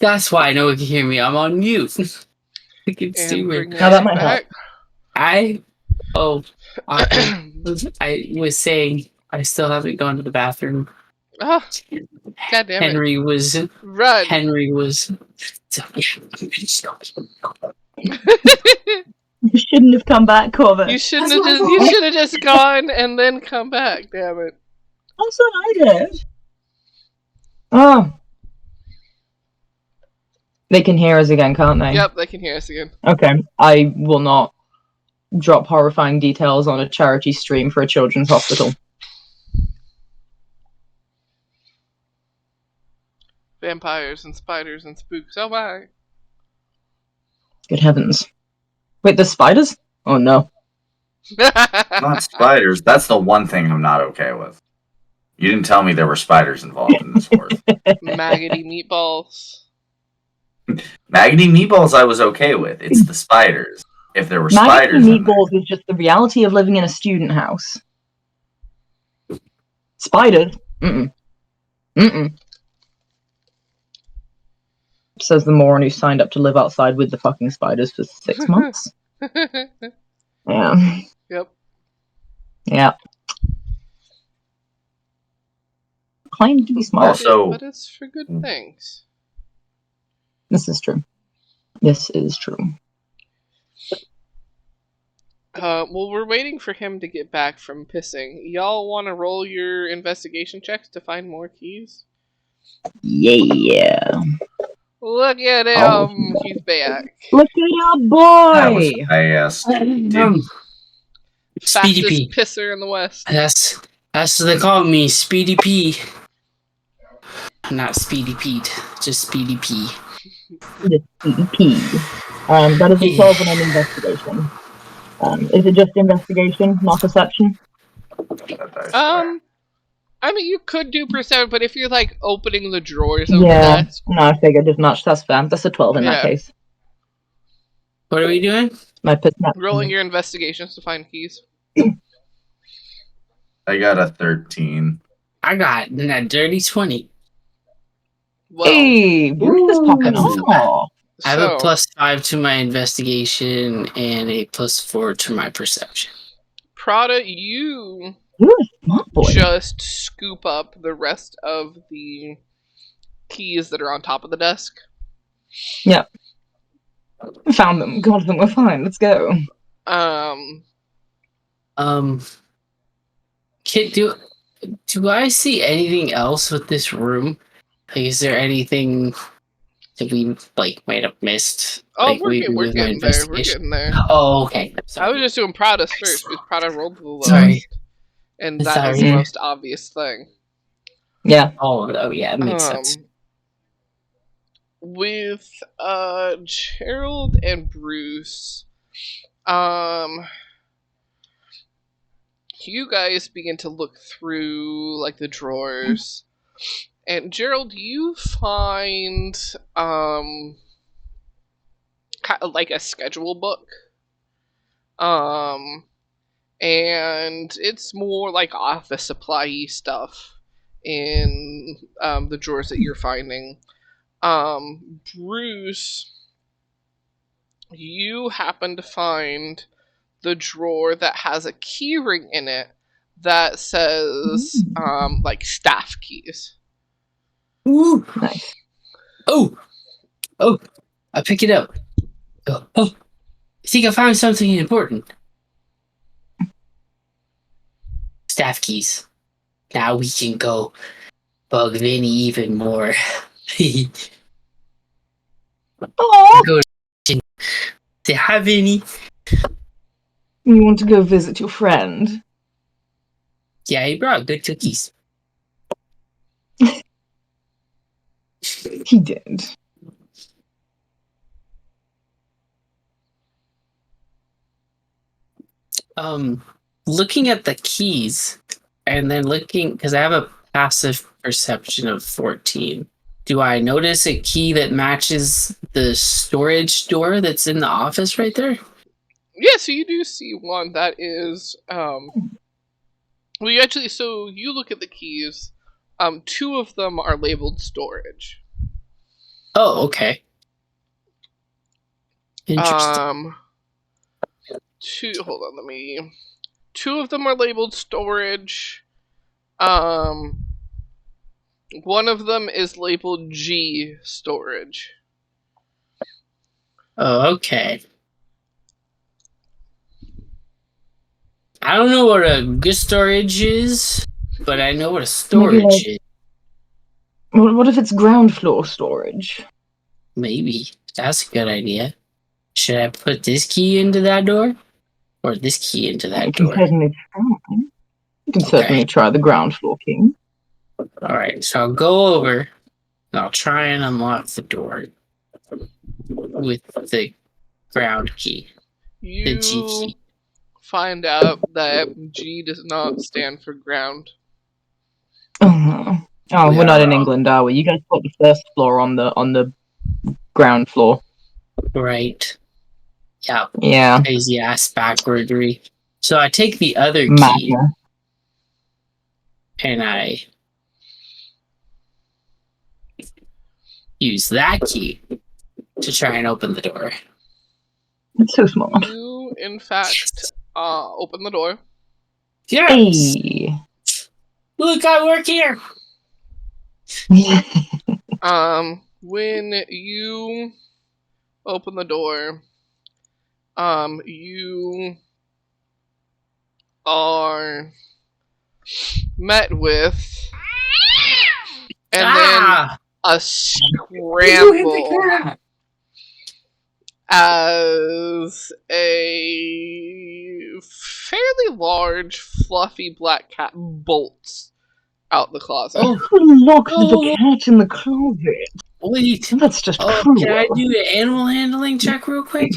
That's why no one can hear me. I'm on mute. It's And stupid. bring Now that it might help. back. I was saying I still haven't gone to the bathroom. Oh, God damn it. Henry was. Run. You shouldn't have come back, Corbett. You should have just gone and then come back, damn it. That's what I did. Oh. They can hear us again, can't they? Yep, they can hear us again. Okay. I will not drop horrifying details on a charity stream for a children's hospital. Vampires and spiders and spooks. Oh my. Good heavens. Wait, there's spiders? Oh no. Not spiders. That's the one thing I'm not okay with. You didn't tell me there were spiders involved in this horse. Maggoty meatballs. Maggoty meatballs I was okay with. It's the spiders. If there were Maggoty spiders in meatballs is just the reality of living in a student house. Spiders? Mm-mm. Mm-mm. Says the moron who signed up to live outside with the fucking spiders for 6 months. Yeah. Yep. Yeah. Claimed to be smart. Also- But it's for good things. This is true. This is true. Well, we're waiting for him to get back from pissing. Y'all want to roll your investigation checks to find more keys? Yeah. Look at him! Oh. He's back. Look at our That was boy! fast. Speedy Fastest P. pisser in the West. That's what they call me, Speedy P. Not Speedy Pete, just Speedy P. The CEP. That is a 12 on an investigation. Is it just investigation, not perception? I mean, you could do perception, but if you're like opening the drawers of Yeah. the desk, No, I figured as much. That's fair. That's a 12 in that Yeah. case. What are we doing? My perception. rolling your investigations to find keys. I got a 13. I got a dirty 20. Well, Hey, where is this popping off? I have a so, +5 to my investigation and a +4 to my perception. Prada, you You're a smart boy. just scoop up the rest of the keys that are on top of the desk. I found them. Got them. We're fine. Let's go. Kid, do I see anything else with this room? Like, is there anything that we might have missed? Oh, Like, we're getting there. We're investigation? getting there. Oh, okay. I Sorry. was just doing Prada's first because Prada rolled the lowest, Sorry. and that was the Sorry. most obvious thing. Yeah. Oh yeah, it makes sense. With Gerald and Bruce, you guys begin to look through like the drawers, and Gerald, you find kind of like a schedule book, and it's more like office supply-y stuff in the drawers that you're finding. Bruce, you happen to find the drawer that has a key ring in it that says like staff keys. Ooh. Nice. Oh, I pick it up. Oh, I think I found something important. Staff keys. Now we can go bug Vinny even more. Oh, Go say hi, Vinny. you want to go visit your friend? Yeah, he brought good cookies. He did. Looking at the keys, and then looking because I have a passive perception of 14. Do I notice a key that matches the storage door that's in the office right there? Yeah, so you do see one that is well, you actually, so you look at the keys. Two of them are labeled storage. Oh, okay. Interesting. Hold on, let me. 2 of them are labeled storage. One of them is labeled G storage. Oh, okay. I don't know what a good storage is, but I know what a storage is. What if it's ground floor storage? Maybe. That's a good idea. Should I put this key into that door? Or this key into that You can door? certainly try. You can Okay. certainly try the ground floor key. Alright, so I'll go over and I'll try and unlock the door with the ground key. The G You key. find out that G does not stand for ground. Oh, We we're are not in wrong. England, are we? You guys put the first floor on the ground floor. Right. Yeah, Yeah, crazy ass backwardry. So I take the other key matter. and I use that key to try and open the door. It's so smart. You, in fact, open the door. Yes! Hey. Look, I work here! When you open the door, you are met with, and then a scramble as a fairly large, fluffy black cat bolts out the closet. Oh, Who locked Oh. the cat in the closet? wait. That's just Oh, cruel. can I do an animal handling check real quick?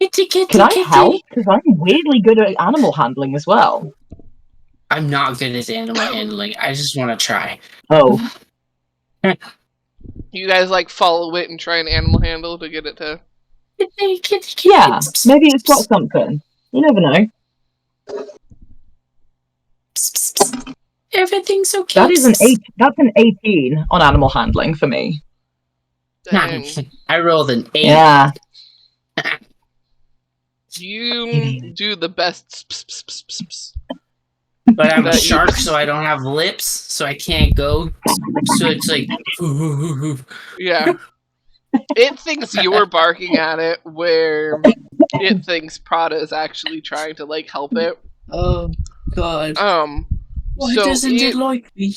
Kitty, kitty, Can I kitty. help? Because I'm weirdly good at animal handling as well. I'm not good at animal handling. I just want to try. Oh, You guys like follow it and try and animal handle to get it to. Kitty, kitty, kitty. yeah. Maybe it's got something. You never know. Everything's okay. That is an 8. That's an 18 on animal handling for me. Dang. I rolled an 8. Yeah. You do the best. But I'm a That you- shark, so I don't have lips, so I can't go. So it's like. Yeah. It thinks you're barking at it, where it thinks Prada is actually trying to like help it. Oh, God. Why So doesn't it it like me?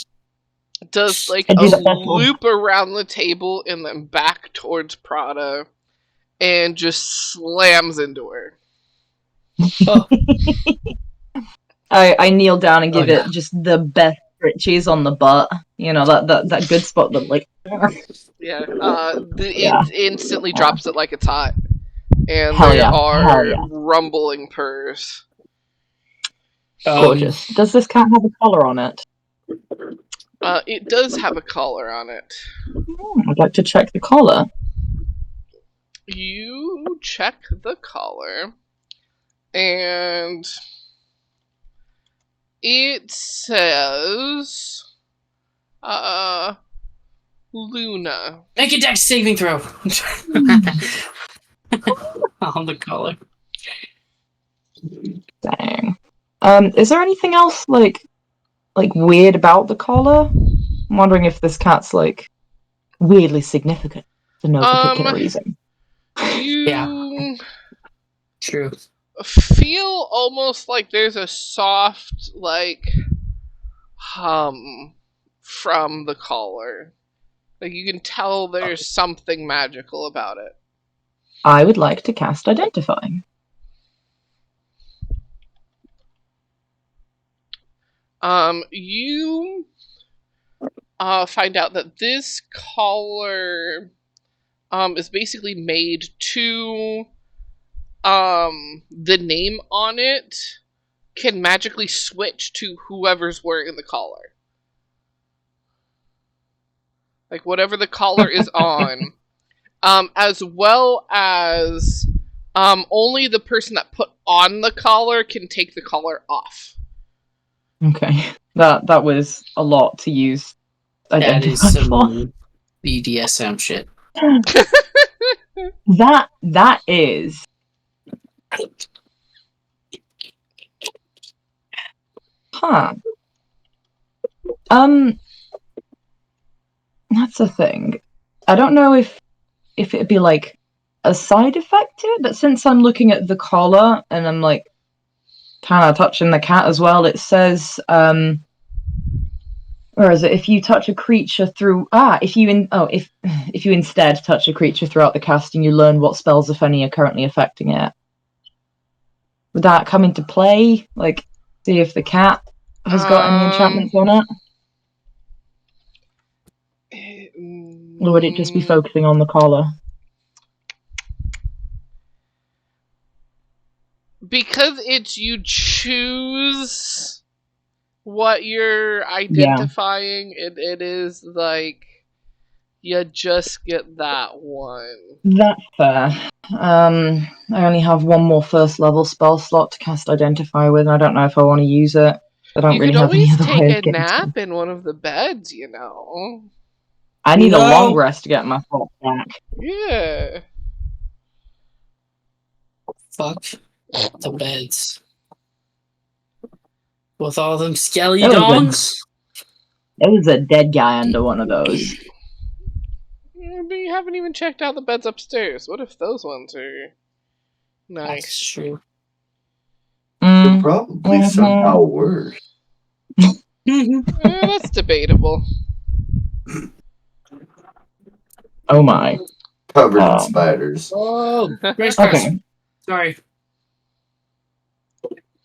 does like I a do the best one. loop around the table and then back towards Prada, and just slams into her. Oh, I kneel down and give Oh, it just the best stretches on the butt. You know, that good spot that like. Yeah. Yeah. It instantly drops it like it's hot, and Hell there yeah, are hell yeah. rumbling purrs. Gorgeous. Does this cat have a collar on it? It does have a collar on it. I'd like to check the collar. You check the collar, and it says, Luna. Make a dex saving throw. On the collar. Dang. Is there anything else like weird about the collar? I'm wondering if this cat's like weirdly significant for no particular reason. You True. feel almost like there's a soft, like, hum from the collar. Like, you can tell there's something magical about it. I would like to cast Identify. You find out that this collar is basically made to the name on it can magically switch to whoever's wearing the collar. Like whatever the collar is on, as well as only the person that put on the collar can take the collar off. Okay. That was a lot to use That is identified for. some BDSM shit. That is. Huh. That's a thing. I don't know if it'd be like a side effect to it, but since I'm looking at the collar and I'm like kind of touching the cat as well, it says where is it? If you touch a creature through if you instead touch a creature throughout the casting, you learn what spells, if any, are currently affecting it. Would that come into play? Like, see if the cat has got any enchantments on it? Or would it just be focusing on the collar? Because it's you choose what you're identifying, it is like you just get that one. That's fair. I only have one more first level spell slot to cast Identify with, and I don't know if I want to use it. I don't You really could have any always other way take of a getting nap in one of the beds, you know. I need a No. long rest to get my thoughts back. Yeah. Fuck the beds. With all them skeletons. There was a dead guy under one of those. But you haven't even checked out the beds upstairs. What if those ones are That's nice? true. They're probably somehow worse. That's debatable. Oh my. Covered in spiders. Oh, race Okay. Sorry.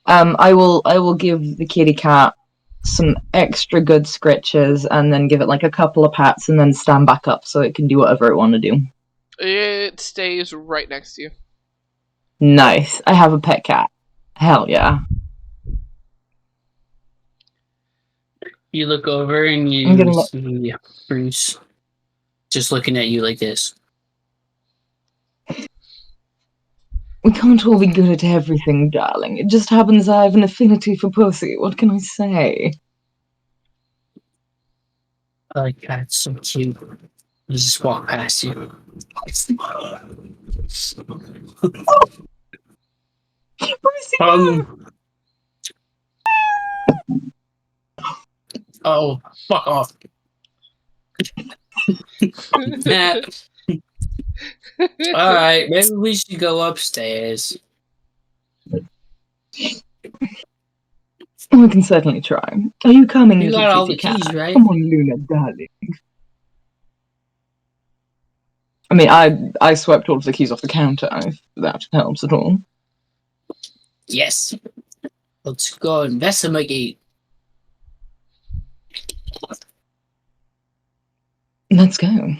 I will give the kitty cat some extra good scritches and then give it like a couple of pats and then stand back up so it can do whatever it want to do. It stays right next to you. Nice. I have a pet cat. Hell yeah. You look over and I'm gonna you see Bruce just looking at you like this. We can't all be good at everything, darling. It just happens I have an affinity for pussy. What can I say? Like, that's so cute. You just walk past you. Oh, fuck off. Alright, maybe we should go upstairs. We can certainly try. Are you coming, You little got all kitty the cat? keys, right? Come on, Luna, darling. I mean, I swept all of the keys off the counter, if that helps at all. Yes. Let's go investigate. Let's go.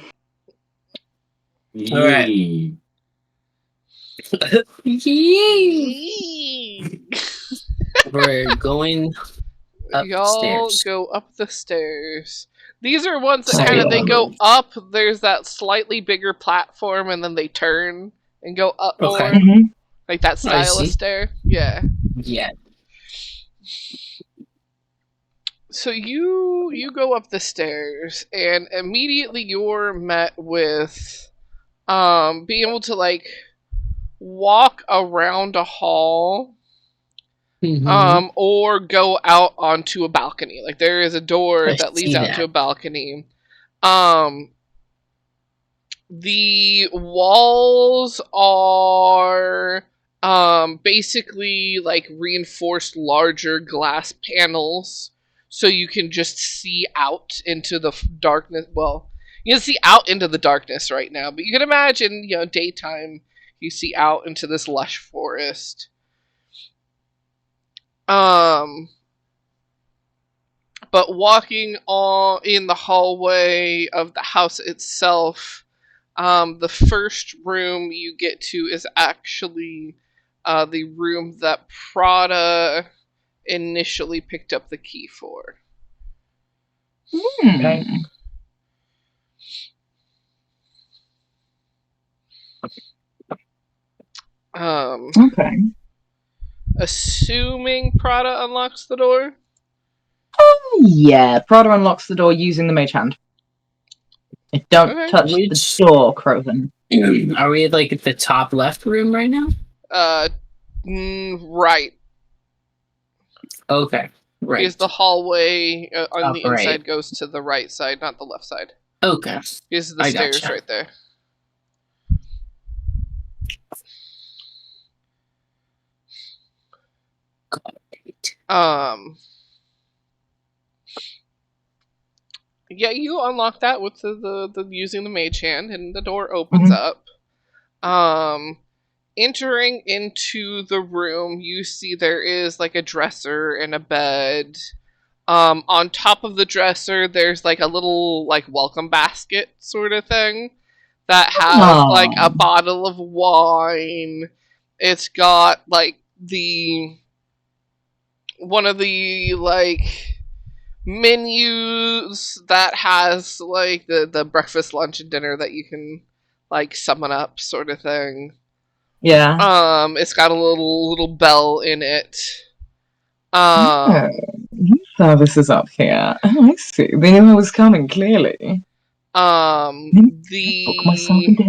Alright. Yee. We're going Y'all upstairs. go up the stairs. These are ones that Sorry, kind of they yeah. go up. There's that slightly bigger platform, and then they turn and go up more, Okay. Mm-hmm. like that style of see. stair. Yeah. Yeah. So you go up the stairs, and immediately you're met with being able to like walk around a hall. Mhm. Or go out onto a balcony. Like there is a door I that leads see out that. to a balcony. The walls are basically like reinforced larger glass panels, so you can just see out into the darkness. Well, you can see out into the darkness right now, but you can imagine, daytime, you see out into this lush forest. But walking in the hallway of the house itself, the first room you get to is actually the room that Prada initially picked up the key for. Okay. Okay. Assuming Prada unlocks the door. Yeah, Prada unlocks the door using the mage hand. Don't Okay. touch Which- the door, Croven. Are we like at the top left room right now? Right. Okay. Right. Because the hallway on the Right. inside goes to the right side, not the left side. Okay. Because the I stairs gotcha. right there. Yeah, you unlock that with the using the mage hand, and the door opens up. Entering into the room, you see there is like a dresser and a bed. On top of the dresser, there's like a little like welcome basket sort of thing that has like a bottle of wine. It's got like one of the like menus that has like the breakfast, lunch, and dinner that you can like summon up sort of thing. Yeah. It's got a little bell in it. Services up here. Oh, I see. They knew I was coming, clearly. Book myself into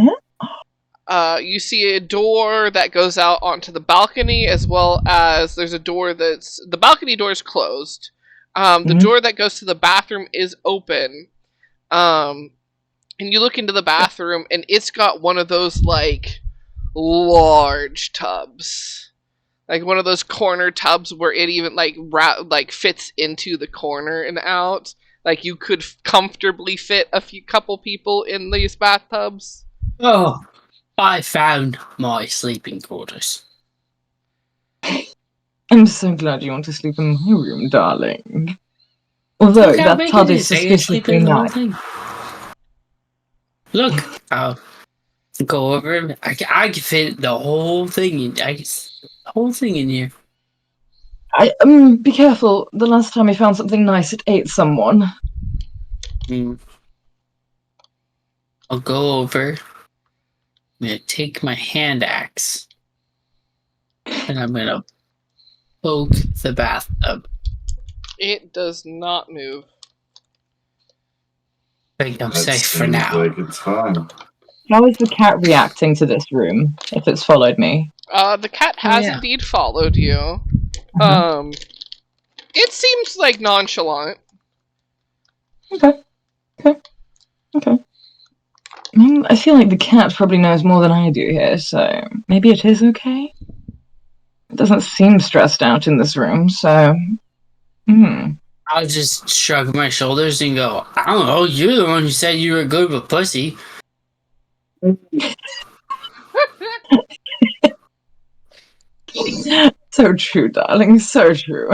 it? You see a door that goes out onto the balcony, as well as there's a door the balcony door is closed. The door that goes to the bathroom is open. And you look into the bathroom, and it's got one of those like large tubs, like one of those corner tubs where it even like fits into the corner and out. Like you could comfortably fit a couple people in these bathtubs. Oh, I found my sleeping quarters. I'm so glad you want to sleep in my room, darling. Although Look how that big tub it is is. I can sleep suspiciously in the whole nice. thing. Look, I'll go over and I can fit the whole thing in. The whole thing in here. Be careful. The last time I found something nice, it ate someone. I'll go over. I'm gonna take my hand axe, and I'm gonna poke the bathtub. It does not move. I think I'm That safe for seems now. like it's fine. How is the cat reacting to this room, if it's followed me? The cat has yeah. indeed followed you. Uh-huh. It seems like nonchalant. Okay. I feel like the cat probably knows more than I do here, so maybe it is okay? It doesn't seem stressed out in this room, so... I'll just shrug my shoulders and go, I don't know, you're the one who said you were good with pussy. So true, darling, so true.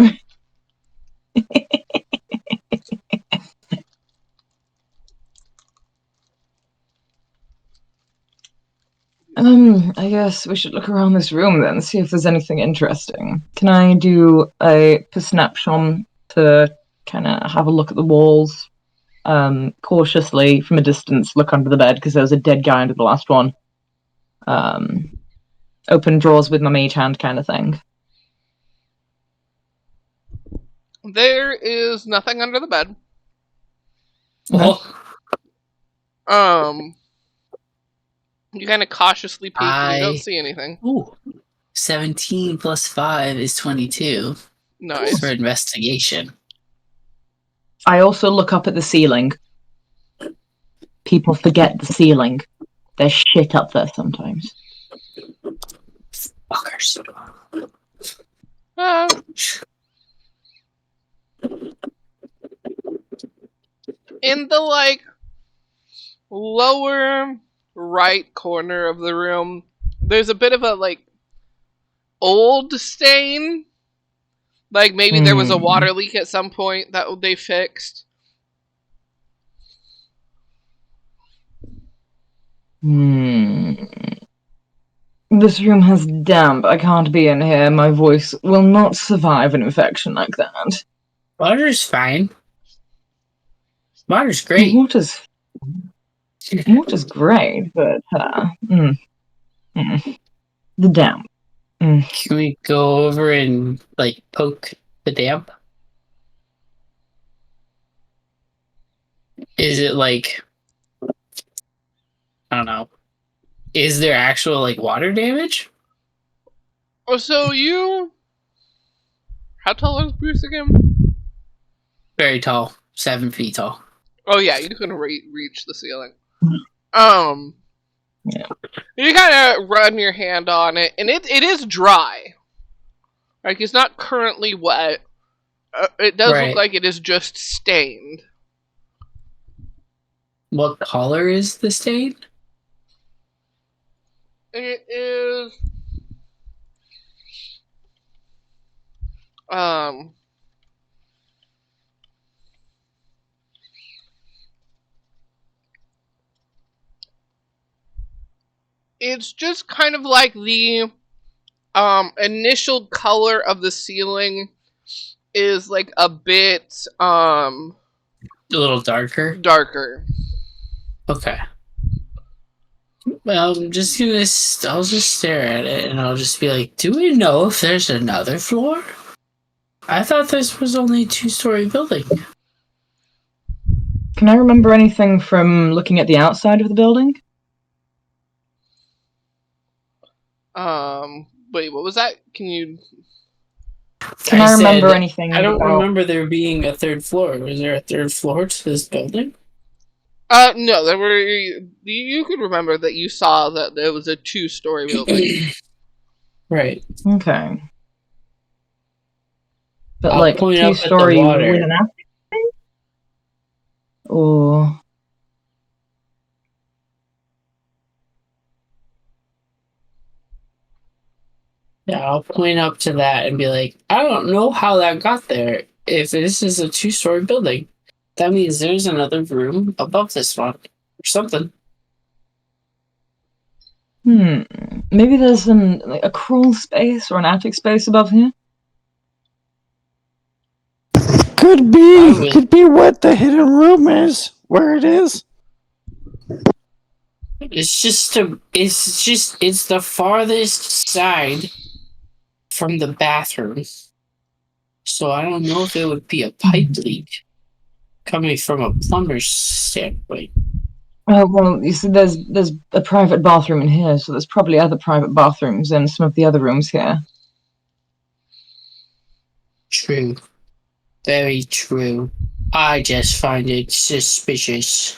I guess we should look around this room then, see if there's anything interesting. Can I do a perception to kind of have a look at the walls? Cautiously, from a distance, look under the bed, because there was a dead guy under the last one. Open drawers with my mage hand kind of thing. There is nothing under the bed. Oh, You kind of cautiously peek and you I- don't see anything. ooh. 17 plus 5 is 22 Nice. for investigation. I also look up at the ceiling. People forget the ceiling. There's shit up there sometimes. Fuckers. Uh, in the like lower right corner of the room, there's a bit of a like old stain. Like maybe there was a water leak at some point that they fixed. This room has damp. I can't be in here. My voice will not survive an infection like that. Water's fine. Water's great. Water's great, but the damp. Can we go over and like poke the damp? Is it like, I don't know. Is there actual like water damage? Oh, so you... How tall is Bruce again? Very tall, 7 feet tall. Oh yeah, you couldn't reach the ceiling. Yeah. You kind of run your hand on it, and it is dry. Like, it's not currently wet. It does Right. look like it is just stained. What color is the stain? It is... It's just kind of like the initial color of the ceiling is like a bit A little darker. darker. Okay. Well, I'm just gonna. I'll just stare at it, and I'll just be like, "Do we know if there's another floor? I thought this was only a 2-story building." Can I remember anything from looking at the outside of the building? Wait, what was that? Can you... Can I remember said, anything I don't about... remember there being a 3rd floor. Was there a 3rd floor to this building? No, there were... You could remember that you saw that there was a 2-story building. Right. Okay. But I'll like point up at the 2-story water. with an attic? Or... Yeah, I'll point up to that and be like, I don't know how that got there. If this is a 2-story building, that means there's another room above this one or something. Maybe there's a crawl space or an attic space above here? Could be what the hidden room is, where it is. It's the farthest side from the bathroom. So I don't know if it would be a pipe leak coming from a plumber's standpoint. Oh, well, you see, there's a private bathroom in here, so there's probably other private bathrooms in some of the other rooms here. True. Very true. I just find it suspicious.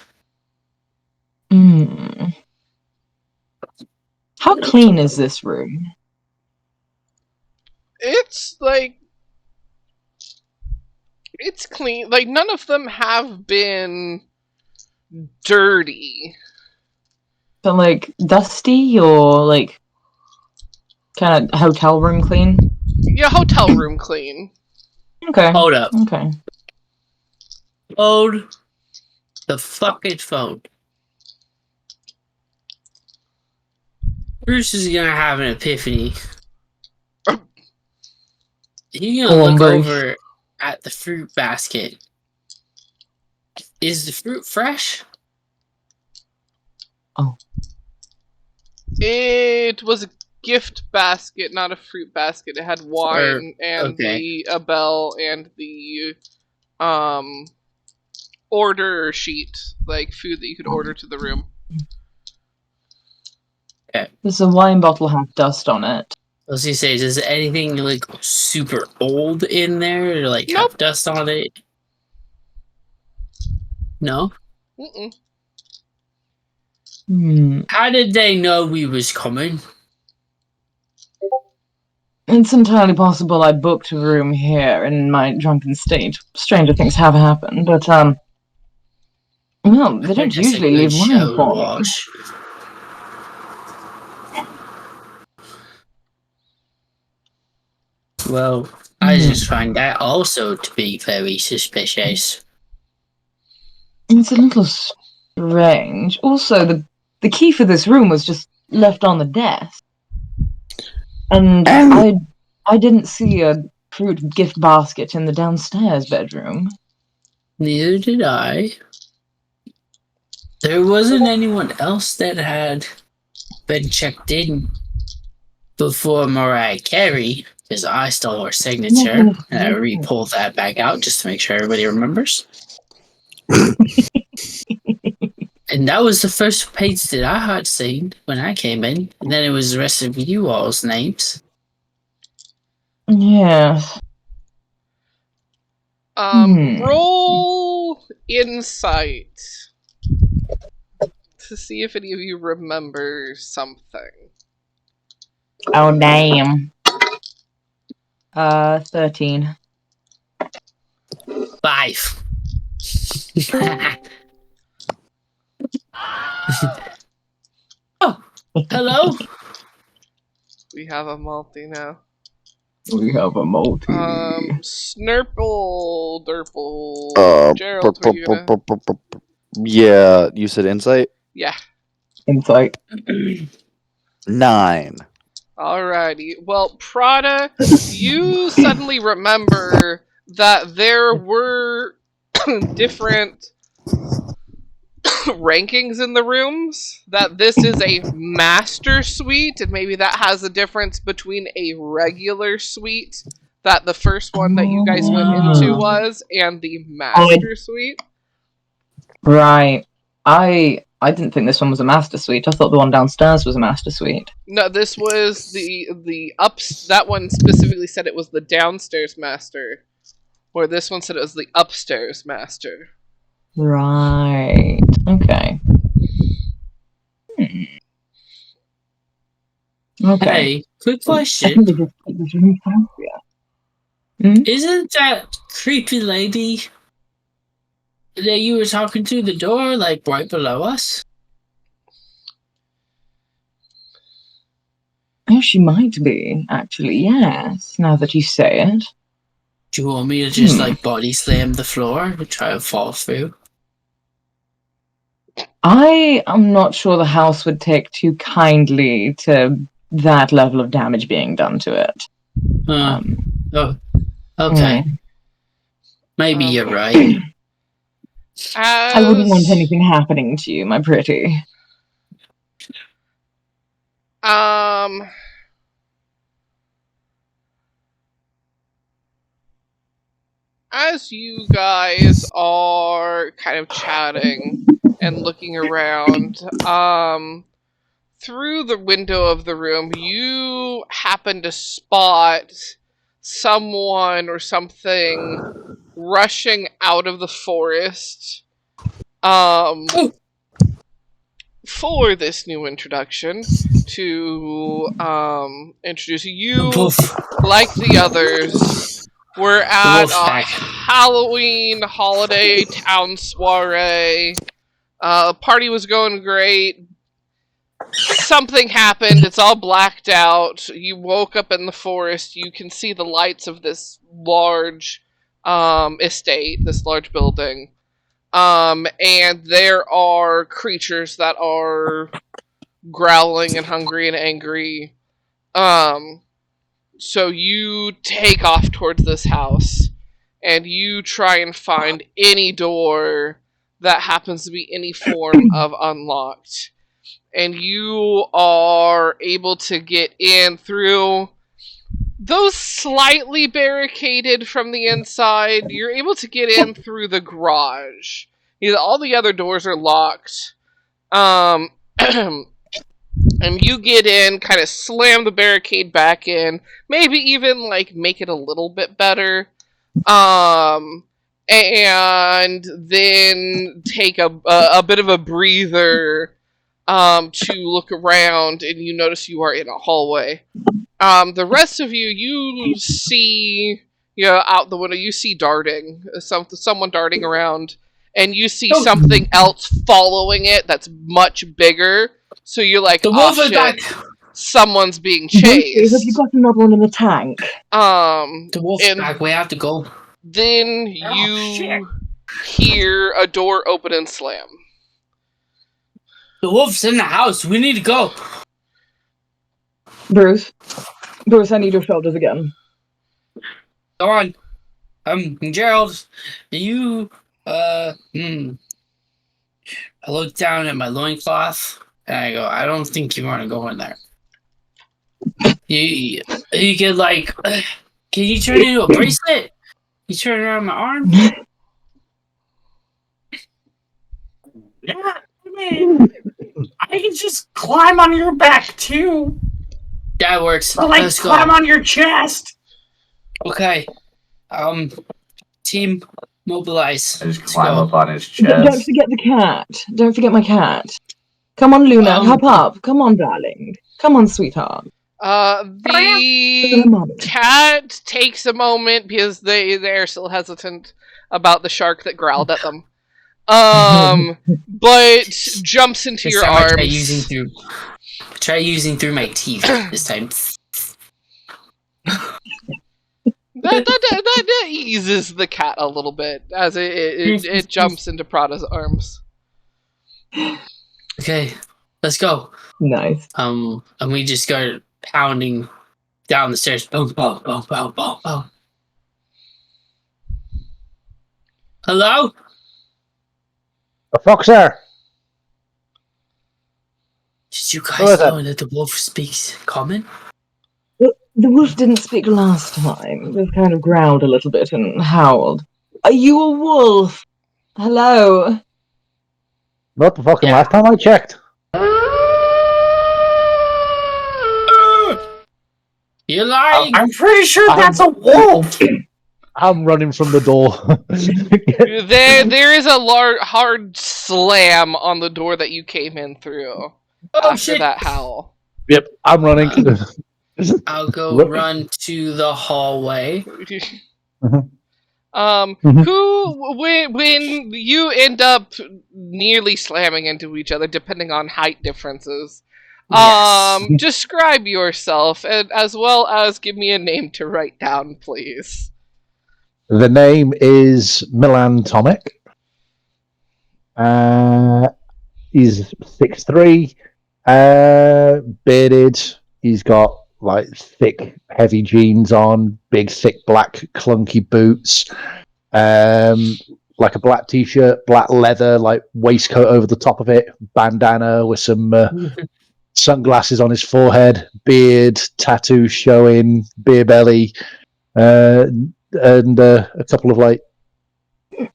How clean is this room? It's like... It's clean. Like, none of them have been dirty. But like dusty or like kind of hotel room clean? Yeah, hotel room clean. Okay. Hold up. Okay. Hold the fucking phone. Bruce is gonna have an epiphany. He's gonna look Bruce. over at the fruit basket. Is the fruit fresh? Oh. It was a gift basket, not a fruit basket. It had wine and okay. the bell and the order sheet, like food that you could order to the room. There's a wine bottle have dust on it. Let's just say, is anything like super old in there or like Nope. have dust on it? No? Mm-mm. How did they know we was coming? It's entirely possible I booked a room here in my drunken state. Stranger things have happened, but well, they don't Just a usually good leave wine show to for me. watch. Well, I just find that also to be very suspicious. It's a little strange. Also, the key for this room was just left on the desk, and I didn't see a fruit gift basket in the downstairs bedroom. Neither did I. There wasn't anyone else that had been checked in before Mariah Carey, because I stole her signature, and I re-pulled that back out just to make sure everybody remembers. And that was the first page that I had seen when I came in. And then it was the rest of you all's names. Yes. Roll insight to see if any of you remember something. Oh, damn. 13. 5. Oh, hello. We have a multi now. We have a multi. Snurple, Durple, Uh, Gerald, were you gonna... Yeah, you said insight? Yeah. Insight. 9. Alrighty. Well, Prada, you suddenly remember that there were different rankings in the rooms, that this is a master suite, and maybe that has a difference between a regular suite that the first one that you guys went into was, and the master suite. Right. I didn't think this one was a master suite. I thought the one downstairs was a master suite. No, this was the ups. That one specifically said it was the downstairs master, where this one said it was the upstairs master. Right. Okay. Okay. Hey, quick I question. think they just keep this really fancy. Isn't that creepy lady that you were talking to the door, like right below us? Oh, she might be, actually, yes, now that you say it. Do you want me to just like body slam the floor and try to fall through? I am not sure the house would take too kindly to that level of damage being done to it. Oh, okay. Maybe you're right. I wouldn't want anything happening to you, my pretty. As you guys are kind of chatting and looking around, through the window of the room, you happen to spot someone or something rushing out of the forest. For this new introduction, to introduce you, like the others, we're at a Halloween holiday town soiree. Party was going great. Something happened. It's all blacked out. You woke up in the forest. You can see the lights of this large estate, this large building. And there are creatures that are growling and hungry and angry. So you take off towards this house, and you try and find any door that happens to be any form of unlocked. And you are able to get in through those slightly barricaded from the inside. You're able to get in through the garage. All the other doors are locked. And you get in, kind of slam the barricade back in, maybe even like make it a little bit better. And then take a bit of a breather to look around, and you notice you are in a hallway. The rest of you see, out the window, you see darting, someone darting around, and you see something else following it that's much bigger. So you're like, oh shit, someone's being chased. Have you got another one in the tank? The wolf's back, we have to go. Then you hear a door open and slam. The wolf's in the house, we need to go. Bruce, I need your shoulders again. Go on. Gerald, you, I look down at my loincloth, and I go, I don't think you want to go in there. You get like, can you turn it into a bracelet? You turn it around my arm? Yeah, mean, I can just climb on your back too. That works. Or like Let's climb go. on your chest. Okay. Team, mobilize. I just Let's climb go. up on his Don't chest. forget the cat. Don't forget my cat. Come on, Luna. Hop up. Come on, darling. Come on, sweetheart. The Mommy. cat takes a moment because they're still hesitant about the shark that growled at them. But jumps into This your time I arms. try using through my teeth this time. That eases the cat a little bit as it jumps into Prada's arms. Okay, let's go. Nice. And we just start pounding down the stairs. Boom, boom, boom, boom, boom, boom. Hello? The fuck's there? Did you Who guys is it? know that the wolf speaks common? The wolf didn't speak last time. Just kind of growled a little bit and howled. Are you a wolf? Hello? Not the fucking Yeah. last time I checked. You're lying! I'm pretty sure that's a wolf. I'm running from the door. There is a hard slam on the door that you came in through Oh after shit! that howl. Yep, I'm running. I'll go Look. run to the hallway. Mhm. Who when you end up nearly slamming into each other, depending on height differences, Yes. describe yourself and as well as give me a name to write down, please. The name is Milan Tomic. He's 6'3", bearded. He's got like thick, heavy jeans on, big, thick, black, clunky boots, like a black t-shirt, black leather, like waistcoat over the top of it, bandana with some sunglasses on his forehead, beard, tattoo showing, beer belly, and a couple of like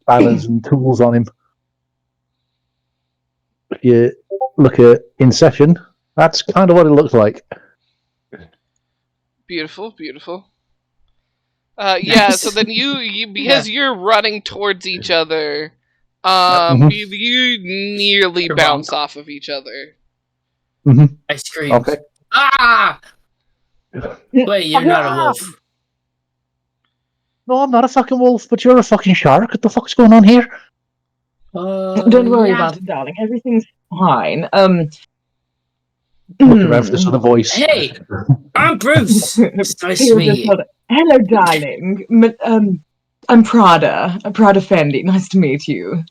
banners and tools on him. If you look at In Session, that's kind of what it looks like. Beautiful, beautiful. Yeah, so then you because you're running towards each other, Mhm. you nearly You're bounce wrong. off of each other. I scream. Okay. Ah! Wait, you're not a wolf. No, I'm not a fucking wolf, but you're a fucking shark. What the fuck's going on here? Don't worry yeah. about it, darling. Everything's fine. Looking around for this other voice. Hey, I'm Bruce. It's nice to meet you. Hello, darling. I'm Prada. Prada Fendi. Nice to meet you.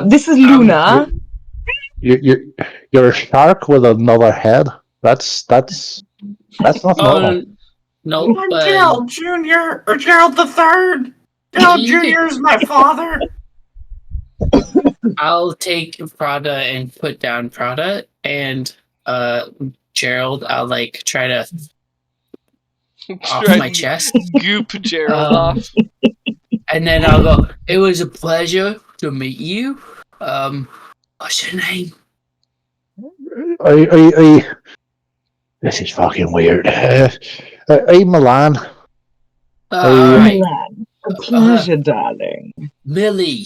This is Luna. You're a shark with another head. That's not normal. No, I'm but Gerald Jr. or Gerald the Third. Gerald Jr. is my father. I'll take Prada and put down Prada, and Gerald, I'll like try to off Try my to chest, Goop Gerald off. and then I'll go. It was a pleasure to meet you. What's your name? This is fucking weird. Hey, Milan. All right, Milan. A pleasure, darling. Millie.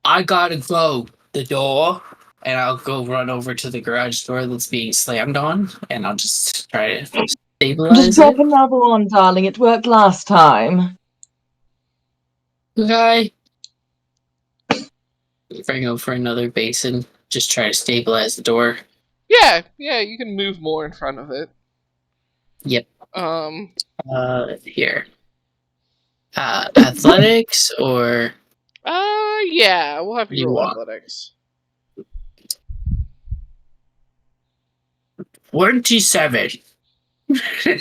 I gotta go the door, and I'll go run over to the garage door that's being slammed on, and I'll just try to stabilize Just drop it. another one, darling. It worked last time. Okay. Bring over another basin. Just try to stabilize the door. Yeah, you can move more in front of it. Yep. Here. Athletics or Yeah, we'll have you You roll want- athletics. 27. I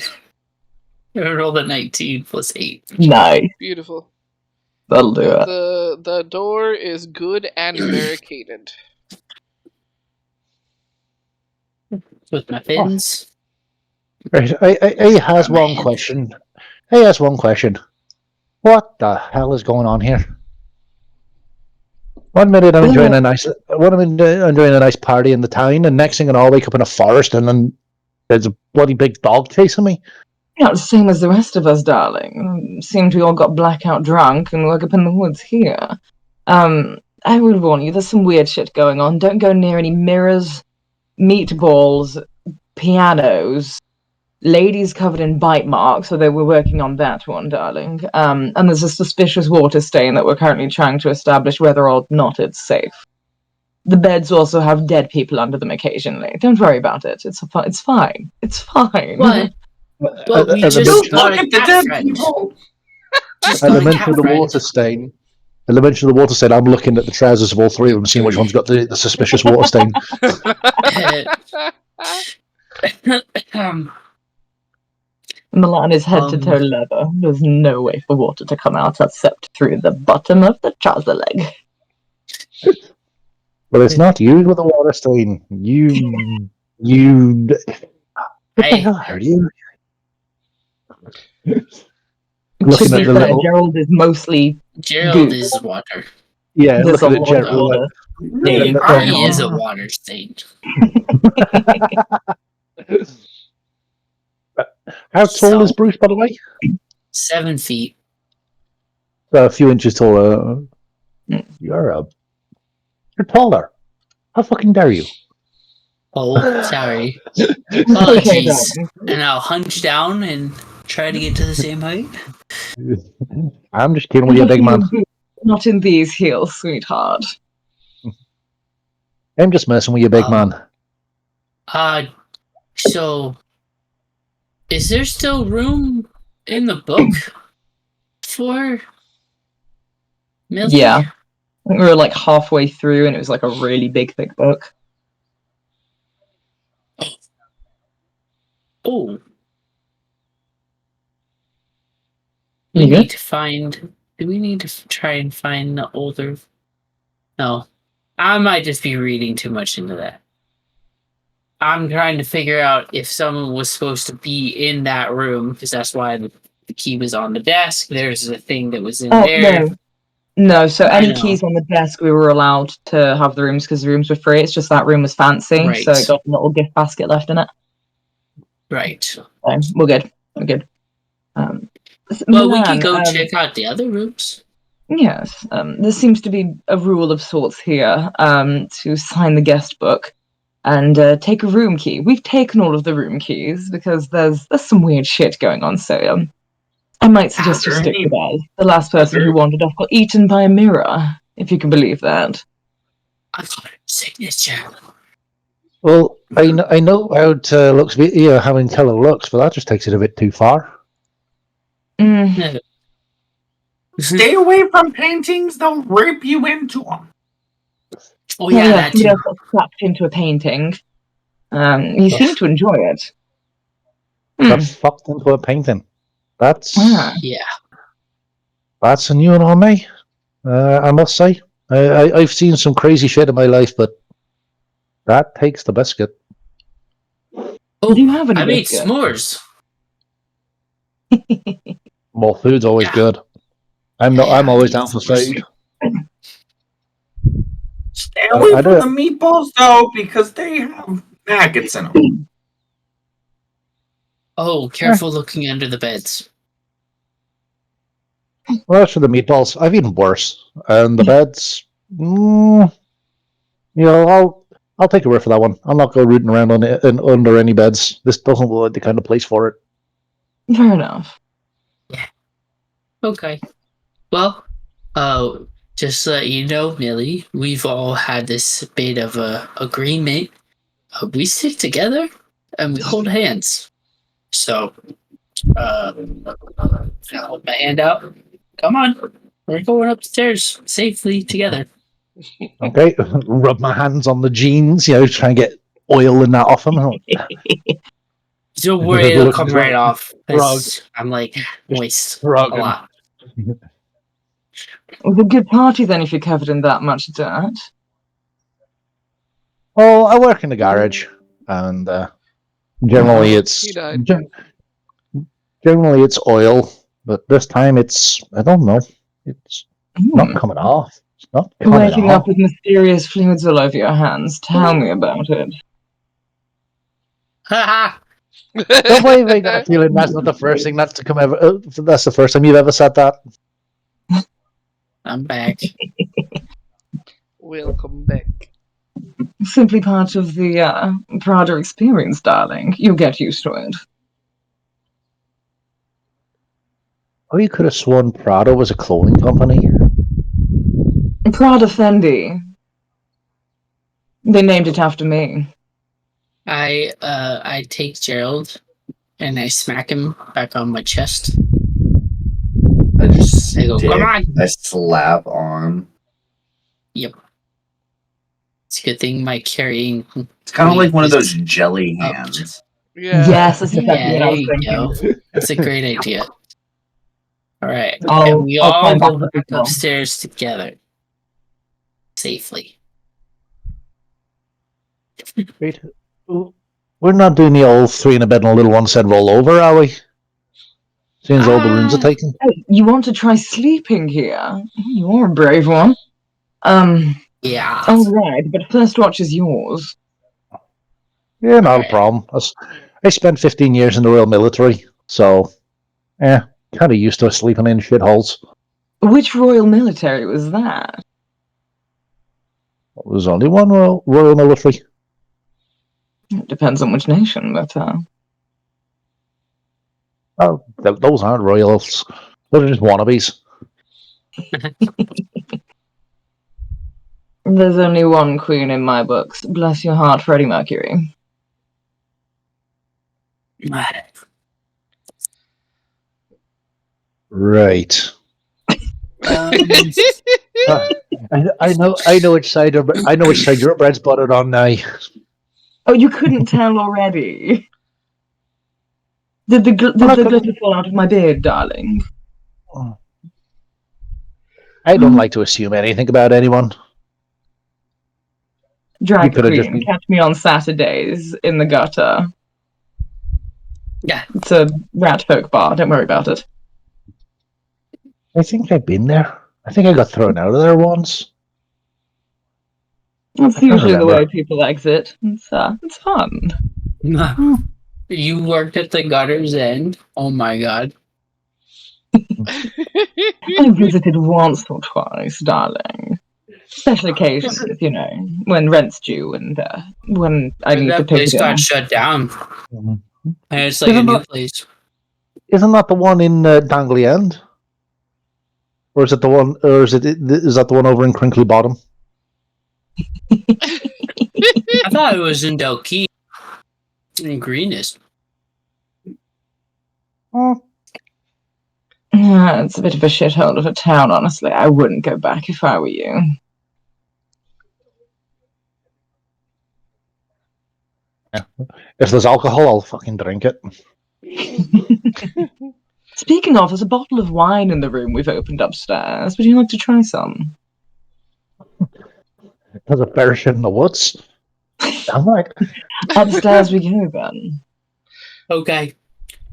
rolled a 19 plus 8. Nice. Beautiful. That'll do it. The door is good and barricaded. With my fins. Right, I has one question. Hey, has one question. What the hell is going on here? One minute I'm enjoying a nice party in the town, and next thing I'll wake up in a forest, and then there's a bloody big dog chasing me. Yeah, the same as the rest of us, darling. Seemed we all got blackout drunk and woke up in the woods here. I would warn you, there's some weird shit going on. Don't go near any mirrors, meatballs, pianos, ladies covered in bite marks, so they were working on that one, darling. And there's a suspicious water stain that we're currently trying to establish whether or not it's safe. The beds also have dead people under them occasionally. Don't worry about it. It's fine. It's fine. What? Well, we As a just mention- got a Look at the cat dead friend. people. Just At got the a mention cat of the friend. water stain, I'm looking at the trousers of all three of them, seeing which one's got the suspicious water stain. Milan is head to toe leather. There's no way for water to come out except through the bottom of the trouser leg. But it's not you with the water stain. You. What the Hey. hell are you? To Looking be at the fair, little, Gerald is mostly Gerald Dude. is water. yeah, there's a looking at lot of Gerald. water. He Yeah, he is a water stain. How tall is So- Bruce, by the way? 7 feet. A few inches taller. You're taller. How fucking dare you? Oh, sorry. Okay, Apologies. darling. And I'll hunch down and try to get to the same height. I'm just kidding with you, big man. Not in these heels, sweetheart. I'm just messing with you, big man. So is there still room in the book for Millie? Yeah. I think we were like halfway through and it was like a really big, thick book. Oh, You we good? need to find. Do we need to try and find the older? No, I might just be reading too much into that. I'm trying to figure out if someone was supposed to be in that room because that's why the key was on the desk. There's a thing that was in there. No. No, so I any know. keys on the desk, we were allowed to have the rooms because the rooms were free. It's just that room was fancy, Right. so it got a little gift basket left in it. Right. So we're good. We're good. Well, we Milan, could go check out the other rooms. Yes, there seems to be a rule of sorts here to sign the guest book and take a room key. We've taken all of the room keys because there's some weird shit going on. So I might suggest you there stick any- with us. The last person who wandered off got eaten by a mirror, if you can believe that. I've got a signature. Well, I know how it looks, how Intello looks, but that just takes it a bit too far. Mm, Stay away from paintings; they'll rape you into them. Oh yeah, that somebody too. else got slapped into a painting. He seemed to enjoy it. Got fucked into a painting. That's Ah. Yeah. that's a new one on me. I must say, I've seen some crazy shit in my life, but that takes the biscuit. Oh, Do you have any I made biscuit? s'mores. Well, food's always Yeah. good. I'm Yeah, always I down for need food. Stay away I from do- the meatballs, though, because they have maggots in them. Oh, careful looking under the beds. Well, as for the meatballs, I've eaten worse, and the beds. I'll take a riff for that one. I'll not go rooting around on it and under any beds. This doesn't look like the kind of place for it. Fair enough. Okay. Well, just to let you know, Millie, we've all had this bit of a agreement. We stick together and we hold hands. So, I'll hold my hand out. Come on, we're going upstairs safely together. Okay, rub my hands on the jeans, try and get oil and that off them. Don't worry, it'll Look come drunk. right off. 'Cause I'm like moist a lot. It was a good party then if you're covered in that much dirt. Well, I work in the garage, and generally Oh, it's he died. generally it's oil, but this time it's I don't know. It's Not coming off. It's not coming Waking off. up with mysterious fluids all over your hands. Tell me about it. Haha. Don't believe I got a feeling that's not the first thing that's to come ever. That's the first time you've ever said that. I'm back. Welcome back. Simply part of the Prada experience, darling. You get used to it. Oh, you could have sworn Prada was a clothing company. Prada Fendi. They named it after me. I take Gerald and I smack him back on my chest. I just I go, come on. I slap on. It's a good thing my carrying. It's kind of like one of those jelly hands. Yeah. Yes, that's exactly Yeah, what I there was you thinking. go. That's a great idea. All right, I'll- and we I'll all climb go back back as well. upstairs together, safely. Wait, we're not doing the old three in a bed and a little one said roll over, are we? Seeing as all the rooms are taken. Hey, you want to try sleeping here? You're a brave one. Yeah. All right, but first watch is yours. Yeah, not Alright. a problem. I spent 15 years in the Royal Military, so kind of used to sleeping in shitholes. Which Royal Military was that? There's only one Royal Military. It depends on which nation, but Oh, those aren't royals. Those are just wannabes. there's only one queen in my books. Bless your heart, Freddie Mercury. Right. Um, I know which side your bread's buttered on now. Oh, you couldn't tell already. Did the glitter fall out of my beard, darling? I don't like to assume anything about anyone. Drag could've just queen, been- catch me on Saturdays in the gutter. Yeah. It's a rat folk bar, don't worry about it. I think I've been there. I think I got thrown out of there once. That's I can't usually the remember. way people exit. It's fun. you worked at the Gutter's End. Oh my god. I visited once or twice, darling. Special occasions, you know, when rent's due and when I need to That pay place for dinner. got shut down. Mhm. And it's like a Isn't new that- place. Isn't that the one in Dangley End? Or is it the one? Or is that the one over in Crinkly Bottom? I thought it was in Dalkey. In Greenest. Yeah, it's a bit of a shithole of a town, honestly. I wouldn't go back if I were you. If there's alcohol, I'll fucking drink it. Speaking of, there's a bottle of wine in the room we've opened upstairs. Would you like to try some? There's a bear shit in the woods. Damn right. Upstairs we go then. Okay.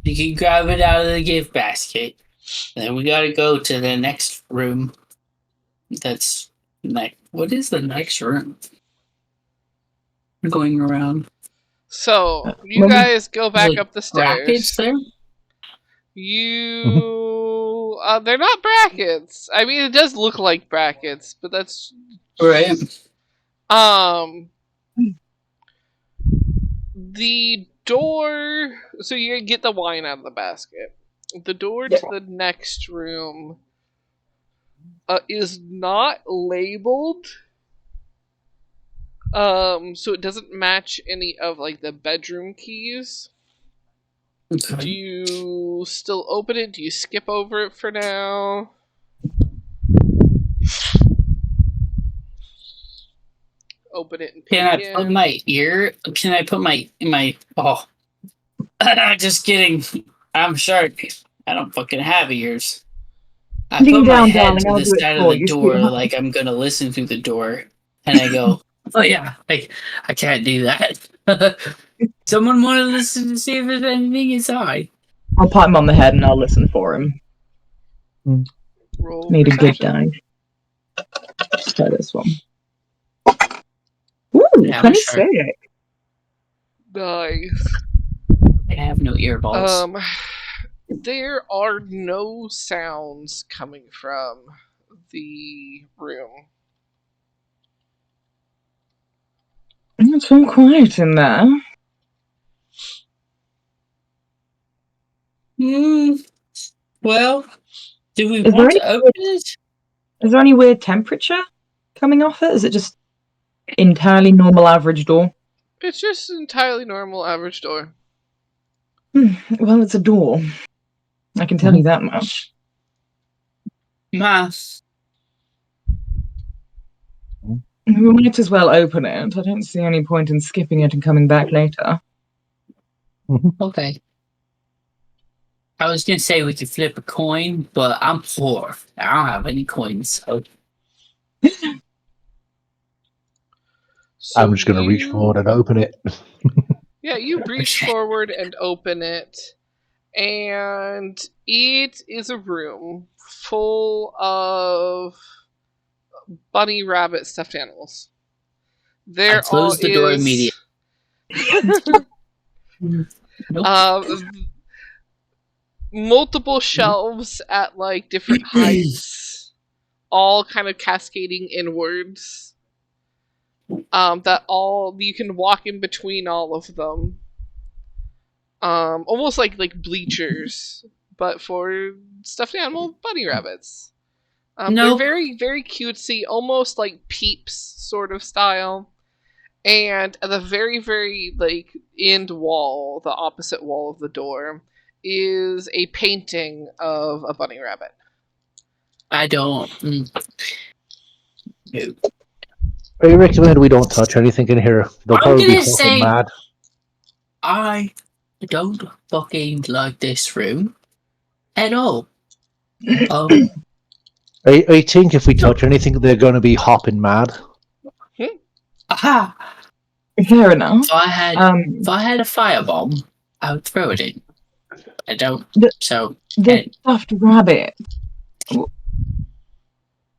You can grab it out of the gift basket. Then we gotta go to the next room. That's like, what is the next room? Going around. So you When we- guys go back Like up the Brackets stairs. there? You they're not brackets. I mean, it does look like brackets, but that's Right. the door. So you get the wine out of the basket. The door to the next room is not labeled. So it doesn't match any of like the bedroom keys. Do Okay. you still open it? Do you skip over it for now? Open it and pick Can I it put in. my ear? Can I put my oh? Just kidding. I'm sharp. I don't fucking have ears. I Lean put my down, head darling, to I'll the do it side for of the you, door, sweetheart. like I'm gonna listen through the door, and I go, "Oh yeah, I can't do that." Someone want to listen to see if there's anything inside. I'll pat him on the head and I'll listen for him. Roll Made a good perception. die. Let's try this one. Ooh, Yeah, I'm sure. 26. Nice. I have no earballs. There are no sounds coming from the room. It's all quiet in there. Well, do we Is want there to open it? Is there any weird temperature coming off it? Is it just entirely normal average door? It's just an entirely normal average door. Well, it's a door. I can tell you that much. Ma, We might as well open it. I don't see any point in skipping it and coming back later. okay. I was gonna say we could flip a coin, but I'm poor. I don't have any coins, so So I'm just going to reach forward and open it. Yeah, you reach Okay. forward and open it, and it is a room full of bunny rabbit stuffed animals. There I closed the door immediately. Nope. Multiple shelves at like different heights, all kind of cascading inwards. That all you can walk in between all of them. Almost like bleachers, but for stuffed animal bunny rabbits. They're Nope. very, very cutesy, almost like Peeps sort of style. And at the very, very end wall, the opposite wall of the door, is a painting of a bunny rabbit. I don't. No. I recommend we don't touch anything in here. They'll I'm probably be gonna fucking say- mad. I don't fucking like this room at all. I think if we touch anything, they're going to be hopping mad. Aha! Fair enough. If I had Um, a firebomb, I would throw it in. I don't. So the stuffed rabbit.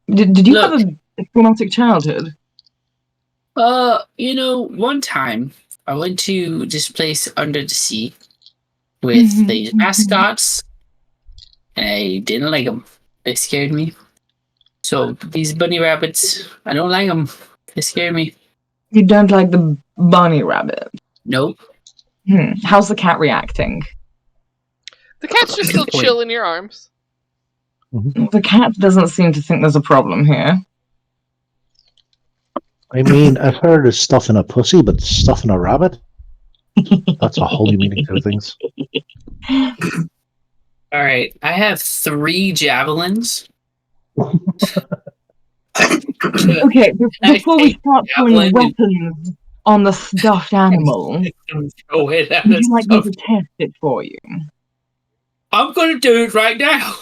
Did you have a traumatic childhood? one time I went to this place under the sea with these mascots, and I didn't like them. They scared me. So these bunny rabbits, I don't like them. They scare me. You don't like the bunny rabbit. Nope. How's the cat reacting? The cat's just still chill in your arms. The cat doesn't seem to think there's a problem here. I mean, I've heard of stuffing a pussy, but stuffing a rabbit? That's a whole new meaning to things. All right, I have 3 javelins. Okay, before we start throwing weapons on the stuffed animal, Throw it at would us. you like me to test it for you? I'm gonna do it right now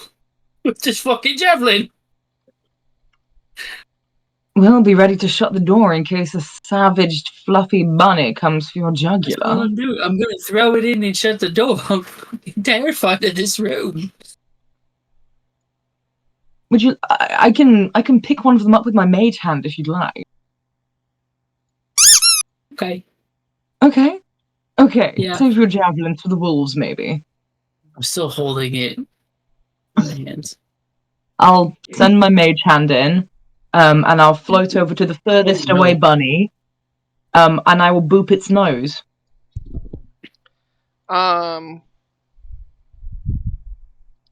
with this fucking javelin. Well, be ready to shut the door in case a savaged, fluffy bunny comes for your That's what jugular. I'm doing. I'm gonna throw it in and shut the door. I'm fucking terrified of this room. Would you? I can pick one of them up with my mage hand if you'd like. Okay. Okay. Yeah. Save your javelin for the wolves, maybe. I'm still holding it in my hands. I'll send my mage hand in, and I'll float over to the furthest Oh, no. away bunny, and I will boop its nose.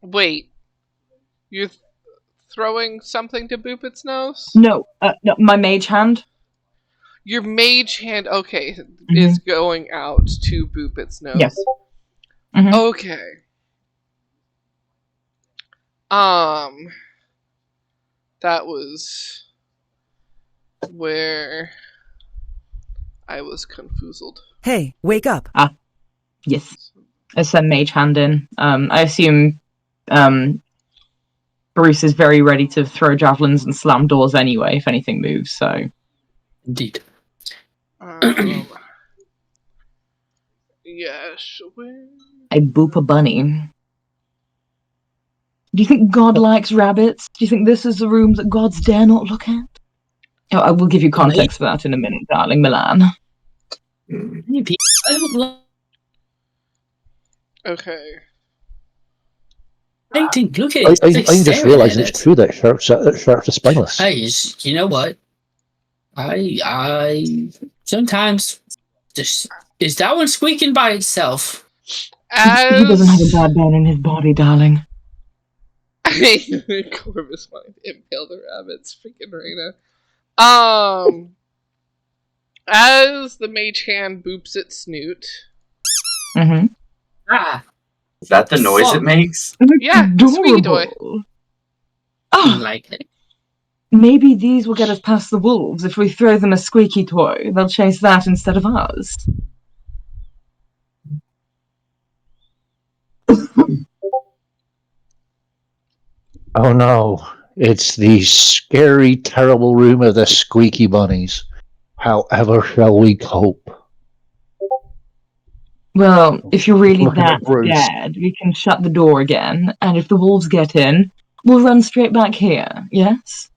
Wait. You're throwing something to boop its nose? No, my mage hand. Your mage hand, okay, is going out to boop its nose. Yes. Mhm. Okay. That was where I was confused. Hey, wake up. Yes. I send mage hand in. I assume Bruce is very ready to throw javelins and slam doors anyway if anything moves, so. Indeed. Yes. I boop a bunny. Do you think God likes rabbits? Do you think this is the room that gods dare not look at? Oh, I will give you context for that in a minute, darling Milan. Maybe. I don't like Okay. painting. Look at I, it. I, It's like I'm just staring realising at it's it. true that sharks are spineless. Hey, you know what? I sometimes just is that one squeaking by itself? He doesn't have a As bad bone in his body, darling. Corvus wanted to impale the rabbits, freaking Reyna. As the mage hand boops its snoot, Mm-hmm. Ah, Is that the noise it Fuck. makes? Yeah, squeaky toy. I Oh, like it. maybe these will get us past the wolves if we throw them a squeaky toy. They'll chase that instead of us. Oh no, it's the scary, terrible room of the squeaky bunnies. However shall we cope? Well, if you're really Looking that at Bruce. scared, we can shut the door again, and if the wolves get in, we'll run straight back here, yes?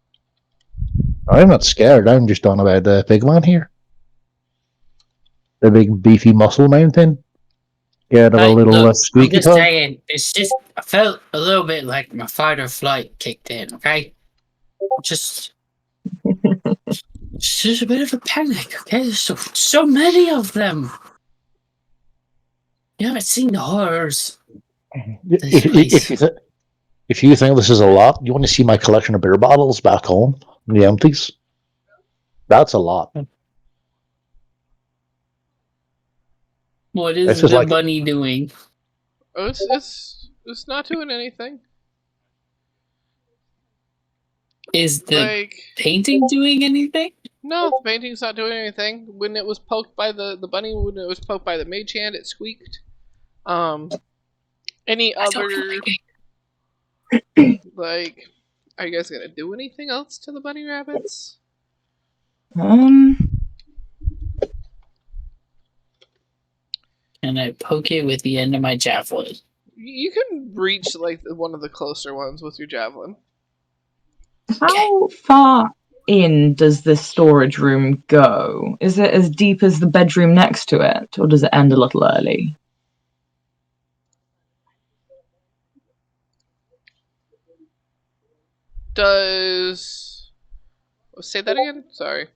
I'm not scared, I'm just on about the big man here. The big beefy muscle mountain. Scared of a Hey, little look, I'm squeaky just toy. saying. It's just I felt a little bit like my fight or flight kicked in. Okay, just it's just a bit of a panic. Okay, there's so many of them. You haven't seen the horrors. This place. If you think this is a lot, you want to see my collection of beer bottles back home? The empties? That's a lot. What is This is the like- bunny doing? Oh, it's not doing anything. Is the Like, painting doing anything? no, the painting's not doing anything. When it was poked by the bunny, when it was poked by the mage hand, it squeaked. Any I don't other, like it. like, are you guys gonna do anything else to the bunny rabbits? And I poke it with the end of my javelin. You can reach, like, one of the closer ones with your javelin. How far in does this storage room go? Is it as deep as the bedroom next to it, or does it end a little early? Say that again? Sorry.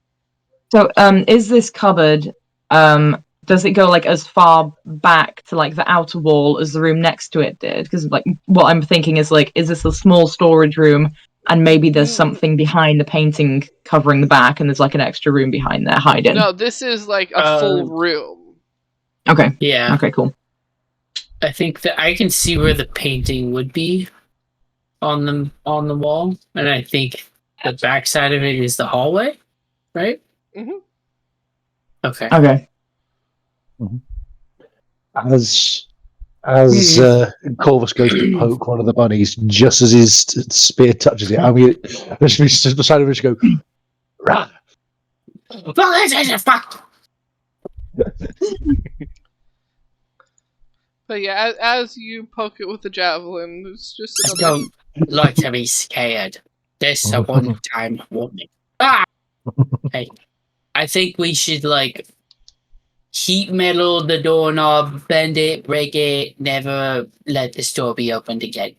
So, is this cupboard, does it go, like, as far back to, like, the outer wall as the room next to it did? Because, like, what I'm thinking is, like, is this a small storage room, and maybe there's something behind the painting covering the back, and there's, like, an extra room behind there hiding? No, this is, like, a full room. Okay. Yeah, Okay, cool. I think that I can see where the painting would be on the wall, and I think the backside of it is the hallway, right? Mhm. Okay. Okay. As Corvus goes to poke one of the bunnies, just as his spear touches it, I mean, just beside him, just go, rah! But yeah, as you poke it with the javelin, it's just I another. don't like to be scared. This a one-time warning. Ah! Hey, I think we should like heat metal the doorknob, bend it, break it, never let this door be opened again.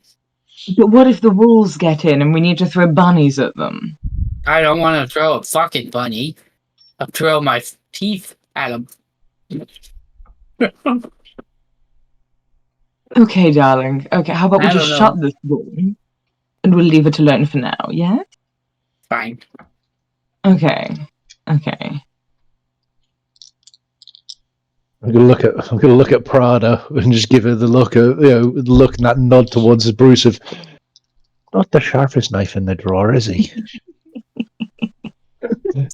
But what if the wolves get in and we need to throw bunnies at them? I don't want to throw a fucking bunny. I'll throw my teeth at him. Okay, darling. Okay, how about we I just don't shut this door and we'll leave it alone for now, yeah? Fine. Okay. Okay. I'm gonna look at Prada and just give her the look of look and that nod towards Bruce of not the sharpest knife in the drawer, is he?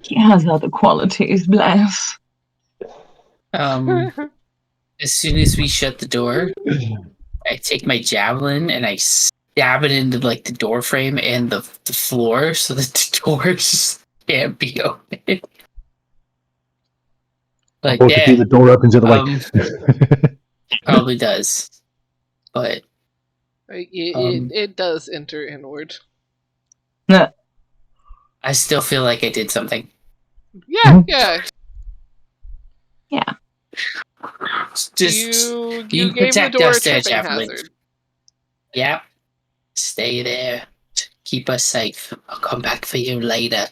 He has other qualities, bless. As soon as we shut the door, I take my javelin and I stab it into like the door frame and the floor so that the doors can't be open. Like Unfortunately, the door opens the other way. probably does. But It does enter inward. I still feel like I did something. Yeah, yeah. Just You you gave the protect door a us there, tripping Javelin. hazard. Yep. Stay there. Keep us safe. I'll come back for you later.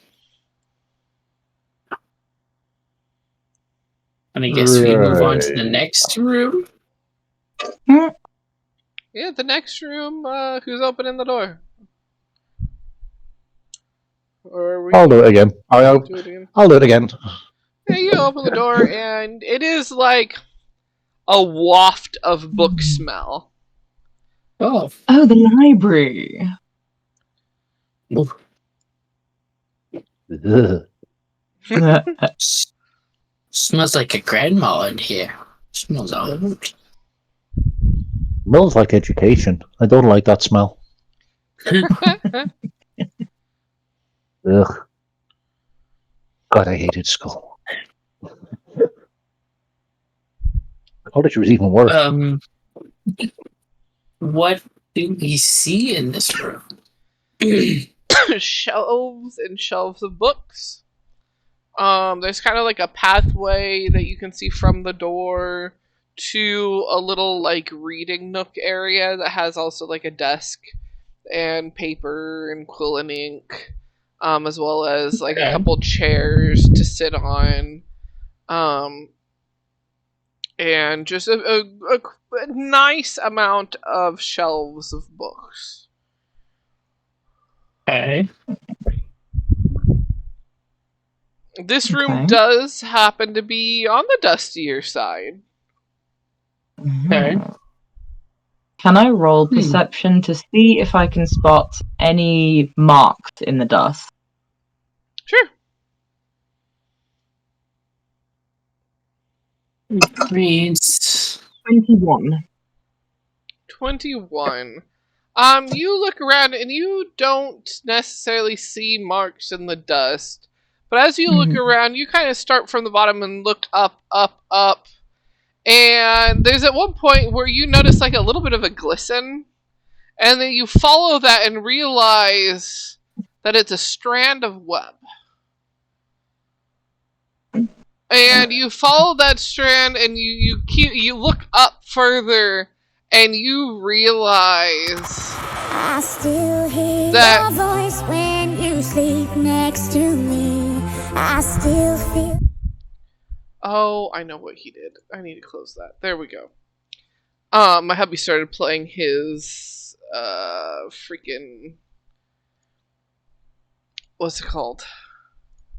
And I guess we move on to the next room. Yeah, the next room. Who's opening the door? Or are we I'll do it again. do it again? I'll do it again. Yeah, you open the door, and it is like a waft of book smell. Oh. Oh, the library. Ugh. Smells like a grandma in here. Smells old. Smells like education. I don't like that smell. Ugh. God, I hated school. College was even worse. What do we see in this room? Shelves and shelves of books. There's kind of like a pathway that you can see from the door to a little like reading nook area that has also like a desk and paper and quill and ink, as well as like a couple chairs to sit on, and just a nice amount of shelves of books. Okay. This room Okay. does happen to be on the dustier side. Okay. Can I roll perception to see if I can spot any marks in the dust? Sure. Reads 21. 21. You look around and you don't necessarily see marks in the dust. But as you look around, you kind of start from the bottom and look up. And there's at one point where you notice like a little bit of a glisten. And then you follow that and realize that it's a strand of web. And you follow that strand and you look up further and you realize I still hear that- your voice when you sleep next to me. I still feel. Oh, I know what he did. I need to close that. There we go. My hubby started playing his freaking, what's it called?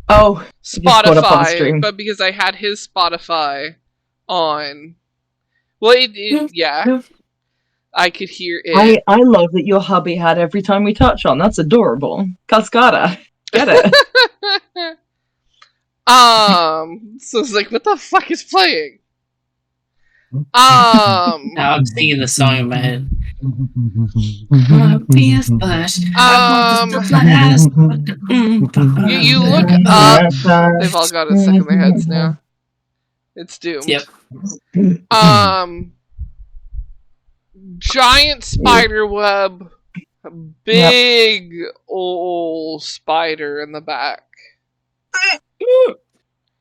Oh, just got up on Spotify. stream. But because I had his Spotify on, well, yeah, I could hear it. I love that your hubby had every time we touch on. That's adorable. Cascada. Get it? So it's like, what the fuck is playing? Now I'm singing the song in my head. Be a splash. You look up. They've all got it stuck in their heads now. It's doomed. Yep. Giant spider web. A big old spider in the back.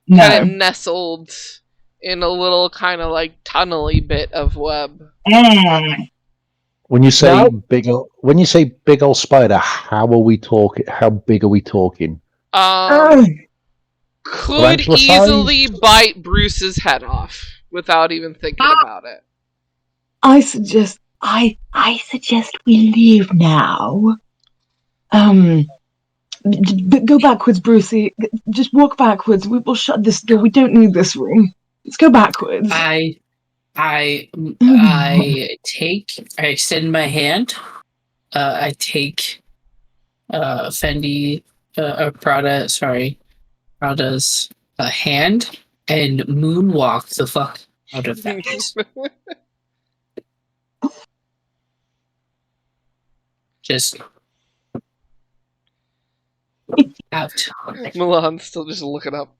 Kind of No. nestled in a little kind of like tunnely bit of web. When you say No. big old spider, how are we talking? How big are we talking? Could Tarantula size? easily bite Bruce's head off without even thinking about it. I suggest we leave now. Go backwards, Brucey. Just walk backwards. We will shut this door. We don't need this room. Let's go backwards. I extend my hand. I take Prada's hand and moonwalk the fuck out of that. Just out. Milan's still just looking up.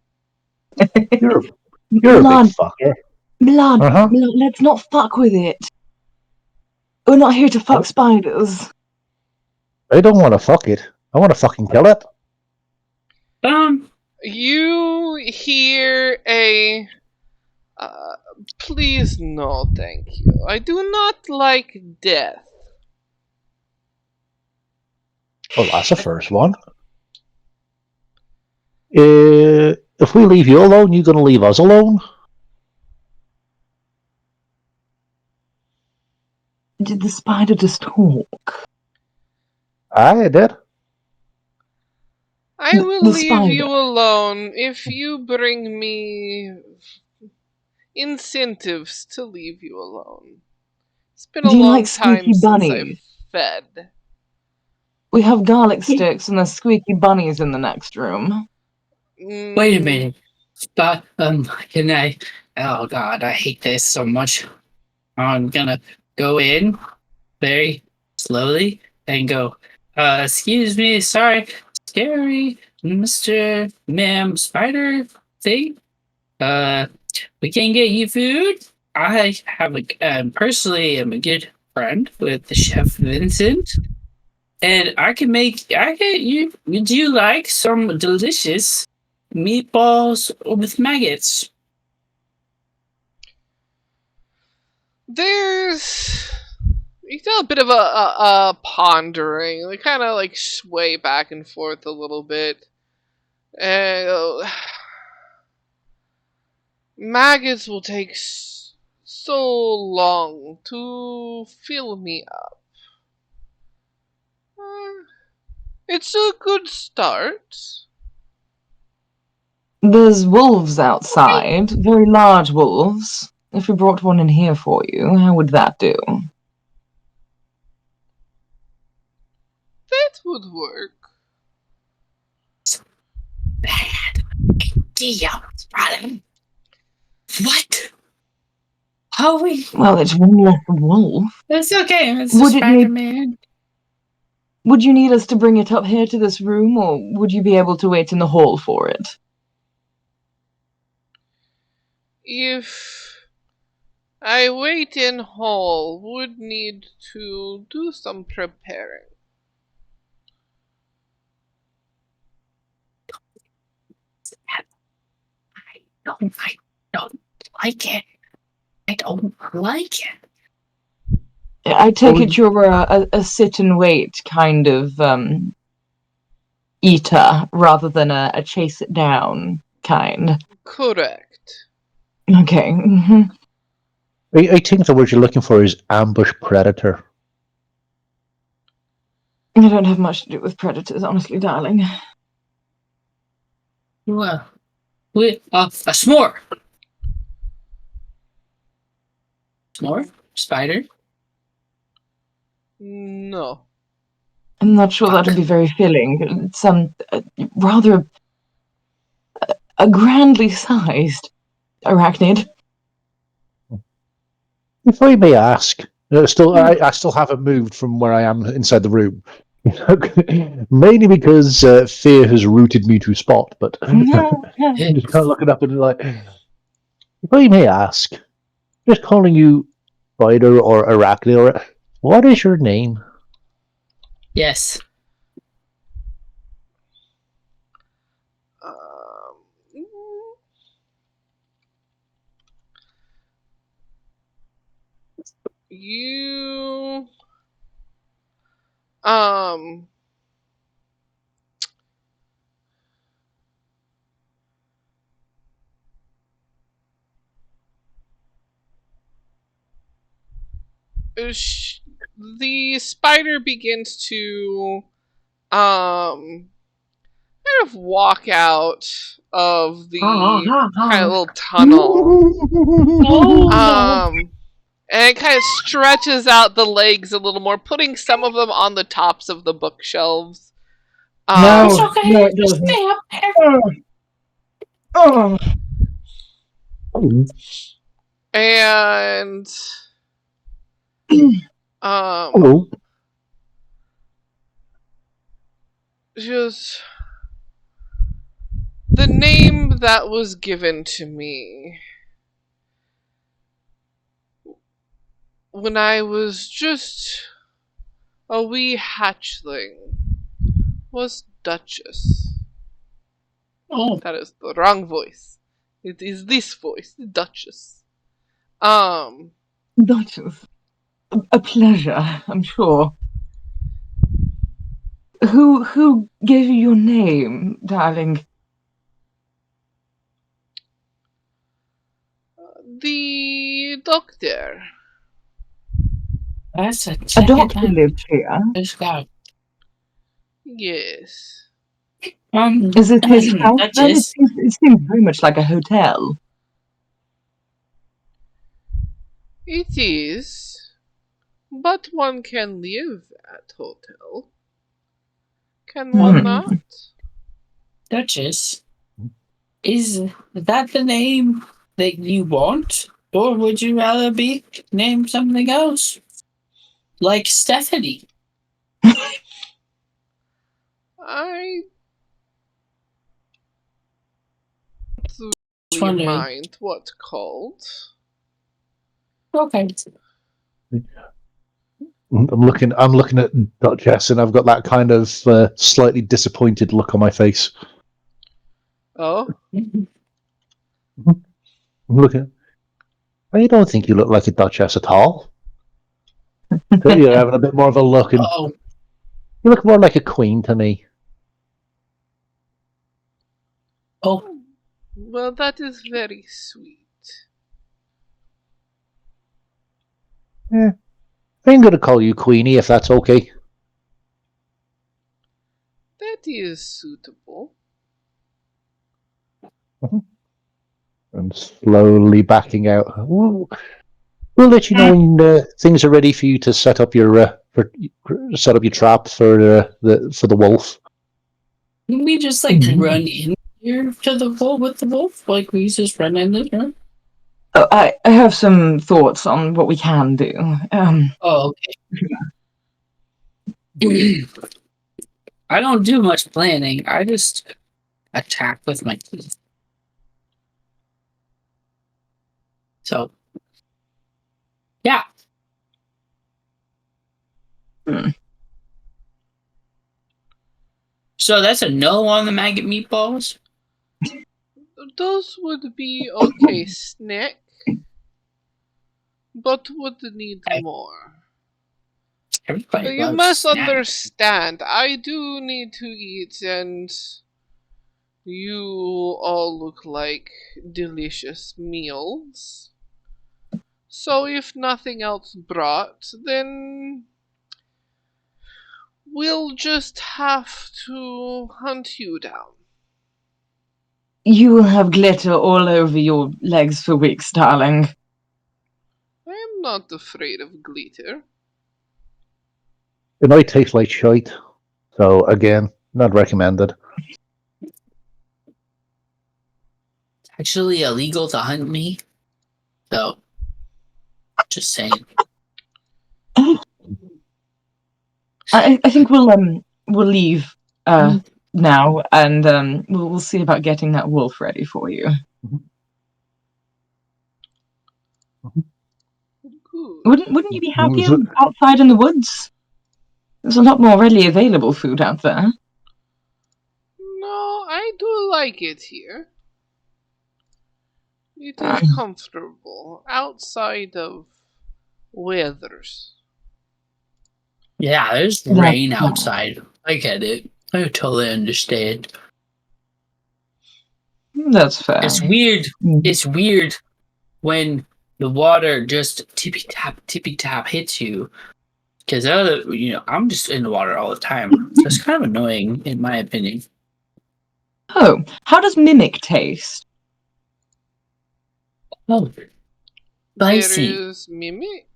You're a Milan, big fucker. Milan, Uh-huh. Milan, let's not fuck with it. We're not here to fuck spiders. I don't want to fuck it. I want to fucking kill it. You hear a please no thank you. I do not like death. Well, that's the first one. If we leave you alone, you gonna leave us alone? Did the spider just talk? I did. I will The leave spider. you alone if you bring me incentives to leave you alone. It's been a Do you long like time squeaky since bunnies? I've fed. We have garlic sticks and there's squeaky bunnies in the next room. Wait a minute. But can I? Oh God, I hate this so much. I'm gonna go in very slowly and go. Excuse me, sorry, scary, Mr. Ma'am Spider thing. We can get you food. I have personally am a good friend with the Chef Vincent, and I can make. I can you. Would you like some delicious meatballs with maggots? There's you do a bit of a pondering. They kind of like sway back and forth a little bit. And maggots will take so long to fill me up. It's a good start. There's wolves outside, very large wolves. If we brought one in here for you, how would that do? That would work. Bad idea, brother. What? How we? Well, it's one less wolf. That's okay. It's Would it need- Spider-Man. Would you need us to bring it up here to this room, or would you be able to wait in the hall for it? If I wait in hall, would need to do some preparing. I don't like it. I don't like it. I take it you're a sit and wait kind of eater, rather than a chase it down kind. Correct. Okay. Mhm. I think the word you're looking for is ambush predator. I don't have much to do with predators, honestly, darling. Well, a s'more. S'more? Spider? No. I'm not sure that'd be very filling. It's rather a grandly sized arachnid. If I may ask, I still haven't moved from where I am inside the room. Mainly because fear has rooted me to spot, but I'm just kind of looking up and like, if I may ask, just calling you Spider or Arachnid, or what is your name? Yes. You the spider begins to kind of walk out of the kind of little tunnel. And it kind of stretches out the legs a little more, putting some of them on the tops of the bookshelves. No. It's okay. no, it Just doesn't. stay up there. Oh. And Hello. just the name that was given to me when I was just a wee hatchling, was Duchess. Oh, That is the wrong voice. It is this voice, the Duchess. Duchess. A pleasure, I'm sure. Who gave you your name, darling? The doctor. that's a A second doctor time. lives here. This guy. Yes. Is it his house then? It Duchess. seems very much like a hotel. It is. But one can live at hotel. Can one Hmm. not? Duchess. Is that the name that you want? Or would you rather be named something else? Like Stephanie. I Just don't wondering. mind what called. Okay. I'm looking at Duchess, and I've got that kind of slightly disappointed look on my face. Oh, I'm looking. I don't think you look like a Duchess at all. You're having a bit more of a look, and Oh, you look more like a queen to me. oh, well, that is very sweet. I'm going to call you Queenie if that's okay. That is suitable. And slowly backing out. We'll let you know when things are ready for you to set up your set up your trap for the wolf. can we just like run in here to the wolf with the wolf? Like we just run in this room? Oh, I have some thoughts on what we can do. Oh, okay. I don't do much planning. I just attack with my teeth. So, yeah. Hmm. So that's a no on the maggot meatballs? Those would be okay snack, but would need Okay. more. Everybody You loves must snacks. understand, I do need to eat, and you all look like delicious meals. So if nothing else brought, then we'll just have to hunt you down. You will have glitter all over your legs for weeks, darling. I'm not afraid of glitter. It might taste like shite, so again, not recommended. It's actually illegal to hunt me. So, just saying. I think we'll leave now, and we'll see about getting that wolf ready for you. Good. Wouldn't you be happier outside in the woods? There's a lot more readily available food out there. No, I do like it here. It is comfortable outside of weathers. Yeah, there's That's rain fine. outside. I get it. I totally understand. That's fair. It's weird. It's weird when the water just tippy tap hits you. Because I'm just in the water all the time. So it's kind of annoying, in my opinion. Oh, how does mimic taste? Oh, spicy. There is mimic.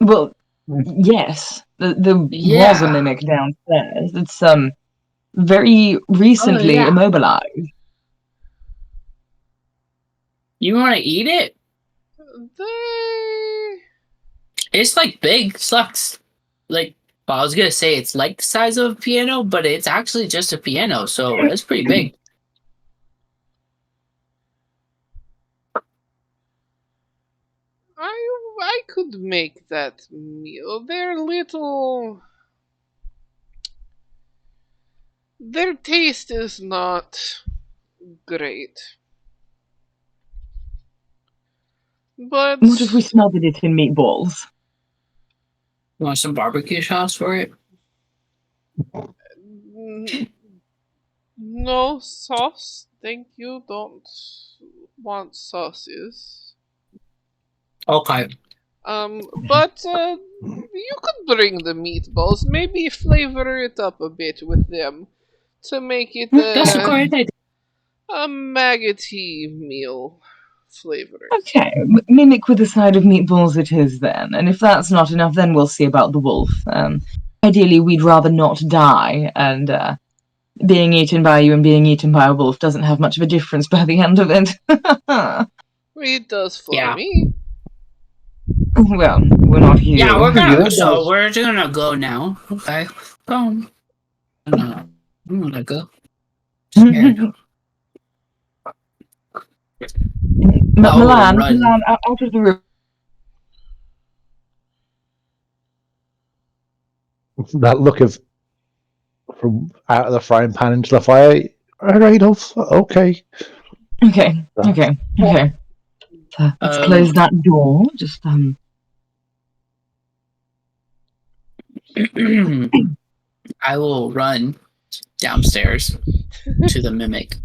Well, yes, there was a Yeah. mimic downstairs. It's very recently yeah. immobilized. You want to eat it? They... It's like big. It's like well, I was gonna say it's like the size of a piano, but it's actually just a piano, so it's pretty big. I could make that meal. They're little. Their taste is not great. But What if we smothered it in meatballs? You want some barbecue sauce for it? No sauce, thank you. Don't want sauces. Okay. But you could bring the meatballs. Maybe flavor it up a bit with them to make it That's a great idea. a maggoty meal flavor. Okay, mimic with a side of meatballs it is then. And if that's not enough, then we'll see about the wolf. Ideally, we'd rather not die, and being eaten by you and being eaten by a wolf doesn't have much of a difference by the end of it. It does for Yeah. me. Well, we're not here. Yeah, we're Yeah, gonna. it So does. we're gonna go now. Okay. Go. I'm gonna go. Scared. Milan, run. Milan, out of the room. That look of from out of the frying pan into the fire. All right, okay. Okay. So let's close that door. Just I will run downstairs to the mimic.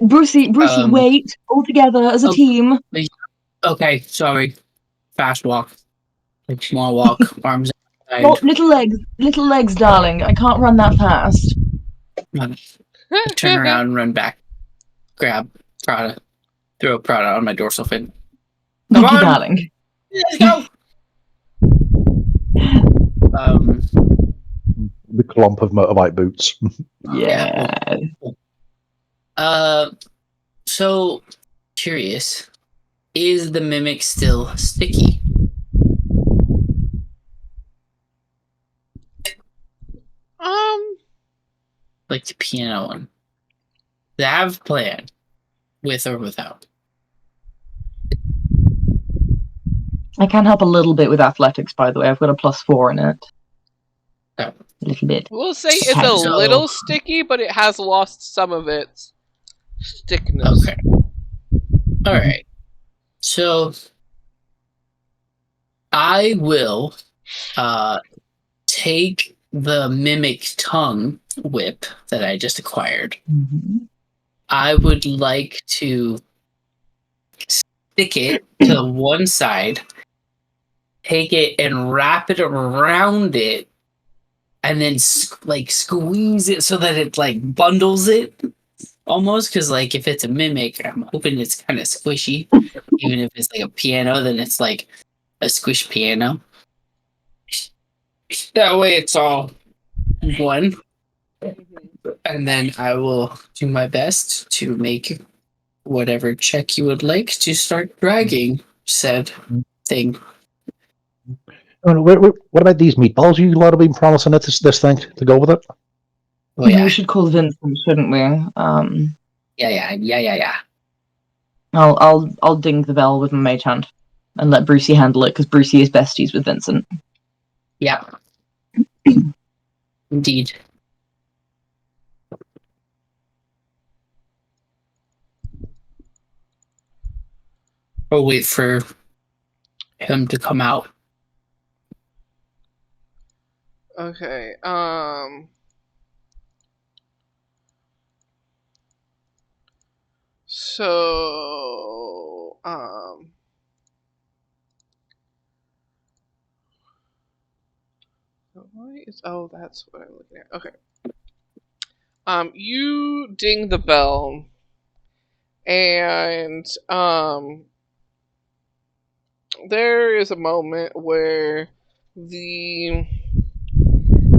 Brucey, Um, wait. All together as a okay. team. Okay, sorry. Fast walk. Like small walk. Arms outside. Oh, little legs, darling. I can't run that fast. Turn around and run back. Grab Prada. Throw Prada on my dorsal fin. Come Thank you, on. darling. Let's go! The clump of motorbike boots. Yeah. So curious. Is the mimic still sticky? Like the piano one. They have plan. With or without. I can help a little bit with athletics, by the way. I've got a +4 in it. Oh. A little bit. We'll say it's Okay, a so- little sticky, but it has lost some of its stickness. Okay. Alright. So I will take the mimic tongue whip that I just acquired. Mhm. I would like to stick it to one side, take it and wrap it around it, and then like squeeze it so that it like bundles it almost. Because like if it's a mimic, I'm hoping it's kind of squishy. Even if it's like a piano, then it's like a squish piano. That way it's all one. And then I will do my best to make whatever check you would like to start dragging said thing. What about these meatballs you lot have been promising it this thing to go with it? Oh yeah, We should call Vincent, shouldn't we? yeah. I'll ding the bell with my mage hand and let Brucey handle it because Brucey is besties with Vincent. Yeah. Indeed. Or wait for him to come out. Okay. So why is that's what I'm looking at. Okay. You ding the bell, and there is a moment where the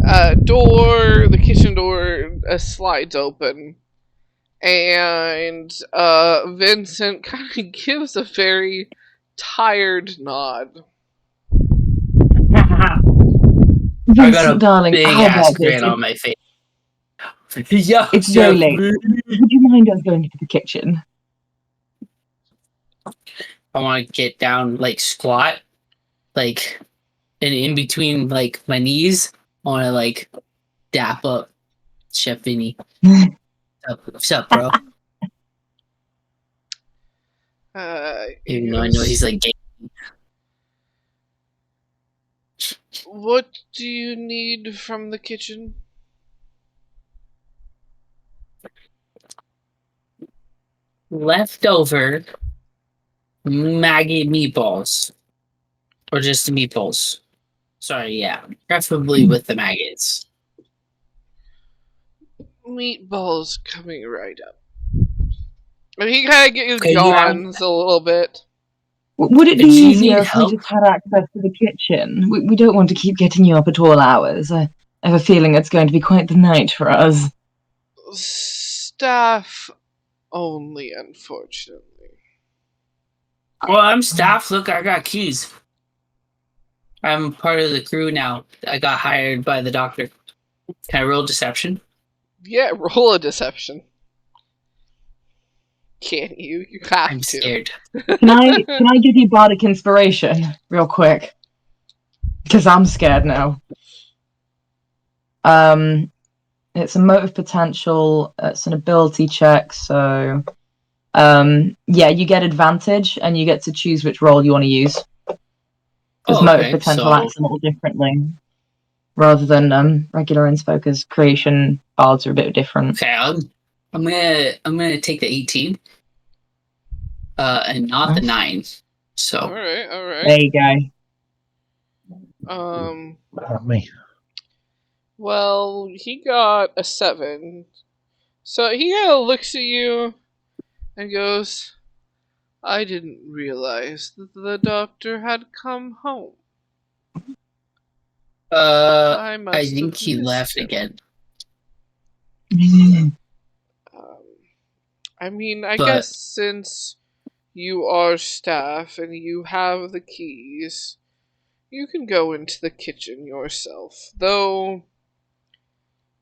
the kitchen door slides open, and Vincent kind of gives a very tired nod. I got a Vincent, darling, big how ass about this? grin on my face. Yeah, It's very late. Would you mind us going to the kitchen? I want to get down, like squat, like, and in between like my knees, I want to like dap up Chef Vinny. What's up, bro? Even though I know he's like gay. What do you need from the kitchen? Leftover maggot meatballs, or just the meatballs. Sorry, yeah, preferably with the maggots. Meatballs coming right up. And he kind of Okay, you have- yawns a little bit. Would it be Do you easier need if we help? just had access to the kitchen? We don't want to keep getting you up at all hours. I have a feeling it's going to be quite the night for us. Staff only, unfortunately. Well, I'm staff. Look, I got keys. I'm part of the crew now. I got hired by the doctor. Can I roll deception? Yeah, roll a deception. Can you? You have I'm to. scared. Can I give you bardic inspiration real quick? Because I'm scared now. It's a motive potential. It's an ability check. So, yeah, you get advantage, and you get to choose which role you want to use. Because motive potential acts a little differently, rather than regular inspo. Because creation bards are a bit different. Okay, I'm gonna take the 18, and not the 9. So Alright, alright. There you go. Not me. Well, he got a 7. So he kind of looks at you and goes, I didn't realize that the doctor had come home. I I think have he missed left him." again. I mean, I But- guess since you are staff and you have the keys, you can go into the kitchen yourself. Though,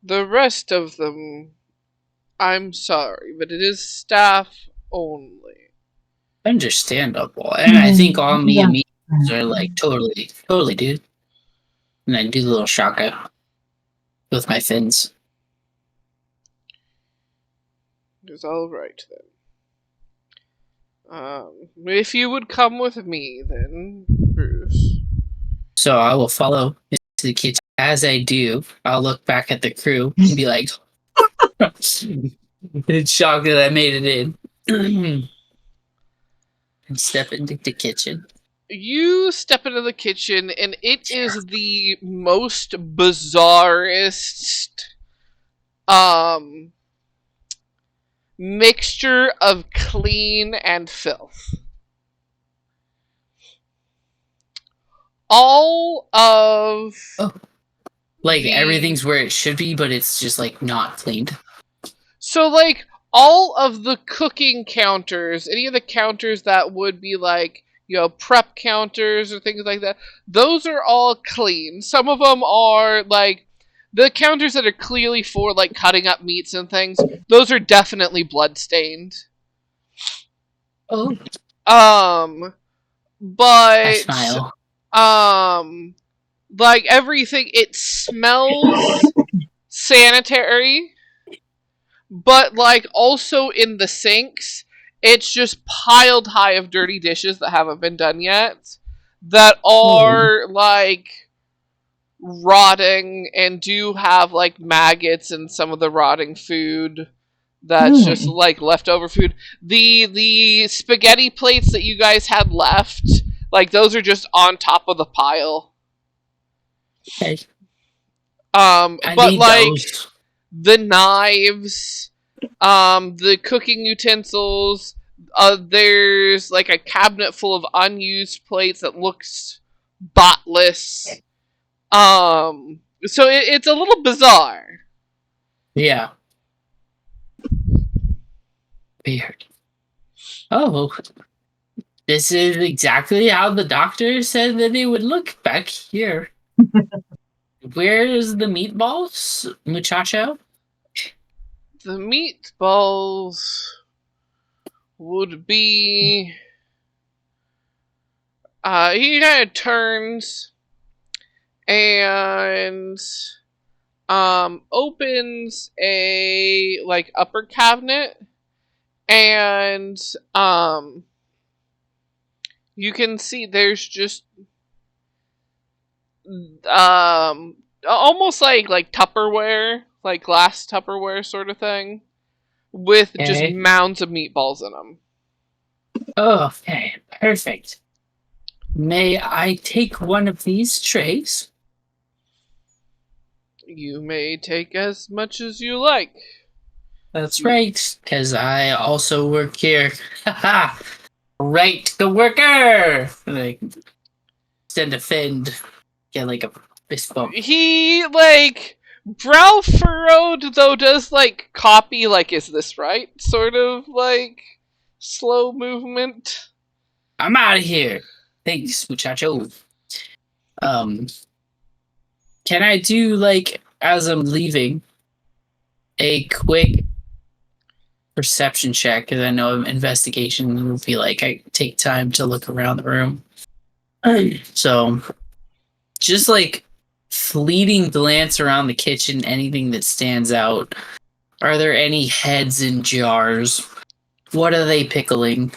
the rest of them, I'm sorry, but it is staff only. Understandable, and I think all me and me Yeah. are like totally, dude. And I do the little shaka with my fins. It's all right then. If you would come with me, then, Bruce. So I will follow into the kitchen. As I do, I'll look back at the crew and be like, "It's shocked that I made it in." And step into the kitchen. You step into the kitchen, and it is the most bizarrest, mixture of clean and filth. All of Like the- everything's where it should be, but it's just like not cleaned. So, like, all of the cooking counters, any of the counters that would be like, you know, prep counters or things like that, those are all clean. Some of them are, like, the counters that are clearly for, like, cutting up meats and things, those are definitely blood-stained. Oh, But, I smile. like, everything, it smells sanitary. But, like, also in the sinks, it's just piled high of dirty dishes that haven't been done yet. That are, like, rotting and do have, like, maggots and some of the rotting food that's just, like, leftover food. The spaghetti plates that you guys had left, like, those are just on top of the pile. Okay. But, need like... those. The knives, the cooking utensils, there's like a cabinet full of unused plates that looks spotless. So it's a little bizarre. Yeah. Weird. Oh, this is exactly how the doctor said that it would look back here. Where's the meatballs, muchacho? The meatballs would be He kind of turns and opens a like upper cabinet, and you can see there's just almost like Tupperware, like glass Tupperware sort of thing, with just Okay. mounds of meatballs in them. Oh, okay, perfect. May I take one of these trays? You may take as much as you like. That's right, because I also work here. Haha! Right, the worker! Like, stand defend. Get like a fist bump. He, like, brow furrowed, though does, like, copy, like, is this right? Sort of, like, slow movement. I'm out of here. Thanks, muchacho. Can I do, like, as I'm leaving, a quick perception check? Because I know investigation would be like, I take time to look around the room. So, just like fleeting glance around the kitchen, anything that stands out. Are there any heads in jars? What are they pickling?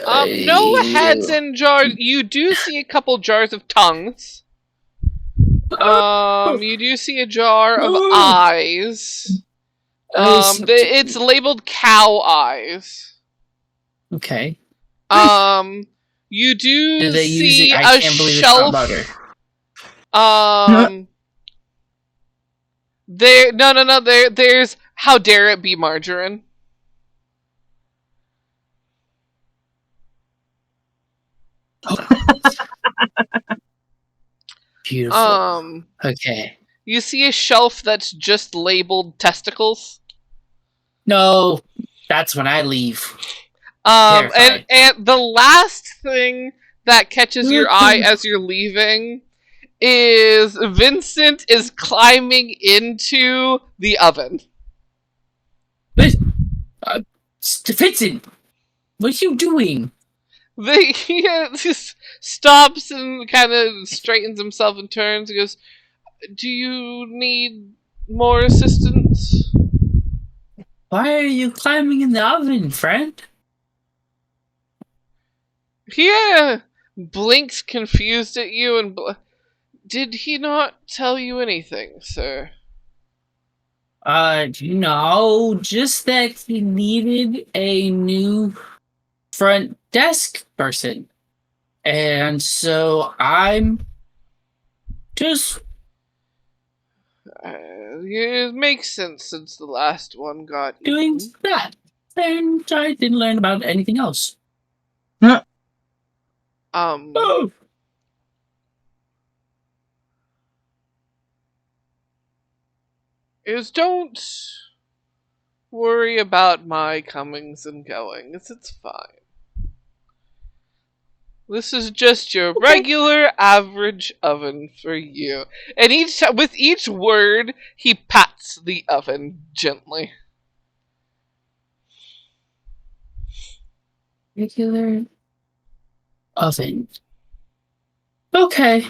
No heads in jars. You do see a couple jars of tongues. You do see a jar of eyes. It's labeled cow eyes. Okay. You Do they use see it? I a can't believe it's not shelf. butter. There's how dare it be margarine? Beautiful. Okay. You see a shelf that's just labeled testicles. No, that's when I leave. And Terrified. the last thing that catches your eye as you're leaving is Vincent is climbing into the oven. Vincent, what are you doing? He just stops and kind of straightens himself and turns and goes, "Do you need more assistance?" Why are you climbing in the oven, friend? He blinks confused at you and did he not tell you anything, sir? No, just that he needed a new front desk person. And so I'm just It makes sense since the last one got doing eaten. that. And I didn't learn about anything else. Oh. Don't worry about my comings and goings. It's fine. This is just your regular average oven for you. And with each word, he pats the oven gently. Regular oven. Okay.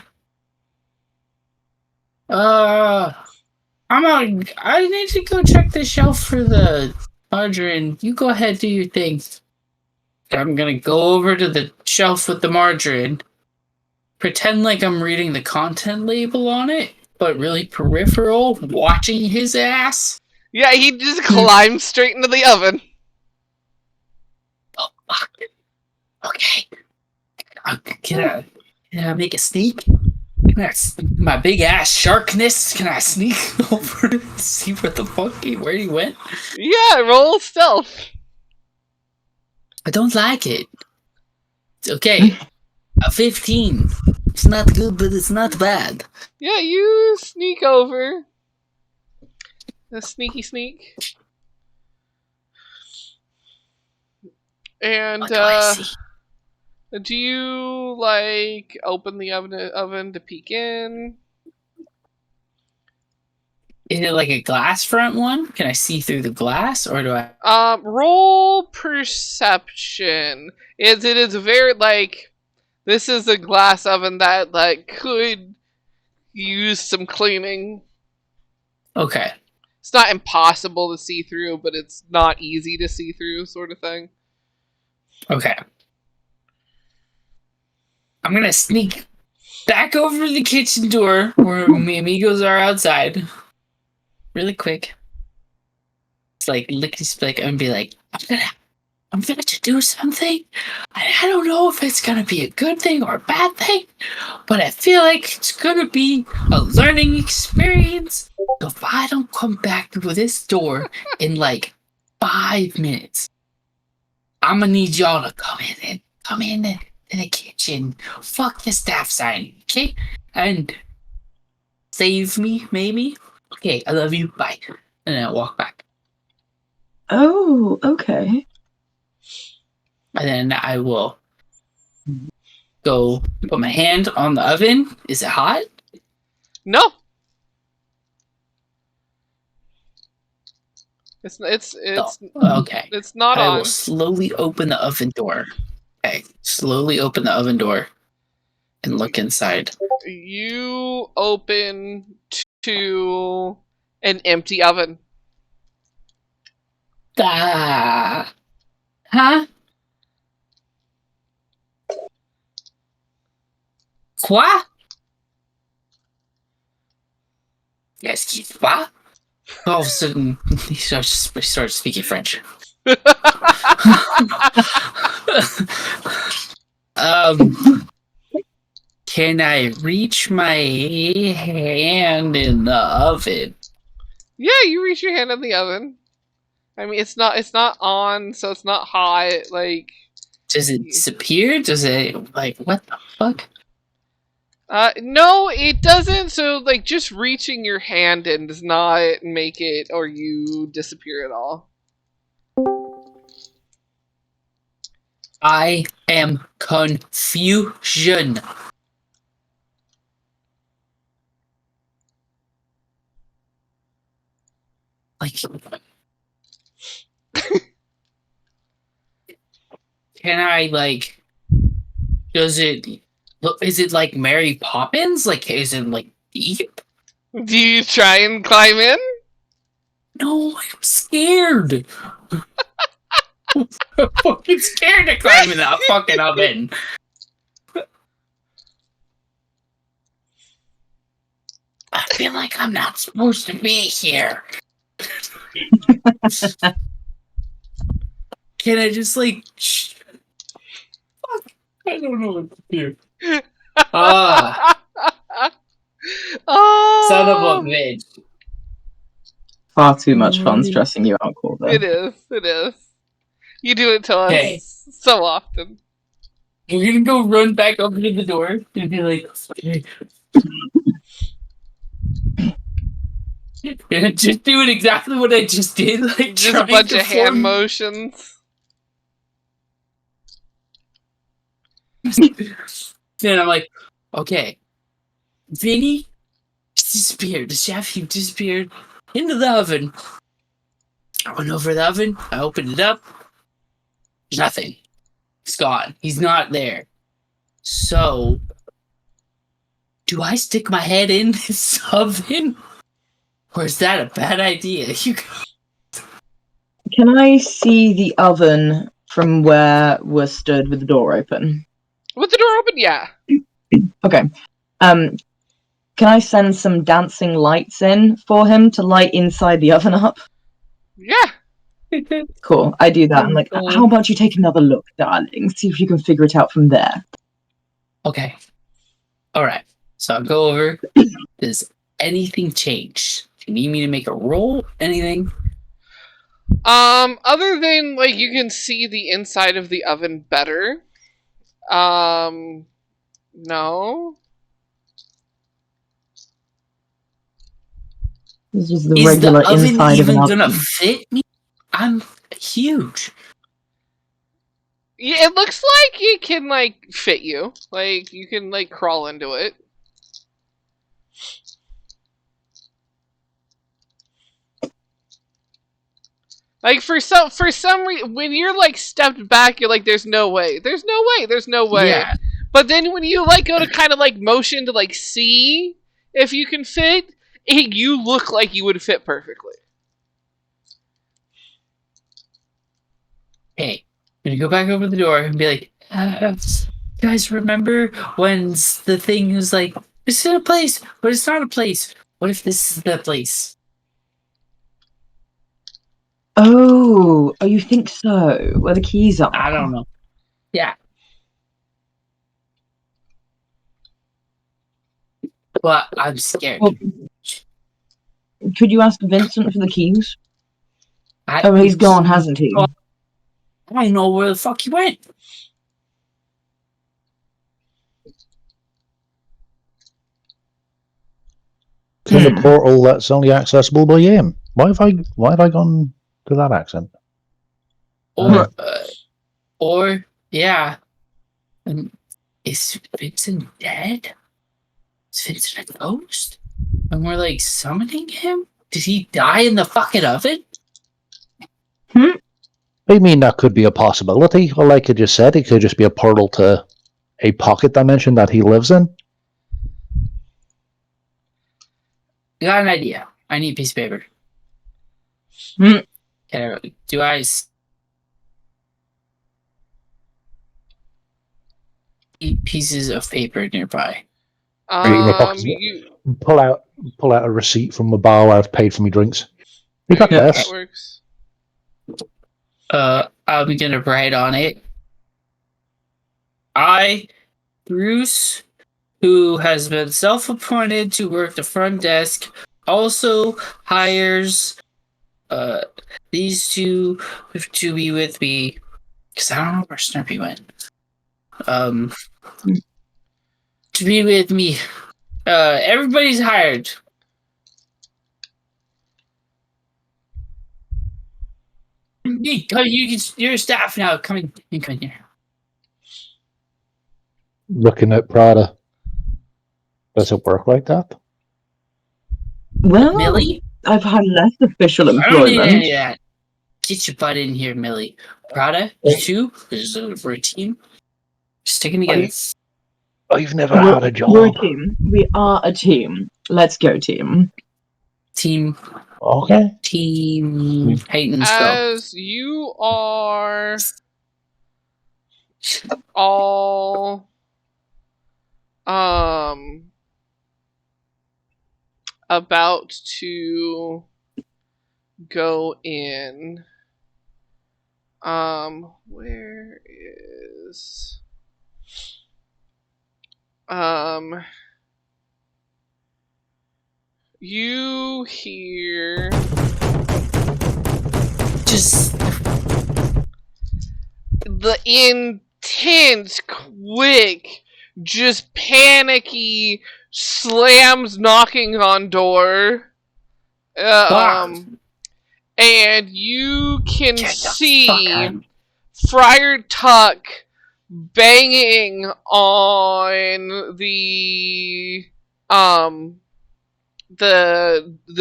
I need to go check the shelf for the margarine. You go ahead, do your thing. I'm gonna go over to the shelf with the margarine, pretend like I'm reading the content label on it, but really peripheral, watching his ass. Yeah, he just climbs straight into the oven. Oh, fuck. Okay. Can I make a sneak? My big ass sharkness, can I sneak over to see where he went? Yeah, roll stealth. I don't like it. It's okay. A 15. It's not good, but it's not bad. Yeah, you sneak over. A sneaky sneak. And, What do I see? do you, like, open the oven to peek in? Is it like a glass front one? Can I see through the glass, or do I? Roll perception. It is very, like, This is a glass oven that could use some cleaning. Okay. It's not impossible to see through, but it's not easy to see through, sort of thing. Okay. I'm gonna sneak back over to the kitchen door where my amigos are outside. Really quick. It's like lickety split and be like, I'm gonna do something. I don't know if it's gonna be a good thing or a bad thing, but I feel like it's gonna be a learning experience. So if I don't come back through this door in like 5 minutes, I'm gonna need y'all to come in the kitchen. Fuck the staff sign, okay? And save me, maybe. Okay, I love you. Bye. And then I walk back. Oh, okay. And then I will go put my hand on the oven. Is it hot? No. It's Oh, okay. it's not I on. will slowly open the oven door. Okay. Slowly open the oven door and look inside. You open to an empty oven. Ah. Huh? Quoi? Yes, quoi? All of a sudden, he starts speaking French. Can I reach my hand in the oven? Yeah, you reach your hand in the oven. I mean, it's not on, so it's not hot. Like, Does it disappear? Does it, like, what the fuck? no, it doesn't. So, like, just reaching your hand in does not make it or you disappear at all. I am confusion. Like, can I, like, is it like Mary Poppins? Like, is it like deep? Do you try and climb in? No, I'm scared. I'm fucking scared to climb in that fucking oven. I feel like I'm not supposed to be here. Can I just like? Fuck! I don't know what to do. Ah, Oh, son of a bitch! Far too much fun stressing you out, Corvo. It is. It is. You do it to us Okay. so often. We're gonna go run back over to the door and be like, okay. Just doing exactly what I just did, like Just a trying bunch to of hand form- motions. Then I'm like, okay, Vinny disappeared. The chef, he disappeared into the oven. I went over the oven. I opened it up. There's nothing. He's gone. He's not there. So, do I stick my head in this oven? Or is that a bad idea? Can I see the oven from where we're stood with the door open? With the door open, yeah. Okay. Can I send some dancing lights in for him to light inside the oven up? Yeah. Cool. I do that. I'm like, how about you take another look, darling? See if you can figure it out from there. Okay. Alright. So I'll go over. Does anything change? Do you need me to make a roll? Anything? Other than, like, you can see the inside of the oven better. No. This is the Is regular the oven inside of an even oven. gonna fit me? I'm huge. Yeah, it looks like it can, like, fit you. Like, you can, like, crawl into it. Like, for some reason, when you're, like, stepped back, you're like, there's no way. There's no way. There's no way. Yeah. But then when you like go to kind of like motion to like see if you can fit, you look like you would fit perfectly. Hey, I'm gonna go back over the door and be like, guys, remember when the thing was like, this is a place, but it's not a place. What if this is the place? Oh, you think so? Where the keys are? I don't know. Yeah. But I'm scared. Well, could you ask Vincent for the keys? I Oh, he's gone, hasn't he? I don't know where the fuck he went. It's in a portal that's only accessible by him. Why have I gone to that accent? Or yeah. Is Vincent dead? Is Vincent a ghost? And we're like summoning him? Did he die in the fucking oven? I mean, that could be a possibility. Or like I just said, it could just be a portal to a pocket dimension that he lives in. Got an idea. I need a piece of paper. Hmm. Do I see pieces of paper nearby? You Pull out a receipt from the bar where I've paid for my drinks. You got that this. works. I'm gonna write on it. I, Bruce, who has been self-appointed to work the front desk, also hires these two to be with me because I don't know where Snurpy went. To be with me. Everybody's hired. You're staff now. Come in here. Looking at Prada. Does it work like that? Well, Millie? I've had less official I don't need any employment. of that. Get your butt in here, Millie. Prada, you two, we're a team. Sticking together. I've never had a job. We're a team. We are a team. Let's go, team. Team Okay. Hayden's go. As you are all about to go in, where is you hear Just the intense, quick, just panicky slams knocking on door. And you can get the fuck see out. Friar Tuck banging on the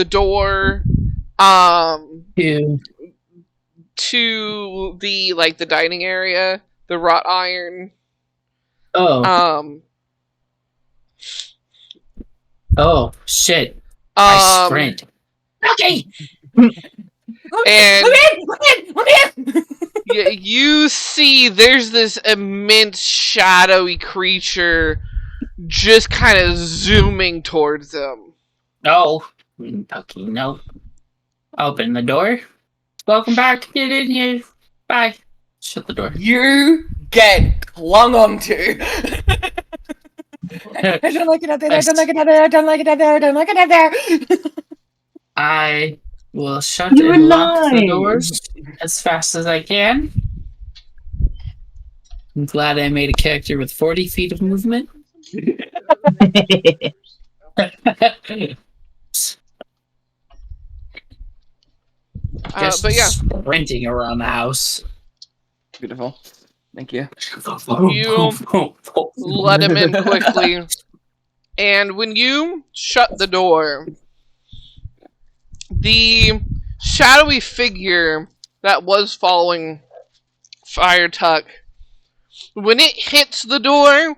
door to the like the dining area, the wrought iron. Oh shit! I sprint. Okay. And Look in. you see there's this immense shadowy creature just kind of zooming towards them. No, Tucky, no. Open the door. Welcome back. Get in here. Bye. Shut the door. You get clung onto. I don't like it out there. I don't like it out there. I don't like it out there. I don't like it out there. I will shut You're and lock the alive. doors as fast as I can. I'm glad I made a character with 40 feet of movement. Just But yeah, sprinting around the house. Beautiful. Thank you. You let him in quickly. And when you shut the door, the shadowy figure that was following Friar Tuck when it hits the door,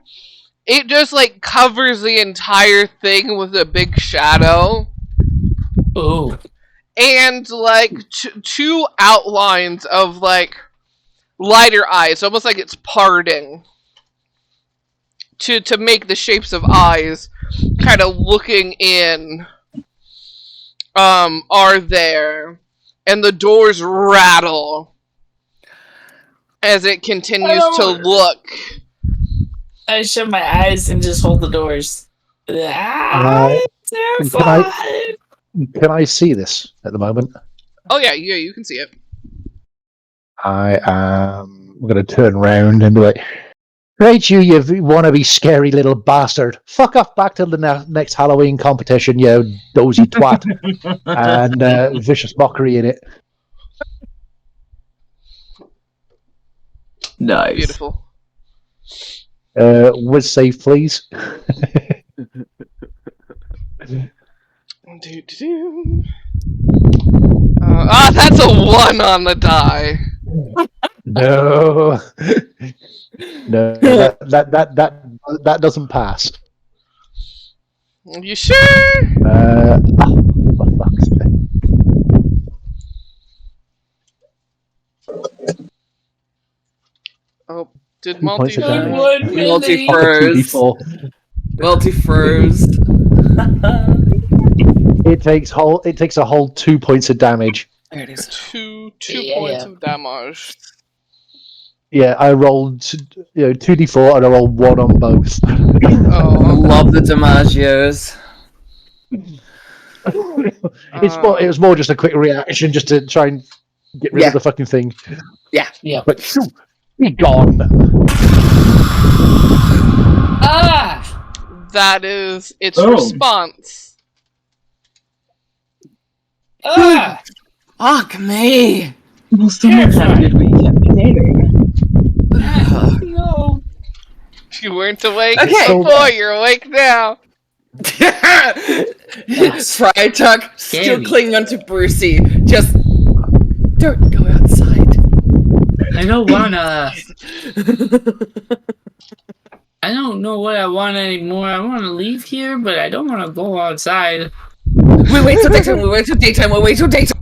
it just like covers the entire thing with a big shadow. Oh, And like two outlines of like lighter eyes, almost like it's parting to make the shapes of eyes kind of looking in are there, and the doors rattle as it continues to look. I shut my eyes and just hold the doors. Ah, terrified. Can I see this at the moment? Oh yeah, you can see it. I am going to turn around and be like, right, you wannabe scary little bastard. Fuck off back to the next Halloween competition, you dozy twat. And vicious mockery in it. Nice. Beautiful. Whiz save, please. That's a 1 on the die. No. No, that doesn't pass. You sure? For fuck's sake. Oh, did 2 points multi of damage. Multi-froze. 2d4. Multi-froze. It takes a whole 2 points of damage. There it is. two Yeah. points of damage. Yeah, I rolled 2d4 and I rolled 1 on both. Oh, Love the DiMaggios. It was more just a quick reaction just to try and get rid Yeah. of the fucking thing. Yeah. But shoo, be gone. Ah! that is its Oh. response. Ah! Fuck me. Well, someone did we kept hearing. No. You weren't awake Okay. before, you're awake now. Frytuck still Scary. clinging onto Brucey. Just don't go outside. I don't wanna. I don't know what I want anymore. I want to leave here, but I don't want to go outside. We wait till daytime. We wait till daytime. We wait till daytime.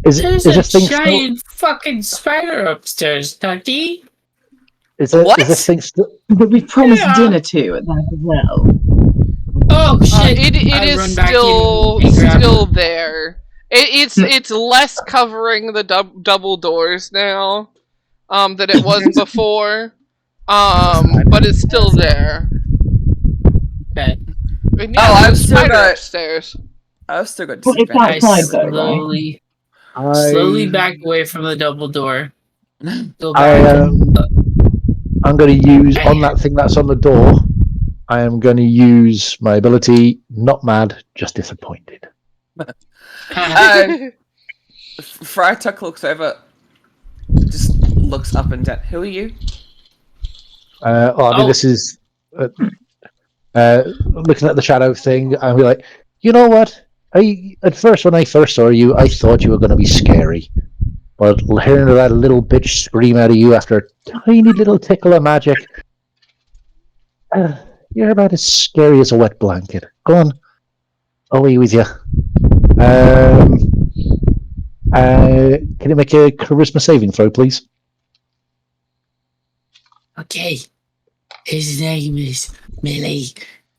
Is There's this a thing still? giant fucking spider upstairs, Tucky. What? Is this thing still? But we promised Yeah. dinner to at that as well. Oh shit! It I is run back still in and grab still there. It's less covering the double doors now, than it was before. But it's still there. Okay. And Oh, yeah, I've there's a still spider got- upstairs. I've still got Well, it's disadvantage. I outside though, right? slowly back away from the double door. Go I back. I'm going to use on that thing that's on the door. I am going to use my ability. Not mad, just disappointed. Frytuck looks over, just looks up and down. Who are you? Oh. This is looking at the shadow thing. I'll be like, you know what? At first, when I first saw you, I thought you were going to be scary. But hearing that little bitch scream out of you after a tiny little tickle of magic, you're about as scary as a wet blanket. Go on, away with you. Can you make a charisma saving throw, please? Okay. His name is Millie,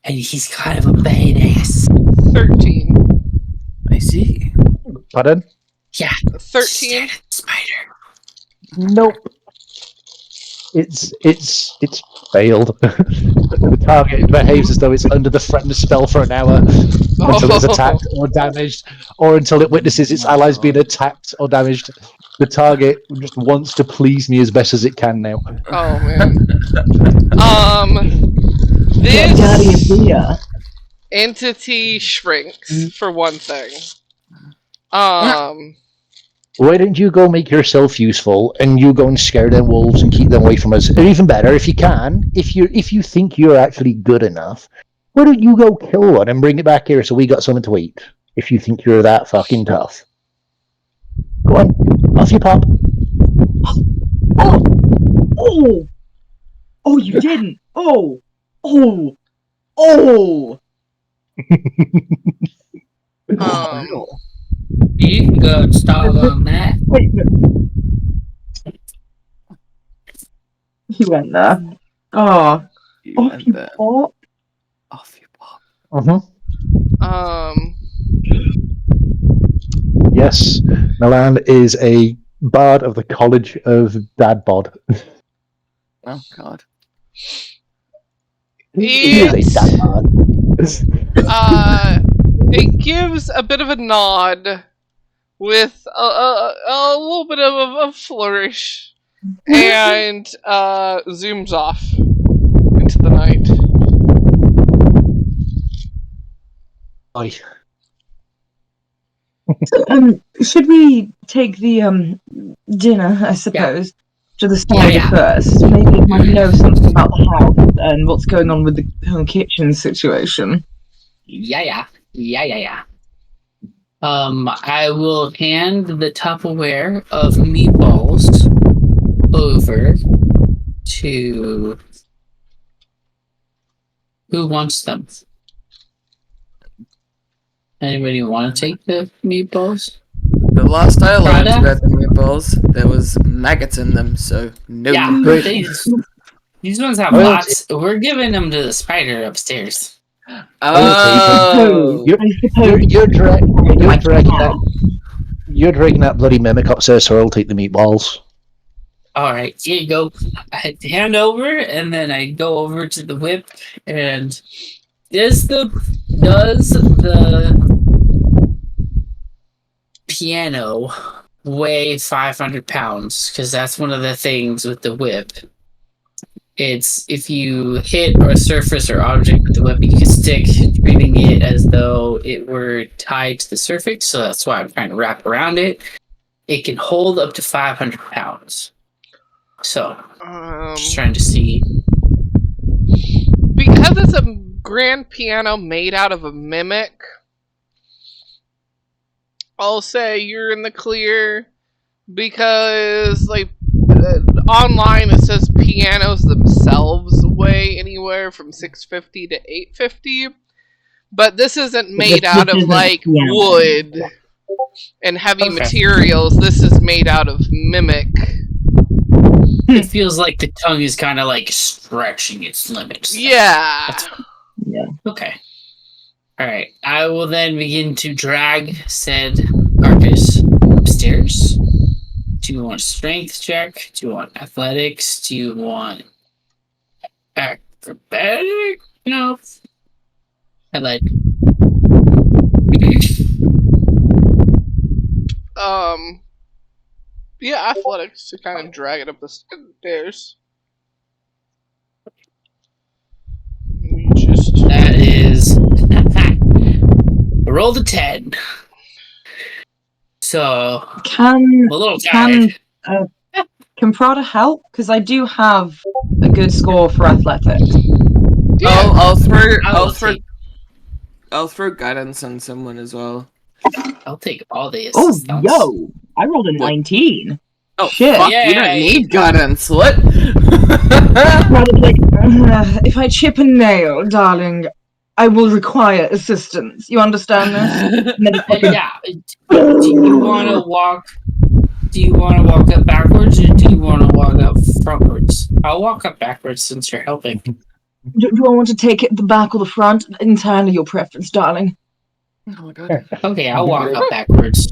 and he's kind of a badass. 13. I see. Pardon? Yeah. 13. Spider. Nope. It's failed. The target behaves as though it's under the friend spell for an hour until it's attacked or damaged, or until it witnesses its allies being attacked or damaged. The target just wants to please me as best as it can now. Oh man. Get Daddy a This beer. entity shrinks for one thing. Why don't you go make yourself useful and you go and scare them wolves and keep them away from us? Or even better, if you can, if you think you're actually good enough, why don't you go kill one and bring it back here so we got something to eat? If you think you're that fucking tough. Go on, off you pop. Oh! Oh, you didn't! Oh! Oh! Oh! You can go and start on that. Wait, no. He went there. Oh. You Off and you the pop. off you pop. Yes, Milan is a bard of the College of Dadbod. Oh God. He is a dad bard. It gives a bit of a nod with a little bit of a flourish and zooms off into the night. Oi. Should we take the dinner, I suppose, to the spider Yeah. first? Maybe it might know something about the house and what's going on with the home kitchen situation. Yeah. I will hand the Tupperware of meatballs over to who wants them. Anybody want to take the meatballs? The last I learned Prada? about the meatballs, there was maggots in them, so no. Yeah, Great. these ones have Well, lots. We're giving them to the spider upstairs. Oh. You're, I suppose you're dragging like that. You're dragging that bloody mimic upstairs, so I'll take the meatballs. All right, here you go. I hand over, and then I go over to the whip. And does the piano weigh 500 pounds? Because that's one of the things with the whip. It's if you hit a surface or object with the whip, you can stick, treating it as though it were tied to the surface. So that's why I'm trying to wrap around it. It can hold up to 500 pounds. So, just trying to see. Because it's a grand piano made out of a mimic, I'll say you're in the clear because, like, online it says pianos themselves weigh anywhere from 650 to 850, but this isn't made out of, like, wood and heavy materials. This is made out of mimic. It feels like the tongue is kind of like stretching its limits. Yeah. Okay. All right. I will then begin to drag said carcass upstairs. Do you want strength check? Do you want athletics? Do you want acrobatic? No. I like. Yeah, athletics to kind of drag it up the stairs. That is I rolled a 10. So Can I'm a little tired. can Prada help? Because I do have a good score for athletics. Yeah. I'll throw guidance on someone as well. I'll take all the Oh, assistance. yo! I rolled a 19. Oh Shit. fuck! You don't Yay. need guidance. What? Prada's like, if I chip a nail, darling, I will require assistance. You understand this? And then it's fucking- Yeah. Do you want to walk? Do you want to walk up backwards, or do you want to walk up frontwards? I'll walk up backwards since you're helping. Do I want to take it the back or the front? Entirely your preference, darling. Oh my god. Okay, I'll walk up backwards.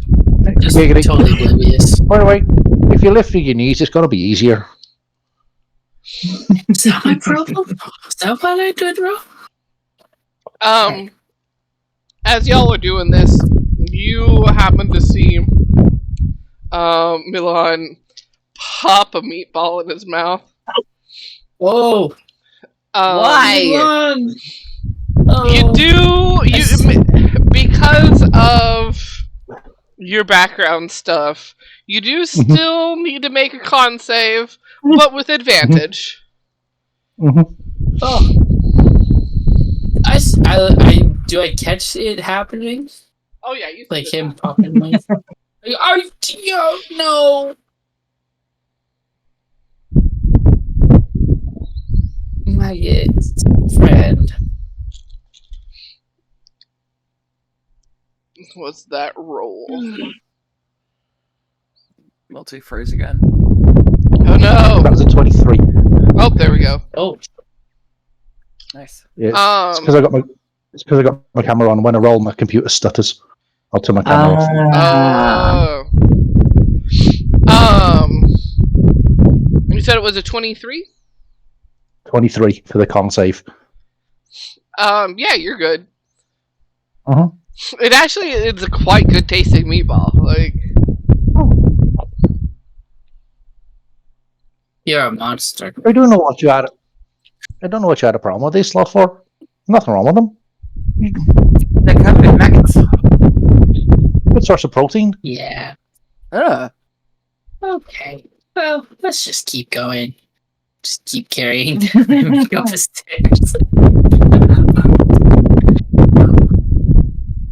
Just Giggity. totally oblivious. By the way, if you lift with your knees, it's going to be easier. Is that my problem? Is that what I did wrong? As y'all are doing this, you happen to see Milan pop a meatball in his mouth. Whoa! Why? Run! You because of your background stuff, you do still need to make a con save, but with advantage. Oh. Do I catch it happening? Oh yeah, you Like him popping my... No! I get friend. What's that roll? Multi-phrase again. Oh no! That was a 23. Oh, there we go. Oh, Nice. Yeah, it's because I got my camera on. When I roll, my computer stutters. I'll turn my camera off. You said it was a 23? 23 for the con save. Yeah, you're good. Uh-huh. It's a quite good tasting meatball. Like, you're a monster. I don't know what you had. I don't know what you had a problem with these slots for. Nothing wrong with them. They're covered in maggots. Good source of protein. Yeah. Okay. Well, let's just keep going. Just keep carrying them up the stairs.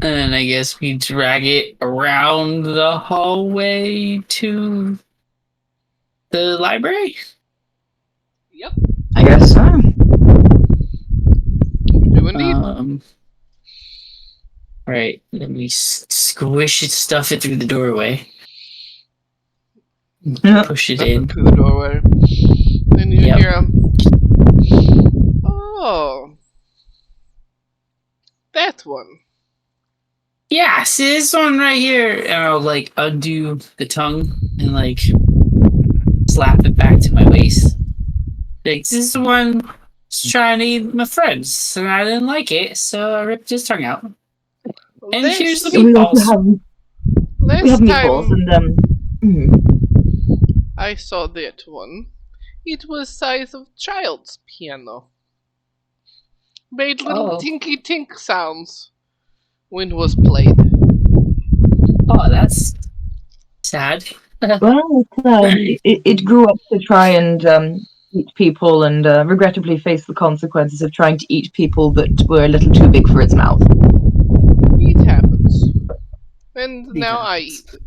And then I guess we drag it around the hallway to the library. yep, I guess so. do indeed. Right. Then we squish it, stuff it through the doorway. Yep. Push it Step in. into the doorway. Then you Yep. hear oh, that one. Yeah, see this one right here. And I'll like undo the tongue and like slap it back to my waist. Like, this is the one that's trying to eat my friends, and I didn't like it, so I ripped his tongue out. And here's the We also meatballs. have Last meatballs time and I saw that one, it was size of child's piano. Made little Oh. tinky tink sounds when it was played. Oh, that's sad. well, it grew up to try and eat people, and regrettably face the consequences of trying to eat people that were a little too big for its mouth. It happens. And now I eat it.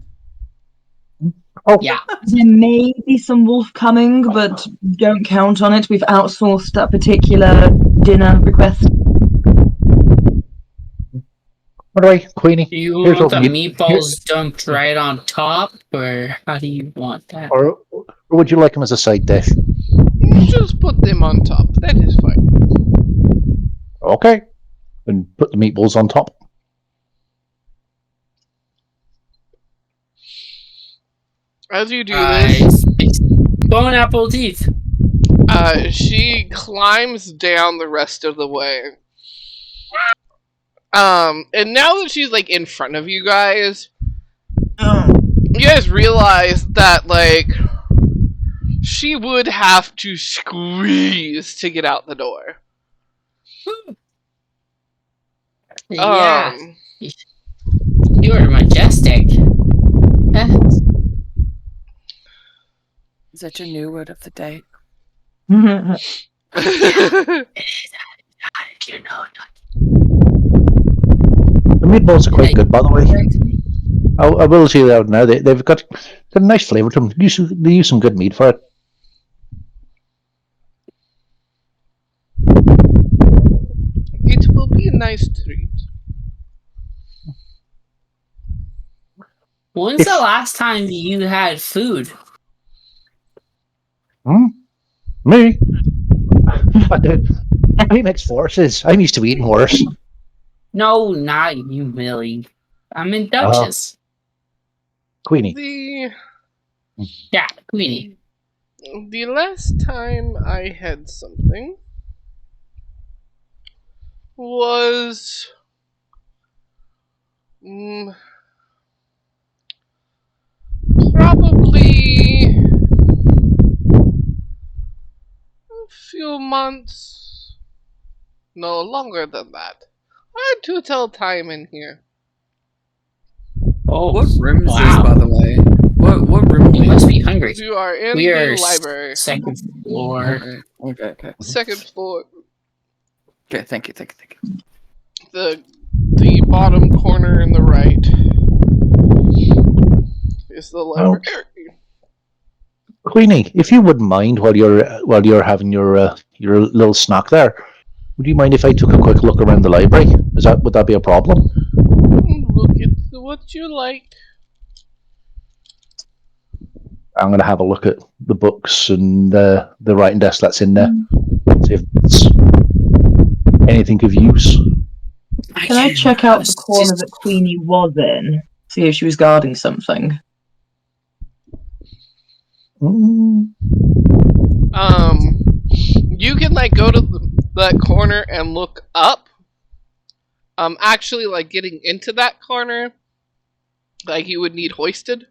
Oh, Yeah. There may be some wolf coming, but don't count on it. We've outsourced that particular dinner request. By the way, Queenie, Do you Here's want the what we- meatballs dumped right on top, or how do you want that? or would you like them as a side dish? Just put them on top. That is fine. Okay. And put the meatballs on top. As you do this, Bone apple teeth. she climbs down the rest of the way. And now that she's like in front of you guys realize that like she would have to squeeze to get out the door. Yeah, you are majestic. Is that your new word of the day? You know, The meatballs are quite good, by the way. I will say that now. They've got a nice flavour to them. They use some good meat for it. It will be a nice treat. when's the last time you had food? Me? He makes forces. I'm used to eating worse. No, not you, Millie. I'm in Duchess. Queenie. Yeah, Queenie. The last time I had something was probably a few months, no longer than that. Hard to tell time in here. Oh, What room is wow. this, by the way? What room are You we must be hungry. You are in We are the library. second floor. Okay. Second floor. Okay, thank you. The bottom corner in the right is the library. Queenie, if you wouldn't mind while you're having your little snack there, would you mind if I took a quick look around the library? Would that be a problem? Look at what you like. I'm going to have a look at the books and the writing desk that's in there. See if it's anything of use. Can I check out the corner that Queenie was in? See if she was guarding something. You can like go to that corner and look up. Actually, like getting into that corner, like you would need hoisted.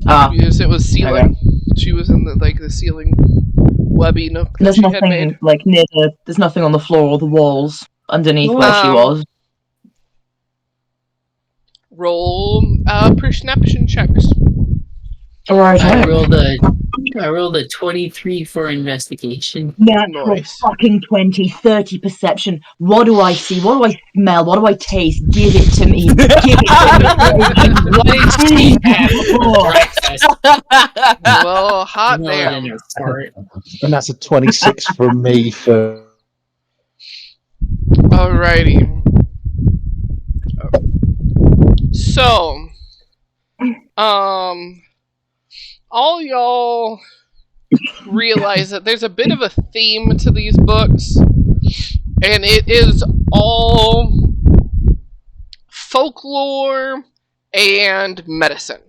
Because it was ceiling. Okay. She was in the ceiling webby nook that There's she had made. nothing like near there's nothing on the floor or the walls underneath where she Um, was. Roll perception checks. Alright. I rolled a 23 for investigation. Natural Nice. fucking 20, 30 perception. What do I see? What do I smell? What do I taste? Give it to me. Give it to me. What did she have for breakfast? Well, hot Smell it in damn. her fart. And that's a 26 from me for. Alrighty. So, all y'all realize that there's a bit of a theme to these books, and it is all folklore and medicine.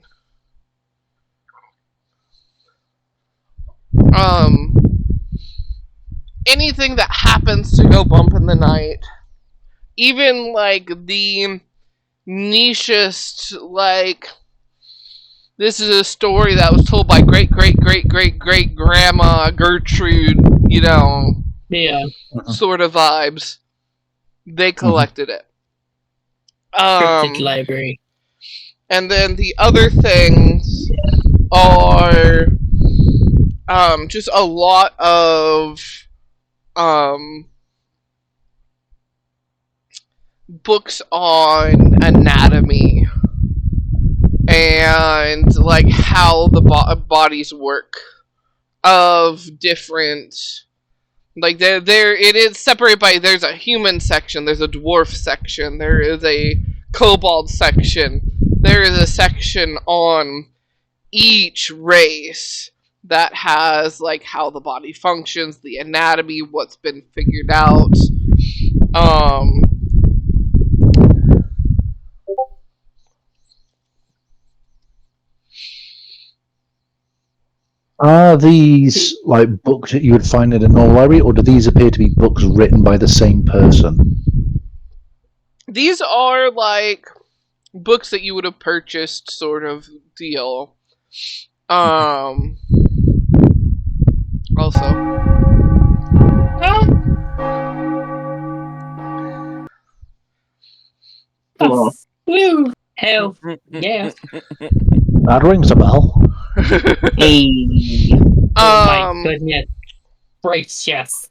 Anything that happens to go bump in the night, even like the nichest, like this is a story that was told by great grandma Gertrude, Yeah. sort of vibes. They collected it. Cryptid library. And then the other things are just a lot of books on anatomy and like how the bodies work of different, like there it is separated by, there's a human section, there's a dwarf section, there is a kobold section, there is a section on each race that has like how the body functions, the anatomy, what's been figured out. Are these like books that you would find in a normal library, or do these appear to be books written by the same person? These are like books that you would have purchased, sort of deal. Also, Cool. Woo! Hell yeah. That rings a bell. Hey. Oh my goodness. Gracious.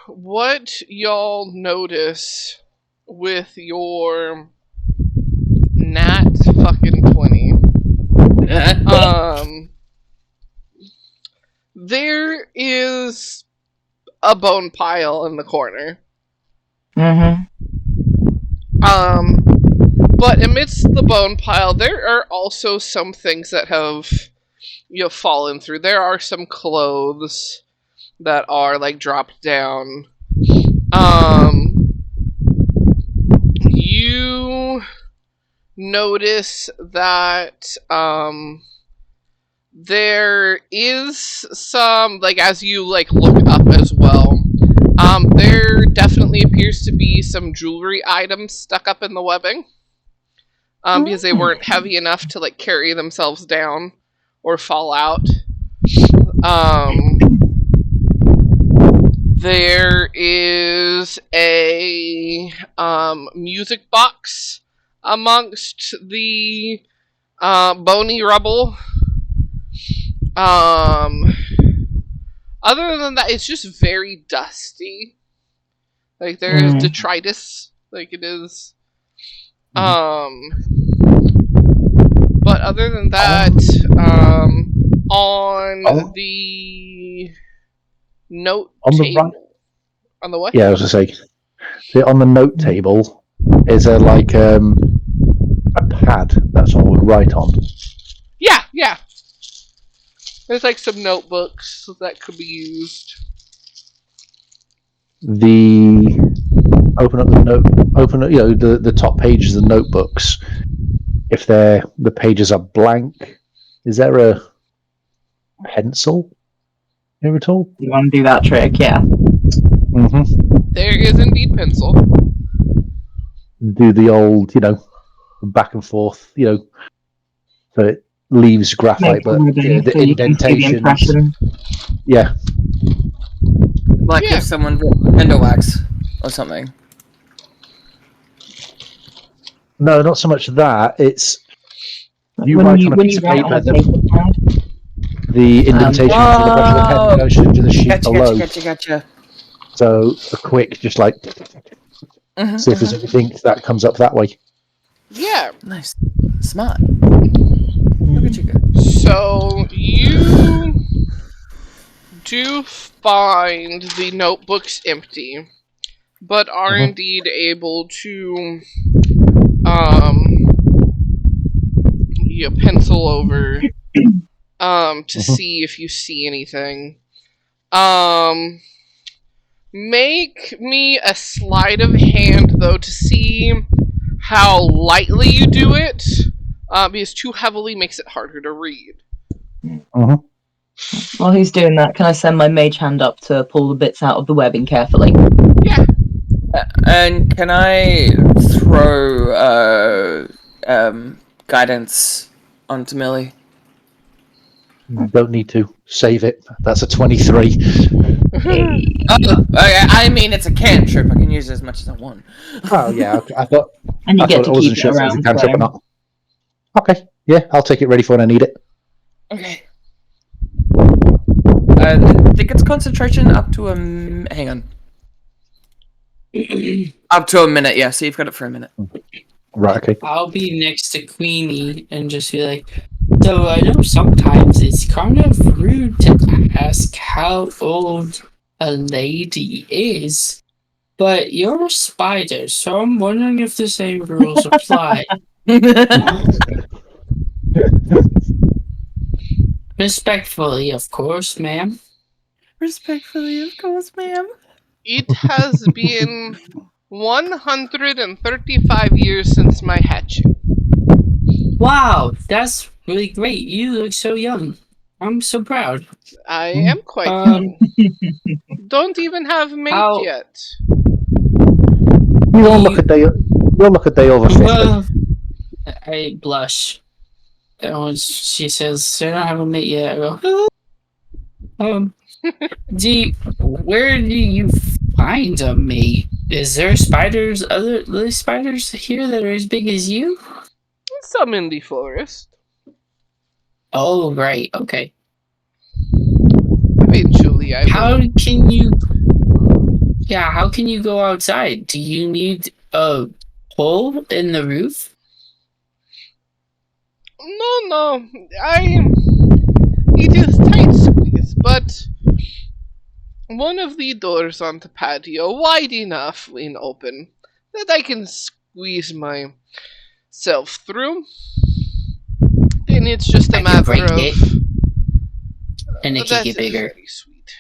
what y'all notice with your nat fucking 20? There is a bone pile in the corner. Mm-hmm. But amidst the bone pile, there are also some things that have, fallen through. There are some clothes that are, like, dropped down. You notice that, there is some, like, as you, like, look up as well, there definitely appears to be some jewelry items stuck up in the webbing. Because they weren't heavy enough to, like, carry themselves down or fall out. There is a music box amongst the bony rubble. Other than that, it's just very dusty. Like, there is detritus, like it is. But other than that, On Oh. the note On the table. right. On the what? Yeah, I was gonna say. On the note table, is there like a pad that someone would write on? Yeah. There's like some notebooks that could be used. Open up the top pages of the notebooks. If the pages are blank, is there a pencil here at all? You want to do that trick? Yeah. Mm-hmm. There is indeed pencil. Do the old, back and forth, so it leaves graphite, Make a but ribbon the so you can see the indentations. impression. Yeah. Like Yeah. if someone wrote window wax or something. No, not so much that. It's you when write you on a when piece you of write paper on a paper pad, the indentation to the brush of the pen Oh, goes into the sheet below. Gotcha. So a quick, just like see if there's anything that comes up that way. Yeah. Nice. Smart. Look at you go. So you do find the notebooks empty, but are Mhm. indeed able to you pencil over to see if you see anything. Make me a sleight of hand though to see how lightly you do it. Because too heavily makes it harder to read. Mhm. while he's doing that, can I send my mage hand up to pull the bits out of the webbing carefully? Yeah. And can I throw guidance onto Millie? Don't need to save it. That's a 23. Oh, I mean it's a cantrip. I can use it as much as I want. Oh yeah, I thought And you I get thought to I keep wasn't it sure if it was a around. cantrip or So. not. Okay, yeah, I'll take it ready for when I need it. Okay. I think it's concentration up to hang on. Up to a minute, yeah, so you've got it for a minute. Right, okay. I'll be next to Queenie and just be like, so I know sometimes it's kind of rude to ask how old a lady is, but you're a spider, so I'm wondering if the same rules apply. Respectfully, of course, ma'am. Respectfully, of course, ma'am. It has been 135 years since my hatching. Wow, that's really great. You look so young. I'm so proud. I am quite Um, young. Don't even have a mate how- yet. You all look a day. You all look a day over 50. Well, I blush. And when she says, I don't have a mate yet, I go, "Oh." Where do you find a mate? Is there other spiders here that are as big as you? Some in the forest. Oh, right, okay. Eventually, I How will. can you... Yeah, how can you go outside? Do you need a hole in the roof? No. It is tight squeeze, but one of the doors on the patio wide enough when open that I can squeeze myself through. And it's just a I can matter break of. it, and it can That get is bigger. very sweet.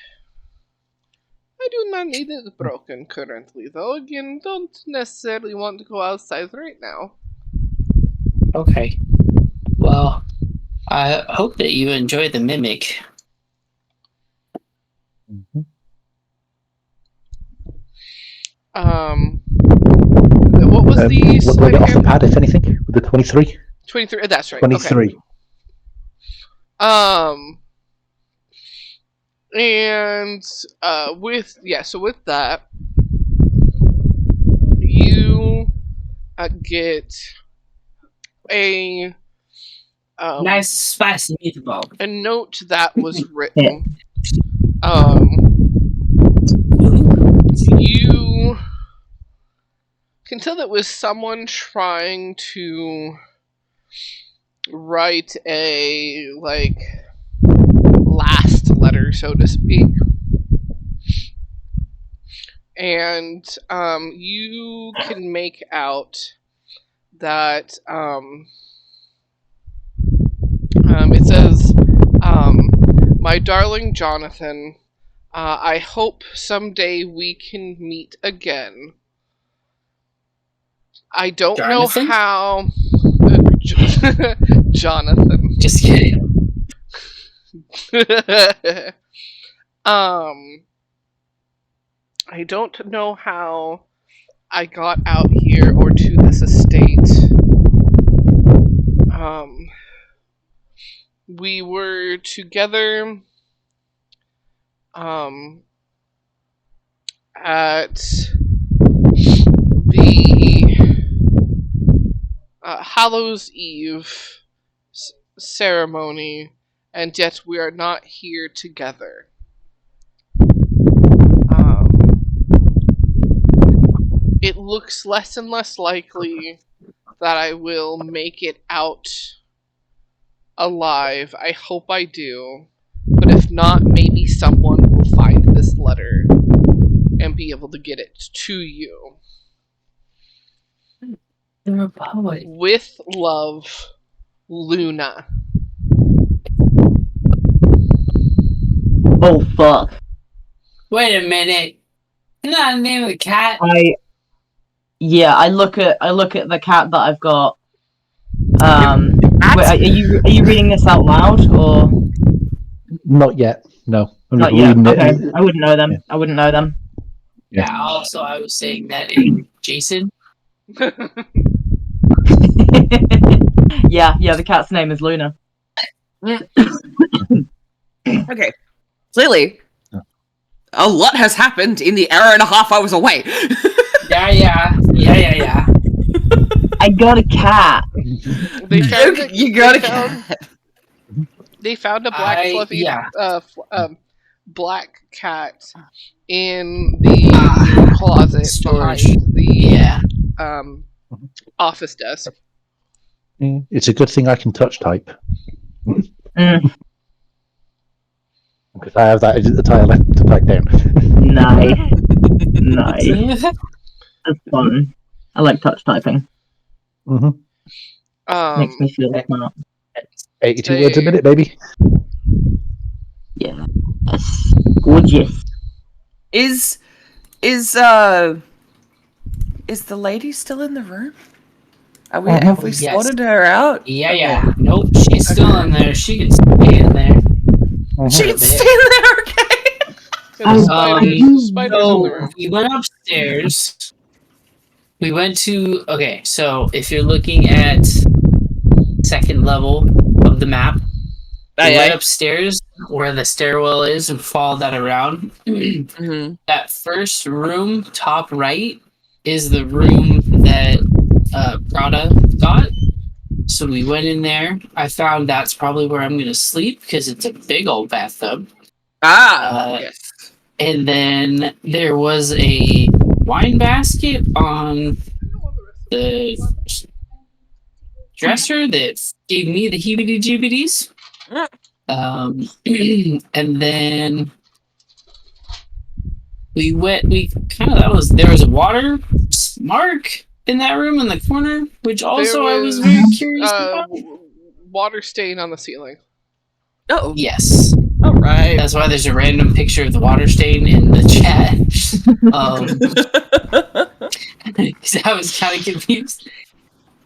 I do not need it broken currently, though. Again, don't necessarily want to go outside right now. Okay. Well, I hope that you enjoy the mimic. What was the What do I sleight get of off the hand? pad, if anything? With the 23? 23. That's right. 23. Okay. And so with that, you get a Nice spicy meatball. a note that was written. You can tell that was someone trying to write a letter, so to speak. And you can make out that it says, "My darling Jonathan, I hope someday we can meet again. I don't Jonathan? know how." Jonathan. Just kidding. I don't know how I got out here or to this estate. We were together at the Hallows Eve ceremony, and yet we are not here together. It looks less and less likely that I will make it out alive. I hope I do. But if not, maybe someone will find this letter and be able to get it to you. The Republic. With love, Luna. Oh fuck! Wait a minute. Isn't that the name of the cat? I look at the cat that I've got. Wait, are you reading this out loud or Not yet. No. I'm not just yet? reading it. Okay, I wouldn't know them. Yeah. I wouldn't know them. Yeah, also I was saying that in Jason. Yeah, the cat's name is Luna. Okay. Clearly, a lot has happened in the hour and a half I was away. Yeah. I got a cat. They found You got a they found- cat. They found a black fluffy yeah. black cat in the closet Storage. behind the Yeah. office desk. It's a good thing I can touch type. Mm, Because I have that as the tile left to type down. nice. That's fun. I like touch typing. hmm Makes me feel smart. 82 words a minute, baby. Yeah. That's gorgeous. Is the lady still in the room? Have we Yes. sorted her out? Yeah. Nope, she's still in there. She can stay in there. She can stay in there, okay? And the spiders in the So room. we went upstairs. We went to so if you're looking at second level of the map, we went upstairs where the stairwell is and followed that around. Mm-hmm. That first room, top right, is the room that Prada got. So we went in there. I found that's probably where I'm gonna sleep because it's a big old bathtub. Yes. And then there was a wine basket on the dresser that gave me the heebie-jeebies. And then there was a water mark in that room in the corner, which also I was very curious about. Water stain on the ceiling. Oh, Yes. all right. That's why there's a random picture of the water stain in the chat. 'Cause I was kind of confused.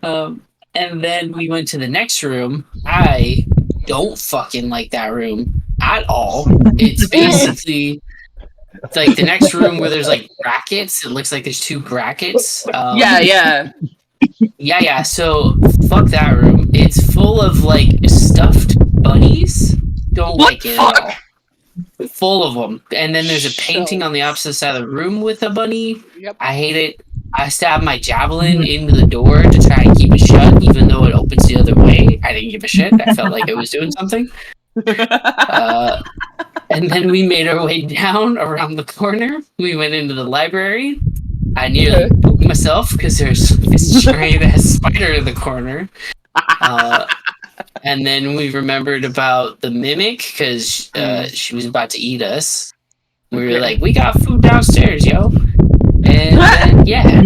And then we went to the next room. I don't fucking like that room at all. It's basically like the next room where there's like brackets. It looks like there's two brackets. Yeah. Yeah. So fuck that room. It's full of like stuffed bunnies. Don't What like it fuck? at all. Full of them. And then there's a painting on the opposite side of the room with a bunny. Yep. I hate it. I stabbed my javelin into the door to try and keep it shut, even though it opens the other way. I didn't give a shit. I felt like it was doing something. And then we made our way down around the corner. We went into the library. I nearly pooped myself because there's this giant ass spider in the corner. And then we remembered about the mimic because she was about to eat us. We were Okay. like, we got food downstairs, yo. And then, yeah.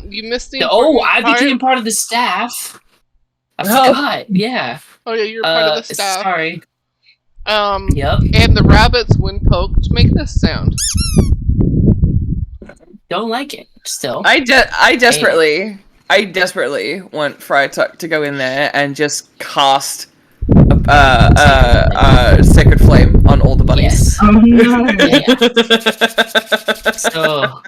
You missed the Oh, important I part. became part of the staff. I Oh. forgot. Yeah. Oh yeah, you're part of the staff. Sorry. Yep. Yep. And the rabbits, when poked, make this sound. Don't like it still. I desperately want Frytuck to go in there and just cast Sacred Flame on all the bunnies. Yes. Oh, no. So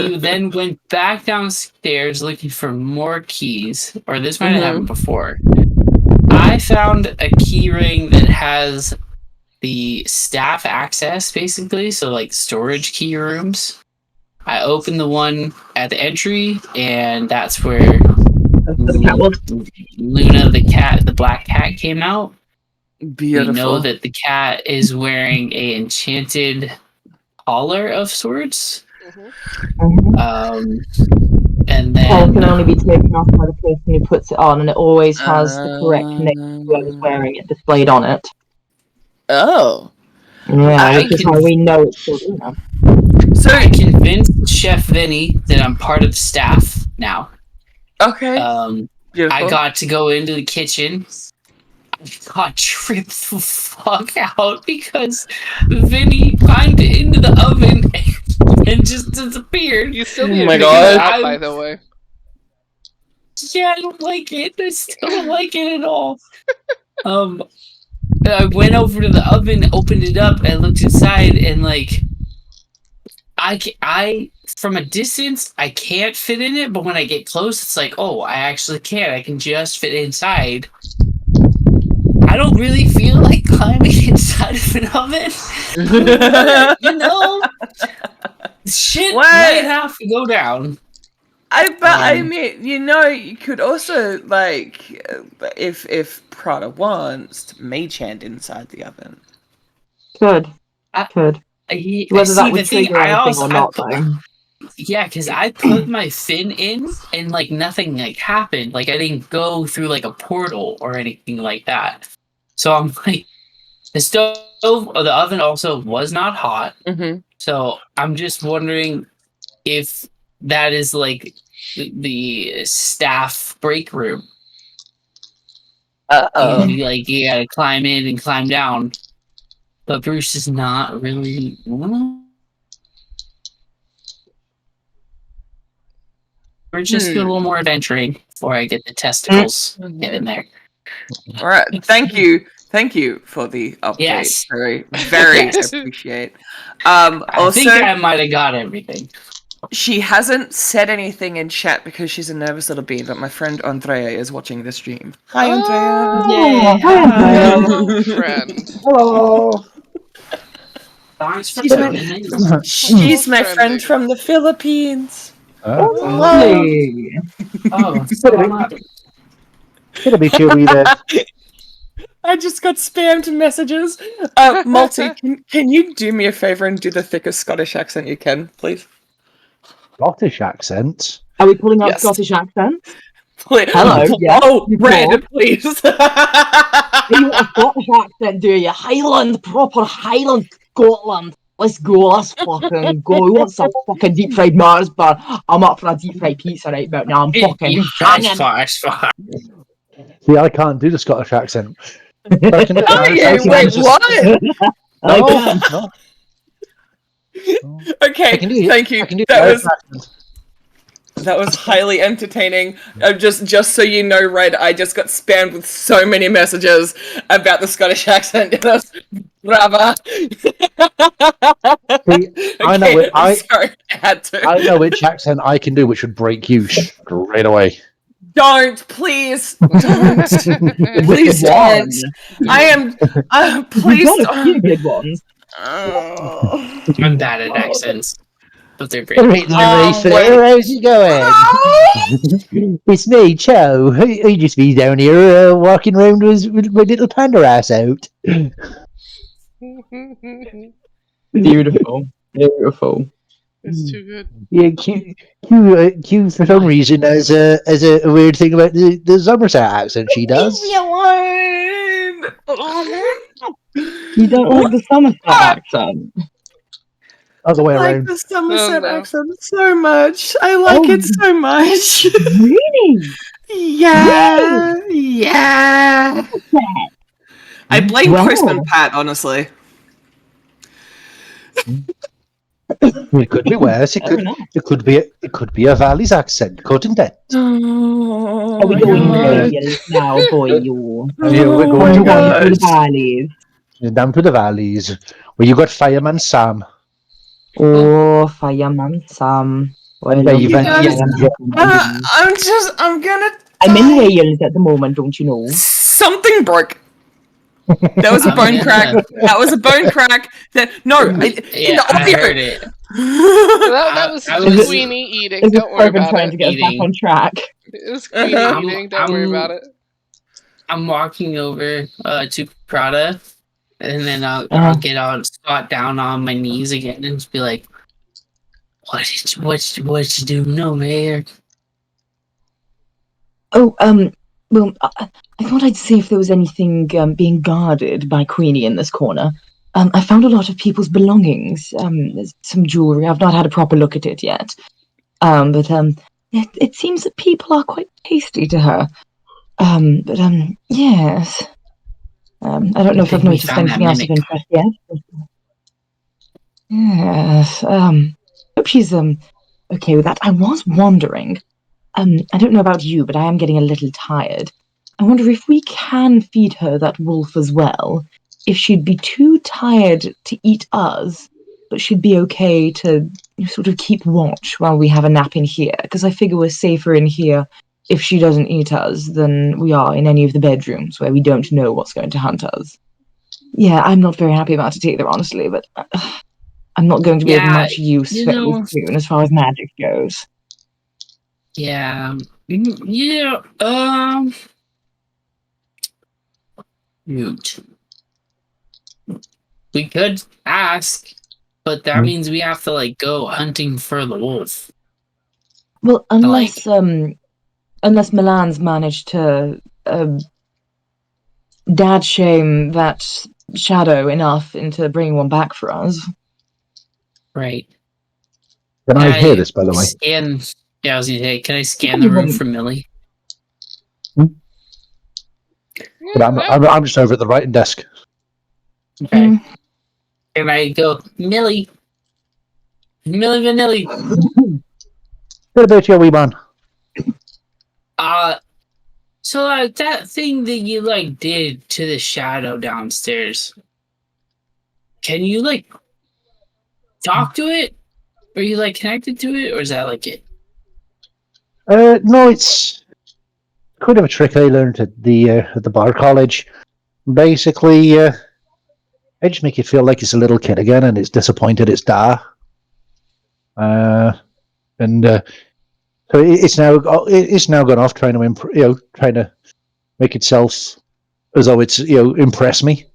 you then went back downstairs looking for more keys, or this might have happened before. I found a key ring that has the staff access, basically, so like storage key rooms. I opened the one at the entry, and that's where Luna, the black cat, came out. Beautiful. We know that the cat is wearing a enchanted collar of sorts. And Collar then can only be taken off by the person who puts it on, and it always has the correct name of whoever's wearing it displayed on it. Oh. Yeah, I which is can- how we know it's for Luna. so I convinced Chef Vinny that I'm part of the staff now. Okay. Beautiful. I got to go into the kitchen. I got tripped the fuck out because Vinny climbed into the oven and just disappeared. You still Oh need my to figure it God. out, by the way. Yeah, I don't like it. I still don't like it at all. I went over to the oven, opened it up, and looked inside, and like, I from a distance I can't fit in it, but when I get close, it's like, oh, I actually can. I can just fit inside. I don't really feel like climbing inside of an oven. You know, shit What? might have to go down. I mean, you could also like, if Prada wants to mage hand inside the oven. Could. I- Could. I Whether see, that the would thing, trigger I anything also, or not, I put- though. Yeah, because I put my fin in and like nothing like happened. Like I didn't go through like a portal or anything like that. So I'm like, the stove or the oven also was not hot. Mm-hmm. So I'm just wondering if that is like the staff break room. Uh-oh. You gotta climb in and climb down. But Bruce is not really. We're just doing a little more adventuring before I get the testicles get in there. All right. Thank you for the update. Yes. Very Yes. appreciate. I Also, think I might have got everything. she hasn't said anything in chat because she's a nervous little bee, but my friend Andrea is watching the stream. Hi, Andrea. Yeah, hi, Andrea. Hello, friend. Hello. Thanks for She's my- tuning in. She's my Friendly. friend from the Philippines. Lovely. Oh, Gonna be chewy there. I just got spammed messages. Multi, can you do me a favor and do the thickest Scottish accent you can, please? Scottish accent. Are we pulling out Yes. Scottish accents? Please. Hello, yeah, Oh, you Brandon, please. You want a Scottish accent, do you? Highland, proper Highland, Scotland. Let's go, let's fucking go. We want some fucking deep fried Mars bar. I'm up for a deep fried pizza right about now. I'm fucking hanging. See, I can't do the Scottish accent. But I can do it. Oh, yeah, wait, what? No, no. Okay, I can do it. thank you. I can do That the was accent. that was highly entertaining. Just so you know, Red, I just got spammed with so many messages about the Scottish accent. It was brava. I know it. I'm sorry, I had to. I know which accent I can do, which would break you straight away. Don't, please, don't, please don't. I am. Please You've got a few don't. good ones. Oh. I'm bad at accents, but they're great. Right, Oh, wait. how's it going? It's me, Cho. I just be down here walking around with my little panda ass out. Beautiful. Beautiful. It's too good. Yeah, Q for some reason has a weird thing about the Somerset accent she does. Leave me alone. You don't like the Somerset accent? Other way I like around. the Somerset no. accent so much. I like Oh. it so much. Really? Yeah. Yeah. I blame Wow. Postman Pat, honestly. It could be worse. Fair enough. It could be a Valley's accent, couldn't it? Oh, Are we my going God. Wales now, boy? You. Yeah, we're Oh going my to God. the valleys. Down to the valleys, where you got Fireman Sam. Oh, Fireman Sam. Oh, I Yeah, love you that guys- Fireman Sam. I'm gonna. I'm in die. Wales at the moment, don't you know? Something broke. That was a I'm bone gonna- crack. That was a bone crack. No, in Yeah, the I audio. heard it. That was I was- Queenie eating. Is this Don't worry Corbin about trying it. to get us back Eating. on track? It was Queenie I'm- eating. Don't worry about it. I'm walking over to Prada, and then I'll get on, squat down on my knees again, and just be like, "What you do, no mayor?" Oh, well, I thought I'd see if there was anything being guarded by Queenie in this corner. I found a lot of people's belongings. There's some jewelry. I've not had a proper look at it yet. But it seems that people are quite tasty to her. Yes. I don't know if think I've we noticed found that anything else of mimic. interest yet. Yes. Hope she's okay with that. I was wondering. I don't know about you, but I am getting a little tired. I wonder if we can feed her that wolf as well. If she'd be too tired to eat us, but she'd be okay to sort of keep watch while we have a nap in here. Because I figure we're safer in here if she doesn't eat us than we are in any of the bedrooms where we don't know what's going to hunt us. Yeah, I'm not very happy about it either, honestly, but I'm not going to be of Yeah, much use you fairly know- soon as far as magic goes. Yeah. Shoot. We could ask, but that means we have to like go hunting for the wolf. Well, unless Milan's managed to dad shame that shadow enough into bringing one back for us. Right. Can I hear this, by the way? Scan. Yeah, I was gonna say, can I scan the room for Millie? But I'm just over at the writing desk. Okay. Can I go, Millie? Millie Vanilli. What about you, wee man? So that thing that you like did to the shadow downstairs. Can you like talk to it? Are you like connected to it, or is that like it? No, it's kind of a trick I learned at the bar college. Basically, I just make it feel like it's a little kid again, and it's disappointed its da. So it's now gone off trying to trying to make itself as though it's impress me.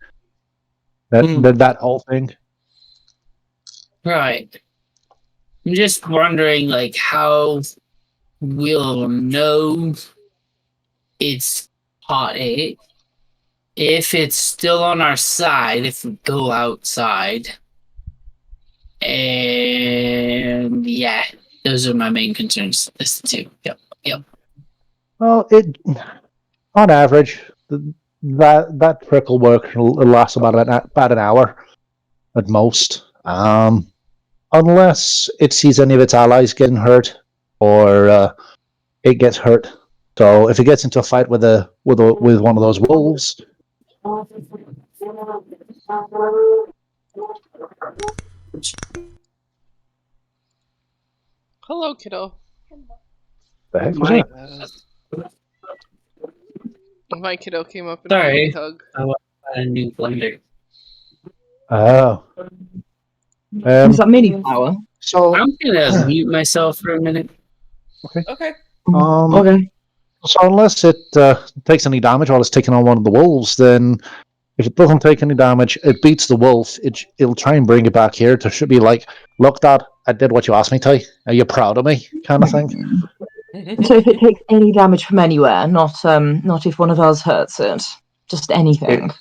That whole thing. Right. I'm just wondering, like, how we'll know it's hot 8 if it's still on our side, if we go outside. And yeah, those are my main concerns. This too. Yep. Well, on average, that trick will work. It'll last about an hour at most. Unless it sees any of its allies getting hurt, or it gets hurt. So if it gets into a fight with one of those wolves, Hello, kiddo. the heck was that? My kiddo came up and Sorry. gave me a hug. A new blender. Oh. Is that mini flower? So I'm gonna mute myself for a minute. Okay. Okay. So unless it takes any damage while it's taking on one of the wolves, then If it doesn't take any damage, it beats the wolf. It'll try and bring it back here. To should be like, look, Dad, I did what you asked me to. Are you proud of me? Kind of thing. So if it takes any damage from anywhere, not if one of us hurts it, just anything.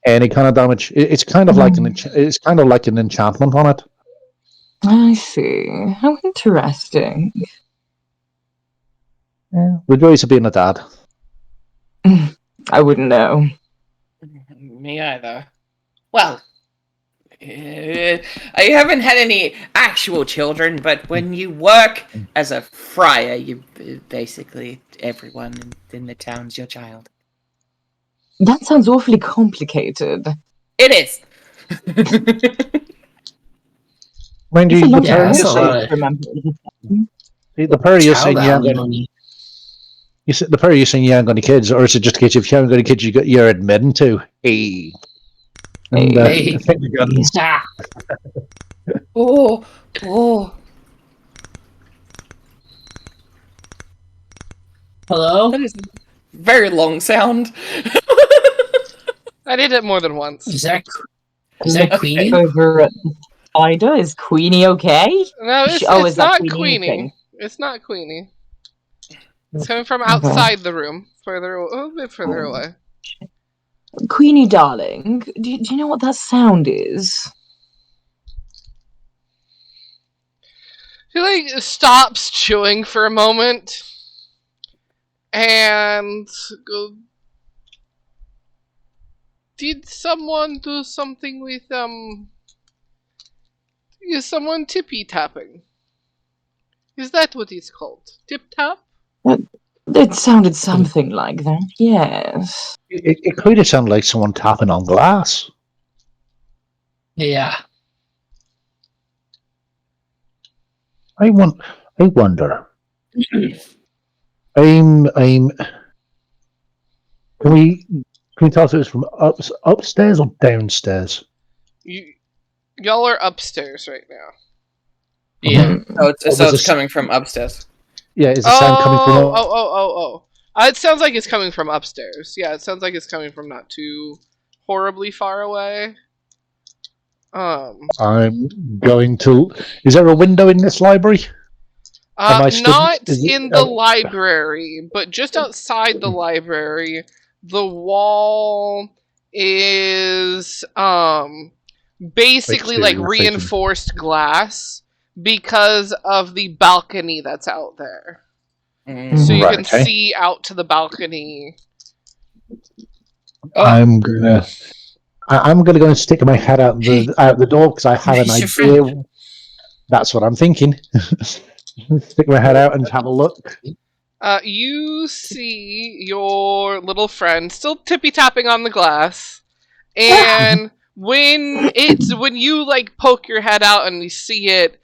Any kind of damage. It's kind of like it's kind of like an enchantment on it. I see. How interesting. Yeah. The joys of being a dad. I wouldn't know. Me either. Well, I haven't had any actual children, but when you work as a friar, you basically everyone in the town's your child. That sounds awfully complicated. It is. Mind you, It's a lot the Yeah, prayer that's you're a saying- lot. remember. the prayer you're Child saying you haven't got alimony. the prayer you're saying you haven't got any kids, or is it just a case if you haven't got any kids, you're admitting to? Hey. And, Hey. I think we got Ah, Oh. hello? That is a very long sound. I did it more than once. Is that Queenie? Over at the spider, is Queenie okay? No, it's, Oh, it's is that not Queenie Queenie. thing? It's not Queenie. It's coming from outside the room, a little bit further away. Queenie, darling, do you know what that sound is? She like stops chewing for a moment and go. Did someone do something with Is someone tippy tapping? Is that what it's called? Tip tap? It sounded something like that, yes. it could have sounded like someone tapping on glass. Yeah. I wonder. I'm. Can we talk to this from upstairs or downstairs? Y'all are upstairs right now. Yeah. Oh, was it's this- coming from upstairs. Yeah, is the sound coming from? Oh. It sounds like it's coming from upstairs. Yeah, it sounds like it's coming from not too horribly far away. I'm going to. Is there a window in this library? Am I stood- Not is it- in the library, but just outside the library, the wall is basically like Exterior facing. reinforced glass because of the balcony that's out there. So you Right, can okay. see out to the balcony. I'm gonna go and stick my head out the door because I have an He's your idea. friend. That's what I'm thinking. Stick my head out and have a look. You see your little friend still tippy tapping on the glass, and when you like poke your head out and you see it,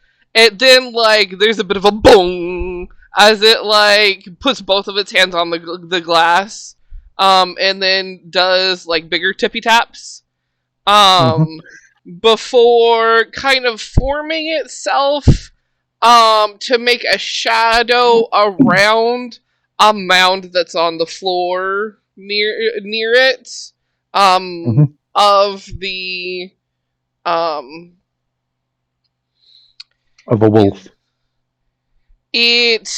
then like there's a bit of a boom as it like puts both of its hands on the glass, and then does like bigger tippy taps, before kind of forming itself to make a shadow around a mound that's on the floor near it, of the Of a wolf. It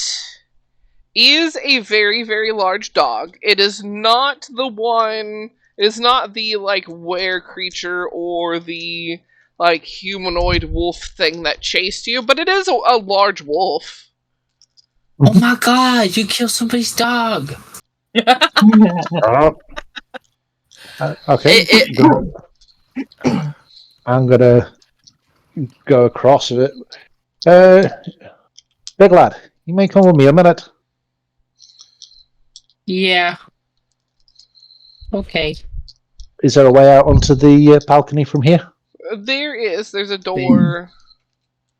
is a very, very large dog. It is not the one. It is not the like were creature or the like humanoid wolf thing that chased you, but it is a large wolf. Oh my god, you killed somebody's dog. Okay. I'm gonna go across with it. Big lad, you may come with me a minute. Yeah. Okay. Is there a way out onto the balcony from here? There is. There's a door.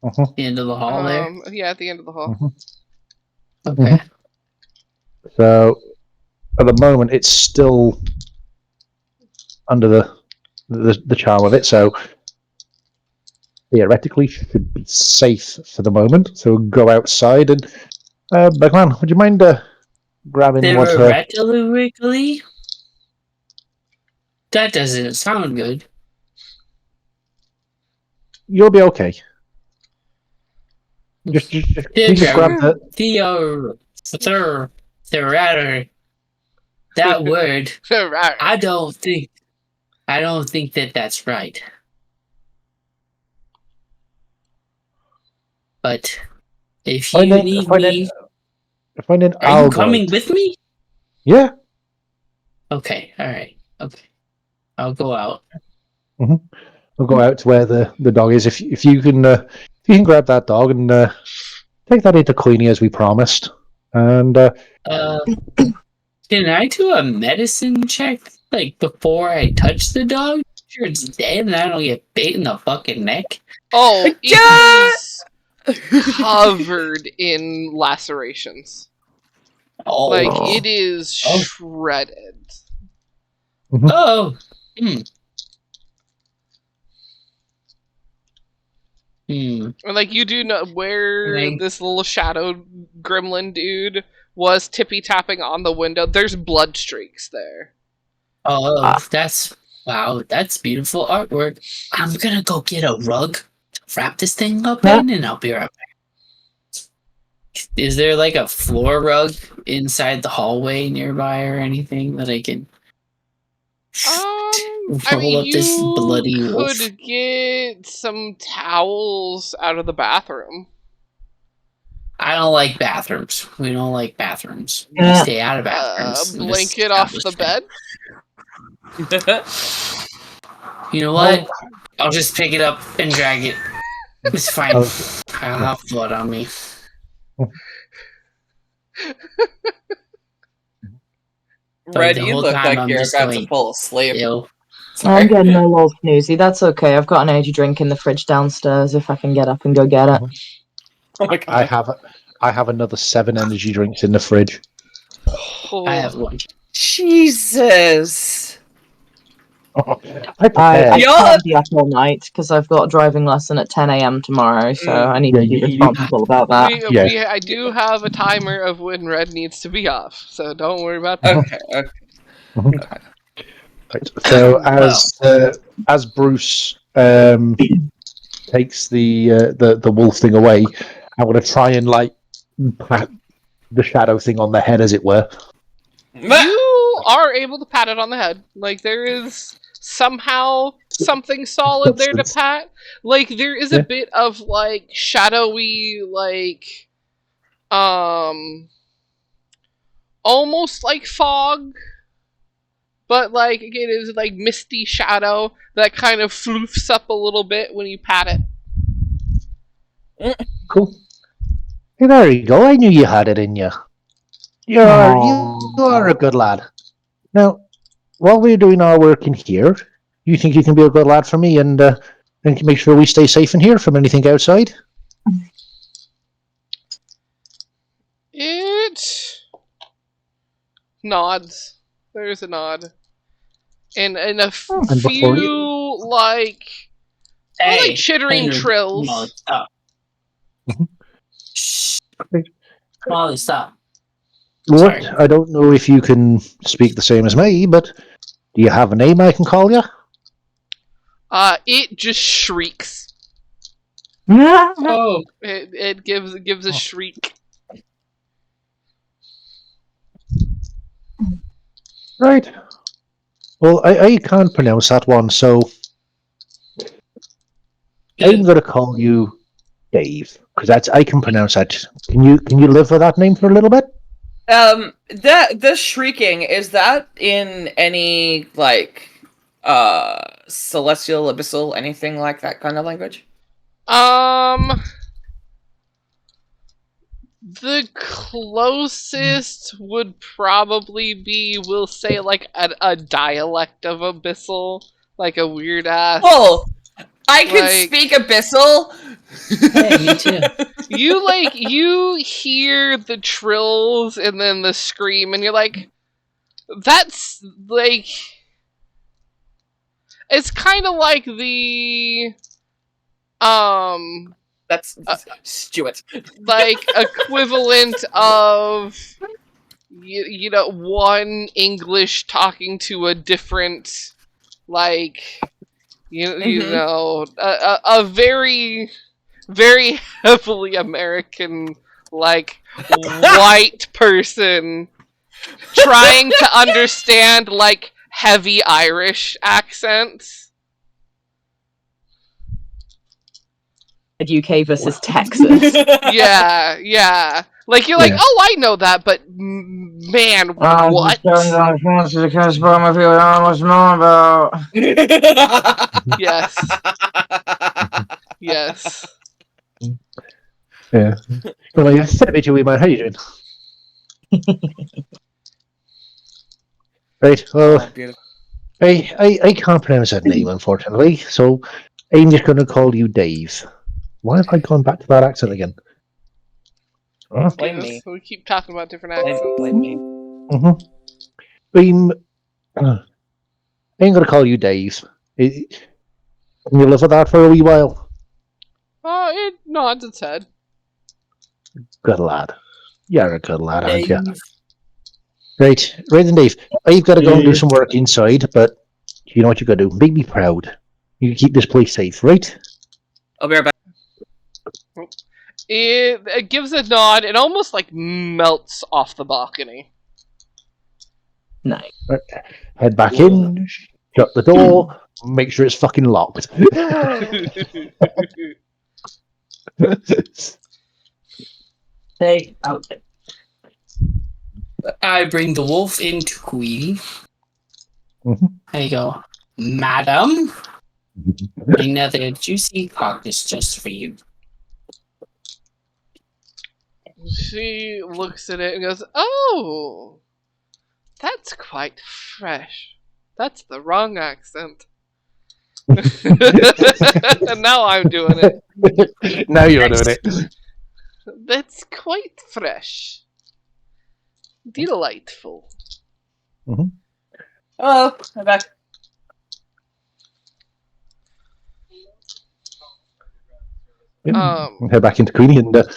The end of the hall there. Yeah, at the end of the hall. Okay. So, at the moment, it's still under the charm of it. So, theoretically, should be safe for the moment. So, go outside and, Bagman, would you mind grabbing what? Theoretically? That doesn't sound good. You'll be okay. Just you just grab the. That word. Right. I don't think that that's right. But if you need me, Find an are you coming with me? Yeah. Okay. All right. Okay. I'll go out. We'll go out to where the dog is. If you can grab that dog and take that into Queenie as we promised. And Can I do a medicine check like before I touch the dog? Sure, it's dead and I don't get bit in the fucking neck. Oh, it is covered in lacerations. Oh, Like, it is shredded. oh. And, like, you do know where this little shadow gremlin dude was tippy-tapping on the window. There's blood streaks there. Oh, wow, that's beautiful artwork. I'm gonna go get a rug to wrap this thing up in, and I'll be right back. Is there like a floor rug inside the hallway nearby or anything that I can roll up this bloody wolf? Could get some towels out of the bathroom. I don't like bathrooms. We don't like bathrooms. We stay out of bathrooms. Blanket off the bed? You know what? I'll just pick it up and drag it. It's fine. I'll have blood on me. Red, the you whole look time like I'm you're just about to going, fall asleep. Ew. I'm getting a little snoozy. That's okay. I've got an energy drink in the fridge downstairs if I can get up and go get it. Oh my god. I have another 7 energy drinks in the fridge. I have one. Jesus. I can't be up all night because I've got a driving lesson at 10 a.m. tomorrow, so I need to be responsible about that. I do have a timer of when Red needs to be off, so don't worry about that. Okay. Right. So as Bruce takes the wolf thing away, I'm going to try and like pat the shadow thing on the head, as it were. You are able to pat it on the head. Like, there is somehow something solid there to pat. Like, there is a bit of, like, shadowy, like, almost like fog. But, like, it is, like, misty shadow that kind of floofs up a little bit when you pat it. Cool. Hey, there you go. I knew you had it in you. You are a good lad. Now, while we're doing our work in here, you think you can be a good lad for me and make sure we stay safe in here from anything outside? It nods. There's a nod. And a few, like, like chittering trills. Molly, stop. Shh. Molly, stop. What? I don't know if you can speak the same as me, but do you have a name I can call you? It just shrieks. Oh. It gives a shriek. Right. Well, I can't pronounce that one, so I'm going to call you Dave, because I can pronounce that. Can you live with that name for a little bit? The shrieking, is that in any, like, celestial, abyssal, anything like that kind of language? The closest would probably be, we'll say, like, a dialect of abyssal, like a weird ass. Oh, I can speak abyssal. Hey, me too. You hear the trills and then the scream, and you're like, that's like, it's kind of like the that's Stuart. like equivalent of you know, one English talking to a different like you Mhm. know a very very heavily American like white person trying to understand like heavy Irish accents. UK versus Texas. Yeah. Like you're like, Yeah. oh, I know that, but man, what? because I feel almost know about. Yes, yes. Yeah. Well, I said a bit, man. How you doing? Right. Well, Beautiful. I can't pronounce that name, unfortunately. So I'm just going to call you Dave. Why have I gone back to that accent again? Huh? Blame Yes, me. we keep talking about different Blame, accents. blame me. I'm going to call you Dave. Can you live with that for a wee while? Oh, it nods its head. Good lad. You're a good lad, aren't you? Dave. Right then, Dave. I've got to go and do some work inside, but you know what you got to do? Make me proud. You keep this place safe, right? I'll be right back. It gives a nod and almost like melts off the balcony. Nice. Head back in, shut the door, make sure it's fucking locked. Hey, out. I bring the wolf into Queenie. Mhm. I go, Madam, another juicy carcass just for you. She looks at it and goes, "Oh, that's quite fresh. That's the wrong accent." And now I'm doing it. Now you're doing it. That's quite fresh. Delightful. Hello, I'm back. Head back into Queenie and good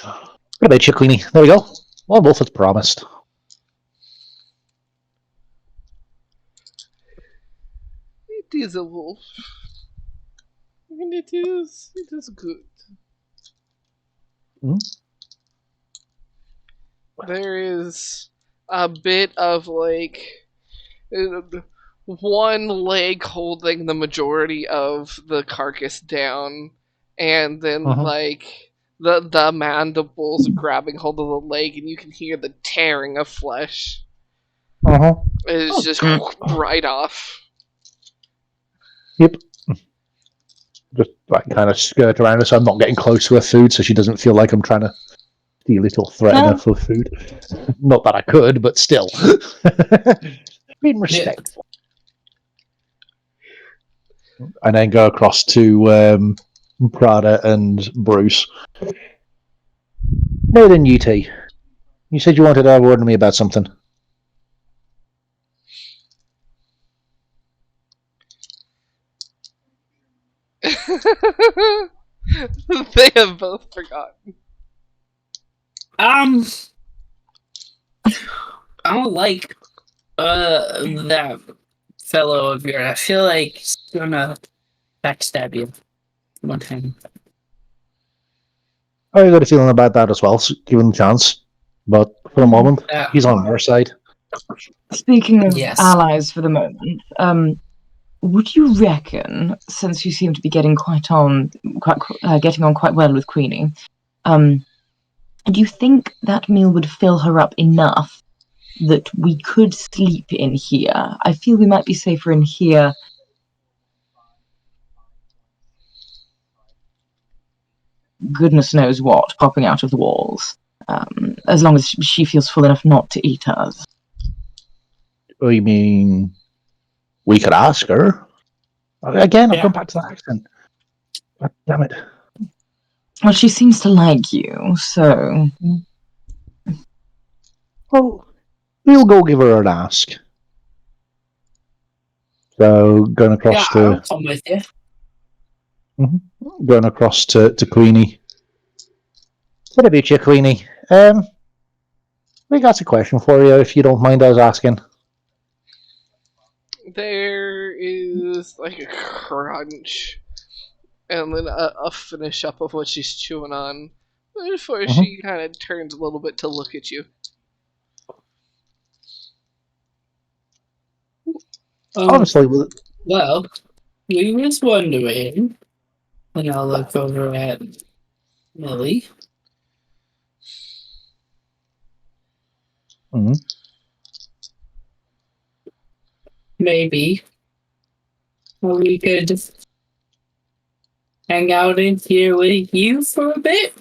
about you, Queenie. There we go. Well, wolf as promised. It is a wolf. And it is good. Mhm. There is a bit of like one leg holding the majority of the carcass down, and then like the mandibles grabbing hold of the leg, and you can hear the tearing of flesh. It's just right off. Yep. Just like kind of skirt around her so I'm not getting close to her food so she doesn't feel like I'm trying to steal it or threaten her for food. Not that I could, but still. Being respectful. And then go across to Prada and Bruce. No, then you two. You said you wanted to have a word with me about something. They have both forgotten. I don't like that fellow of yours. I feel like he's gonna backstab you one time. I got a feeling about that as well, so give him a chance. But for the moment, Yeah. he's on our side. Speaking of Yes. allies for the moment, would you reckon, since you seem to be getting getting on quite well with Queenie, do you think that meal would fill her up enough that we could sleep in here? I feel we might be safer in here. Goodness knows what popping out of the walls. As long as she feels full enough not to eat us. I mean, we could ask her. Again, I've gone back to that accent. God damn it. Well, she seems to like you, so... Well, we'll go give her an ask. So, going across I'll come with you. going across to Queenie. What about you, Queenie? We got a question for you, if you don't mind us asking. There is like a crunch, and then a finish up of what she's chewing on before she kind of turns a little bit to look at you. Honestly, Well, we was wondering, and I'll look over at Millie. Mhm. Maybe we could hang out in here with you for a bit.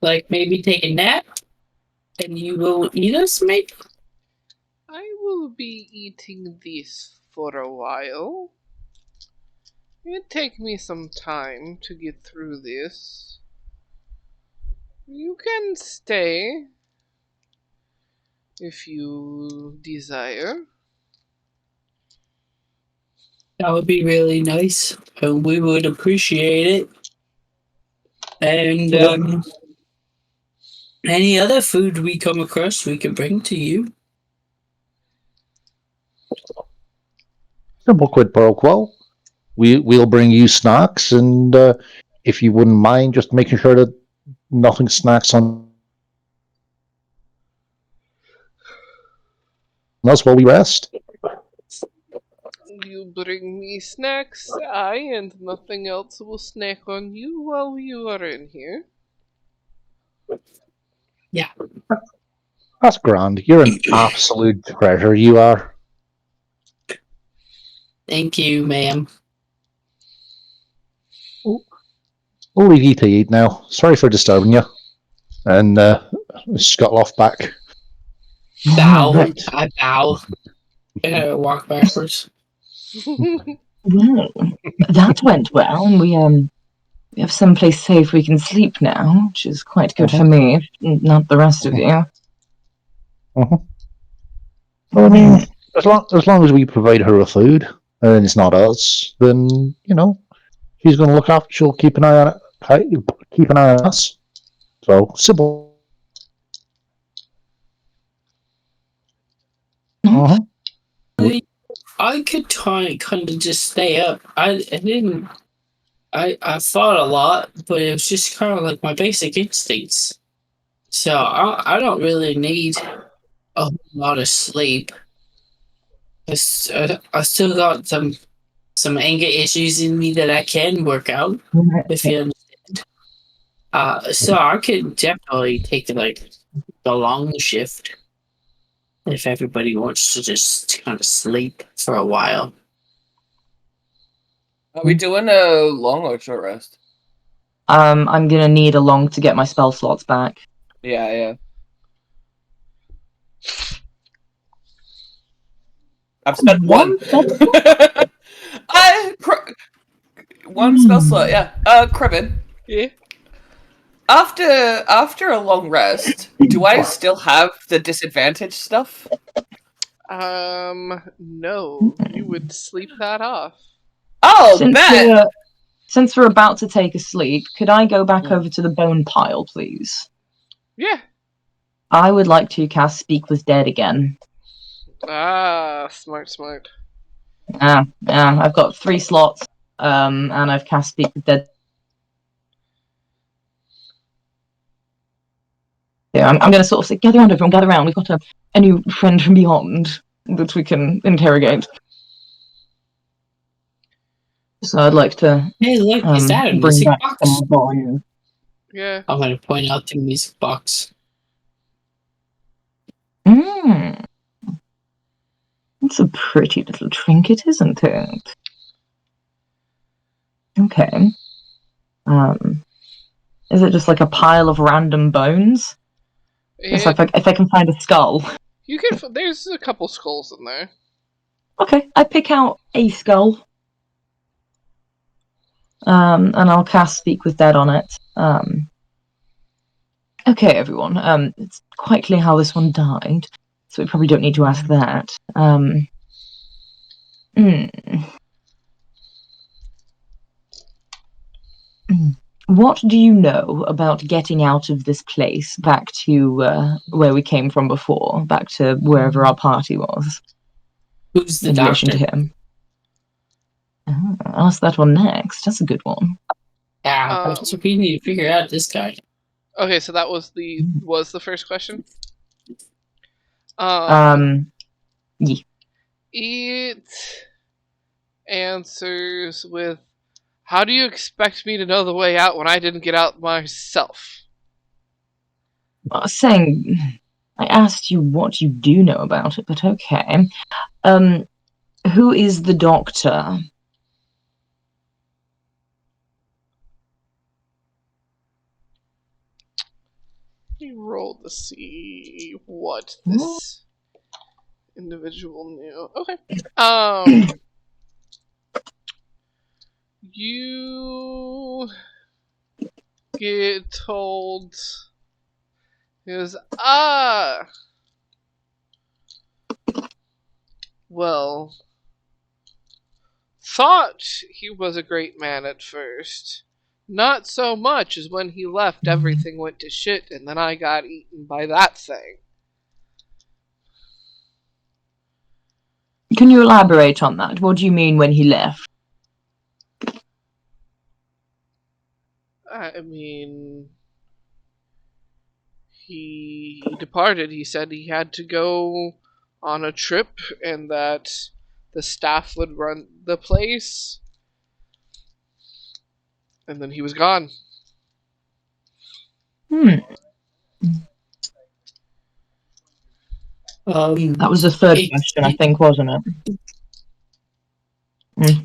Like maybe take a nap, and you will eat us, maybe? I will be eating this for a while. It'd take me some time to get through this. You can stay if you desire. That would be really nice, and we would appreciate it. And any other food we come across, we can bring to you. simple quid pro quo. We'll bring you snacks, and if you wouldn't mind, just making sure that nothing snacks on us while we rest. You bring me snacks, I and nothing else will snack on you while you are in here. That's grand. You're an absolute treasure. You are. Thank you, ma'am. We'll leave you to eat now. Sorry for disturbing you. And scuttle off back. Bow. Right. I bow. And I walk backwards. Well, that went well, and we have someplace safe we can sleep now, which is quite good for me, not the rest of you. Well, I mean, as long as we provide her with food, and it's not us, then she's going to look after. She'll keep an eye on it. Keep an eye on us. So simple. I could kind of just stay up. I didn't. I thought a lot, but it was just kind of like my basic instincts. So I don't really need a whole lot of sleep. I still got some anger issues in me that I can work out, if you understand. So I could definitely take like the long shift if everybody wants to just kind of sleep for a while. Are we doing a long or short rest? I'm gonna need a long to get my spell slots back. Yeah. I've spent one. One spell slot, yeah. Kribben, Yeah. after a long rest, do I still have the disadvantage stuff? No. You would sleep that off. Oh, bet! Since we're about to take a sleep, could I go back over to the bone pile, please? Yeah. I would like to cast Speak with Dead again. Ah, smart. Yeah, I've got 3 slots, and I've cast Speak with Dead. Yeah, I'm going to sort of say, gather around, everyone, gather around. We've got a new friend from beyond that we can interrogate. So I'd like to Hey, look, is that a bring music back box? some volume. Yeah. I'm going to point out the music box. It's a pretty little trinket, isn't it? Okay. Is it just like a pile of random bones? Yes, if I can find a skull. You can. There's a couple skulls in there. Okay, I pick out a skull. And I'll cast Speak with Dead on it. Okay, everyone. It's quite clear how this one died, so we probably don't need to ask that. what do you know about getting out of this place back to where we came from before, back to wherever our party was, Who's the in relation to doctor? him? I'll ask that one next. That's a good one. Yeah, we need to figure out this guy. Okay, so that was the first question. Yeah. It answers with, "How do you expect me to know the way out when I didn't get out myself?" I was saying, I asked you what you do know about it, but okay. Who is the doctor? He rolled to see what this individual knew. Okay. You get told he was well, thought he was a great man at first. Not so much as when he left, everything went to shit, and then I got eaten by that thing. Can you elaborate on that? What do you mean when he left? I mean, he departed. He said he had to go on a trip and that the staff would run the place. And then he was gone. That was the third question, I think, wasn't it?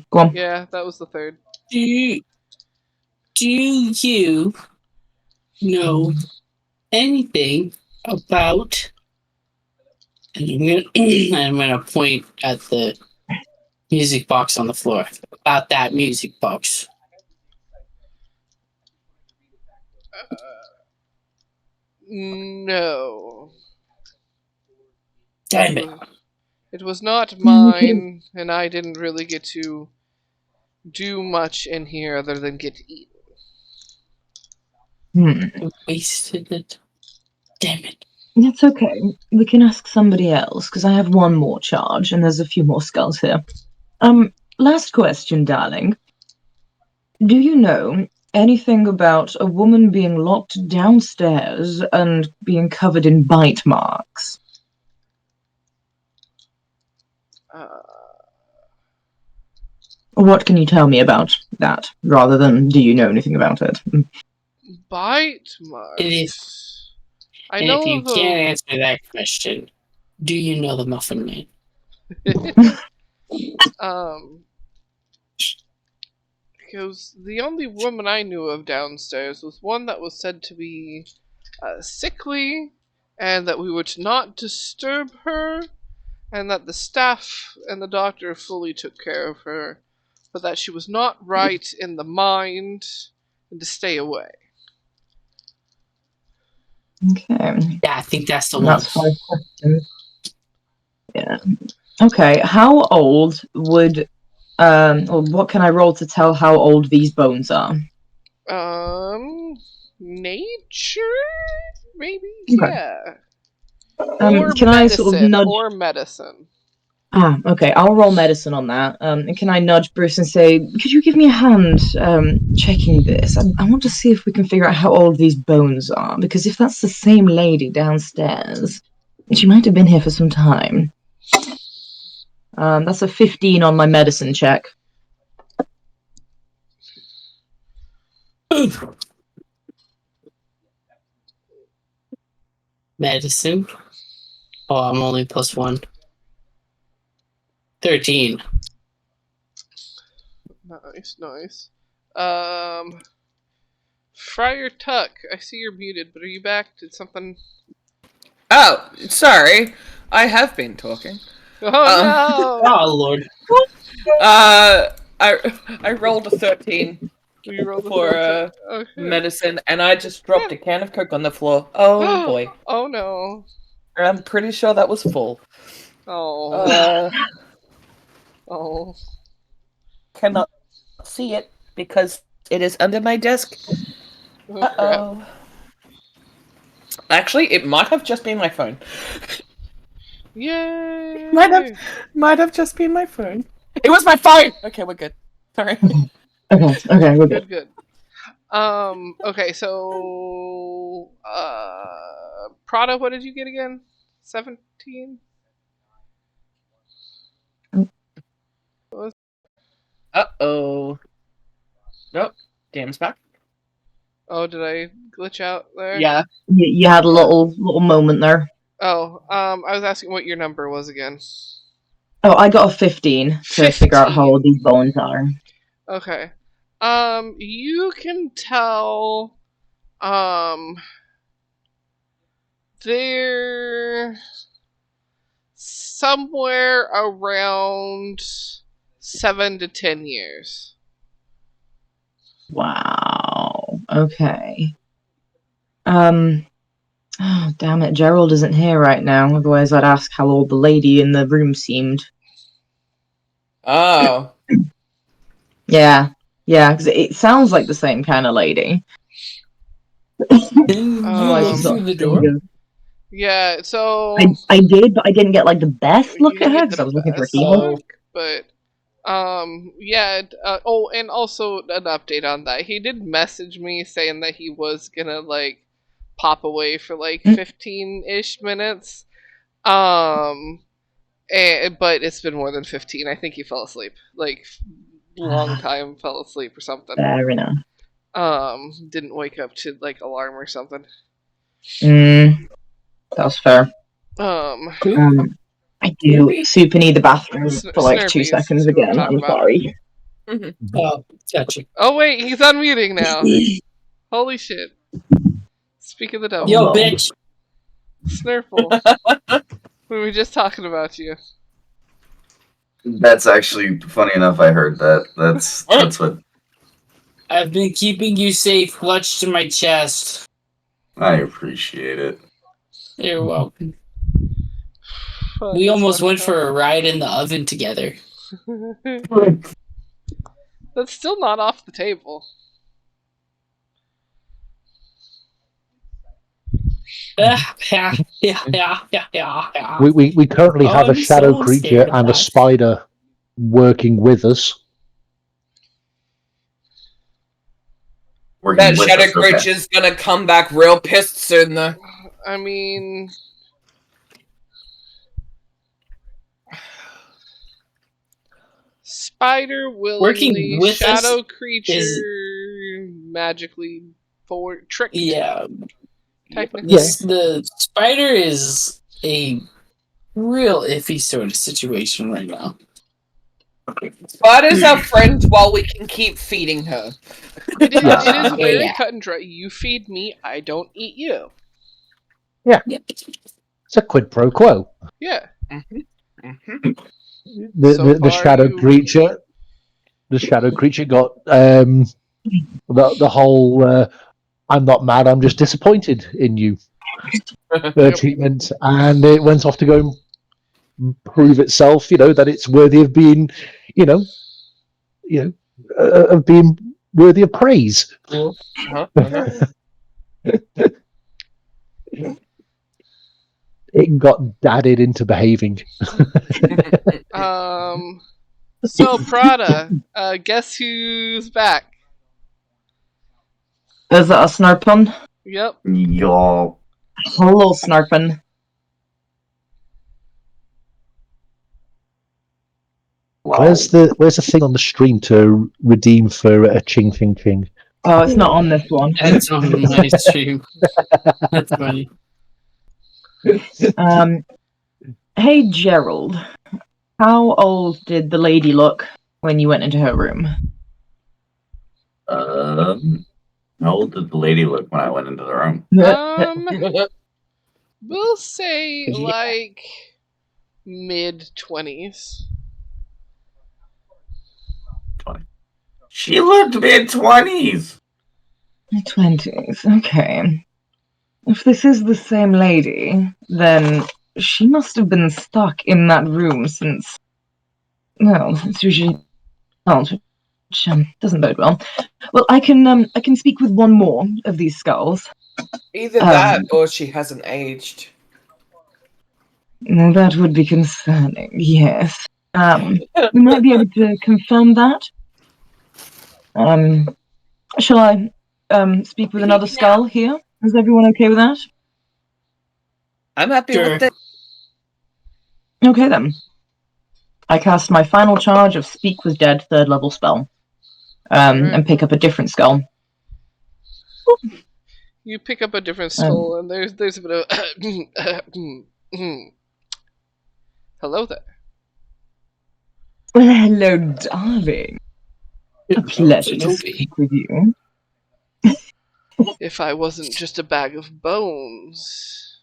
Go on. Yeah, that was the third. Do you know anything about? And I'm gonna point at the music box on the floor. About that music box. No. Damn it. It was not mine, and I didn't really get to do much in here other than get eaten. I wasted it. Damn it. That's okay. We can ask somebody else, because I have one more charge, and there's a few more skulls here. Last question, darling. Do you know anything about a woman being locked downstairs and being covered in bite marks? What can you tell me about that, rather than do you know anything about it? Bite marks. And if you can't answer that question, do you know the Muffin Man? Because the only woman I knew of downstairs was one that was said to be sickly, and that we were to not disturb her, and that the staff and the doctor fully took care of her, but that she was not right in the mind, and to stay away. Okay. Yeah, I think that's the one. That's 5 questions. Yeah. Okay, how old would or what can I roll to tell how old these bones are? Nature? Maybe? Okay. Yeah. Or can I sort of nudge? Or medicine. Okay, I'll roll medicine on that. And can I nudge Bruce and say, could you give me a hand checking this? I want to see if we can figure out how old these bones are, because if that's the same lady downstairs, she might have been here for some time. That's a 15 on my medicine check. Medicine? Oh, I'm only +1. 13. Nice. Friar Tuck, I see you're muted, but are you back? Did something... Oh, sorry. I have been talking. Oh, no! Oh, Lord. I rolled a 13 for medicine, and I just dropped a can of Coke on the floor. Oh, boy. Oh, no. I'm pretty sure that was full. Oh. Cannot see it because It is under my desk. Oh, crap. Actually, it might have just been my phone. Yay! Might have just been my phone. It was my phone. Okay, we're good. Sorry. Okay, we're good. Good. Okay, so Prada, what did you get again? 17? Uh-oh. Nope. Damn's back. Oh, did I glitch out there? Yeah. You had a little moment there. Oh, I was asking what your number was again. Oh, I got a 15 to figure out how old these bones are. Okay. You can tell, they're somewhere around 7 to 10 years. Wow. Okay. Oh, damn it. Gerald isn't here right now. Otherwise, I'd ask how old the lady in the room seemed. Oh. Yeah, because it sounds like the same kind of lady. Can you Um, look through the door? Yeah, so I did, but I didn't get like the best you look at didn't her get because the I was looking for a best keyhole. look, but yeah. Oh, and also an update on that. He did message me saying that he was gonna like pop away for like 15-ish minutes. But it's been more than 15. I think he fell asleep. Like long time fell asleep or something. Fair enough. Didn't wake up to like alarm or something. That's fair. I do super need the bathroom for like 2 Snurpy seconds is who I'm again. talking I'm about. sorry. Oh, gotcha. Oh wait, he's unmuting now. Holy shit. Speak of the devil. Yo, bitch. Snurple. We were just talking about you. That's actually funny enough. I heard that. That's what I've been keeping you safe, clutched to my chest. I appreciate it. You're welcome. Fuck, We that's almost fucked went up. for a ride in the oven together. That's still not off the table. We currently have a I'm shadow so creature scared of and a that. spider working with us. Working That with shadow us, okay. creature's gonna come back real pissed soon, though. I mean, spider willingly, with shadow us creature magically tricked. Yeah. Technically. The spider is a real iffy sort of situation right now. Spider's our friend while we can keep feeding her. It is Yeah. very Yeah. cut and dry. You feed me, I don't eat you. It's a quid pro quo. Yeah. The shadow creature. The shadow creature got the whole I'm not mad, I'm just disappointed in you treatment, and it went off to go and prove itself, that it's worthy of being, of being worthy of praise. It got dadded into behaving. So Prada, guess who's back? Is that a Snarpun? Yep. Y'all. Hello, Snarpun. Wow. Where's the thing on the stream to redeem for a ching ching ching? Oh, it's not on this one. It's on my stream. That's funny. Hey, Gerald. How old did the lady look when you went into her room? How old did the lady look when I went into the room? We'll say Yeah. like mid-20s. 20. She looked mid-20s. 20s, okay. If this is the same lady, then she must have been stuck in that room since she which doesn't bode well. Well, I can speak with one more of these skulls. Either that or she hasn't aged. Well, that would be concerning. Yes. We might be able to confirm that. Shall I speak with another skull here? Is everyone okay with that? I'm happy Sure. with it. Okay then. I cast my final charge of Speak with Dead 3rd level spell. And pick up a different skull. You pick up a different skull, and there's a bit of hello there. Well, hello, darling. A pleasure to speak with you. If I wasn't just a bag of bones,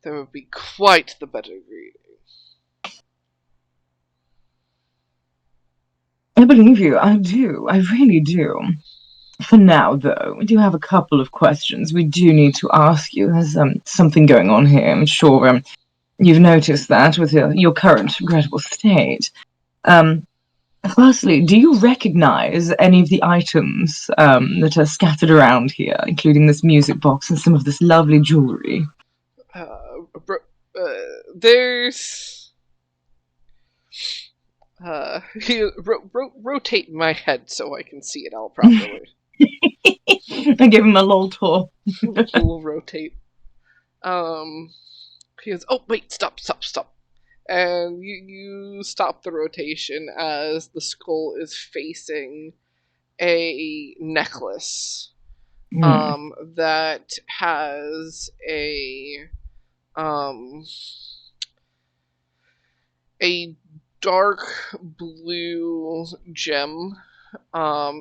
there would be quite the better greeting. I believe you. I do. I really do. For now, though, we do have a couple of questions we do need to ask you. There's something going on here. I'm sure you've noticed that with your current regrettable state. Firstly, do you recognize any of the items that are scattered around here, including this music box and some of this lovely jewelry? There's rotate my head so I can see it all properly. I give him a little tour. We'll rotate. He goes, oh wait, stop. And you stop the rotation as the skull is facing a necklace that has a dark blue gem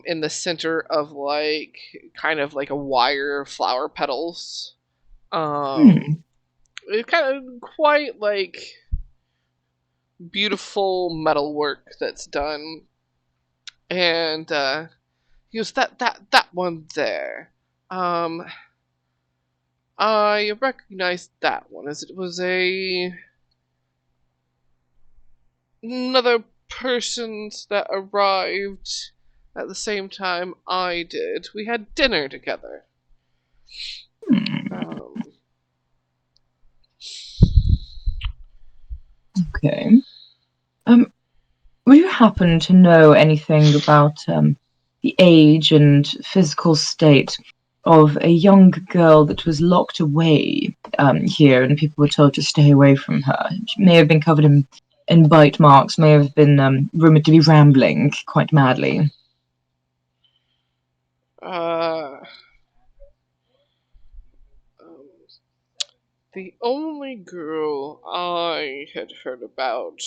in the center of like kind of like a wire flower petals. It's kind of quite like beautiful metalwork that's done, and he goes, that one there. I recognized that one as it was another person that arrived at the same time I did. We had dinner together. Okay. Would you happen to know anything about the age and physical state of a young girl that was locked away here, and people were told to stay away from her? She may have been covered in bite marks, may have been rumored to be rambling quite madly. The only girl I had heard about,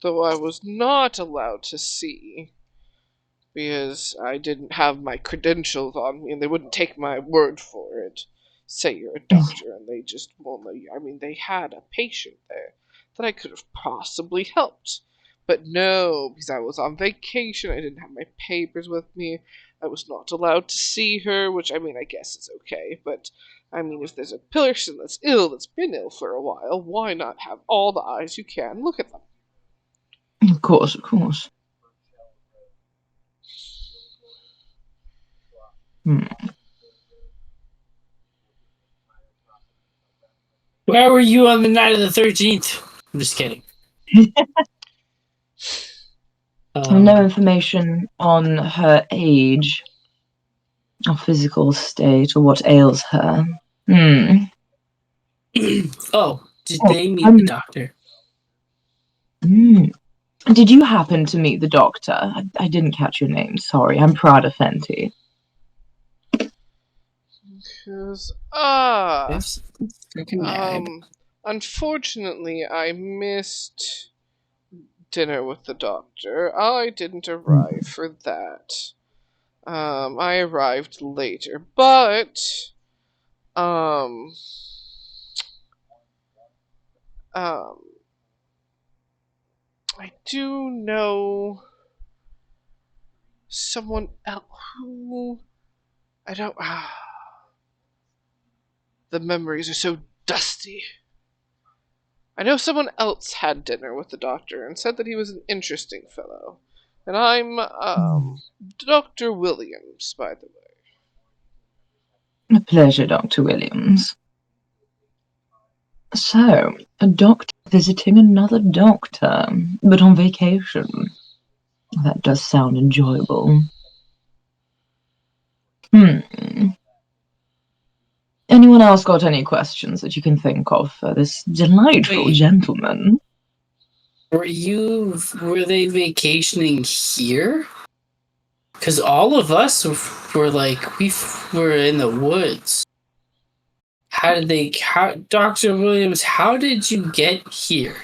though I was not allowed to see, because I didn't have my credentials on me and they wouldn't take my word for it. Say you're a doctor, and they just won't let you. I mean, they had a patient there that I could have possibly helped. But no, because I was on vacation, I didn't have my papers with me, I was not allowed to see her, which, I mean, I guess is okay, but, I mean, if there's a person that's ill, that's been ill for a while, why not have all the eyes you can look at them? Of course, of course. Where were you on the night of the 13th? I'm just kidding. No information on her age, or physical state, or what ails her. Oh, did they meet the doctor? Did you happen to meet the doctor? I didn't catch your name, sorry. I'm Prada Fenty. Because, unfortunately, I missed dinner with the doctor. I didn't arrive for that. I arrived later, but, I do know someone else who I don't. The memories are so dusty. I know someone else had dinner with the doctor and said that he was an interesting fellow. And I'm Dr. Williams, by the way. A pleasure, Dr. Williams. So, a doctor visiting another doctor, but on vacation. That does sound enjoyable. Anyone else got any questions that you can think of for this delightful Wait. gentleman? Were they vacationing here? Because all of us were like, we were in the woods. Dr. Williams, how did you get here?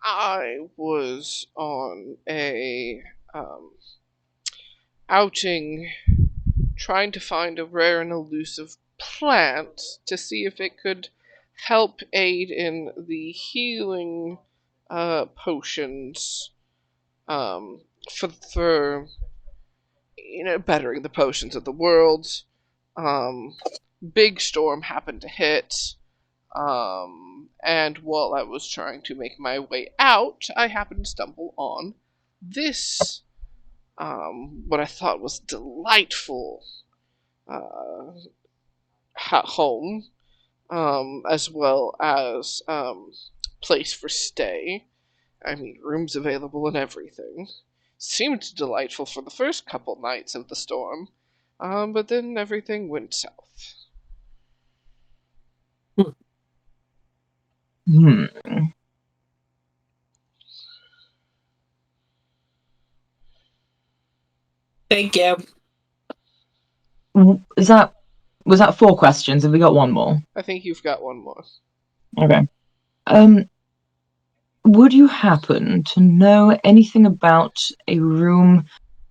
I was on a outing trying to find a rare and elusive plant to see if it could help aid in the healing potions for bettering the potions of the world. Big storm happened to hit, and while I was trying to make my way out, I happened to stumble on this what I thought was delightful home, as well as place for stay. I mean, rooms available and everything. Seemed delightful for the first couple nights of the storm, but then everything went south. Thank you. Was that 4 questions? Have we got one more? I think you've got one more. Okay. Would you happen to know anything about a room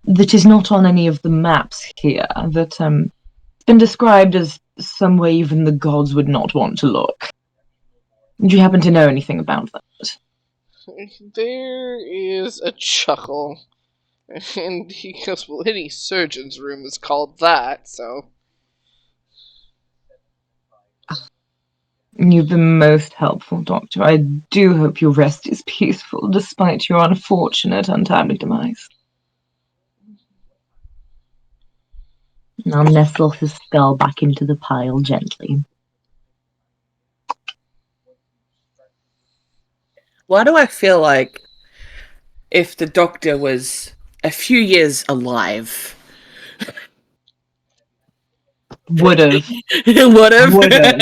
that is not on any of the maps here, that's been described as somewhere even the gods would not want to look? Do you happen to know anything about that? There is a chuckle. And he goes, well, any surgeon's room is called that, so... You've been most helpful, Doctor. I do hope your rest is peaceful, despite your unfortunate, untimely demise. I'll nestle his skull back into the pile gently. Why do I feel like if the doctor was a few years alive... Would've. Would've. Would've.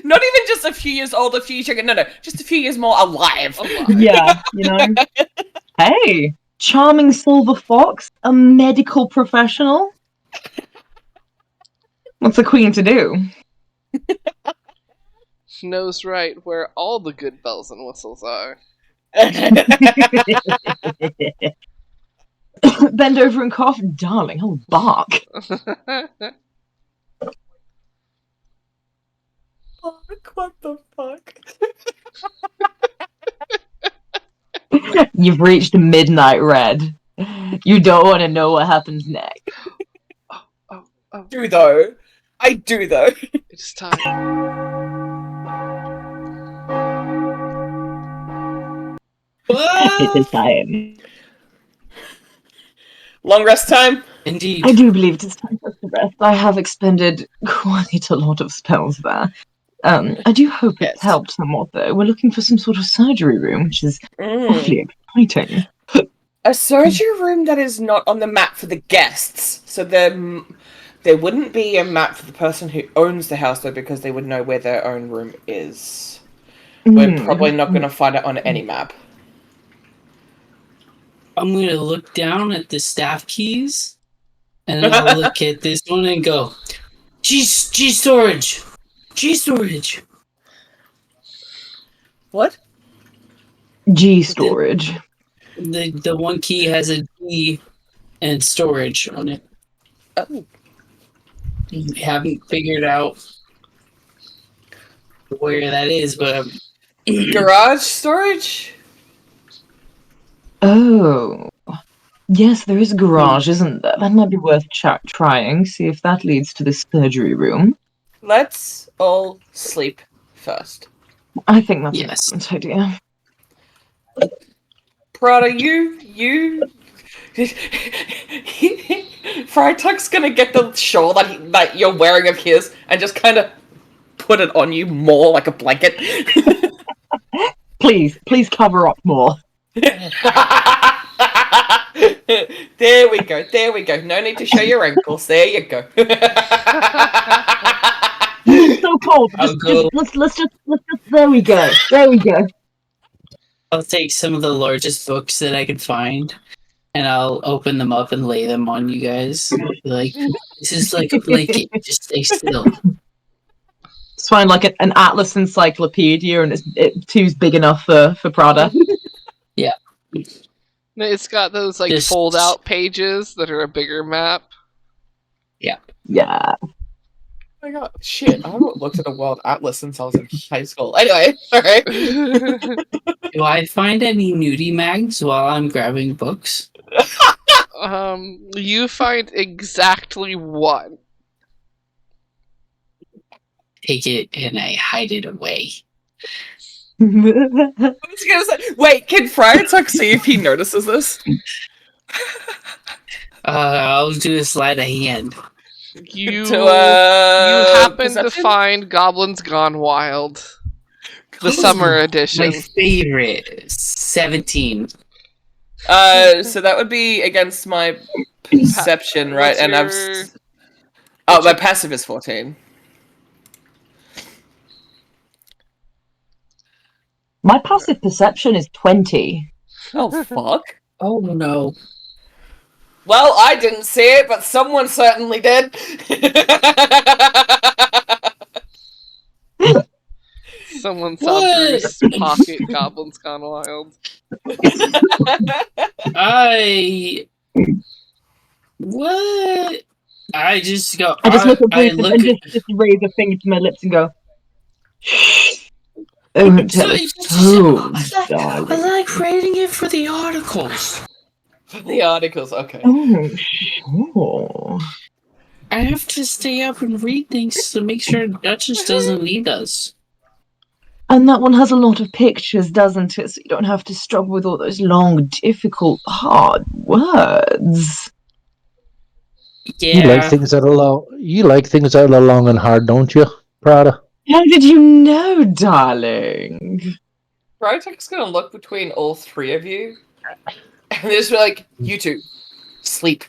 Not even just a few years old, a few years younger. No, just a few years more alive. Yeah, Hey, charming silver fox, a medical professional. What's the queen to do? Knows right where all the good bells and whistles are. Bend over and cough, darling. I'll bark. What the fuck? You've reached midnight red. You don't want to know what happens next. Oh. I do though. It's time. It is time. Long rest time? Indeed. I do believe it is time for us to rest. I have expended quite a lot of spells there. I do hope it's helped somewhat, though. We're looking for some sort of surgery room, which is awfully exciting. A surgery room that is not on the map for the guests. So there wouldn't be a map for the person who owns the house, though, because they would know where their own room is. We're probably not going to find it on any map. I'm going to look down at the staff keys, and then I'll look at this one and go, G storage! G storage! What? G storage. The one key has a G and storage on it. Oh. You haven't figured out where that is, but... Garage storage? Oh. Yes, there is a garage, isn't there? That might be worth trying. See if that leads to the surgery room. Let's all sleep first. I think that's Yes. an excellent idea. Prada, you Frytuck's gonna get the shawl that you're wearing of his and just kind of put it on you more like a blanket. Please cover up more. There we go. No need to show your ankles. There you go. It's so cold. I'll go. Let's just there we go. I'll take some of the largest books that I can find, and I'll open them up and lay them on you guys. Like, this is like a blanket. Just stay still. It's find like an Atlas encyclopedia, and it's two's big enough for Prada. It's got those like Just- fold-out pages that are a bigger map. Yeah. Oh my god, shit! I haven't looked at a World Atlas since I was in high school. Anyway, sorry. Do I find any nudie mags while I'm grabbing books? You find exactly one. Take it and I hide it away. I was gonna say, wait, can Frytuck see if he notices this? I'll do a sleight of hand. You To, you happen to perception? find Goblins Gone Wild, the summer My edition. favorite, 17. So that would be against my perception, right? What's And your- my passive is 14. My passive perception is 20. Oh fuck. Oh no. Well, I didn't see it, but someone certainly did. Someone saw What? Bruce pocket Goblins Gone Wild. What? I just go. I just look at I Bruce look and at- just raise a finger to my lips and go, shh. Don't So tell it's us just- who, I darling. like reading it for the articles. The articles, okay. Oh, sure. I have to stay up and read things to make sure Duchess doesn't need us. And that one has a lot of pictures, doesn't it? So you don't have to struggle with all those long, difficult, hard words. Yeah. You like things that are long. You like things that are long and hard, don't you, Prada? How did you know, darling? Frytuck's gonna look between all three of you and just be like, you two, sleep.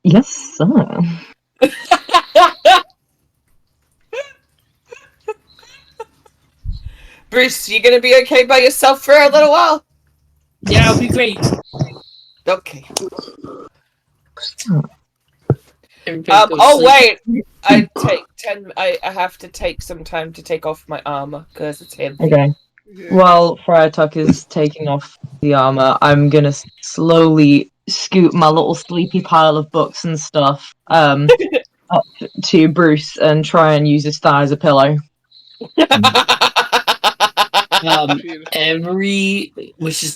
Yes, sir. Bruce, you gonna be okay by yourself for a little while? Yeah, it'll be great. Okay. Everybody go Oh sleep. wait, I have to take some time to take off my armor because it's heavy. Okay. While Frytuck is taking off the armor, I'm gonna slowly scoot my little sleepy pile of books and stuff up to Bruce and try and use his thigh as a pillow.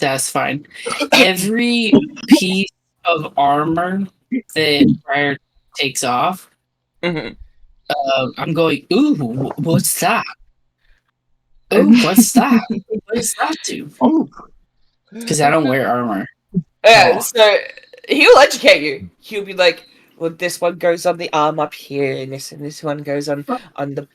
That's fine. Every piece of armor that Briar takes off, Mhm. I'm going, ooh, what's that? Ooh, what's that? What does that do? Oh, Because I don't wear armor. Yeah, Oh. so he'll educate you. He'll be like, "Well, this one goes on the arm up here, and this one goes on the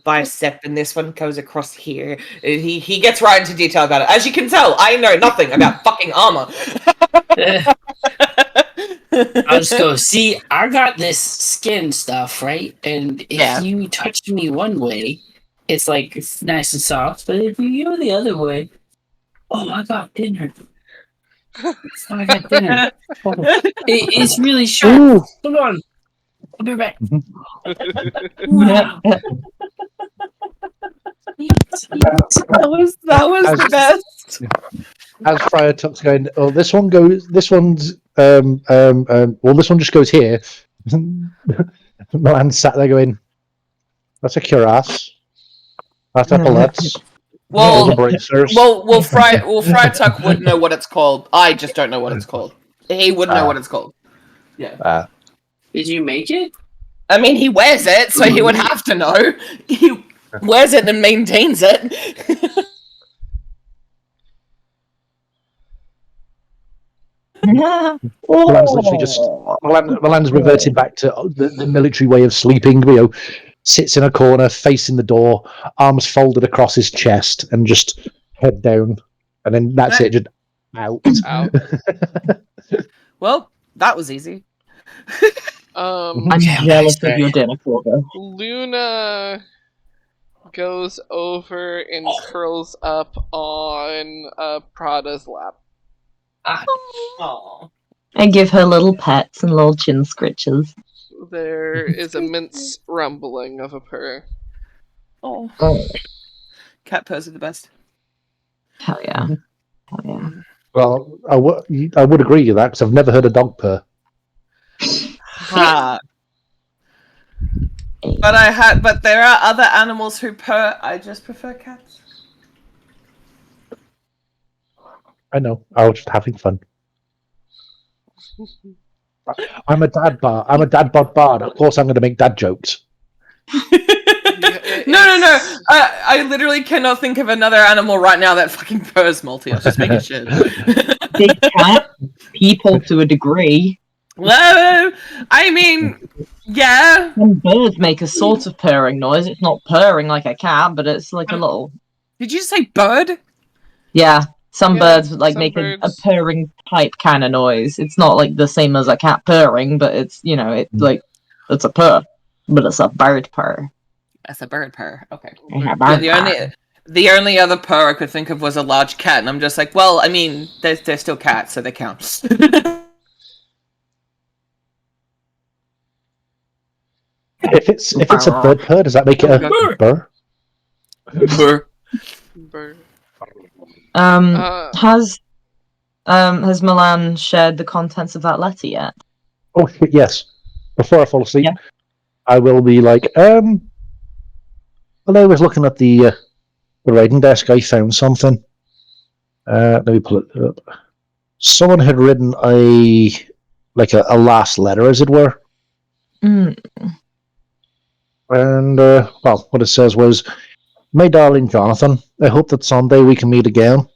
bicep, and this one goes across here." And he gets right into detail about it. As you can tell, I know nothing about fucking armor. I'll just go, see, I got this skin stuff, right? And if Yeah. you touch me one way, it's like it's nice and soft. But if you go the other way, oh, I got dinner. I got dinner. Oh, it's really sharp. Ooh. Come on. I'll be back. That was As- the best. As Friar Tuck's going, oh, this one goes. This one's well, this one just goes here. Milan sat there going, "That's a cuirass. That's epaulets. Well, Those are bracers." Frytuck would know what it's called. I just don't know what it's called. He would know what it's called. Did you make it? I mean, he wears it, so he would have to know. He wears it and maintains it. Milan's literally just Milan's reverted back to the military way of sleeping. Sits in a corner, facing the door, arms folded across his chest, and just head down. And then that's it. Just out. Out. Well, that was easy. I'm jealous of your dinner, Corvo. Luna goes over and curls up on Prada's lap. Aww. I give her little pets and little chin scritches. There is immense rumbling of a purr. Oh. Oh, Cat purrs are the best. hell yeah. Hell yeah. Well, I would agree with that because I've never heard a dog purr. Ha. But there are other animals who purr. I just prefer cats. I know. I was just having fun. I'm a dad bod bard. Of course, I'm going to make dad jokes. No. I literally cannot think of another animal right now that fucking purrs, Multi. I was just making shit. Big cat, people to a degree. Well, I mean, yeah. Some birds make a sort of purring noise. It's not purring like a cat, but it's like a little. Did you say bird? Yeah, some Yeah, birds like some make a birds. purring type kind of noise. It's not like the same as a cat purring, but it's it's a purr, but it's a bird purr. That's a bird purr. Okay. Yeah, Yeah, the only other purr I could think of was a large cat, and I'm just like, well, I mean, they're still cats, so they count. If it's a bird purr, does that make it a burr? Burr. Has Milan shared the contents of that letter yet? Oh shit, yes. Before I fall asleep, Yeah. I will be like, well, I was looking at the writing desk. I found something. Let me pull it up. Someone had written a last letter, as it were. Mm. And, well, what it says was, "My darling Jonathan, I hope that someday we can meet again.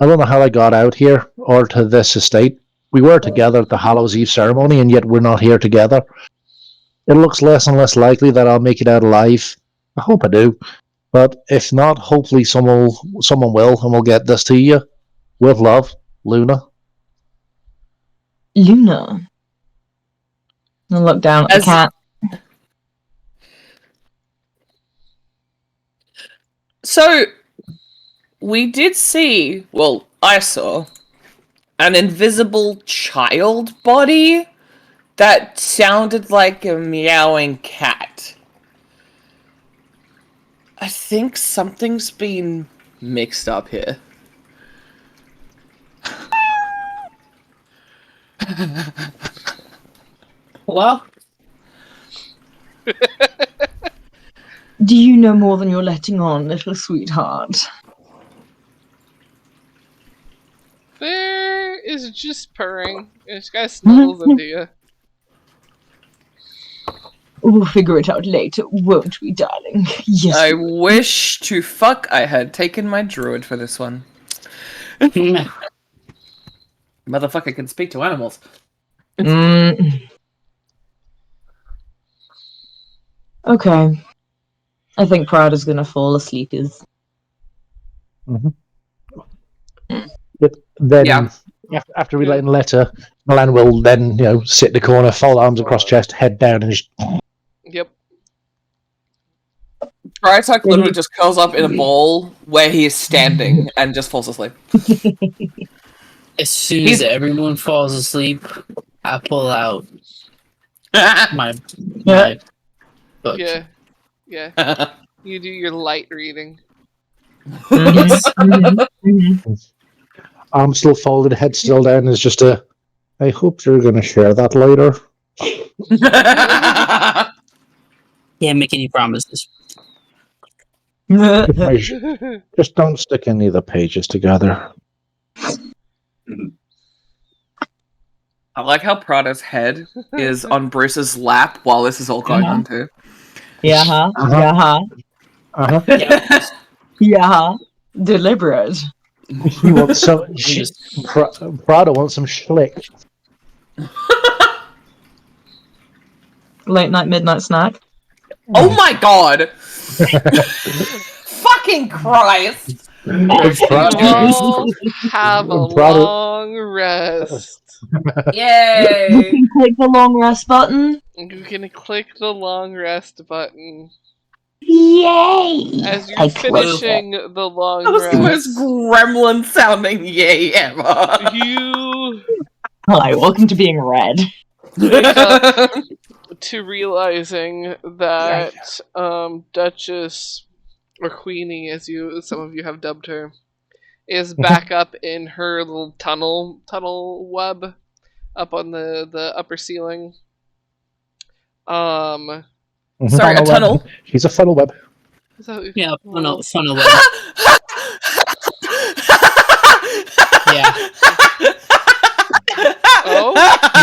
I don't know how I got out here, or to this estate. We were together at the Hallows Eve ceremony, and yet we're not here together. It looks less and less likely that I'll make it out alive. I hope I do. But if not, hopefully someone will, and we'll get this to you. With love, Luna." Luna. I look down at the cat. So, we did see, well, I saw, an invisible child body that sounded like a meowing cat. I think something's been mixed up here. Well, Do you know more than you're letting on, little sweetheart? There is just purring. This guy snuggles into you. We'll figure it out later, won't we, darling? Yes. I wish to fuck I had taken my druid for this one. Motherfucker can speak to animals. Okay. I think Prada's gonna fall asleep. Then, Yeah. after relaying the letter, Milan will then, sit in the corner, fold arms across chest, head down, and just... Yep. Crytek literally just curls up in a ball where he is standing and just falls asleep. as soon as everyone falls asleep, I pull out my book. Yeah. Yeah. You do your light reading. Arms still folded, head still down, is just a... I hope you're going to share that later. Can't make any promises. Just don't stick any of the pages together. I like how Prada's head is on Bruce's lap while this is all going on too. Yeah, huh? Uh-huh. Yeah, huh? Uh-huh. Yeah. Yeah, huh? Deliberate. He wants some. Prada wants some schlick. Late night, midnight snack. Oh my god! Fucking Christ! All have a Prada- long rest. You Yay! can click the long rest button. You can click the long rest button Yay! as you're I clicked it. finishing the long That was the most rest. gremlin sounding yay ever. You Hi, welcome to being red. wake up to realizing that Duchess, or Queenie, as some of you have dubbed her, is back up in her little tunnel web up on the upper ceiling. Sorry, a tunnel. She's a funnel web. Is that, Yeah, funnel web. Yeah. Oh?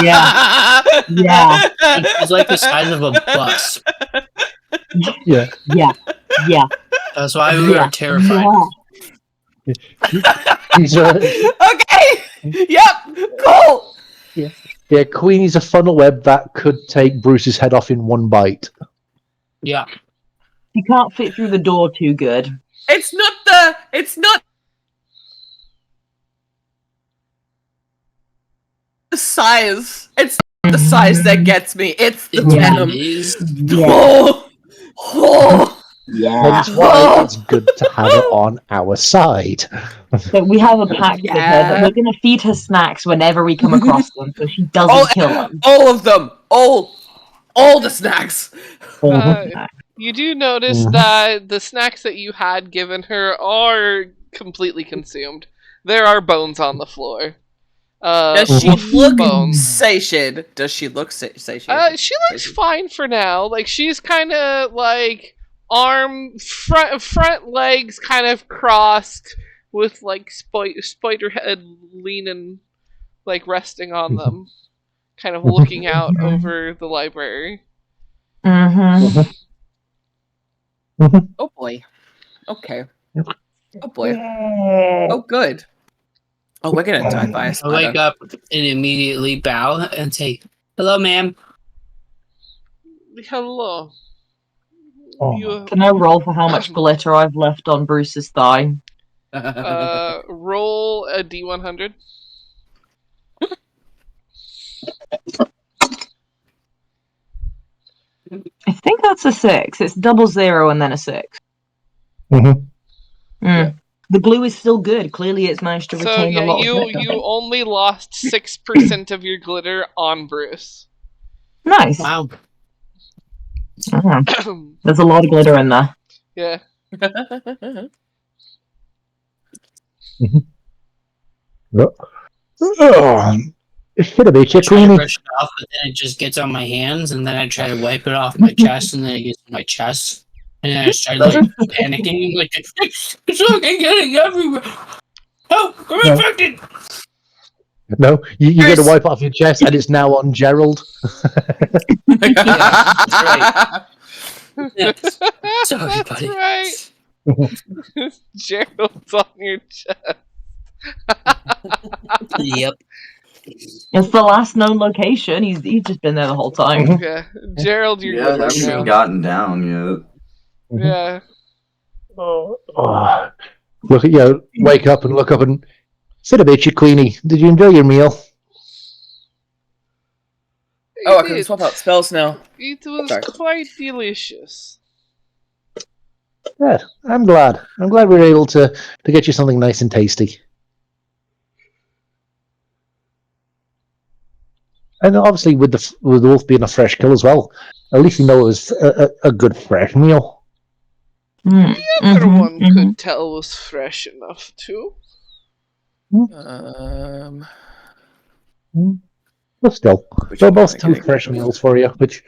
Yeah. Yeah. It's like the size of a bus. Yeah. Yeah. Yeah. That's why we were terrified. She's a, Okay. Yep. Cool. yeah, Queenie's a funnel web that could take Bruce's head off in one bite. Yeah. You can't fit through the door too good. It's not the size. It's not the size that gets me. It's the It venom. is. Yeah. Oh. Oh. Yeah. Hence why it's good to have it on our side. But we have a pact with her that we're going to feed her snacks whenever we come across them, so she doesn't kill them. All of them. All the snacks. You do notice that the snacks that you had given her are completely consumed. There are bones on the floor. Does she wolf look bones. satiated? Does she look satiated? She looks fine for now. Like, she's kind of like front legs kind of crossed with like spider head leaning, like resting on them, kind of looking out over the library. Mm-hmm. Oh boy. Okay. Oh boy. Oh good. Oh, we're gonna die by a I spider. wake up and immediately bow and say, "Hello, ma'am." Hello. Oh. You Can I roll for how much glitter I've left on Bruce's thigh? roll a D100. I think that's a 6. It's 00 and then a 6. Mhm. The glue is still good. Clearly, it's managed to So retain a yeah, lot of you glitter. only lost 6% of your glitter on Bruce. Nice. Wow. There's a lot of glitter in there. Yeah. It should have been I try to Queenie. brush it off, but then it just gets on my hands, and then I try to wipe it off my chest, and then it gets on my chest, and then I start like panicking, like it's fucking getting everywhere. Oh, I'm infected. No, you got to wipe it off your chest, and it's now on Gerald. Yes. Sorry, That's buddy. right. Gerald's on your chest. Yep. It's the last known location. He's just been there the whole time. Yeah. Gerald, you're Yeah, good that hasn't now. gotten down yet. Yeah. Oh, look at you! Wake up and look up and sit a bit, you Queenie. Did you enjoy your meal? Oh, I can swap out spells now. It was Sorry. quite delicious. Yeah, I'm glad. I'm glad we were able to get you something nice and tasty. And obviously, with the wolf being a fresh kill as well, at least you know it was a good fresh meal. Mm. The other one could tell was fresh enough too. But still, Which they're one both am I two getting? fresh meals for you. Which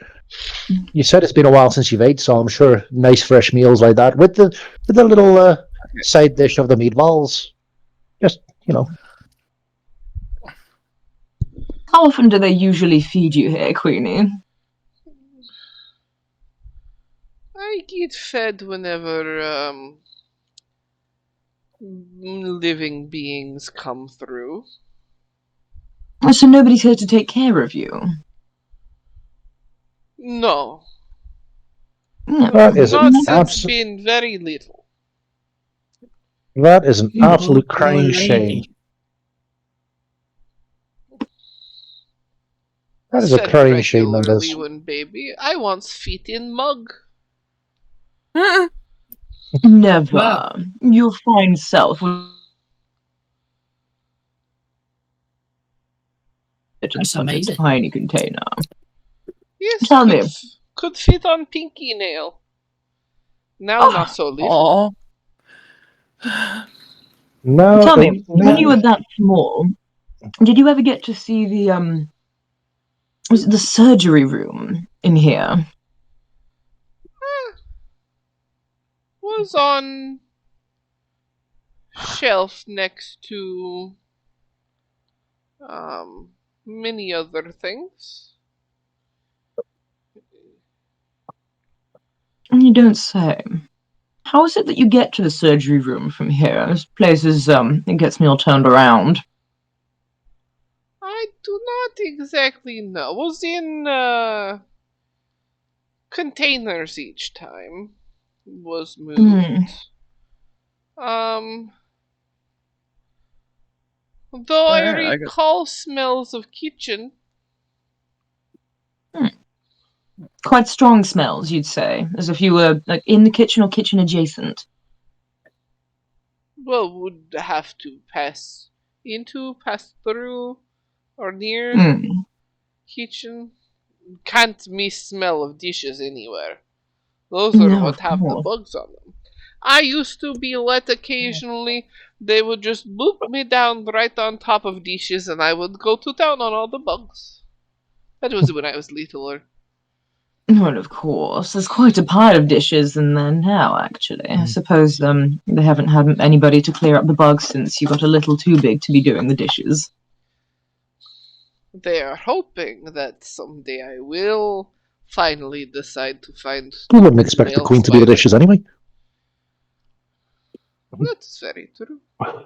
you said it's been a while since you've ate, so I'm sure nice fresh meals like that with the little side dish of the meatballs. Just How often do they usually feed you here, Queenie? I get fed whenever living beings come through. So nobody's here to take care of you? No, No. That is not an since been very little. That is an absolute Oh, crying lady. shame. That is a Fed crying shame, that regularly is. when baby. I once feed in mug. Never. Wow. Your fine self will fit in That's such a amazing. tiny container. Yes, Tell me. could fit on Pinky Nail. Now not so little. Aw. No, Tell me, when you no. were that small, did you ever get to see the was it the surgery room in here? Was on shelf next to many other things. You don't say. How is it that you get to the surgery room from here? This place is it gets me all turned around. I do not exactly know. Was in containers each time. Was moved. Though I Alright, I got- recall smells of kitchen. Quite strong smells, you'd say, as if you were like in the kitchen or kitchen adjacent. Well, would have to pass through, or near kitchen. Can't miss smell of dishes anywhere. Those are No, what of have the course. bugs on them. I used to be let occasionally. They would just boop me down right on top of dishes, and I would go to town on all the bugs. That was when I was littler. Well, of course. There's quite a pile of dishes in there now, actually. I suppose they haven't had anybody to clear up the bugs since you got a little too big to be doing the dishes. They are hoping that someday I will finally decide to find. You wouldn't expect the male Queen to do the spider. dishes anyway. That's very true. I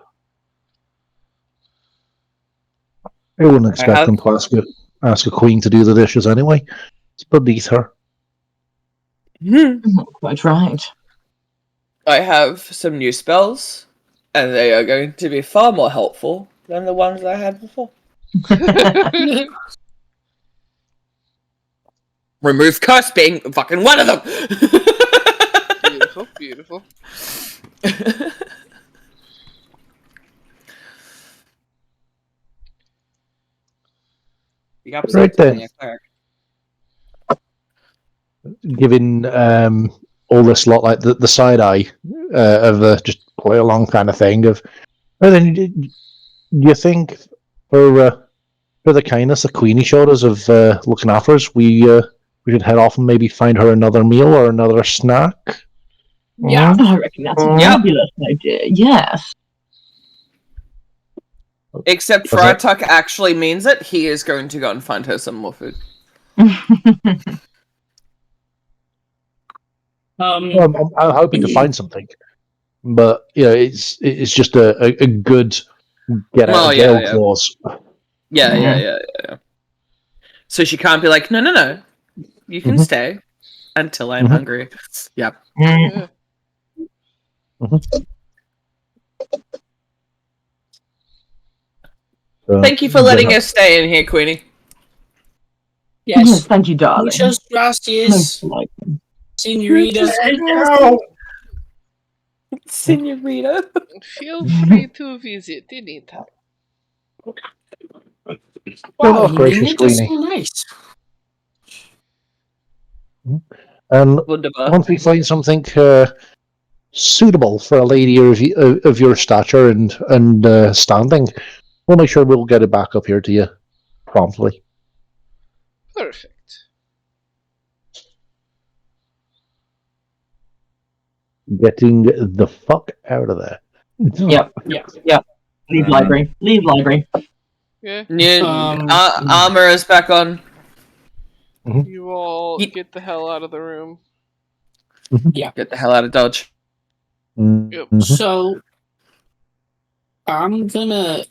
wouldn't expect have- them to ask a Queen to do the dishes anyway. It's beneath her. Quite right. I have some new spells, and they are going to be far more helpful than the ones I had before. Remove curse being fucking one of them. Beautiful, beautiful. The opposite Right of then. being a cleric. Giving all this lot like the side eye of the just play along kind of thing. Of, well, then, do you think for the kindness the Queenie showed us of looking after us, we should head off and maybe find her another meal or another snack? Yeah. I reckon that's a fabulous idea. Yes. Except Was that- Fratuk actually means it. He is going to go and find her some more food. Well, I'm hoping to find something, but you know, it's just a good get out of jail clause. Yeah. So she can't be like, no. You can stay until I'm hungry. Yep. Yeah. So, Thank you for letting us stay in here, Queenie. Yes, thank you, darling. Muchas gracias, senorita. Senorita. Feel free to visit anytime. Wow, Oh, gracious Nina, that's so Queenie. nice. And Wunderbar. once we find something suitable for a lady of your stature and standing, we'll make sure we'll get it back up here to you promptly. Perfect. Getting the fuck out of there. Yep. Leave library. Leave library. Yeah. Armor is back on. You all Ye- get the hell out of the room. Get the hell out of Dodge. Mhm. So I'm gonna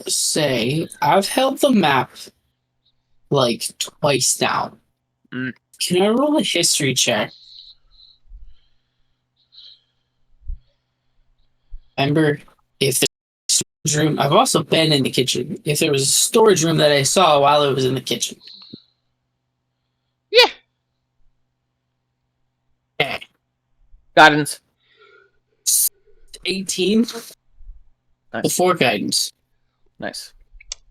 say I've held the map like twice now. Mm. Can I roll a history check? Remember, if there's a storage room, I've also been in the kitchen. If there was a storage room that I saw while it was in the kitchen. Yeah. Okay. Guidance. 18 Nice. before guidance. Nice.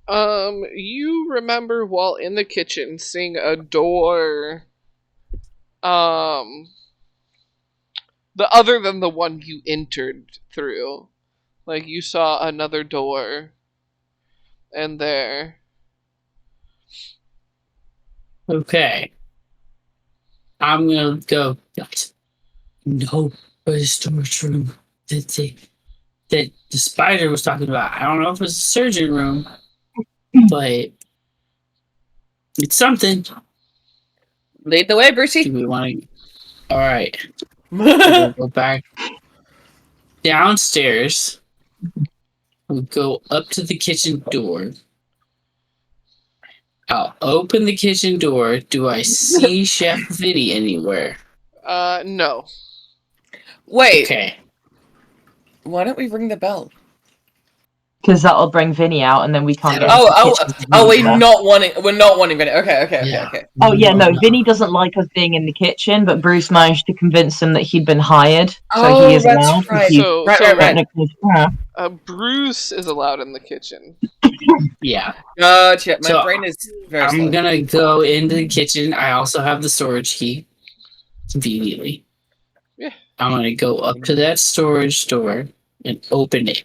You remember while in the kitchen seeing a door, the other than the one you entered through. Like, you saw another door, and there. Okay. I'm gonna go. No, but a storage room that the spider was talking about. I don't know if it's a surgery room, but it's something. Lead the way, Do Brucey. we want to? All right. We'll go back downstairs. We'll go up to the kitchen door. I'll open the kitchen door. Do I see Chef Vinny anywhere? No. Wait. Okay. Why don't we ring the bell? Because that'll bring Vinny out, and then we can't get. Oh, into the oh, kitchen. oh! We're not wanting Vinny. Okay. Yeah. Oh yeah, no. Vinny doesn't like us being in the kitchen, but Bruce managed to convince him that he'd been hired, so Oh, he is that's allowed. right. He's So, Right. technically- yeah. Bruce is allowed in the kitchen. Yeah. Gotcha. My So, brain is very I'm slow. gonna go into the kitchen. I also have the storage key. Conveniently. Yeah. I'm gonna go up to that storage door and open it.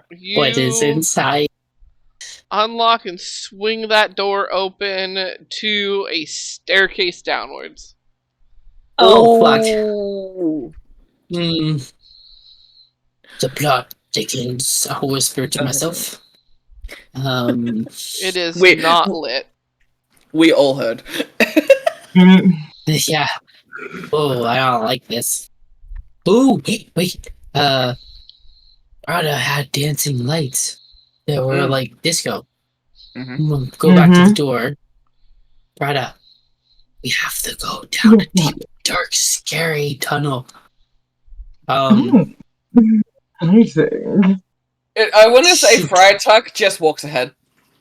You What is inside? unlock and swing that door open to a staircase downwards. Oh, fuck. Oh. The plot thickens. I whisper to myself. It is Wait. not lit. We all heard. Yeah. Oh, I don't like this. Oh, wait. Rada had dancing lights that were like disco. Mhm. I'm gonna go back to the door. Rada, we have to go down a deep, dark, scary tunnel. Amazing. I want to say Friar Tuck just walks ahead.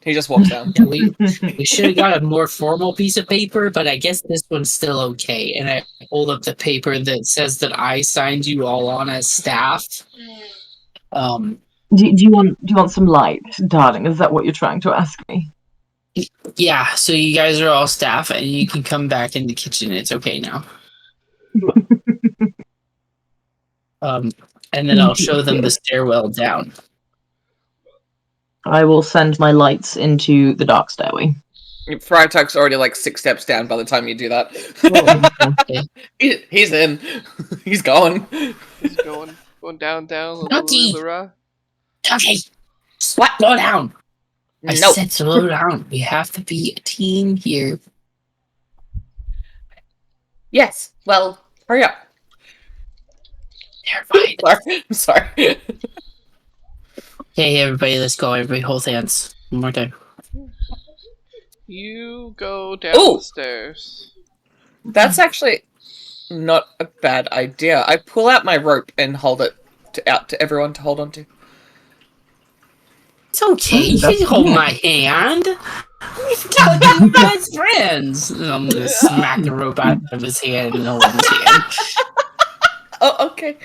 He just walks down. Yeah, we should have got a more formal piece of paper, but I guess this one's still okay. And I hold up the paper that says that I signed you all on as staff. Do you want some light, darling? Is that what you're trying to ask me? Yeah, so you guys are all staff, and you can come back in the kitchen. It's okay now. And then I'll show them the stairwell down. I will send my lights into the dark stairway. Friar Tuck's already like 6 steps down by the time you do that. He's in. He's gone. He's going down. Naughty. Lura. Okay, slow down. I Nope. said slow down. We have to be a team here. Yes. Well, hurry up. Terrified. Sorry. I'm sorry. Okay, everybody, let's go. Everybody hold hands. One more time. You go down Ooh. the stairs. That's actually not a bad idea. I pull out my rope and hold it out to everyone to hold on to. It's okay. You that's can hold good. my hand. We're best friends. And I'm gonna smack the rope out of his hand and hold his hand. Oh, okay.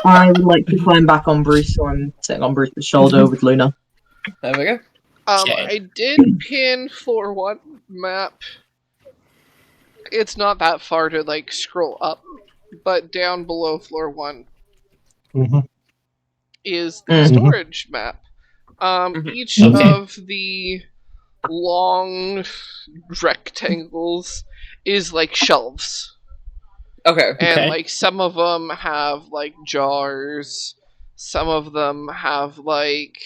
I would like to climb back on Bruce, so I'm sitting on Bruce's shoulder with Luna. There we go. Okay. I did pin floor 1 map. It's not that far to like scroll up, but down below floor 1 Mhm. is the Mhm. storage map. Each Okay. of the long rectangles is like shelves. Okay. And Okay. like some of them have like jars, Some of them have like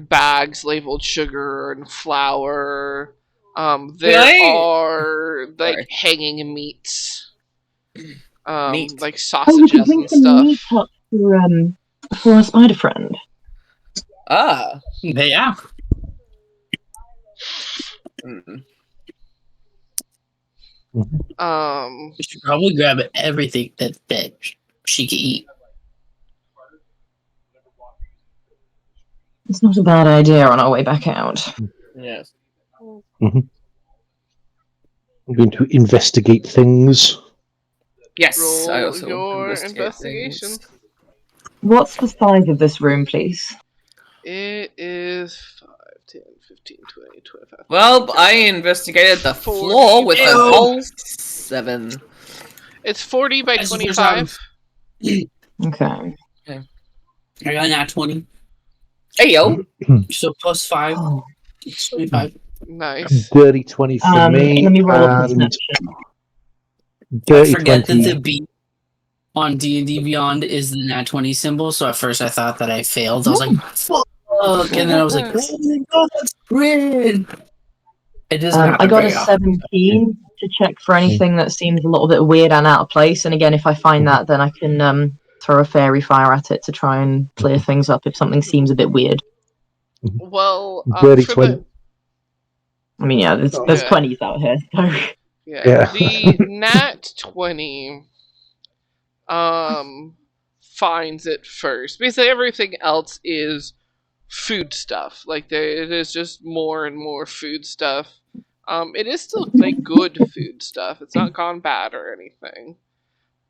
bags labeled sugar and flour. There are like Sorry. hanging meats, Meat. like Oh, we could sausages bring and some meat stuff. up for our spider friend. Ah. Yeah. Mm. We should probably grab everything that she can eat. It's not a bad idea on our way back out. Yes. I'm going to investigate things. Yes, I Roll also your investigate investigation. things. What's the size of this room, please? It is 5, 10, 15, 20, 25. Well, I investigated the 40. floor with a Ew. whole 7. It's 40 by That's the first time. 25. Okay. I got nat 20. Hey yo. So plus 5. Oh. It's 25. Nice. Dirty 20 for me. Let me roll a And perception. I dirty forget 20. that the B on D&D Beyond is the nat 20 symbol, so at first I thought that I failed. I was like, fuck! And then I was like, oh my god, that's great! It doesn't happen I got a very often. 17 to check for anything that seems a little bit weird and out of place. And again, if I find that, then I can throw a fairy fire at it to try and clear things up if something seems a bit weird. Well, Dirty for 20. the I mean, yeah, there's Yeah. 20s out here. So. Yeah. the nat 20 finds it first. Basically, everything else is food stuff. Like it is just more and more food stuff. It is still like good food stuff. It's not gone bad or anything.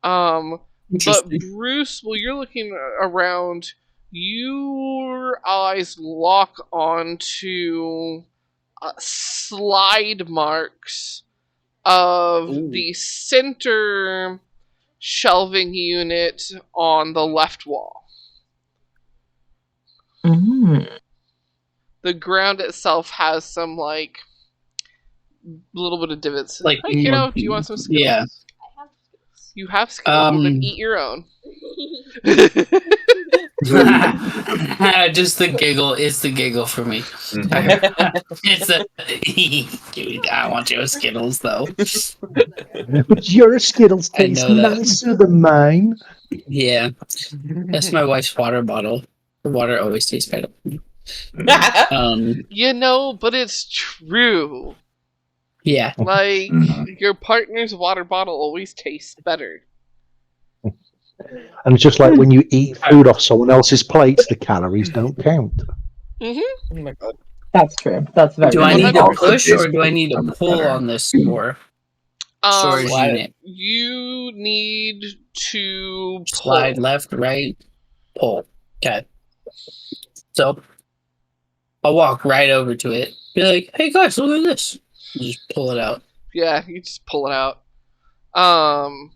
But Interesting. Bruce, while you're looking around, your eyes lock onto slide marks of Ooh. the center shelving unit on the left wall. The ground itself has some like little bit of divots. Like, Hey, kiddo, do you want some Skittles? Yeah. You have Skittles. Well, then Um, eat your own. Just the giggle. It's the giggle for me. It's a. Dude, I want your Skittles though. But your Skittles I taste know that. nicer than mine. Yeah, that's my wife's water bottle. The water always tastes better. You know, but it's true. Yeah. Like, your partner's water bottle always tastes better. And it's just like when you eat food off someone else's plate, the calories don't count. Mm-hmm. Oh my god. That's true. That's very Do I true. need to Also push or do I need to pull on this storage Slide. unit? You need to pull. Slide left, right, pull. Okay. So I'll walk right over to it. Be like, hey guys, look at this. And just pull it out. Yeah, you just pull it out. Oh.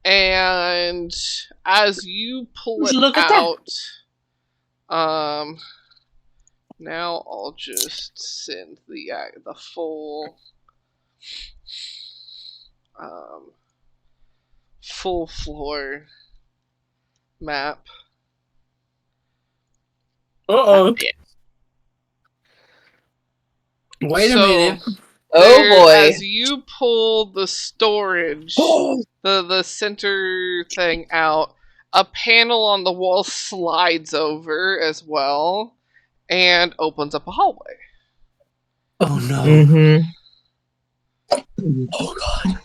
And as you pull it Look at that. out, now I'll just send the full full floor map. Uh-oh. Wait a minute. Oh boy. As you pull the storage, the center thing out, a panel on the wall slides over as well and opens up a hallway. Oh no. Mm-hmm. Oh god.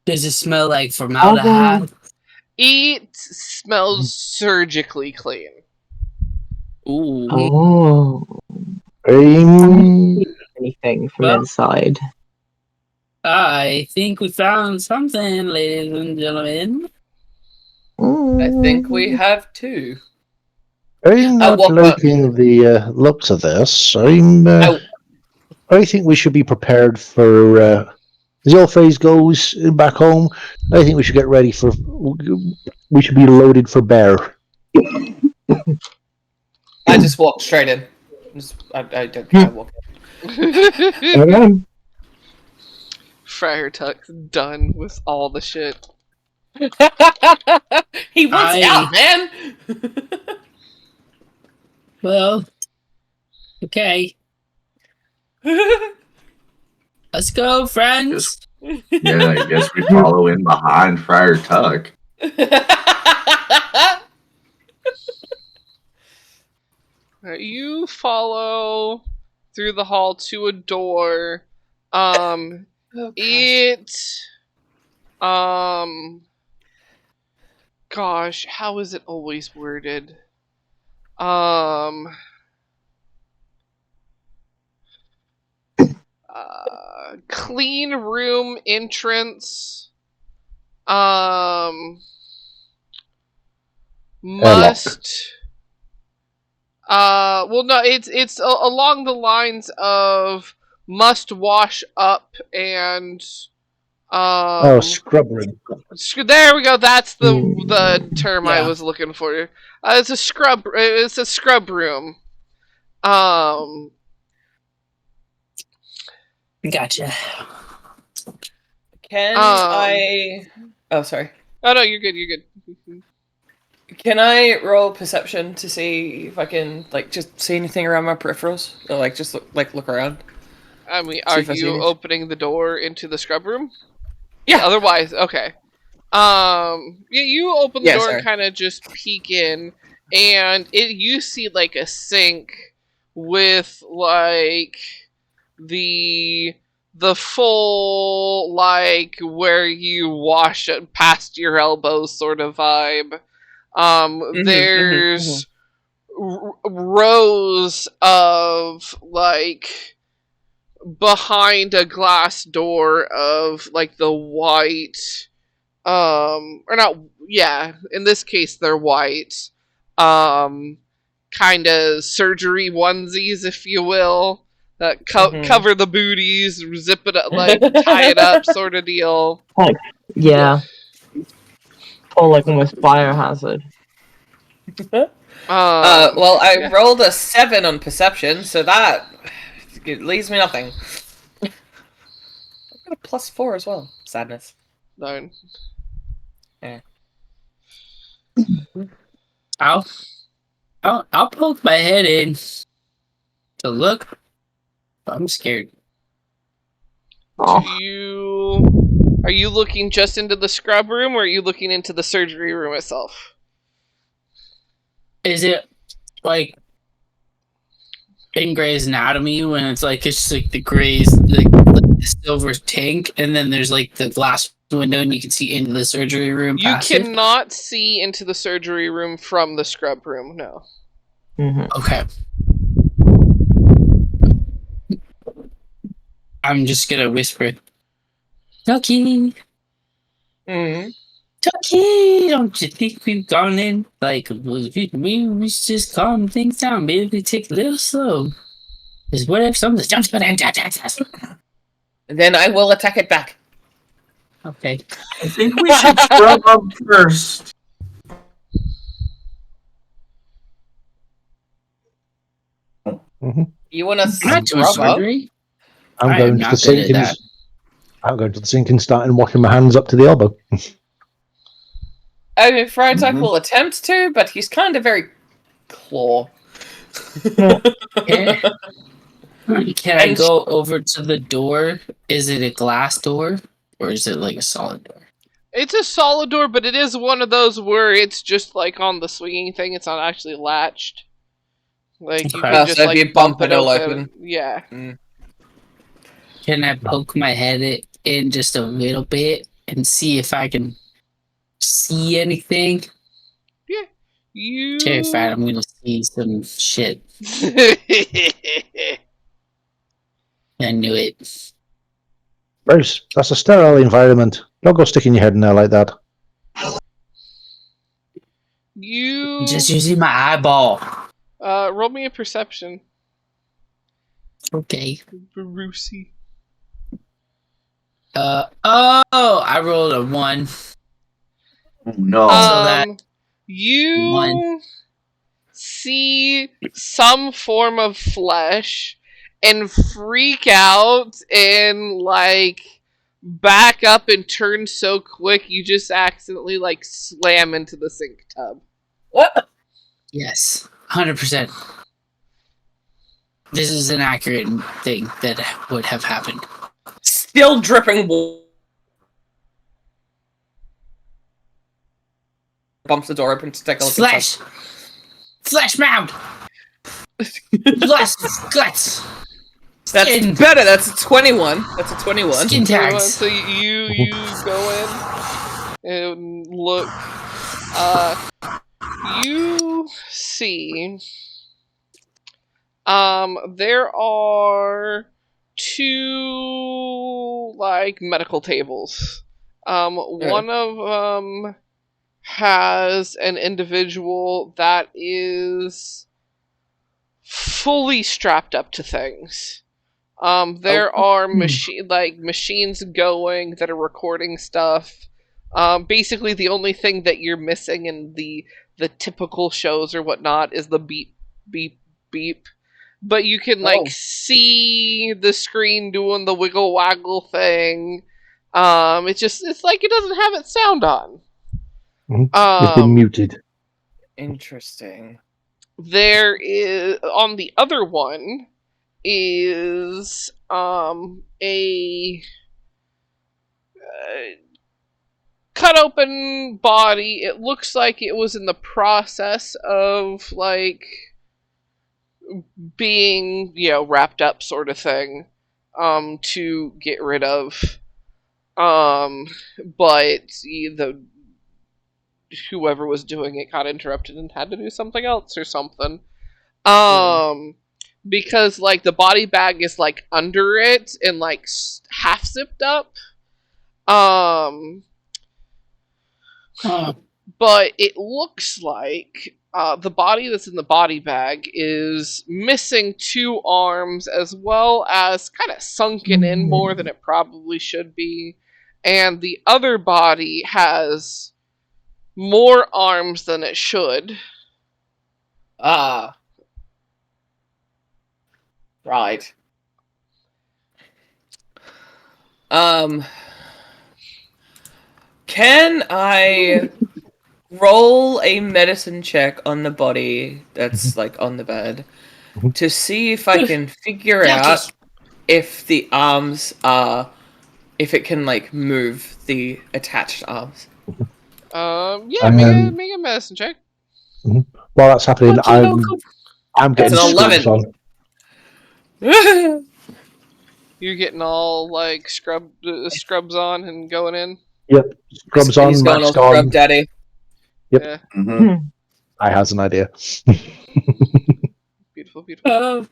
Does it smell like formaldehyde? It smells surgically clean. Ooh. Oh. Um, Anything from Well- inside. I think we found something, ladies and gentlemen. I think we have 2. I'm not walk up. liking the looks of this. I think we should be prepared for. As the old phrase goes back home, I think we should get ready for. We should be loaded for bear. I just walk straight in. I don't care. I walk in. Friar Tuck's done with all the shit. He wants out, man. Well, okay. Let's go, friends. Yeah, I guess we follow in behind Friar Tuck. You follow through the hall to a door. Gosh, how is it always worded? Clean room entrance. Must. Well, no, it's along the lines of must wash up and. Scrub room. There we go. That's the term I was looking for. It's a scrub. It's a scrub room. Gotcha. Can I? Oh, sorry. Oh no, you're good. You're good. Can I roll perception to see if I can just see anything around my peripherals, or just look around? I mean, are you opening the door into the scrub room? Yeah. Otherwise, okay. Yeah, you open the door sorry. and kind of just peek in, and you see a sink with the full where you wash it past your elbows sort of vibe. There's rows of behind a glass door of the white or not, yeah, in this case they're white kind of surgery onesies, if you will, that cover the booties, zip it up, tie it up sort of deal. Yeah. Or almost biohazard. Well, I rolled a 7 on perception, so that it leaves me nothing. I've got a +4 as well. Sadness. 9. Yeah. I'll poke my head in to look. I'm scared. Oh. Are you looking just into the scrub room, or are you looking into the surgery room itself? Is it in Grey's Anatomy when it's just the Grey's the silver tank, and then there's the glass window and you can see into the surgery room? You cannot see into the surgery room from the scrub room, no. Okay. I'm just gonna whisper, Tucky! Tucky! Don't you think we've gone in? We should just calm things down. Maybe take it a little slow. Because what if something jumps and attacks us? Then I will attack it back. Okay. I think we should scrub up first. You want to Not to a scrub up? surgery? I'm going to the sink and I'm going to the sink and starting washing my hands up to the elbow. I mean, Friar Tuck will attempt to, but he's kind of very claw. Can I go over to the door? Is it a glass door? Or is it a solid door? It's a solid door, but it is one of those where it's just on the swinging thing. It's not actually latched. You can just so if you bump it, it'll open. Yeah. Can I poke my head in just a little bit and see if I can see anything? Yeah. You. Terrified I'm gonna see some shit. I knew it. Bruce, that's a sterile environment. Don't go sticking your head in there like that. You. I'm just using my eyeball. Roll me a perception. Okay. Brucey. I rolled a 1. No. You 1. see some form of flesh and freak out and back up and turn so quick you just accidentally like slam into the sink tub. What? Yes, 100%. This is an accurate thing that would have happened. Still dripping water. Bumps the door open to take a look. Flesh! Flesh mound! Flesh guts! That's Skin. better. That's a 21. That's a 21. Skin tags. So you go in and look. You see. There are 2 like medical tables. One of them has an individual that is fully strapped up to things. There are machines going that are recording stuff. Basically, the only thing that you're missing in the typical shows or whatnot is the beep, beep, beep. But you can see the screen doing the wiggle waggle thing. It's like it doesn't have its sound on. It's been muted. Interesting. There is on the other one is a cut open body. It looks like it was in the process of like being, wrapped up sort of thing to get rid of. But whoever was doing it got interrupted and had to do something else or something. Because like the body bag is like under it and like half zipped up. But it looks like the body that's in the body bag is missing 2 arms as well as kind of sunken in more than it probably should be. And the other body has more arms than it should. Right. Can I roll a medicine check on the body that's like on the bed to see if I can figure out if the arms are, if it can like move the attached arms? Make a medicine check. While that's happening, I'm getting It's an 11. scrubs on. You're getting all like scrubs on and going in. Yep, scrubs on, He's going all mask on. scrub daddy. Yep. Yeah. Mhm. I has an idea. Beautiful, beautiful.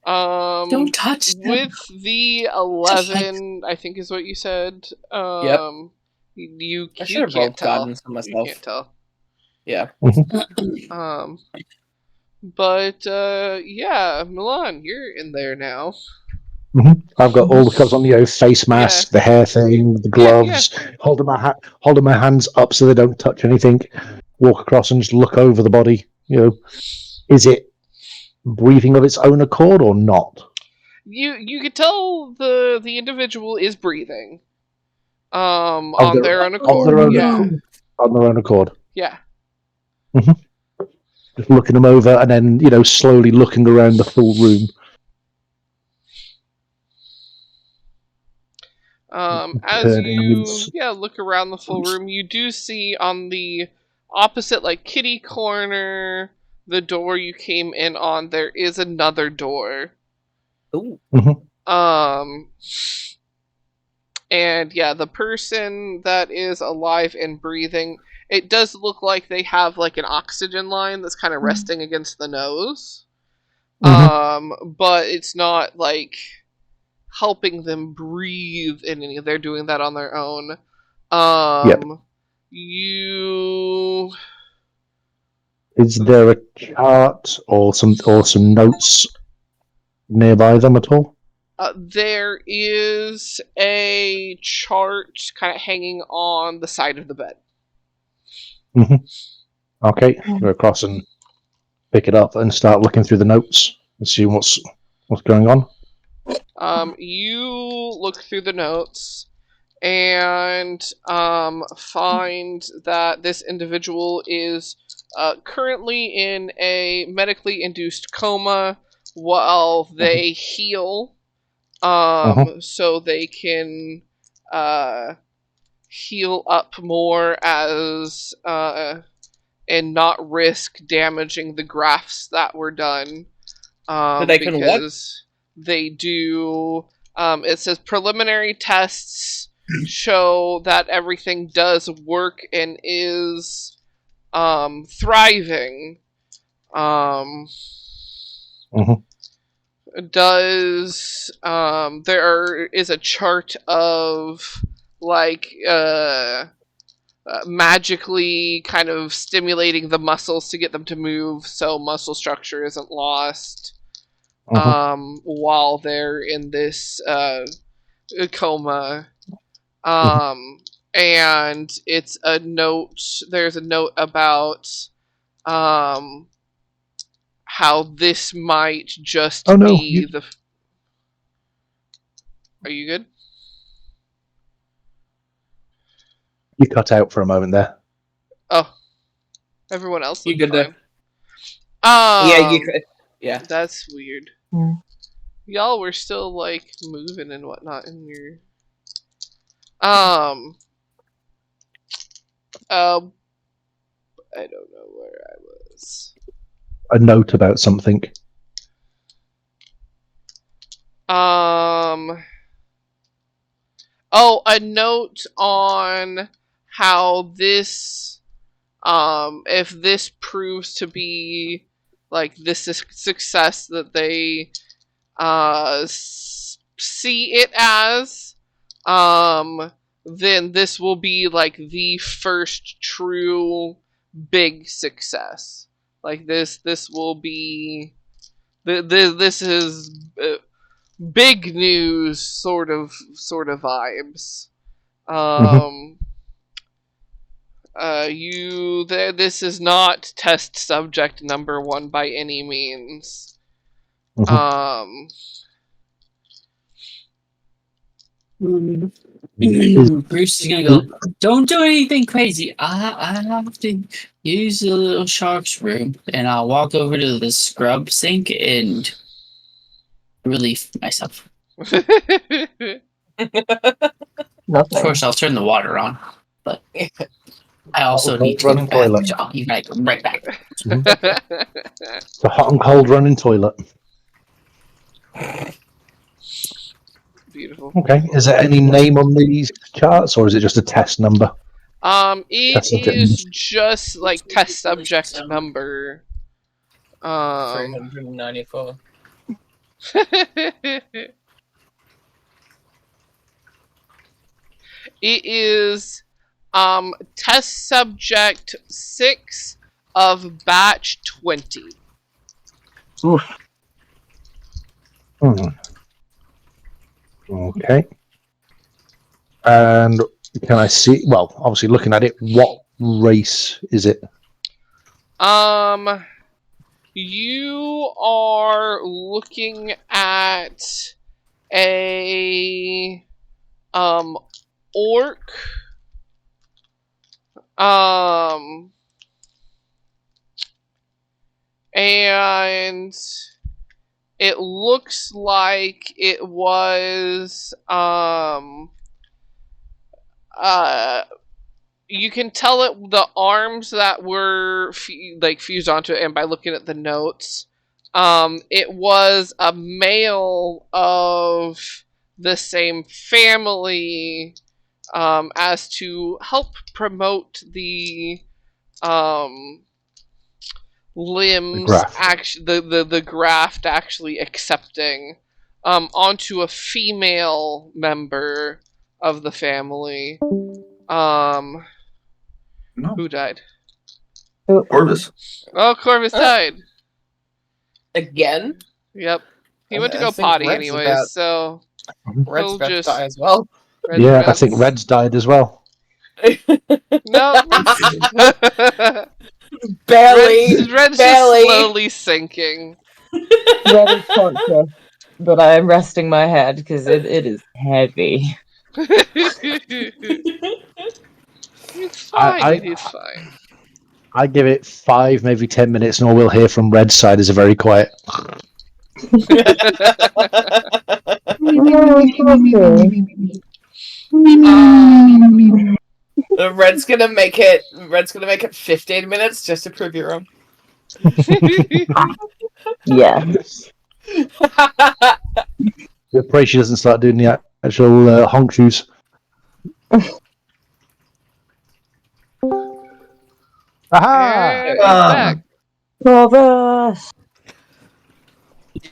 Don't touch them. With the 11, I think is what you said. You I should have can't rolled tell. guidance on You myself. can't tell. Yeah. But yeah, Milan, you're in there now. I've got all the covers on, face mask, the hair thing, the gloves, holding my hands up so they don't touch anything. Walk across and just look over the body. Is it breathing of its own accord or not? You could tell the individual is breathing. On their own accord. On their own accord. Yeah. Just looking them over and then, slowly looking around the full room. As you look around the full room, you do see on the opposite kitty corner, the door you came in on, there is another door. Ooh. And the person that is alive and breathing, it does look like they have an oxygen line that's kind of resting against the nose. But it's not helping them breathe in any. They're doing that on their own. Is there a chart or some notes nearby them at all? There is a chart kind of hanging on the side of the bed. Okay, go across and pick it up and start looking through the notes and see what's going on. You look through the notes. and find that this individual is currently in a medically induced coma while they heal, so they can heal up more as and not risk damaging the grafts that were done. So they can what? Because they do. It says preliminary tests show that everything does work and is thriving. Does there is a chart of like magically kind of stimulating the muscles to get them to move so muscle structure isn't lost while they're in this coma. And it's a note, there's a note about how this might just be the... Are you good? You cut out for a moment there. Oh. Everyone else You looked good fine. Yeah, you could. Yeah. That's weird. Y'all were still, like, moving and whatnot in your... I don't know where I was. A note about something. Oh, a note on how this, if this proves to be, like, this is success that they, see it as, then this will be, like, the first true big success. Like, this will be, this is big news sort of vibes. This is not test subject number 1 by any means. Bruce is gonna go, don't do anything crazy. I have to use the little shark's room, and I'll walk over to the scrub sink and relieve myself. Of course, I'll turn the water on, but I also need to running toilet. You gotta go right back. The hot and cold running toilet. Beautiful. Okay. Is there any name on these charts, or is it just a test number? It is just like test subject number. 394. It is test subject 6 of batch 20. Oof. Okay. And can I see? Well, obviously, looking at it, what race is it? You are looking at a orc. And it looks like it was you can tell it the arms that were fused onto it, and by looking at the notes, it was a male of the same family, as to help promote the limbs, the graft actually accepting onto a female member of the family. No. Who died? Corvus. Oh, Corvus died. Again? Yep. He went to I go think potty Red's anyways, about- so Red's he'll about to just die as well. I think Red's died as well. No. Barely. Red's barely. just slowly sinking. Red is conscious, but I am resting my head because it is heavy. It's fine. I- It's fine. I give it 5, maybe 10 minutes, and all we'll hear from Red's side is a very quiet. Red's gonna make it. Red's gonna make it 15 minutes just to prove you wrong. Yeah. We pray she doesn't start doing the actual honk shoes. Aha! And it's back. Corvus!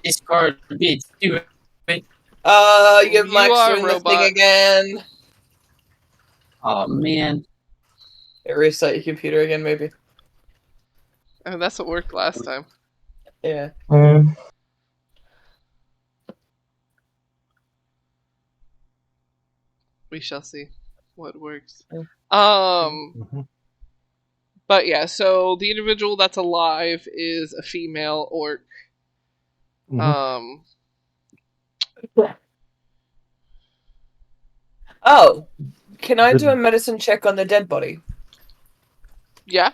Discard bits. Do it. Your You mic's are a doing the robot. thing again. Oh man. Restart your computer again, maybe. Oh, that's what worked last time. Yeah. We shall see what works. Mhm. But yeah, so the individual that's alive is a female orc. Mhm. Oh, can I do a medicine check on the dead body? Yeah.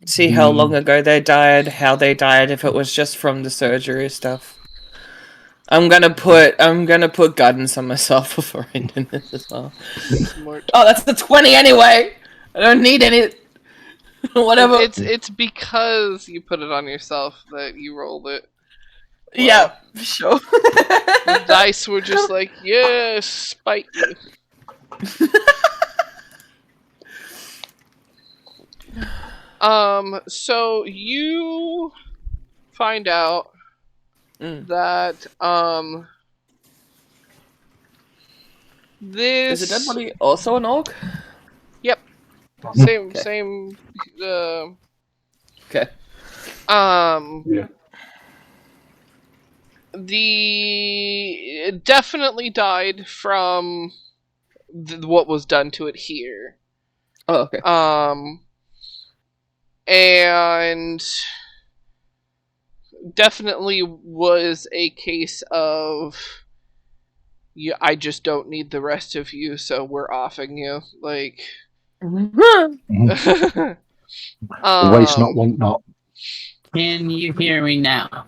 See how long ago they died, how they died, if it was just from the surgery stuff. I'm gonna put guidance on myself before I do this as well. Smart. Oh, that's the 20 anyway. I don't need any. Whatever. It's because you put it on yourself that you rolled it. Yeah, sure. The dice were just like, yes, spite me. So you find out that this Is the dead body also an orc? Yep. Same Okay. It definitely died from what was done to it here. Oh, okay. And definitely was a case of, I just don't need the rest of you, so we're offing you. Like, Waste not, want not. Can you hear me now?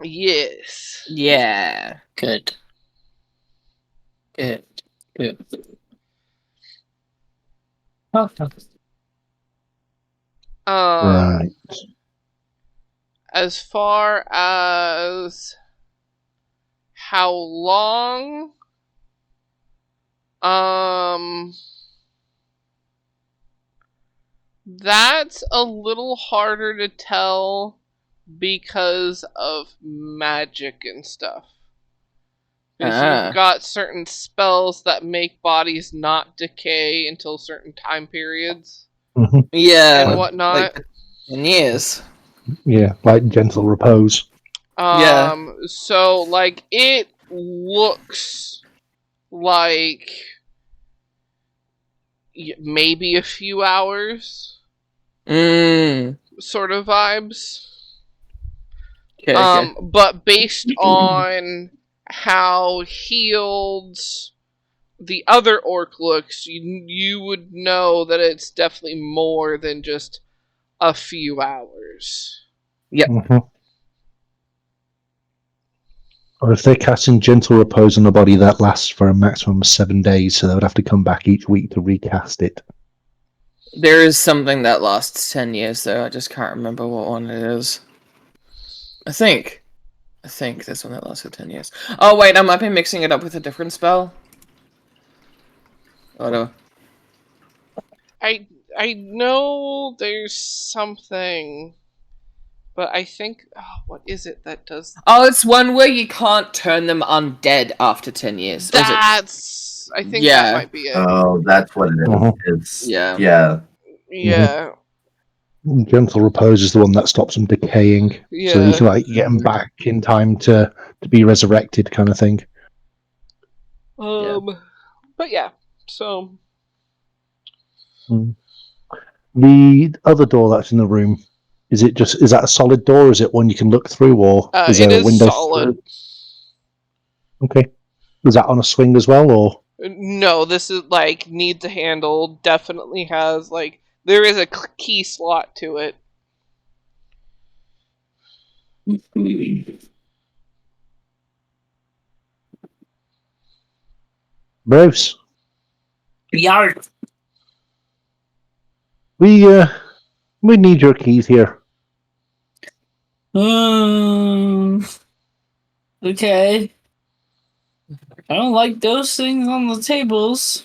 Yes. Yeah. Good. Good. Good. Oh, Right. As far as how long, that's a little harder to tell because of magic and stuff. Because you've got certain spells that make bodies not decay until certain time periods Yeah. and whatnot. Like 10 years. Yeah, like gentle repose. Yeah. So, like, it looks like maybe a few hours sort of vibes. Okay. But based on how healed the other orc looks, you would know that it's definitely more than just a few hours. Yep. Or if they're casting gentle repose on the body, that lasts for a maximum of 7 days, so they would have to come back each week to recast it. There is something that lasts 10 years, though. I just can't remember what one it is. I think there's one that lasts for 10 years. Oh, wait, I might be mixing it up with a different spell. Oh, no. I know there's something, but I think, what is it that does? Oh, it's one where you can't turn them undead after 10 years. Or is it- I think Yeah. that might be it. Oh, that's what it is. Uh-huh. It's Yeah. Yeah. Gentle repose is the one that stops them decaying, Yeah. so you can like get them back in time to be resurrected, kind of thing. But yeah, so The other door that's in the room, is that a solid door? Or is it one you can look through, or is it there a is window? solid. Okay. Was that on a swing as well, or? No, this is like needs a handle. Definitely has like there is a key slot to it. Bruce, Yark. we need your keys here. Okay. I don't like those things on the tables.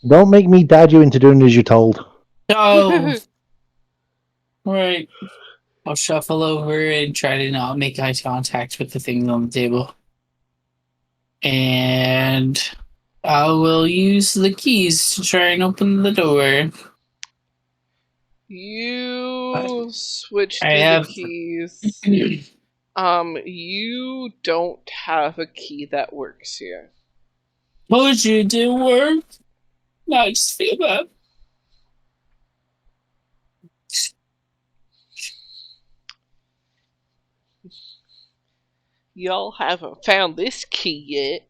Don't make me dad you into doing as you're told. Oh. Right. I'll shuffle over and try to not make eye contact with the things on the table. And I will use the keys to try and open the door. You switch I through have- the keys. You don't have a key that works here. Told you it didn't work. Now I just feel bad. Y'all haven't found this key yet.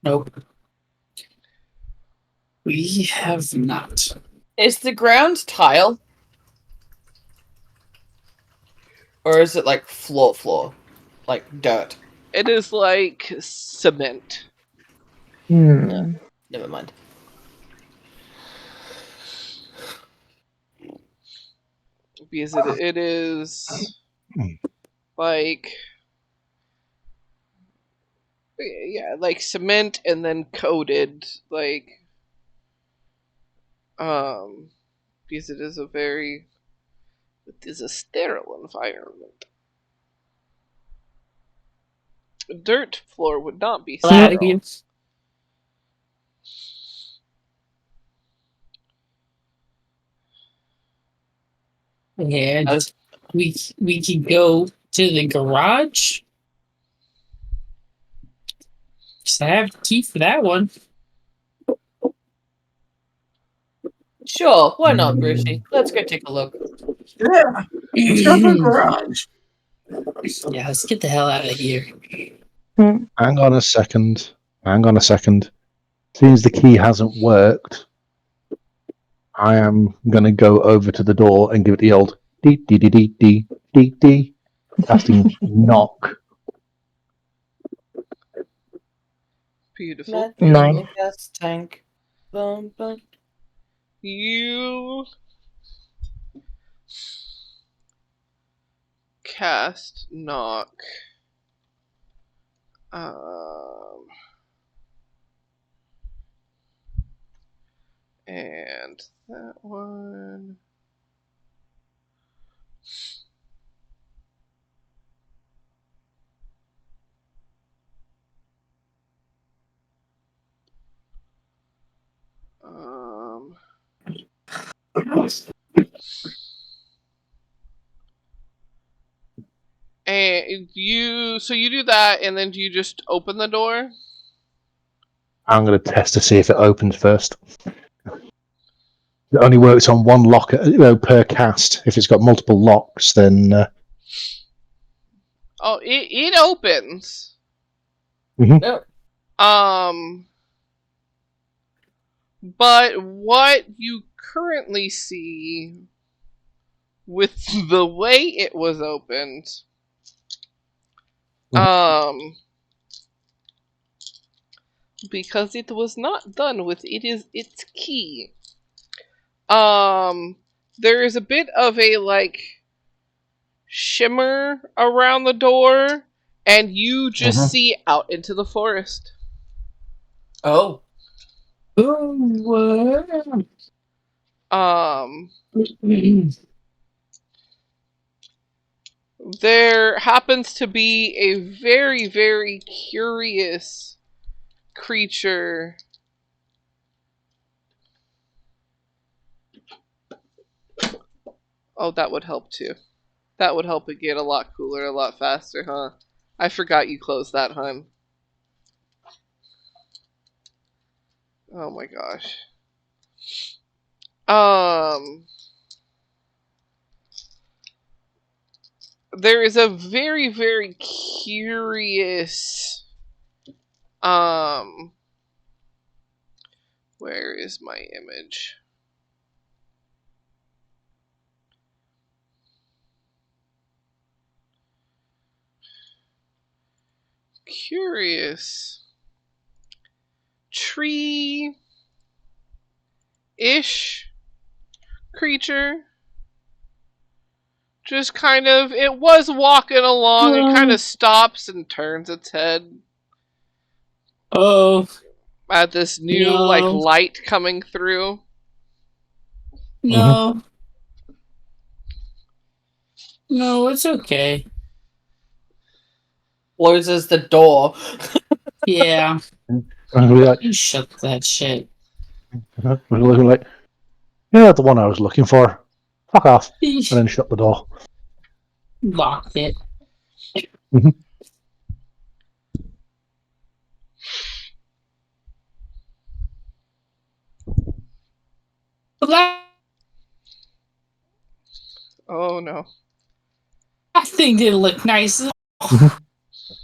Nope. We have not. Is the ground tile? Or is it like floor? Like dirt? It is like cement. Hmm. Never mind. Because it is like like cement and then coated because it is a sterile environment. A dirt floor would not be sterile. Flanagan's. And we can go to the garage. So I have the key for that one. Sure, why not, Brucey? Let's go take a look. Yeah, let's go to the garage. Yeah, let's get the hell out of here. Hang on a second. Since the key hasn't worked, I am going to go over to the door and give it the old dee dee dee dee dee dee dee, casting knock. Beautiful. Nice. Gas tank. Bum, bum. You cast knock. And that one. And you do that, and then do you just open the door? I'm going to test to see if it opens first. It only works on one lock per cast. If it's got multiple locks, then Oh, it opens. No. But what you currently see with the way it was opened, because it was not done with its key. There is a bit of a like shimmer around the door, and you just see out into the forest. Oh. There happens to be a very, very curious creature Oh, that would help too. That would help it get a lot cooler a lot faster, huh? I forgot you closed that, hun. Oh my gosh. There is a very, very curious Where is my image? Curious. Tree-ish creature. Just kind of, it was walking along, it kind of stops and turns its head Oh, at this new, No. like, light coming through. no. No, it's okay. Closes the door. Yeah, And we're like, you shut that shit. we're looking like, yeah, the one I was looking for. Fuck off. And then shut the door. Locked it. Mhm. That Oh no. thing didn't look nice.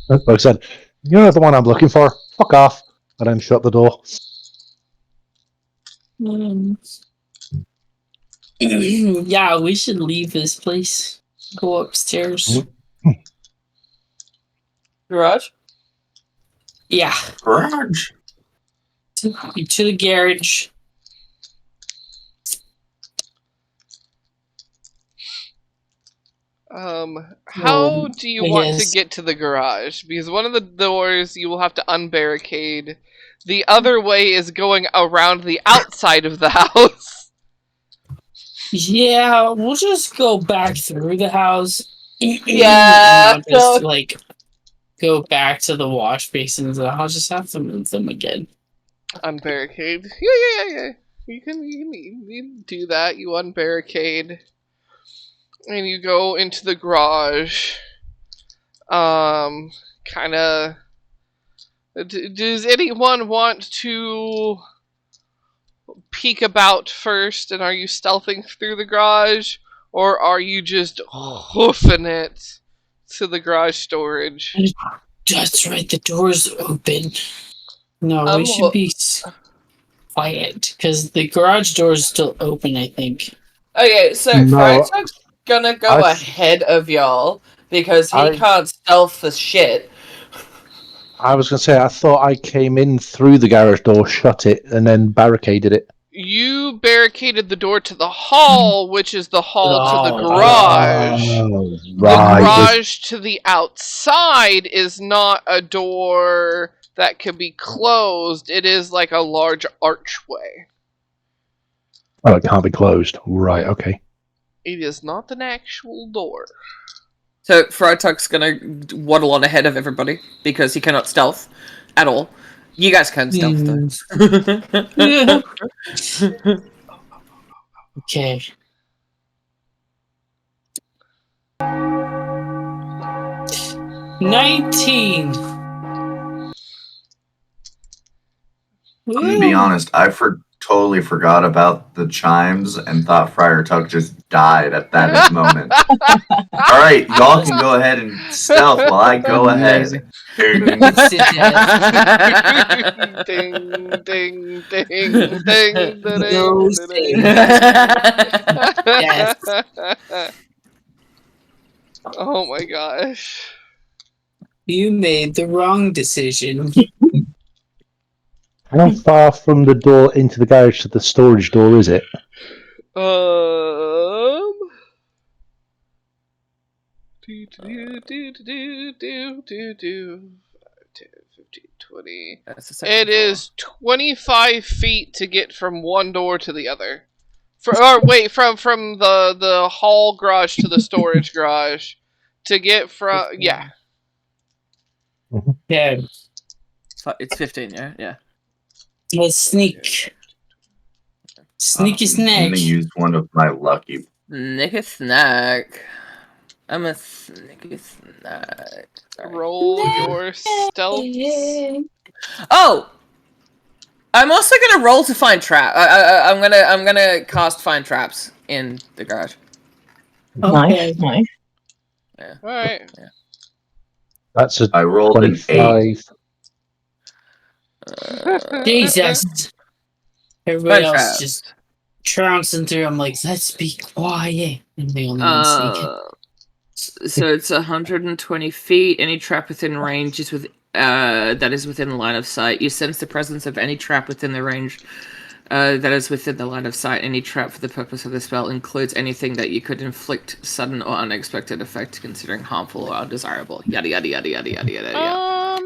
Like I said, you're the one I'm looking for. Fuck off. And then shut the door. Yeah, we should leave this place. Go upstairs. Garage? Yeah, Garage. to the garage. How do you I want to guess. get to the garage? Because one of the doors you will have to unbarricade. The other way is going around the outside of the house. Yeah, we'll just go back through the house. Yeah, And I'll just so- like go back to the wash basins, and I'll just have to move them again. Unbarricade. Yeah. You can do that. You unbarricade. And you go into the garage. Kinda... Does anyone want to peek about first, and are you stealthing through the garage? Or are you just hoofing it to the garage storage? That's right, the door's open. No, we should be quiet, because the garage door is still open, I think. Okay, so No, Fragtug's gonna go I- ahead of y'all because he I- can't stealth the shit. I was going to say, I thought I came in through the garage door, shut it, and then barricaded it. You barricaded the door to the hall, which is the hall to the Oh, garage. Oh, The right. garage to the outside is not a door that can be closed. It is like a large archway. Oh, it can't be closed. Right, okay. It is not an actual door. So Frogtug's gonna waddle on ahead of everybody because he cannot stealth at all. You guys can stealth though. Okay. $19. I'm gonna be honest. I totally forgot about the chimes and thought Friar Tuck just died at that moment. All right, y'all can go ahead and stealth while I go ahead. Ding, ding, ding, ding, ding, No ding. Yes. Oh my gosh. You made the wrong decision. How far from the door into the garage to the storage door is it? Do. 10, 15, 20. That's the second It floor. is 25 feet to get from one door to the other. From the hall garage to the storage garage. To get from, yeah. Yeah, It's 15, yeah? Yeah. let's sneak. Sneaky I'm snack. gonna use one of my lucky. Snicky snack. I'm a snicky snack. Sorry. Roll your stealth. Oh! I'm also gonna roll to find trap. I'm gonna cast find traps in the garage. Okay. Nice. Alright. That's a I rolled an 8. 25. Jesus. Everybody else Minecraft. just trouncing through. I'm like, let's be quiet. And the only one sneaking. So it's 120 feet. Any trap within range is that is within the line of sight. You sense the presence of any trap within the range that is within the line of sight. Any trap for the purpose of the spell includes anything that you could inflict sudden or unexpected effect, considering harmful or undesirable. Yada yada yada yada yada yada.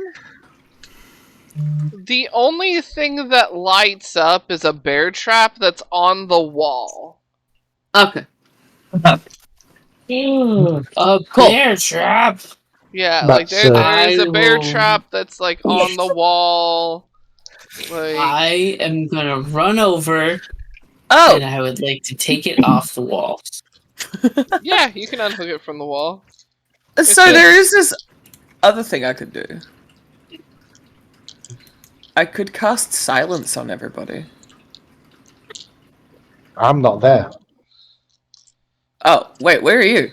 The only thing that lights up is a bear trap that's on the wall. Okay. A bear trap. Yeah, That's, like there's a bear I will- trap that's like on the wall. Like I am gonna run over Oh, and I would like to take it off the wall. yeah, you can unhook it from the wall. so Okay. there is this other thing I could do. I could cast silence on everybody. I'm not there. Oh, wait, where are you?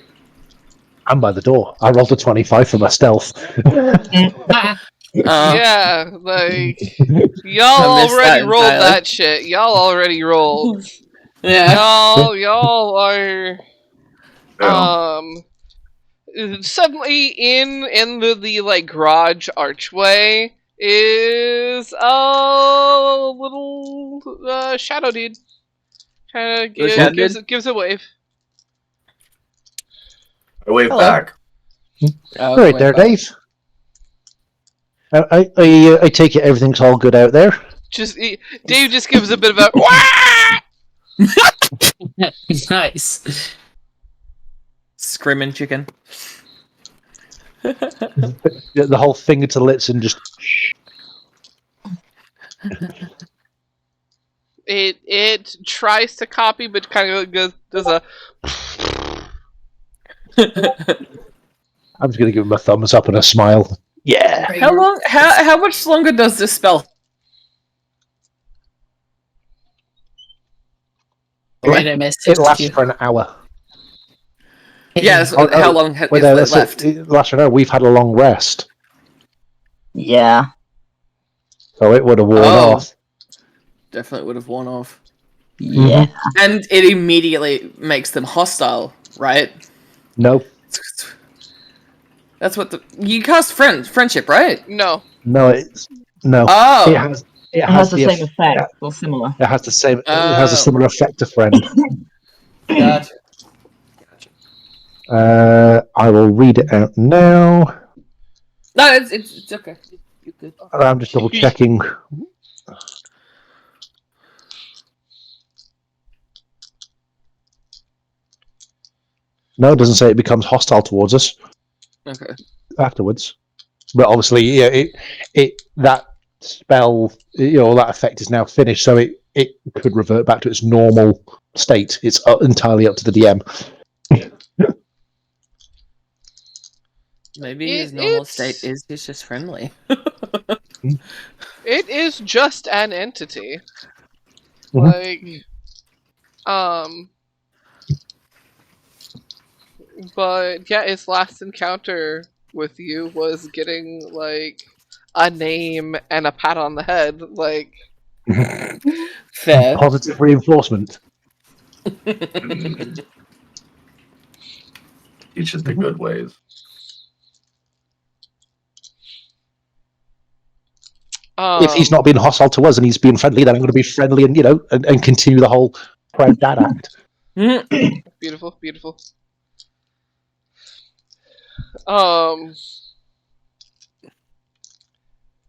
I'm by the door. I rolled a 25 for my stealth. Yeah, like y'all I missed already that rolled entirely. that shit. Y'all already rolled. Yeah. Y'all are Yeah. suddenly in the like garage archway is a little shadow dude. Kind of Little shadow gives a wave. I wave Hello. back. Oh, Right wait, there, but- Dave. I take it everything's all good out there. Dave just gives a bit of a Wah! Nice. Screaming chicken. The whole finger to lips and just. It tries to copy, but kind of does a. I'm just gonna give him a thumbs up and a smile. Yeah. How long? How much longer does this spell? Right, I missed It lasts you. for an hour. Yeah. That's, Oh, how oh, long is Wait, it that's left? it. Last for an hour. We've had a long rest, Yeah. so it would have worn Oh. off. Definitely would have worn off. Yeah. And it immediately makes them hostile, right? No, That's what you cast friendship, right? No. no, it's no. Oh. It has. It It has the the same effect or similar. It has the same. It has a Oh. similar effect to friend. Gotcha. I will read it out now. No, it's okay. You're good. I'm just double checking. No, it doesn't say it becomes hostile towards us Okay. afterwards. But obviously, yeah, it that spell, that effect is now finished, so it could revert back to its normal state. It's entirely up to the DM. Maybe his normal state is he's just friendly. It is just an entity. Mhm. But yeah, its last encounter with you was getting like a name and a pat on the head. Like, Fair. Positive reinforcement. Teaches the good ways. If he's not being hostile to us and he's being friendly, then I'm going to be friendly and and continue the whole proud dad act. Beautiful, beautiful.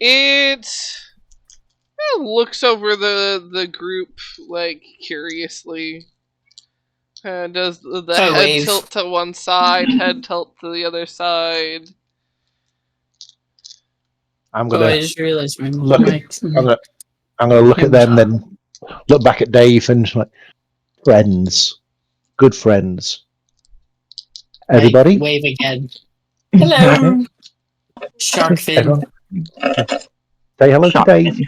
It looks over the group like curiously. Does the I head wave. tilt to one side, head tilt to the other side? I'm Oh, gonna I just realized my look. mic. I'm gonna look at them, then look back at Dave, and just like, friends, good friends. Everybody, I wave again. Hello. Shark fin. Everyone, say hello to Dave.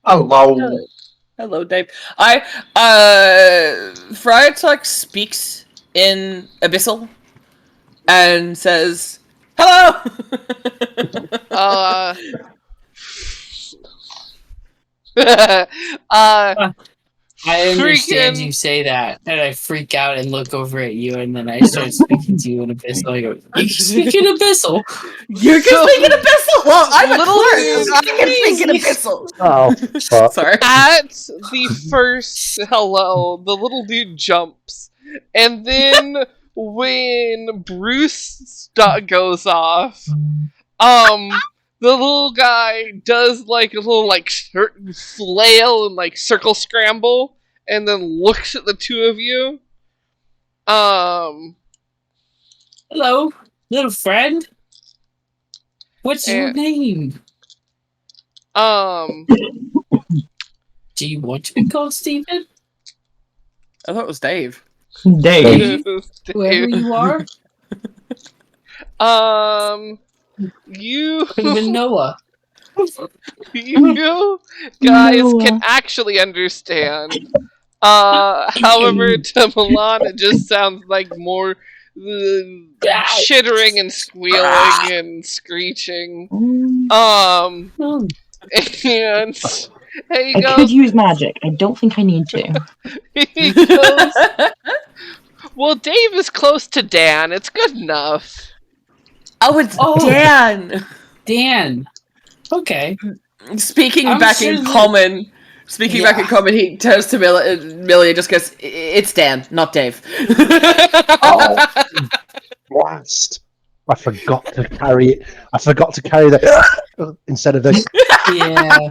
Hello. Hello, Dave. Friartuck speaks in Abyssal and says, "Hello." I understand Freaking- you say that, and I freak out and look over at you, and then I start speaking to you in Abyssal. I go, "You can speak in Abyssal." You can speak in Abyssal. Well, I'm a Little clerk. dude. I can speak in Abyssal. Oh, fuck. Sorry. At the first hello, the little dude jumps, and then when Bruce goes off, the little guy does like a little like flail and like circle scramble, and then looks at the two of you. Hello, little friend. What's your And- name? Um, Do you want to be called Steven? I thought it was Dave. Dave. Whoever you are, you could have been Noah. you guys Noah. can actually understand. However, to Milan, it just sounds like more chittering and squealing and screeching. Oh, And he I goes, could use magic. I don't think I need to. he goes, well, Dave is close to Dan. It's good enough. Oh, it's Oh. Dan. Dan. Okay. Speaking I'm back sure in that- common. Speaking back in common, he turns to Millie and just goes, "It's Dan, not Dave." Oh, blast! I forgot to carry it. I forgot to carry the instead of the. Yeah.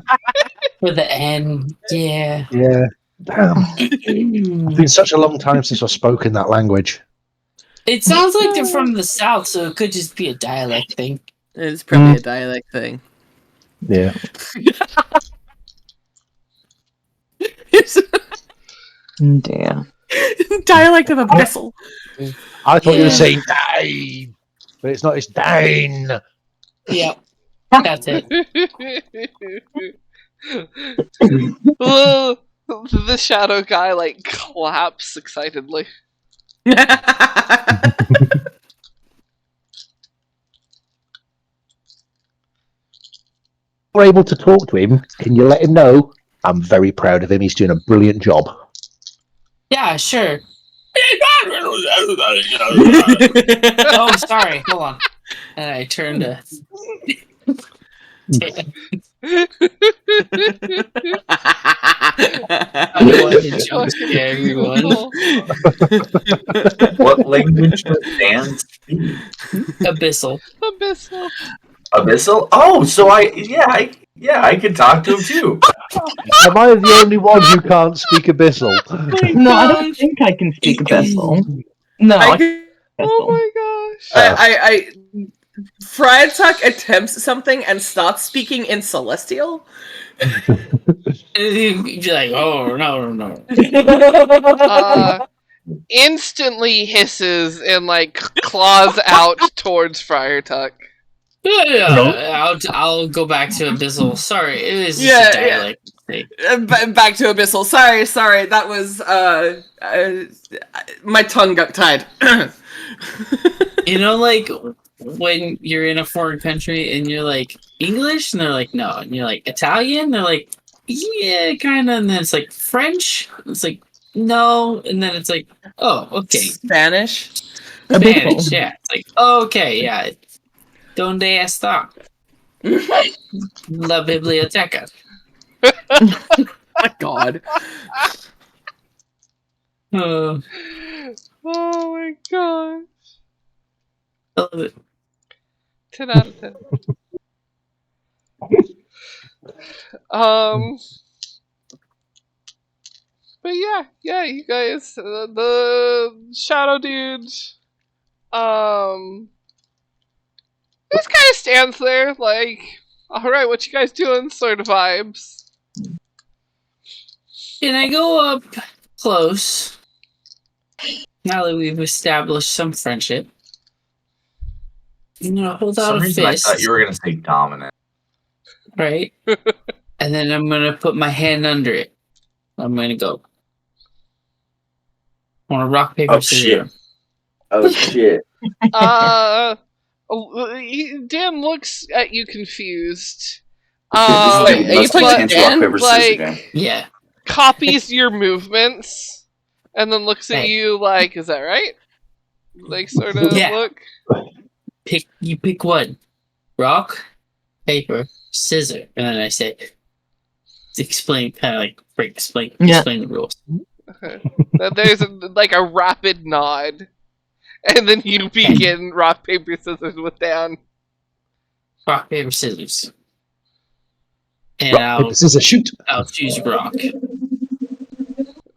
For the end. Yeah. Yeah. Damn. It's been such a long time since I've spoken that language. It sounds like they're from the south, so it could just be a dialect thing. It's probably a dialect thing. Yeah. Dear. Dialect of Abyssal. I thought you Yeah. were saying Dane, but it's not. It's Dane. Yep. That's it. The shadow guy like claps excitedly. We're able to talk to him. Can you let him know? I'm very proud of him. He's doing a brilliant job. Yeah, sure. Oh, sorry. Hold on. And I turned to. I wanted to jump scare everyone. What language does Dan speak? Abyssal. Abyssal. Abyssal? Oh, so I can talk to him too. Am I the only one who can't speak Abyssal? No, I don't think I can speak Abyssal. No, I can Oh Abyssal. my gosh. I Friar Tuck attempts something and starts speaking in Celestial. You'd be like, oh, no. Instantly hisses and like claws out towards Friar Tuck. Yeah, I'll go back to Abyssal. Sorry, it is just Yeah, a dialect mistake. Back to Abyssal. Sorry. That was my tongue got tied. You know, like when you're in a foreign country and you're like English, and they're like no, and you're like Italian, they're like yeah, kind of, and then it's like French, it's like no, and then it's like oh, okay, Spanish. Spanish, yeah, it's like oh, okay, yeah. Donde está la biblioteca? My God. Oh, Oh my gosh. I love it. 10 out of 10. But yeah, you guys, the shadow dude, just kind of stands there like, all right, what you guys doing? Sort of vibes. Can I go up close? Now that we've established some friendship, I'm gonna hold For out some a reason, I fist, thought you were gonna say dominant. right? And then I'm gonna put my hand under it. I'm gonna go. I want to rock paper Oh, scissors. Oh shit! Dan looks at you confused, Wait, are you playing but Dan? rock, paper, scissors like game. Yeah. copies your movements and then looks at Hey. you like, is that right? Like sort of Yeah. look. You pick one. Rock, paper, scissor. And then I say explain the rules. Then there's a rapid nod. And then you begin rock, paper, scissors with Dan. Rock, paper, scissors. And Rock, paper, scissors, shoot. I'll choose rock.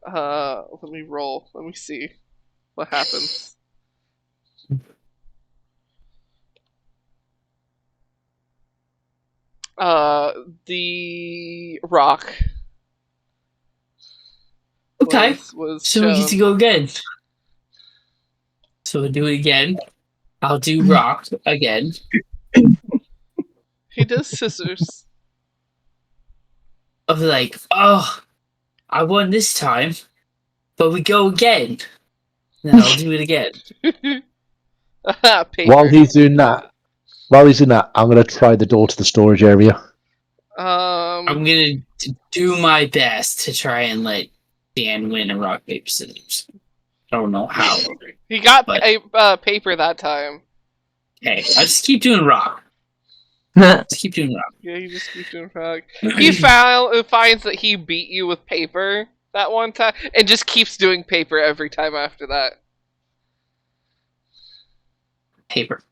Let me roll. Let me see what happens. The rock. Okay. Was So we get to go again. So we'll do it again. I'll do rock again. He does scissors. I'll be like, oh, I won this time, but we go again. Then I'll do it again. Paper. While he's doing that, I'm going to try the door to the storage area. I'm gonna do my best to try and let Dan win a rock paper scissors. I don't know how. He got But- paper that time. Hey, I just keep doing rock. Just keep doing rock. Yeah, he just keeps doing rock. He finds that he beat you with paper that one time, and just keeps doing paper every time after that. Paper.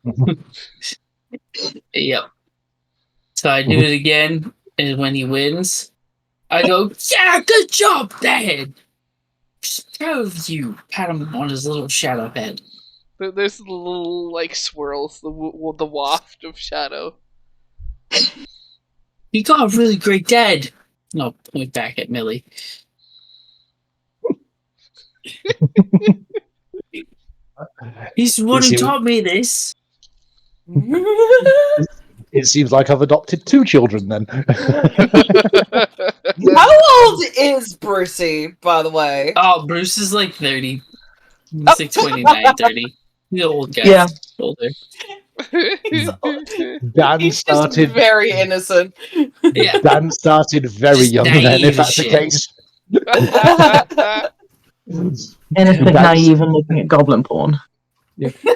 Yep. So I do it again, and when he wins, I go, yeah, good job, Dan! Just proud of you. Pat him on his little shadow head. There's little like swirls, the waft of shadow. You got a really great dad. No, point back at Millie. He's the one who taught me this. It seems like I've adopted 2 children then. How old is Brucey, by the way? Oh, Bruce is like 30. He's like 29, 30. He's an old guy. Yeah. Older. Dan He's just started very innocent. Yeah. Dan started very Just young naive then, if that's shit. the case. Innocent, That's- naive, and looking at goblin porn.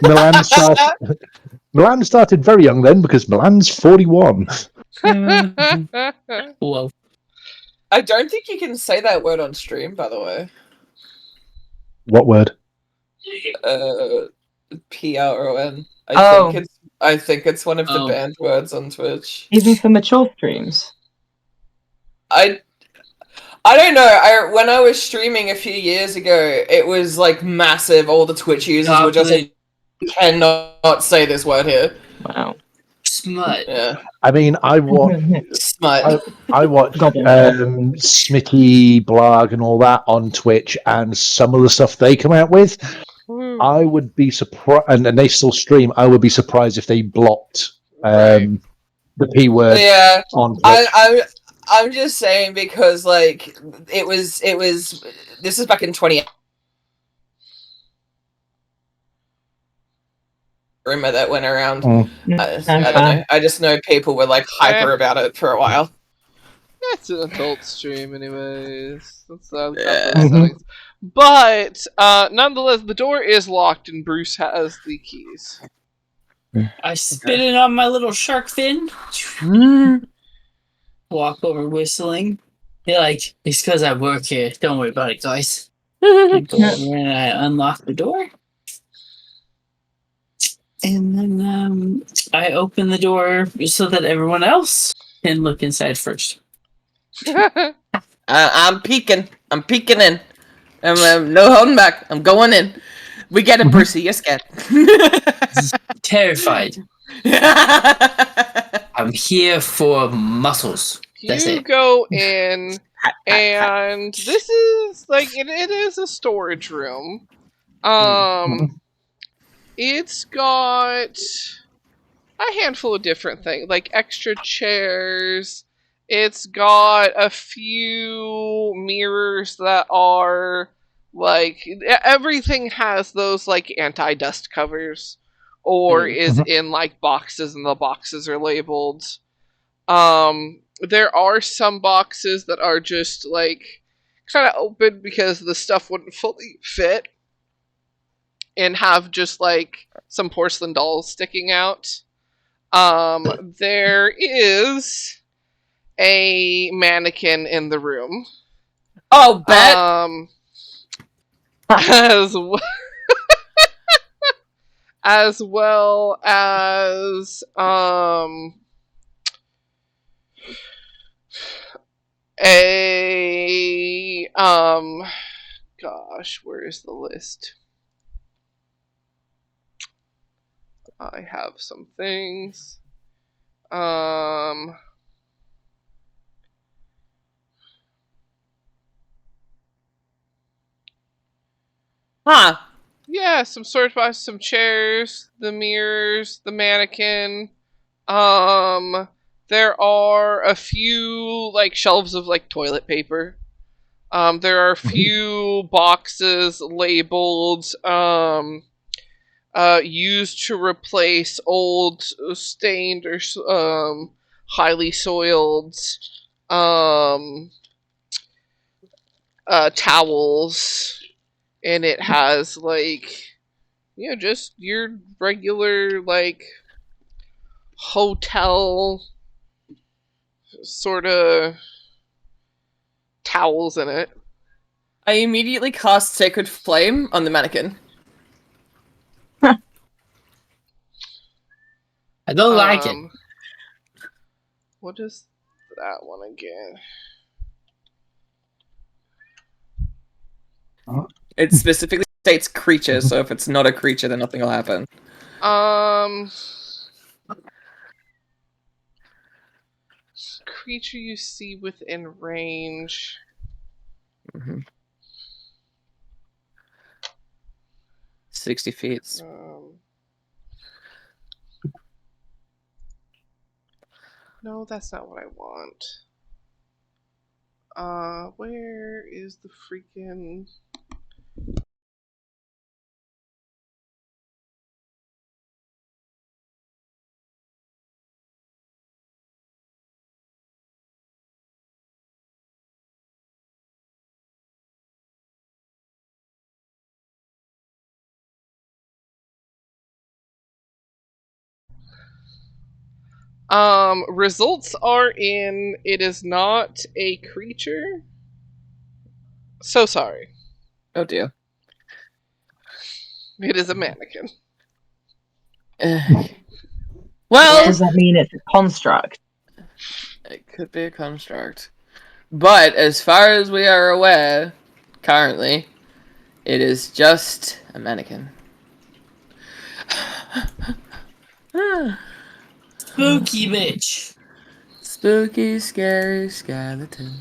Milan started very young then because Milan's 41. Whoa. I don't think you can say that word on stream, by the way. What word? PRON. Oh. I think it's one of the Oh. banned words on Twitch. Even for mature streams. I don't know. When I was streaming a few years ago, it was like massive. All the Twitch users were just like, "You cannot say this word here." Wow. Smut. Yeah, I mean, I watch smut. I watch Goblin. Smitty, Blag, and all that on Twitch, and some of the stuff they come out with, I would be surprised, and they still stream. I would be surprised if they blocked the P word Yeah, on Twitch. I'm just saying because like it was. This is back in 20. Rumor that went around. I don't know. I just know people were like hyper about it for a while. It's an adult stream, anyways. Yeah. But nonetheless, the door is locked, and Bruce has the keys. I spit it on my little shark fin. Walk over whistling. You're like, it's because I work here. Don't worry about it, guys. I go over and I unlock the door. And then I open the door so that everyone else can look inside first. I'm peeking. I'm peeking in. No holding back. I'm going in. We get it, Brucey. You're scared. Terrified. I'm here for muscles. That's You it. go in, and this is like it is a storage room. It's got a handful of different things, like extra chairs. It's got a few mirrors that are like everything has those like anti-dust covers, or is in like boxes, and the boxes are labeled. There are some boxes that are just like kind of open because the stuff wouldn't fully fit, and have just like some porcelain dolls sticking out. There is a mannequin in the room. Oh, bet. As well, as well as a gosh, where is the list? I have some things. Huh. Yeah, some sword boxes, some chairs, the mirrors, the mannequin. There are a few like shelves of like toilet paper. There are a few boxes labeled used to replace old stained or highly soiled towels, and it has like, you know, just your regular like hotel sort of towels in it. I immediately cast Sacred Flame on the mannequin. I don't like it. What is that one again? It specifically states creature, so if it's not a creature, then nothing will happen. Creature you see within range. 60 feet. No, that's not what I want. Where is the freaking... Results are in, it is not a creature. So sorry. Oh dear. It is a mannequin. Well, Does that mean it's a construct? it could be a construct. But as far as we are aware, currently, it is just a mannequin. Spooky bitch. Spooky, scary skeleton.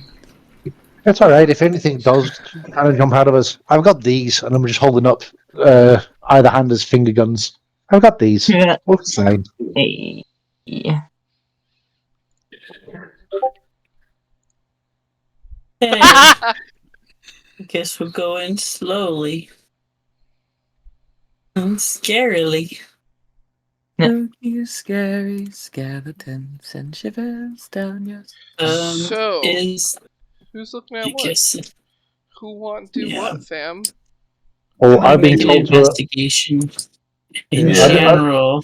That's all right. If anything does kind of jump out of us, I've got these, and I'm just holding up either hand as finger guns. I've got these. Yeah. What's fine? Hey. I guess we're going slowly. And scarily. Spooky, scary skeleton send shivers down your... So, is who's looking at I what? guess Who want to do what, fam? Well, I'm I've been making told an to. investigation in Yeah. general.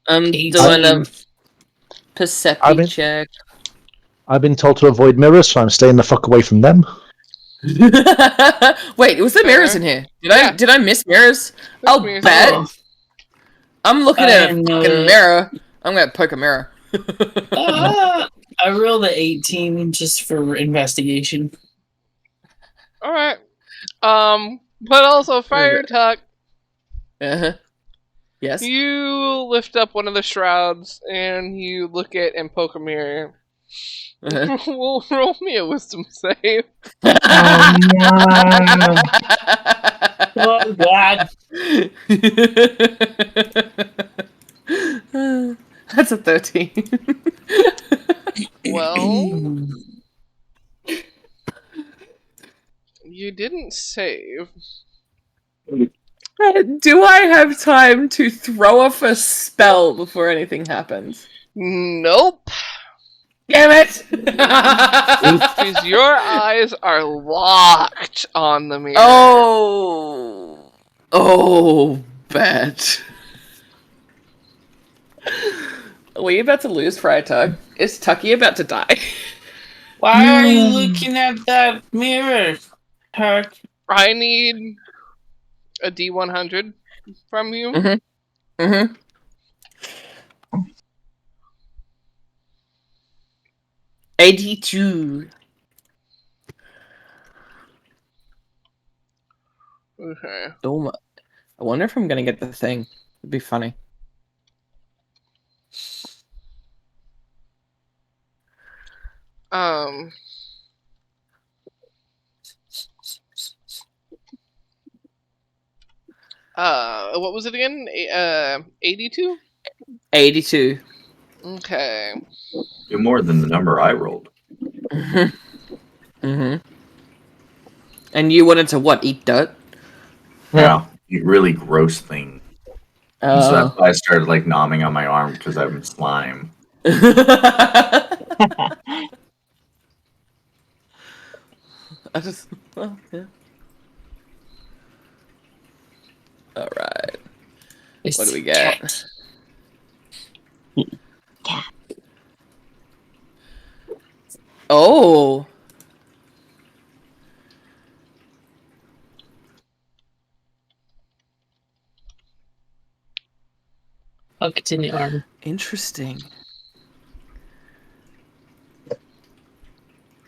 I'm 18. doing a perception check. I've been told to avoid mirrors, so I'm staying the fuck away from them. Wait, was there mirrors in here? Did I miss mirrors? I'll mirrors. bet. Oh, I'm looking I at a didn't know fucking that. mirror. I'm gonna poke a mirror. I rolled a 18 just for investigation. Alright. But also, Fire Tuck, Uh-huh. Yes. you lift up one of the shrouds and you look at and poke a mirror. Uh-huh. Roll me a wisdom save. Oh no. Oh god. That's a 13. Well, you didn't save. Do I have time to throw off a spell before anything happens? Nope. Damn it! Because your eyes are locked on the mirror. Oh, bad. Were you about to lose, Friar Tuck? Is Tucky about to die? Why are you looking at that mirror, Tuck? I need a D100 from you. Mm-hmm. 82. Okay. Oh my. I wonder if I'm gonna get the thing. It'd be funny. What was it again? 82? 82. Okay. You're more than the number I rolled. And you wanted to what? Eat dirt? Yeah, you really gross thing. So that's why I started like nomming on my arm because I'm slime. I just, well, yeah. All right. What do we get? Oh. I'll continue arm. Interesting.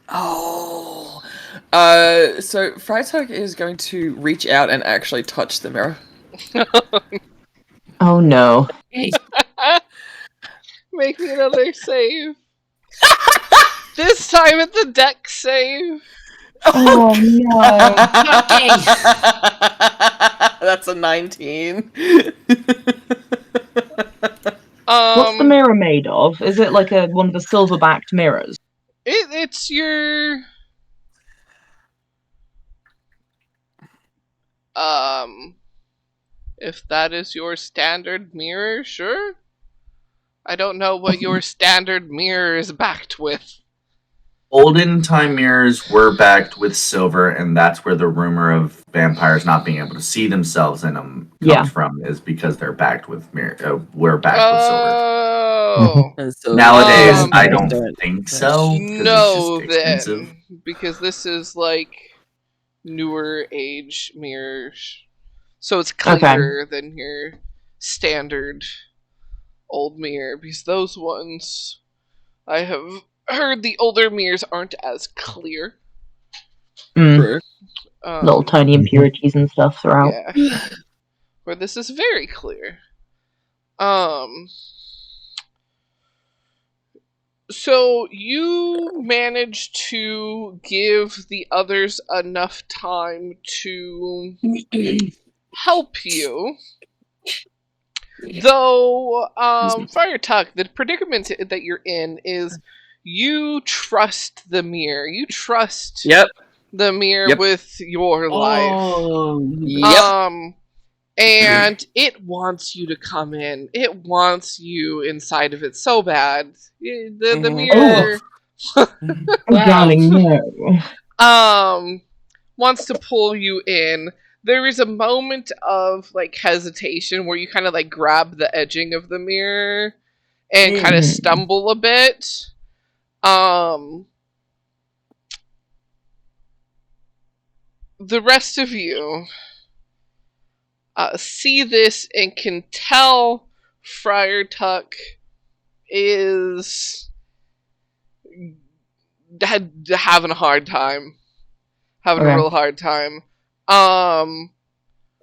Oh. So Freitag is going to reach out and actually touch the mirror. Oh no. Make me another save. This time it's a deck save. Oh no. That's a 19. What's the mirror made of? Is it like one of the silver-backed mirrors? It's your if that is your standard mirror, sure. I don't know what your standard mirror is backed with. Olden time mirrors were backed with silver, and that's where the rumor of vampires not being able to see themselves in them comes from, is because they're backed with mirror. We're backed with silver. Nowadays, I don't think so. No, it's just expensive. then, because this is like newer age mirrors, so it's clearer than your standard old mirror. Because those ones, I have heard the older mirrors aren't as clear. Little tiny impurities and stuff throughout. Yeah. Where this is very clear. So you managed to give the others enough time to help you. Though, Friar Tuck, the predicament that you're in is you trust the mirror. You trust the mirror with your life. And it wants you to come in. It wants you inside of it so bad. The mirror darling, no. Wants to pull you in. There is a moment of like hesitation where you kind of like grab the edging of the mirror and kind of stumble a bit. The rest of you see this and can tell Friar Tuck is having a hard time. Having a real hard time.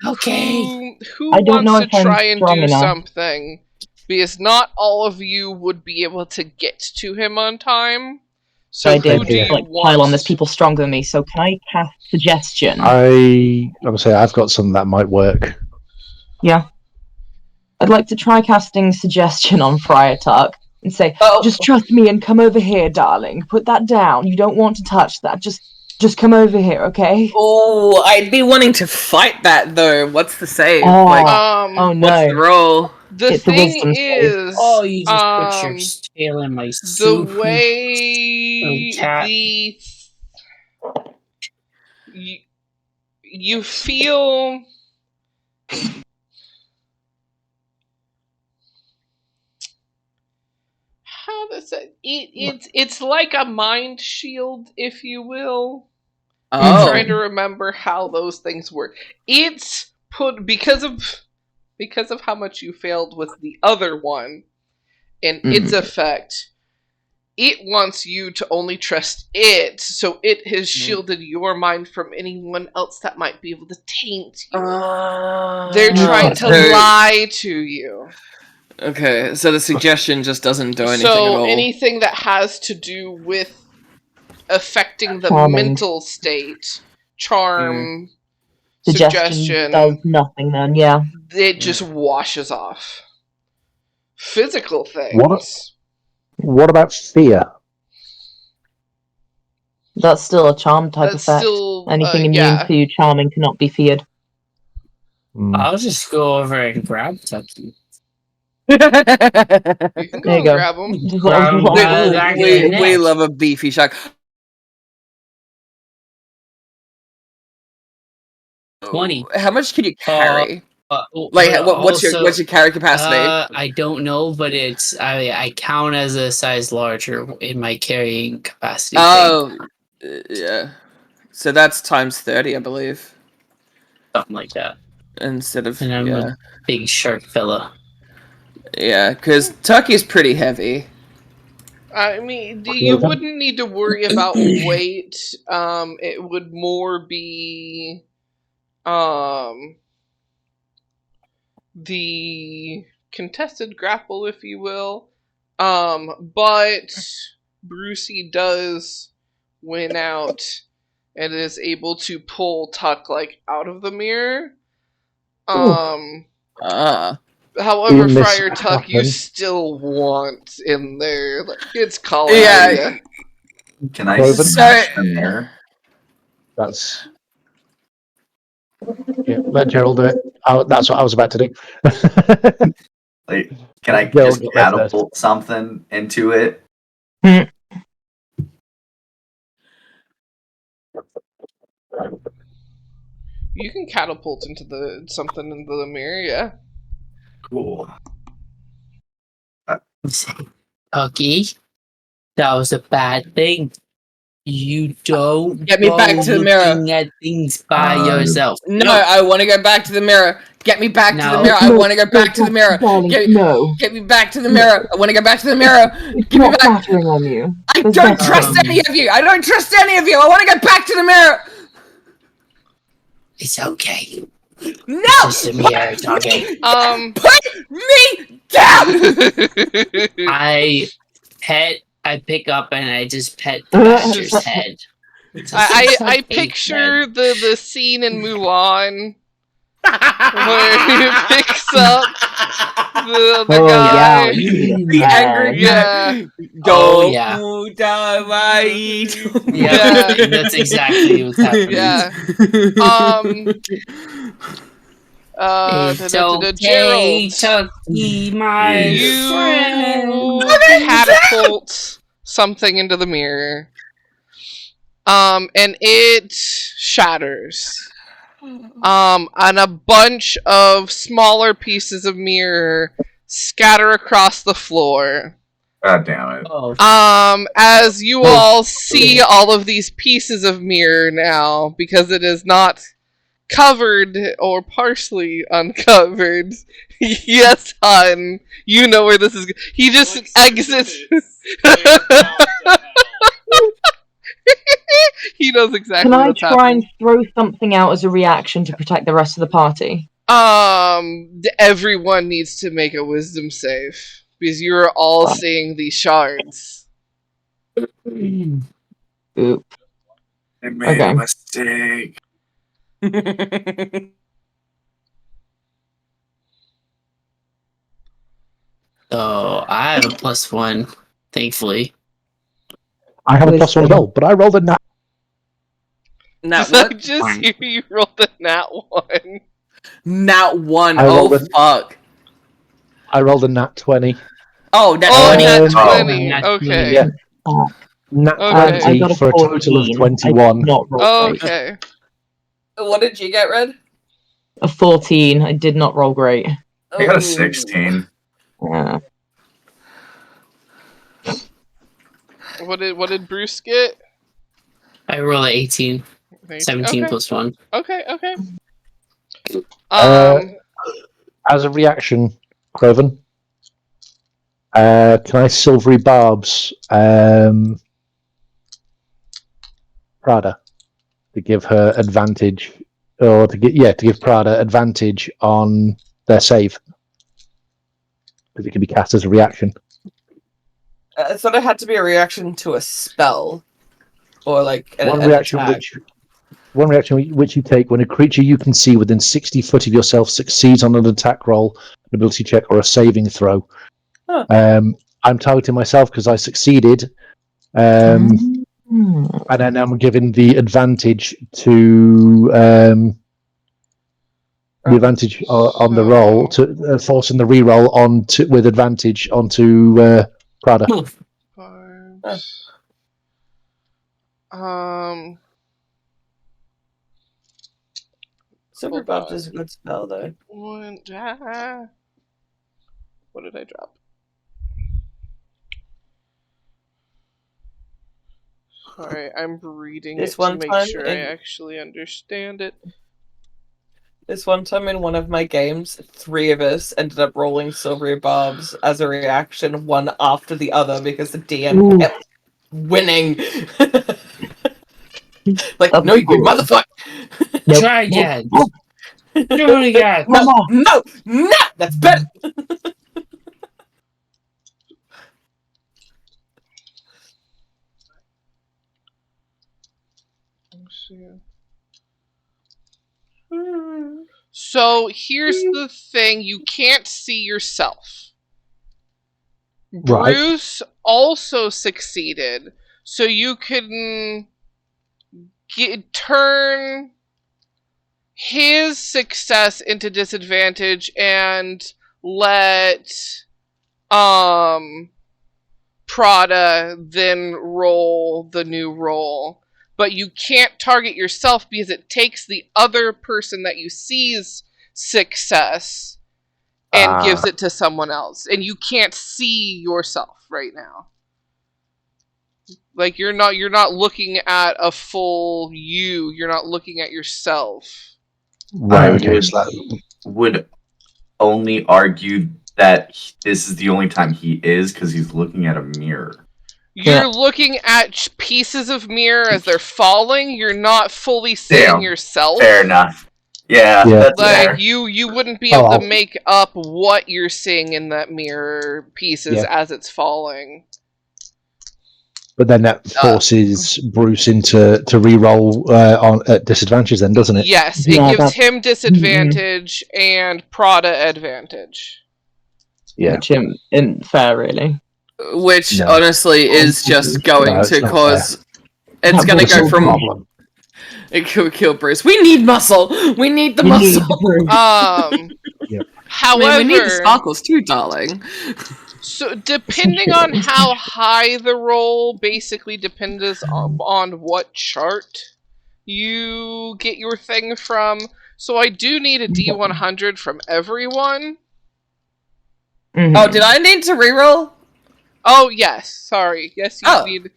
Okay. Who I don't wants know to if try I'm and strong do enough. something? Because not all of you would be able to get to him on time. So I who did do you like want? pile on. There's people stronger than me, so can I cast suggestion? I would say I've got some that might work. Yeah. I'd like to try casting suggestion on Friar Tuck and say, just trust me and come over here, darling. Put that down. You don't want to touch that. Just come over here, okay? Oh, I'd be wanting to fight that though. What's the save? Oh, Like, oh no. what's the roll? The It's a thing wisdom save. is, Oh, you just put your tail in my the soup. way cat. you feel how does it's like a mind shield, if you will. I'm trying to remember how those things work. It's put because of how much you failed with the other one and its effect. It wants you to only trust it, so it has shielded your mind from anyone else that might be able to taint you. They're trying to lie to you. Okay, so the suggestion just doesn't do anything at So all. anything that has to do with affecting the Charming. mental state, charm, Suggestion suggestion, does nothing then, yeah. it just washes off. Physical things. What about fear? That's still a charm type That's effect. still Anything immune yeah. to charming cannot be feared. I'll just go over and grab Tucky. You can go There you and go. grab them. We love a beefy shark. 20. How much can you carry? Like, what's your carry capacity? I don't know, but it's I count as a size larger in my carrying capacity. Yeah. So that's times 30, I believe. Something like that. Instead of and I'm a big shark fella. Yeah, because Tucky's pretty heavy. I mean, you wouldn't need to worry about weight. It would more be the contested grapple, if you will. But Brucey does win out and is able to pull Tuck out of the mirror. However, Friar Tuck, you still want in there. It's calling. Yeah. Can I smash the mirror? That's. Yeah, let Gerald do it. That's what I was about to do. Can I just catapult something into it? You can catapult into something into the mirror, yeah. Cool. Tucky, that was a bad thing. You don't get me back to the mirror. Looking at things by yourself. No, I want to go back to the mirror. Get me back to the mirror. I want to go back to the mirror. Get me back to the mirror. I want to go back to the mirror. Give me back. On you. I don't trust any of you. I don't trust any of you. I want to get back to the mirror. It's okay. No. It's just a mirror talking. Put me down. I pick up and I just pet the badger's head. I picture the scene in Mulan where he picks up the guy. The angry guy. Yeah, that's exactly what's happening. Yeah. It's okay, Tucky, my friend. Catapult something into the mirror. And it shatters. And a bunch of smaller pieces of mirror scatter across the floor. God damn it. As you all see all of these pieces of mirror now, because it is not covered or partially uncovered. Yes, hon. You know where this is. He just exits. He knows exactly what's happening. Can I try and throw something out as a reaction to protect the rest of the party? Everyone needs to make a wisdom save because you're all seeing these shards. Oop. I made a mistake. So I have a +1, thankfully. I have a +1 as well, but I rolled a nat. I just hear you rolled a nat 1. Nat 1. I rolled fuck. I rolled a nat 20. Oh, that's Oh, funny. nat Oh. 20. Nat Okay. 20. Yeah. Nat Okay. 20 I got a for a total of 14. 21. I did not roll great. Okay. What did you get, Red? A 14. I did not roll great. I got a Ooh. 16. Yeah. What did Bruce get? I roll a 18. 17 Okay. plus 1. Okay. Uh, As a reaction, Craven, can I silvery barbs Prada to give her advantage, or to give Prada advantage on their save, because it can be cast as a reaction. I thought it had to be a reaction to a spell, or like One an reaction attack. which you take when a creature you can see within 60 foot of yourself succeeds on an attack roll, an ability check, or a saving throw. Huh. I'm targeting myself because I succeeded, and then I'm given the advantage to the advantage on the roll, to forcing the reroll on with advantage onto Prada. Silver Bobs is a good spell, though. What did I drop? Sorry, I'm reading This it to one make time sure I in- actually understand it. This one time in one of my games, 3 of us ended up rolling Silvery Bobs as a reaction, one after the other, because the DM kept winning. Like, no, you motherfucker! Try again. Do it again. No, that's better. So here's the thing: you can't see yourself. Right. Bruce also succeeded, so you can turn his success into disadvantage and let Prada then roll the new roll. But you can't target yourself because it takes the other person that you see's success and gives it to someone else. And you can't see yourself right now. Like you're not looking at a full you, you're not looking at yourself. Right. I Okay. So would only argue that this is the only time he is because he's looking at a mirror. You're looking at pieces of mirror as they're falling. You're not fully seeing yourself. Fair enough. Yeah. That's fair. Like you wouldn't be able to make up what you're seeing in that mirror pieces as it's falling. But then that forces Bruce into re-roll on at disadvantage, then, doesn't it? Yes, it gives him disadvantage and Prada advantage. Yeah, which isn't fair, really. Which honestly is just going to cause. It's going to go from. It could kill Bruce. We need muscle. We need the muscle. However, we need the sparkles too, darling. So depending on how high the roll basically depends on what chart you get your thing from. So I do need a D100 from everyone. Oh, did I need to reroll? Oh yes, sorry. Yes, you need.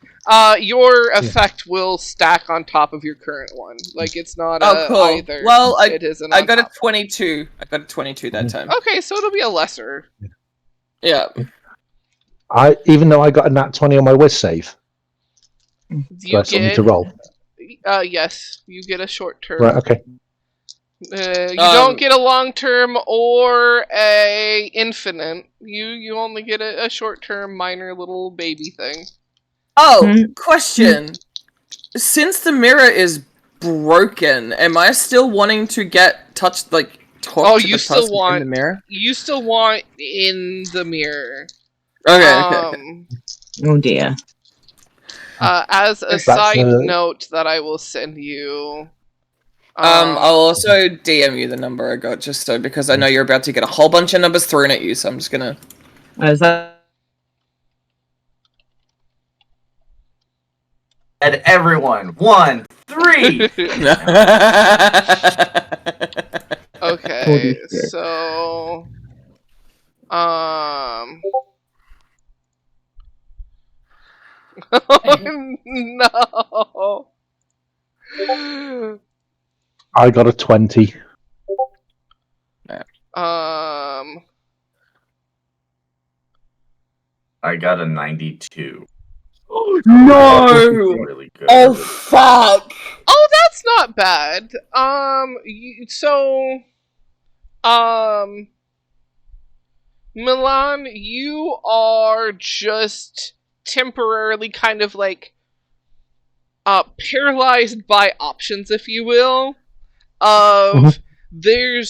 Your effect will stack on top of your current one. Like it's not cool. either. Well, it isn't. I got a 22. I got a 22 that time. Okay, so it'll be a lesser. Yeah. Even though I got a nat 20 on my whiz save, do I still need to roll? Yes, you get a short term. Right. Okay. You don't get a long term or a infinite. You only get a short term, minor little baby thing. Oh, question. Since the mirror is broken, am I still wanting to get touched, like, talk to you the still person want in the mirror? You still want in the mirror. Okay. Oh dear. As a side note that I will send you, I'll also DM you the number I got, just so, because I know you're about to get a whole bunch of numbers thrown at you, so I'm just gonna... Is that And everyone, 1, 3. Okay, so no. I got a 20. I got a 92. No! Really good. Oh, fuck! Oh, that's not bad. Milan, you are just temporarily kind of like paralyzed by options, if you will, of there's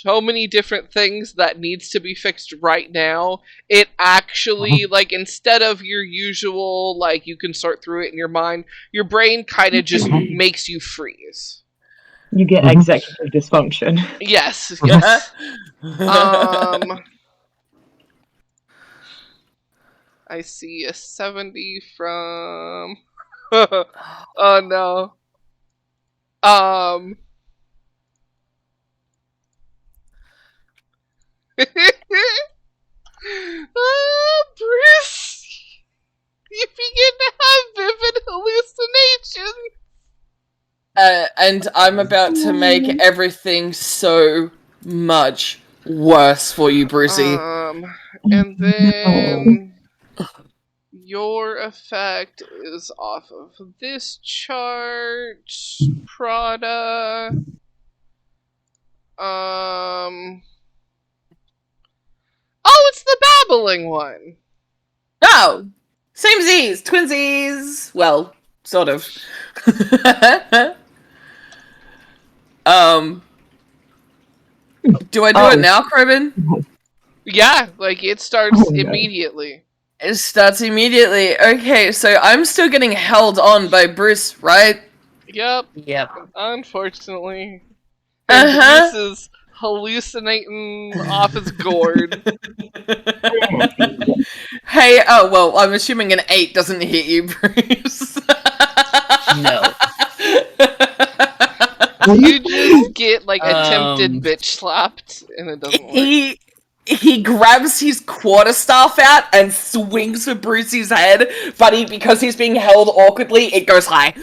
so many different things that needs to be fixed right now. It actually, like, instead of your usual, like, you can sort through it in your mind, your brain kind of just makes you freeze. you get executive dysfunction? Yes, yes. I see a 70 from... oh no. Bruce! You begin to have vivid hallucinations! And I'm about to make everything so much worse for you, Brucey. And then... your effect is off of this chart, Prada. Oh, it's the babbling one. Oh! Same Z's! Twinsies! Well, sort of. Do I do it now, Crobin? Yeah, like it starts immediately. It starts immediately. Okay, so I'm still getting held on by Bruce, right? Yep. Yep. Unfortunately. And Bruce is hallucinating off his gourd. Hey, oh, well, I'm assuming an 8 doesn't hit you, Bruce. No. You just get, like, attempted bitch slapped, and it doesn't work. He grabs his quarterstaff out and swings for Brucey's head, but because he's being held awkwardly, it goes high.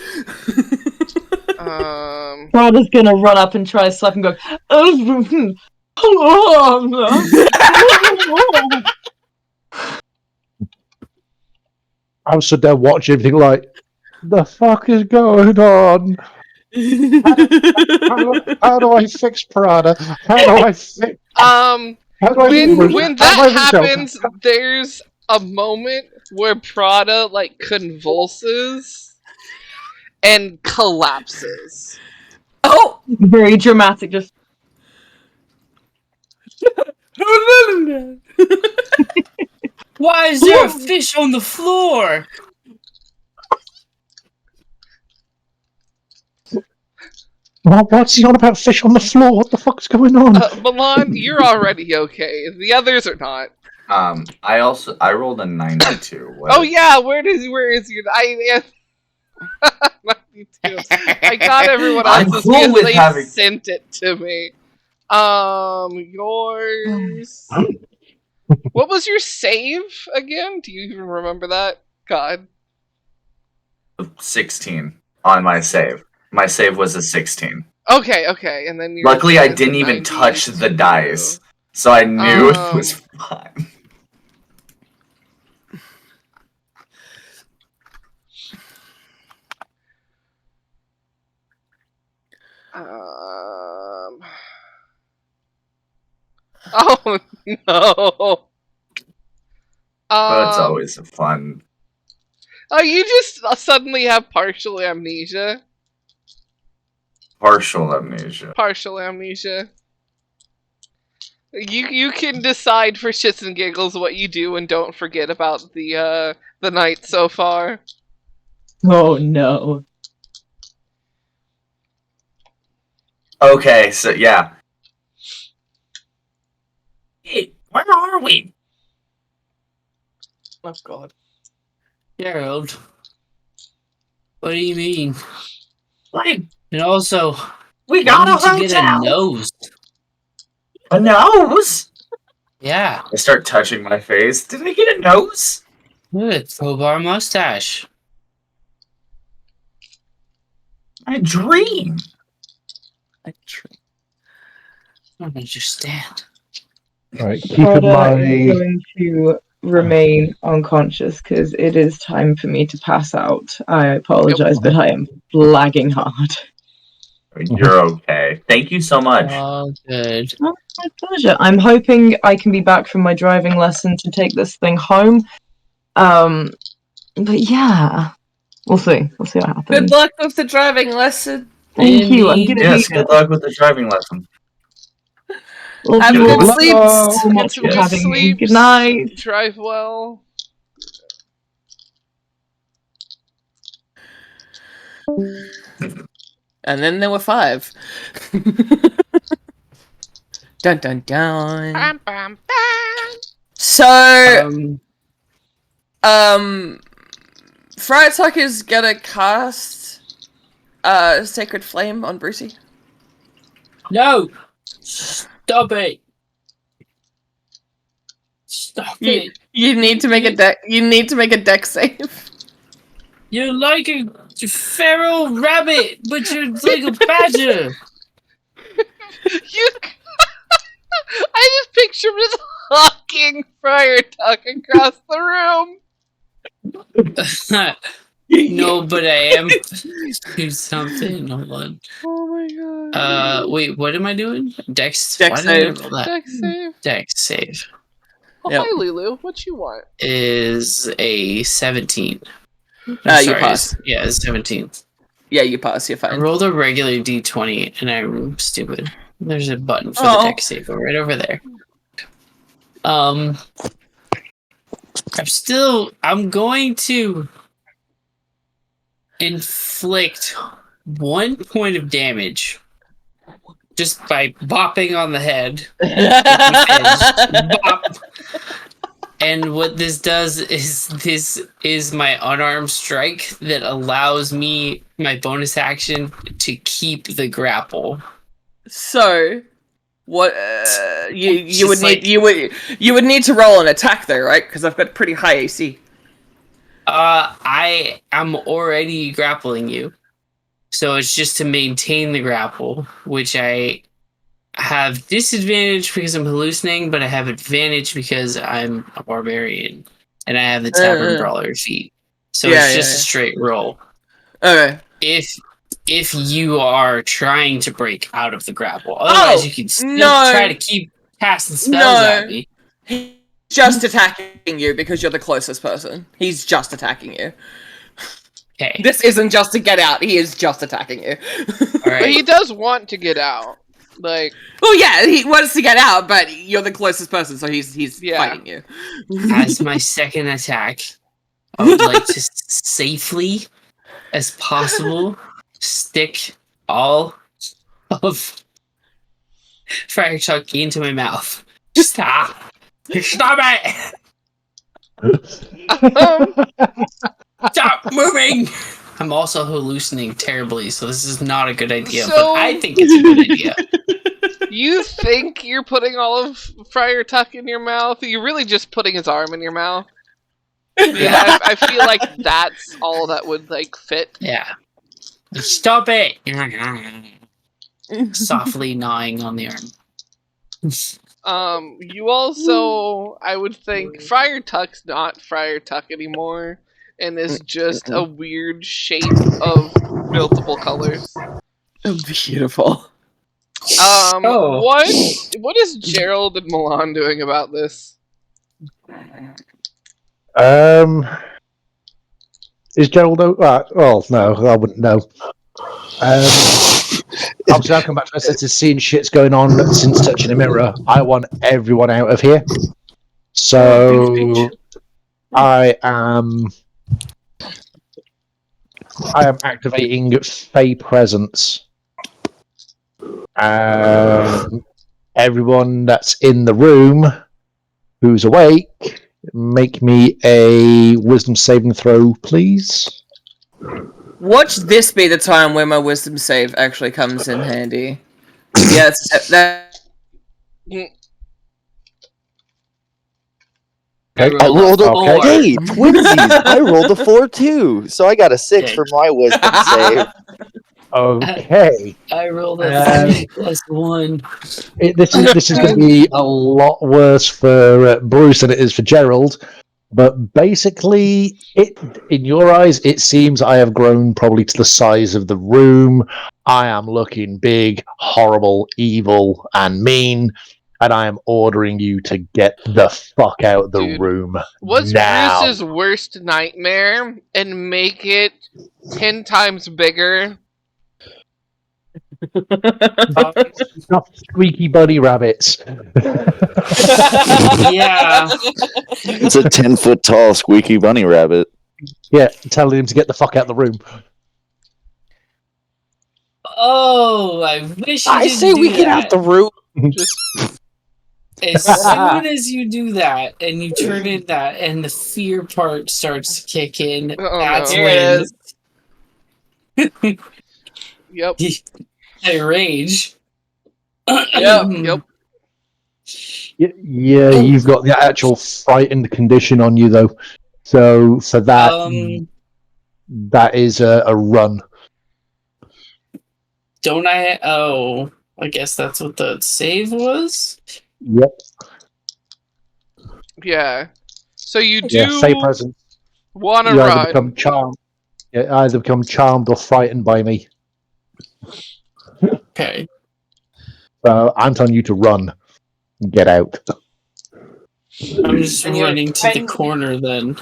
Prada's gonna run up and try to slap him, go. I was stood there watching everything like, the fuck is going on? How do I fix Prada? How do I fix... When that happens, there's a moment where Prada, like, convulses and collapses. Oh! Very dramatic, just... Why is there a fish on the floor? What's he on about fish on the floor? What the fuck's going on? Milan, you're already okay. The others are not. I rolled a 92. Oh yeah, where is your 92? I got everyone else's because they sent it to me. Yours. What was your save again? Do you even remember that? God. 16 on my save. My save was a 16. Okay, and then luckily I didn't even touch the dice, so I knew it was fine. Oh no. But it's always fun. Oh, you just suddenly have partial amnesia. Partial amnesia. Partial amnesia. You can decide for shits and giggles what you do and don't forget about the night so far. Oh no. Okay, so yeah. Hey, where are we? Oh god. Gerald, what do you mean? Like, And also, we why got a did you get a hotel. nose? A nose? Yeah, I start touching my face. Did I get a nose? good crowbar mustache. My dream. I don't understand. Right, keep in Carter is mind. going to remain unconscious because it is time for me to pass out. I apologize, but I am lagging hard. You're okay. Thank you so much. All good. Oh, my pleasure. I'm hoping I can be back from my driving lesson to take this thing home. But yeah, we'll see. We'll see what happens. Good luck with the driving lesson. Thank you. I'm Indeed. gonna Yes, good luck with the driving lesson. Love Have you good all sleep. so Get much some for good having me. sleep. Good night. Drive well. And then there were 5. Dun dun dun. Bam, bam, bam. So, Um, Friar Tuck is gonna cast Sacred Flame on Brucey. no! Stop it! Stop You, it! you need to make a deck. You need to make a deck save. You're like a feral rabbit, but you're like a badger! You. I just picture him as hawking Friar Tuck across the room. No, but I am do something. Hold on. Oh my god. Wait, what am I doing? Dex. Dex Why did I save. roll that? Dex save. Dex save Oh, Yep. hi, Lulu. What you want? is a 17. You Sorry, pass. Yeah, it's 17. Yeah, you pass. You're I fine. rolled a regular d20 and I'm stupid. There's a button for the Oh. deck save right over there. I'm going to inflict 1 point of damage just by bopping on the head. Bop. And what this does is this is my unarmed strike that allows me my bonus action to keep the grapple. So, what you Just would like- need you would need to roll an attack though, right? Because I've got pretty high AC. I am already grappling you. So it's just to maintain the grapple, which I have disadvantage because I'm hallucinating, but I have advantage because I'm a barbarian and I have the tavern brawler feat. So Yeah, it's yeah, just yeah. a straight roll. Okay. If you are trying to break out of the grapple, otherwise you can still no. try to keep casting spells No. at me. He's just attacking you because you're the closest person. He's just attacking you. Okay. This isn't just to get out. He is just attacking you. All But he right. does want to get out. Like, Well, yeah, he wants to get out, but you're the closest person, so he's Yeah. fighting you. As my second attack, I would like to safely as possible stick all of Friar Tuck into my mouth. Stop! Stop it! Stop moving! I'm also hallucinating terribly, so this is not a good idea, So- but I think it's a good idea. you think you're putting all of Friar Tuck in your mouth? You're really just putting his arm in your mouth. Yeah, I feel like that's all that would like fit. Yeah. Stop it! Softly gnawing on the arm. You also, I would think, Friar Tuck's not Friar Tuck anymore, and is just a weird shape of multiple colors. Beautiful. Oh. What is Gerald and Milan doing about this? Is Gerald? Well, no, I wouldn't know. Obviously, I'll come back to my senses. Seeing shit's going on since touching a mirror. I want everyone out of here. So I am activating Fey Presence. Everyone that's in the room who's awake, make me a wisdom saving throw, please. Watch this be the time where my wisdom save actually comes in handy. Yeah, that. I I rolled a Okay. Hey, twinsies! I rolled a 4 too, so I got a 6 Okay. for my wisdom save. Okay. I rolled a 3 plus 1. This is going to be a lot worse for Bruce than it is for Gerald. But basically, in your eyes, it seems I have grown probably to the size of the room. I am looking big, horrible, evil, and mean. And I am ordering you to get the fuck out of the Dude, room What's now. Bruce's worst nightmare and make it 10 times bigger? Not squeaky bunny rabbits. Yeah. It's a 10-foot tall squeaky bunny rabbit. Yeah, telling him to get the fuck out of the room. Oh, I wish you I didn't say do we get out that. the room. As soon as you do that and you turn in that and the fear part starts to kick in, that's no. when Yep. I rage. Yep. Yeah, you've got the actual frightened condition on you, though. So for that, that is a run. Don't I? Oh, I guess that's what the save was. Yep. Yeah. So you do Yeah, say present. want to You either run. become charmed. Yeah, either become charmed or frightened by me. Okay. So I'm telling you to run. Get out. I'm just And you're running to the trying- corner then.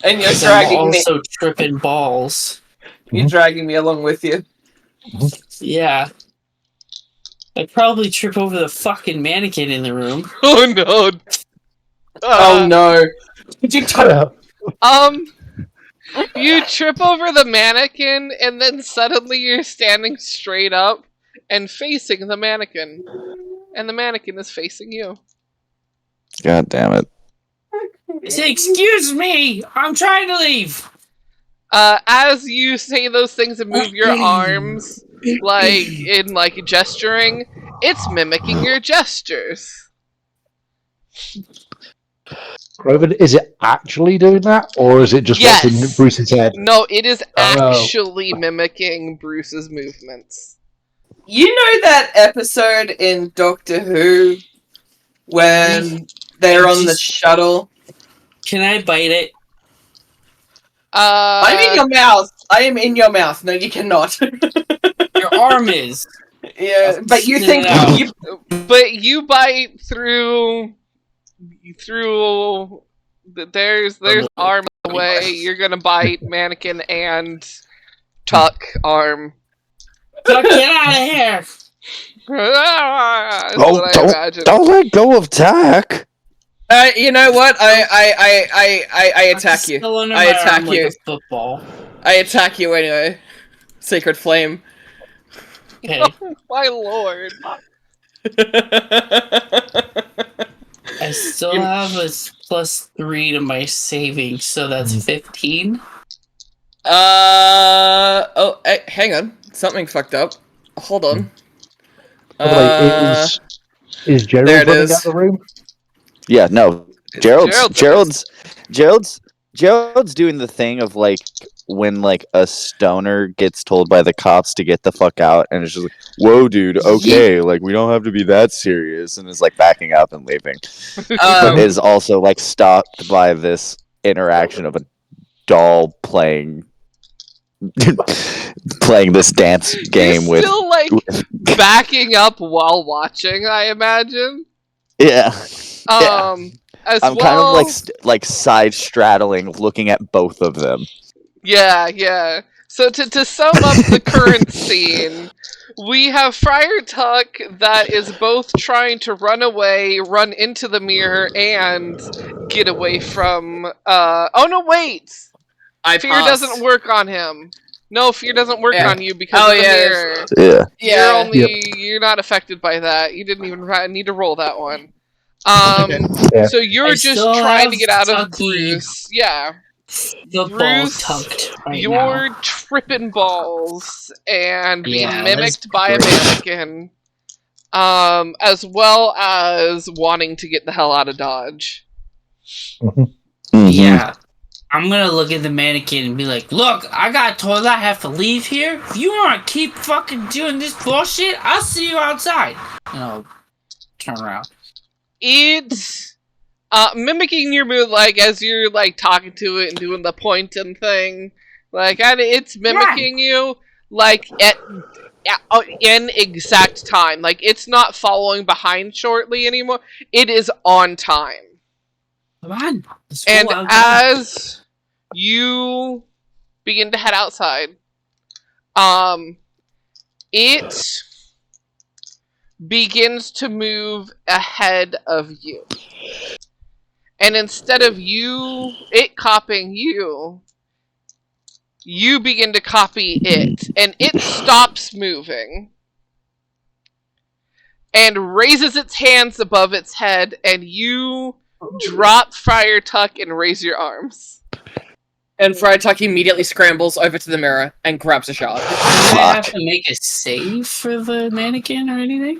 And you're 'Cause I'm dragging me. also tripping balls. You're dragging me along with you. Yeah. I'd probably trip over the fucking mannequin in the room. Oh no. Oh no. Did you You trip over the mannequin and then suddenly you're standing straight up and facing the mannequin. And the mannequin is facing you. God damn it. Say, excuse me, I'm trying to leave. As you say those things and move your arms, like gesturing, it's mimicking your gestures. Groven, is it actually doing that, or is it just what's in Yes. Bruce's head? No, it is Oh. actually mimicking Bruce's movements. You know that episode in Doctor Who when they're on the shuttle? Can I bite it? I'm in your mouth. I am in your mouth. No, you cannot. Your arm is. Yeah, but you think No. But you bite through. There's arm in the way. You're gonna bite mannequin and tuck arm. Tuck, get out of here! That's Oh, what I imagine. don't let go of Tack. You know what? I attack you. Still under I my attack arm like you. a football. I attack you anyway. Sacred Flame. Okay. Oh, my lord. I still have a +3 to my saving, so that's 15. Oh, hang on. Something fucked up. Hold on. Is Gerald there it running is. out of the room? Yeah, no. Gerald's Gerald's doing the thing of like when like a stoner gets told by the cops to get the fuck out, and it's just like, "Whoa, dude, okay, like we don't have to be that serious," and is like backing up and leaving. But is also like stopped by this interaction of a doll playing this dance game You're with still like backing up while watching, I imagine. yeah. As I'm well, kind of like side straddling, looking at both of them. Yeah. So to sum up the current scene, we have Friar Tuck that is both trying to run away, run into the mirror, and get away from. Oh no! Wait. Fear passed. doesn't work on him. No, fear doesn't work Yeah. on you because Oh, of the yeah, mirror. Yeah. You're Yeah. only you're not affected by that. You didn't even need to roll that one. Okay. Yeah. So you're I just still trying to have get out of Tucky. Bruce. Yeah. The ball Bruce, tucked right you're now. tripping balls and being Yeah, that's mimicked by a great. mannequin. As well as wanting to get the hell out of Dodge. Mhm. Yeah. I'm gonna look at the mannequin and be like, look, I got told I have to leave here. If you wanna keep fucking doing this bullshit, I'll see you outside. And I'll turn around. It's mimicking your mood, like as you're like talking to it and doing the pointing thing. Like it's mimicking you like at in exact time. Like it's not following behind shortly anymore. It is on time. Come on. Let's go And outside. as you begin to head outside, it begins to move ahead of you. And instead of it copying you, you begin to copy it. And it stops moving. And raises its hands above its head, and you drop Friar Tuck and raise your arms. And Friar Tuck immediately scrambles over to the mirror and grabs a shard. Do I have to make a save for the mannequin or anything?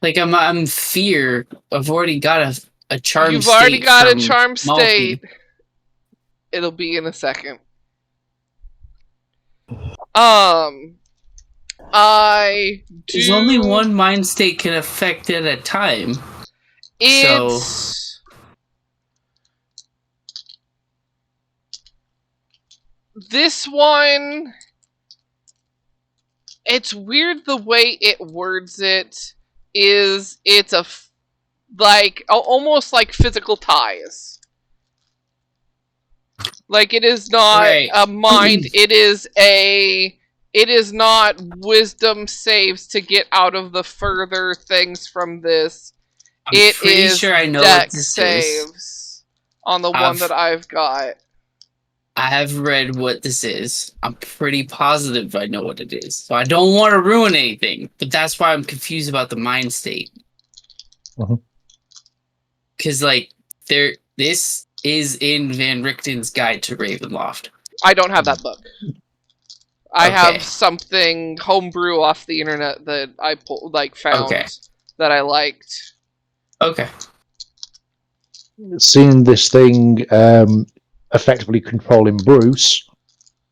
Like I'm fear. I've already got a charm. You've already got a from charm Malky. state. It'll be in a second. There's only one mind state can affect at a time. This one, it's weird the way it words it. It's almost like physical ties. Like it is not a mind. It is not wisdom saves to get out of the further things from this. I'm pretty sure I know what this saves is. on the one that I've got. I have read what this is. I'm pretty positive I know what it is. So I don't want to ruin anything, but that's why I'm confused about the mind state. Because this is in Van Richten's Guide to Ravenloft. I don't have that book. I Okay. have something homebrew off the internet that I found that I liked. Okay. Seeing this thing effectively controlling Bruce,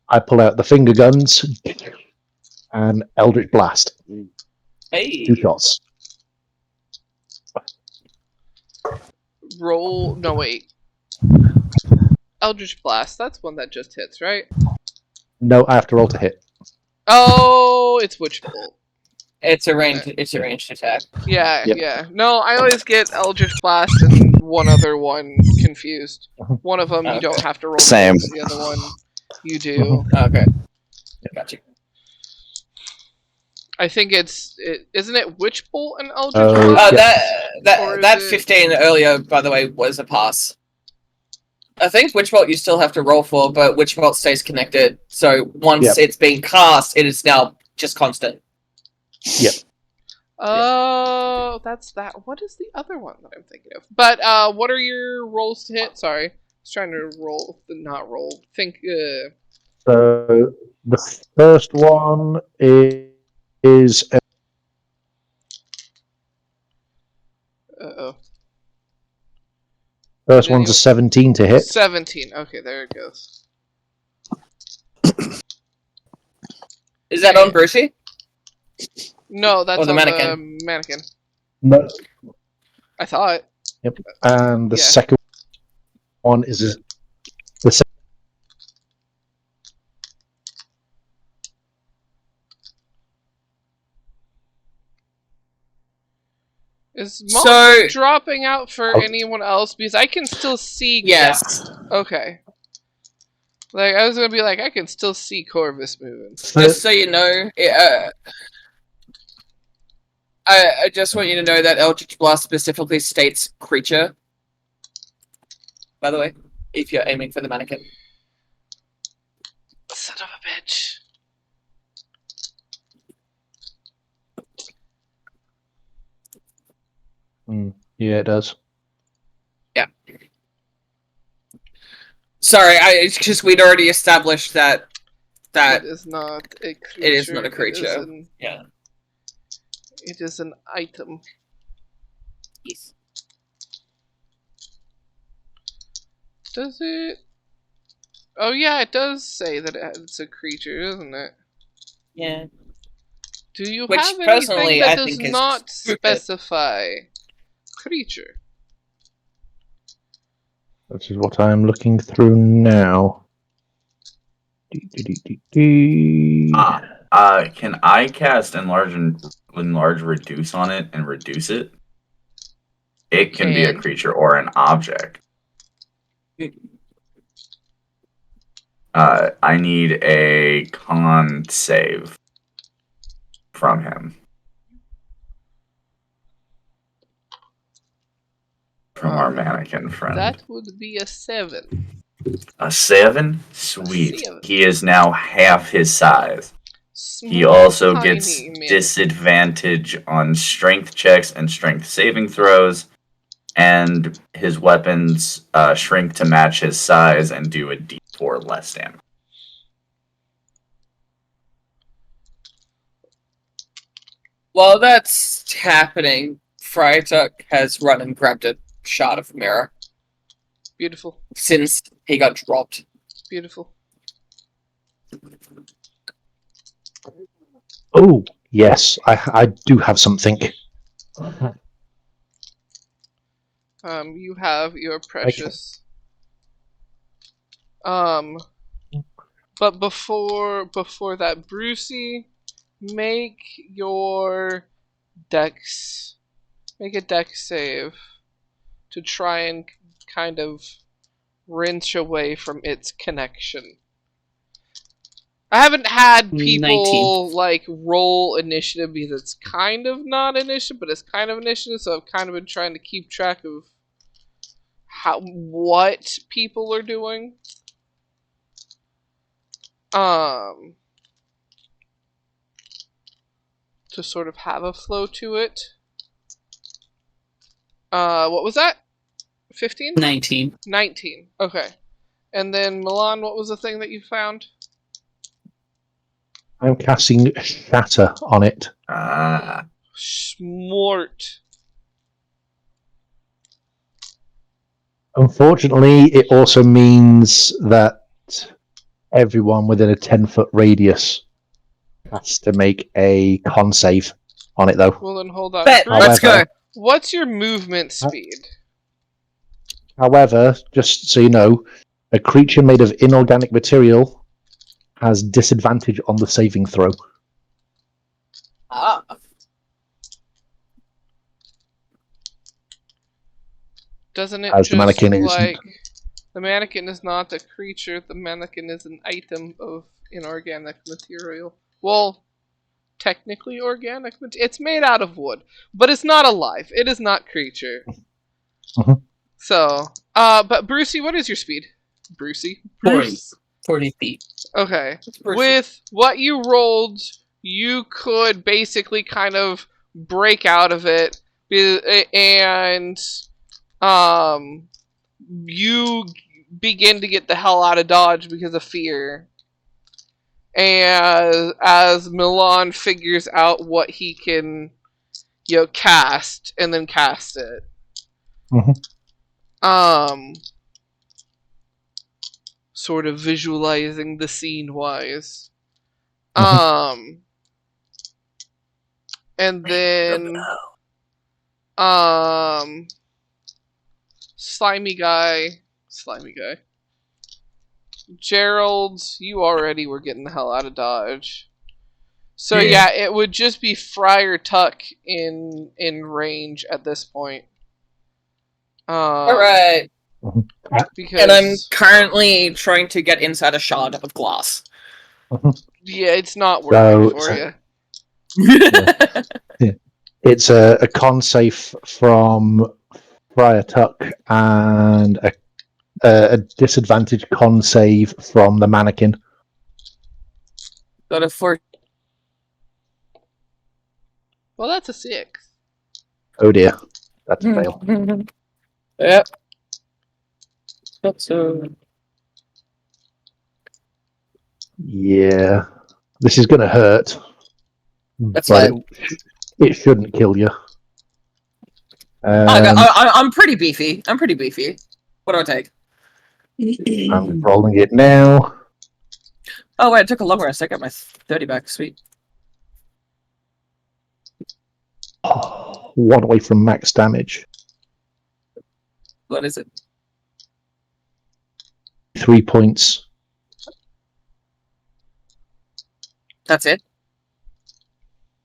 I pull out the finger guns and Eldritch Blast. Hey. 2 shots. Roll. No, wait. Eldritch Blast. That's one that just hits, right? No, I have to roll to hit. Oh, it's Witch Bolt. It's a ranged attack. Yeah, Yep. yeah. No, I always get Eldritch Blast and one other one confused. One of them you don't have to roll. Same. The other one you do. Okay. Gotcha. I think isn't it Witch Bolt and Eldritch Oh, Blast? That 15 earlier, by the way, was a pass. I think Witch Bolt you still have to roll for, but Witch Bolt stays connected. So once it's being cast, it is now just constant. Yep. Oh, that's that. What is the other one that I'm thinking of? But what are your rolls to hit? Sorry, I was trying to not roll. Think. So the first one is Uh-oh. First one's a 17 to hit. 17. Okay, there it goes. Is that on Brucey? No, that's Or the on mannequin? the mannequin. No. I thought. Yep. And the Yeah. second one is the second. Is So- Malk dropping out for anyone else? Because I can still see. Yes. Okay. Like I was gonna be like, I can still see Corvus moving. Just so you know, I just want you to know that Eldritch Blast specifically states creature. By the way, if you're aiming for the mannequin. Son of a bitch. Yeah, it does. Sorry, it's just we'd already established that It is not a creature. it is not a creature. It is an item. Yes. Does it? Oh yeah, it does say that it's a creature, doesn't it? Yeah. Do you Which, have anything personally, that I does think is not stupid. specify creature? This is what I'm looking through now. Can I cast enlarge reduce on it and reduce it? It can be a Can. creature or an object. I need a con save from him. From our mannequin friend. That would be a 7. A 7? Sweet. A 7. He is now half his size. He Small, also tiny gets man. disadvantage on strength checks and strength saving throws, and his weapons shrink to match his size and do a d4 less damage. While that's happening, Freitag has run and grabbed a shot of Mira Beautiful. since he got dropped. Beautiful. Oh, yes, I do have something. You have your precious. But before that, Brucey, make your dex. Make a dex save to try and kind of wrench away from its connection. I haven't had people 19. like roll initiative because it's kind of not initiative, but it's kind of initiative. So I've kind of been trying to keep track of what people are doing. To sort of have a flow to it. What was that? 15? 19. 19. Okay. And then Milan, what was the thing that you found? I'm casting Shatter on it. Smart. Unfortunately, it also means that everyone within a 10-foot radius has to make a con save on it, though. Well, then hold on. Bet, Bruce, let's go. What's your movement speed? However, just so you know, a creature made of inorganic material has disadvantage on the saving throw. Ah. Doesn't it As the just mannequin isn't. like the mannequin is not a creature, the mannequin is an item of inorganic material. Well, technically organic it's made out of wood, but it's not alive. It is not creature. Mhm. So, but Brucey, what is your speed? Brucey? 40 feet. Okay. With what you rolled, you could basically kind of break out of it, and you begin to get the hell out of Dodge because of fear. And as Milan figures out what he can, cast, and then cast it. Mhm. Sort of visualizing the scene wise. Mhm. And then slimy guy. Gerald, you already were getting the hell out of Dodge. So yeah, it would just be Friar Tuck in range at this point. Alright. Because And I'm currently trying to get inside a shard of glass. yeah, it's not working for you. It's a con save from Friar Tuck and a disadvantage con save from the mannequin. Got a 4. Well, that's a 6. Oh dear. That's a fail. Yep. So Yeah. This is going to hurt. That's but fine. it shouldn't kill you. I'm pretty beefy. What do I take? I'm rolling it now. Oh wait, I took a long rest. I got my 30 back. Sweet. One away from max damage. What is it? 3 points. That's it?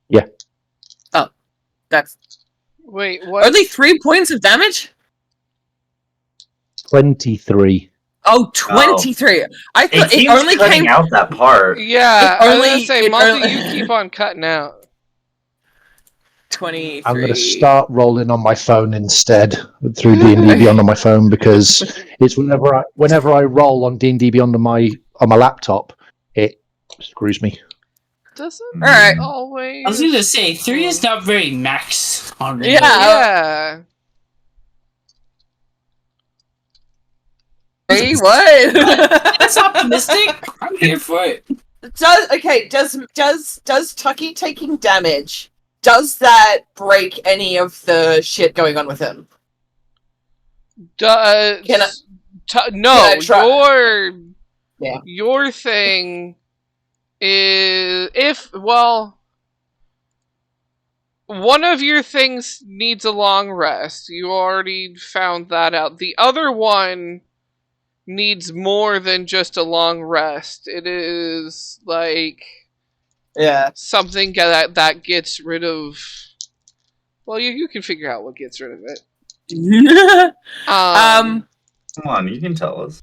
Yeah. Oh. That's Wait, what? only 3 points of damage? 23. Oh, 23. I It thought it keeps only cutting came out that part. Yeah, It I was only- gonna say, it Malta, only- you keep on cutting out. 23. I'm going to start rolling on my phone instead through D&D Beyond on my phone because it's whenever I roll on D&D Beyond on my laptop, it screws me. Doesn't Alright. always. I was going to say 3 is not very max on the Yeah. Yeah. Hey, what? That's optimistic. I'm here for it. Does Tucky taking damage, does that break any of the shit going on with him? No, Can I try? your thing is one of your things needs a long rest. You already found that out. The other one needs more than just a long rest. It is like something that gets rid of. Well, you can figure out what gets rid of it. Come on, you can tell us.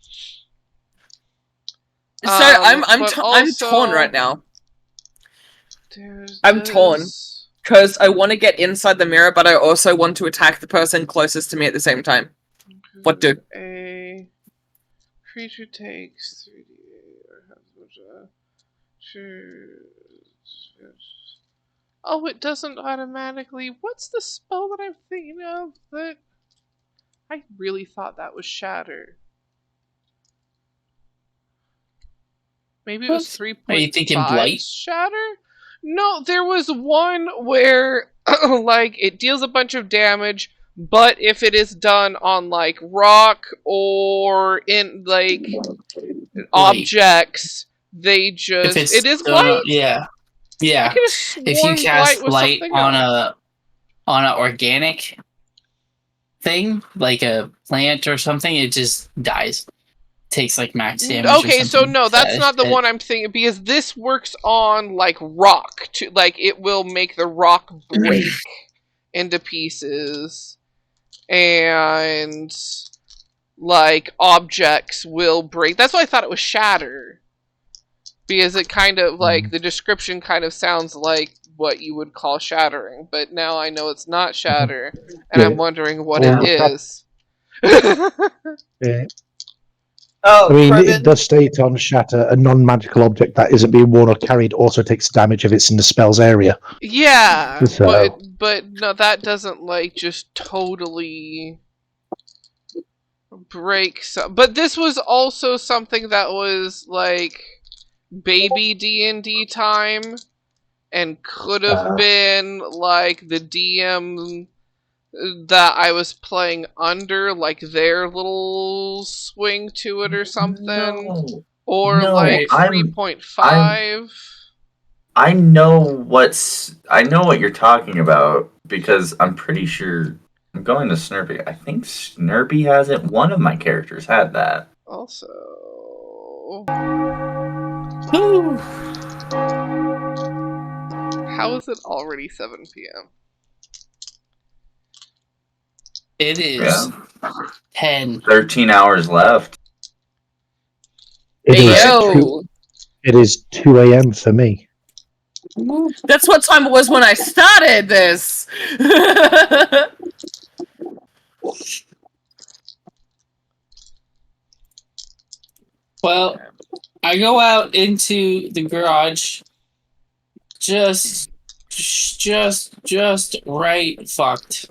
So I'm but torn right now. I'm there's- torn because I want to get inside the mirror, but I also want to attack the person closest to me at the same time. What do? A creature takes 3d8 or has Oh, it doesn't automatically. What's the spell that I'm thinking of that I really thought that was Shatter? Maybe it was 3.5 Are you thinking Blight? Shatter? No, there was one where like it deals a bunch of damage, but if it is done on like rock or in like objects, they just it is Blight. Yeah. I could have If sworn you cast Blight was light something on else. an organic thing, like a plant or something, it just dies. Takes like max damage. Okay, or so something. no, that's not the It- one I'm thinking because this works on like rock to like it will make the rock break into pieces and like objects will break. That's why I thought it was Shatter. Because it kind of like the description kind of sounds like what you would call shattering, but now I know it's not Shatter and I'm wondering what it is. Yeah. Oh, I mean, Previn, it does state on Shatter, a non-magical object that isn't being worn or carried also takes damage if it's in the spell's area. Yeah, So- but no, that doesn't like just totally break. But this was also something that was like baby D&D time, and could have been like the DM that I was playing under, like their little swing to it or something, or No, like I'm- 3.5. I know what you're talking about because I'm pretty sure I'm going to Snurpy. I think Snurpy has it. One of my characters had that. Also, how is it already 7 p.m.? It is Yeah. 10. 13 hours left. It Hey, is yo! It is 2 a.m. for me. That's what time it was when I started this. Well, I go out into the garage. Just right fucked.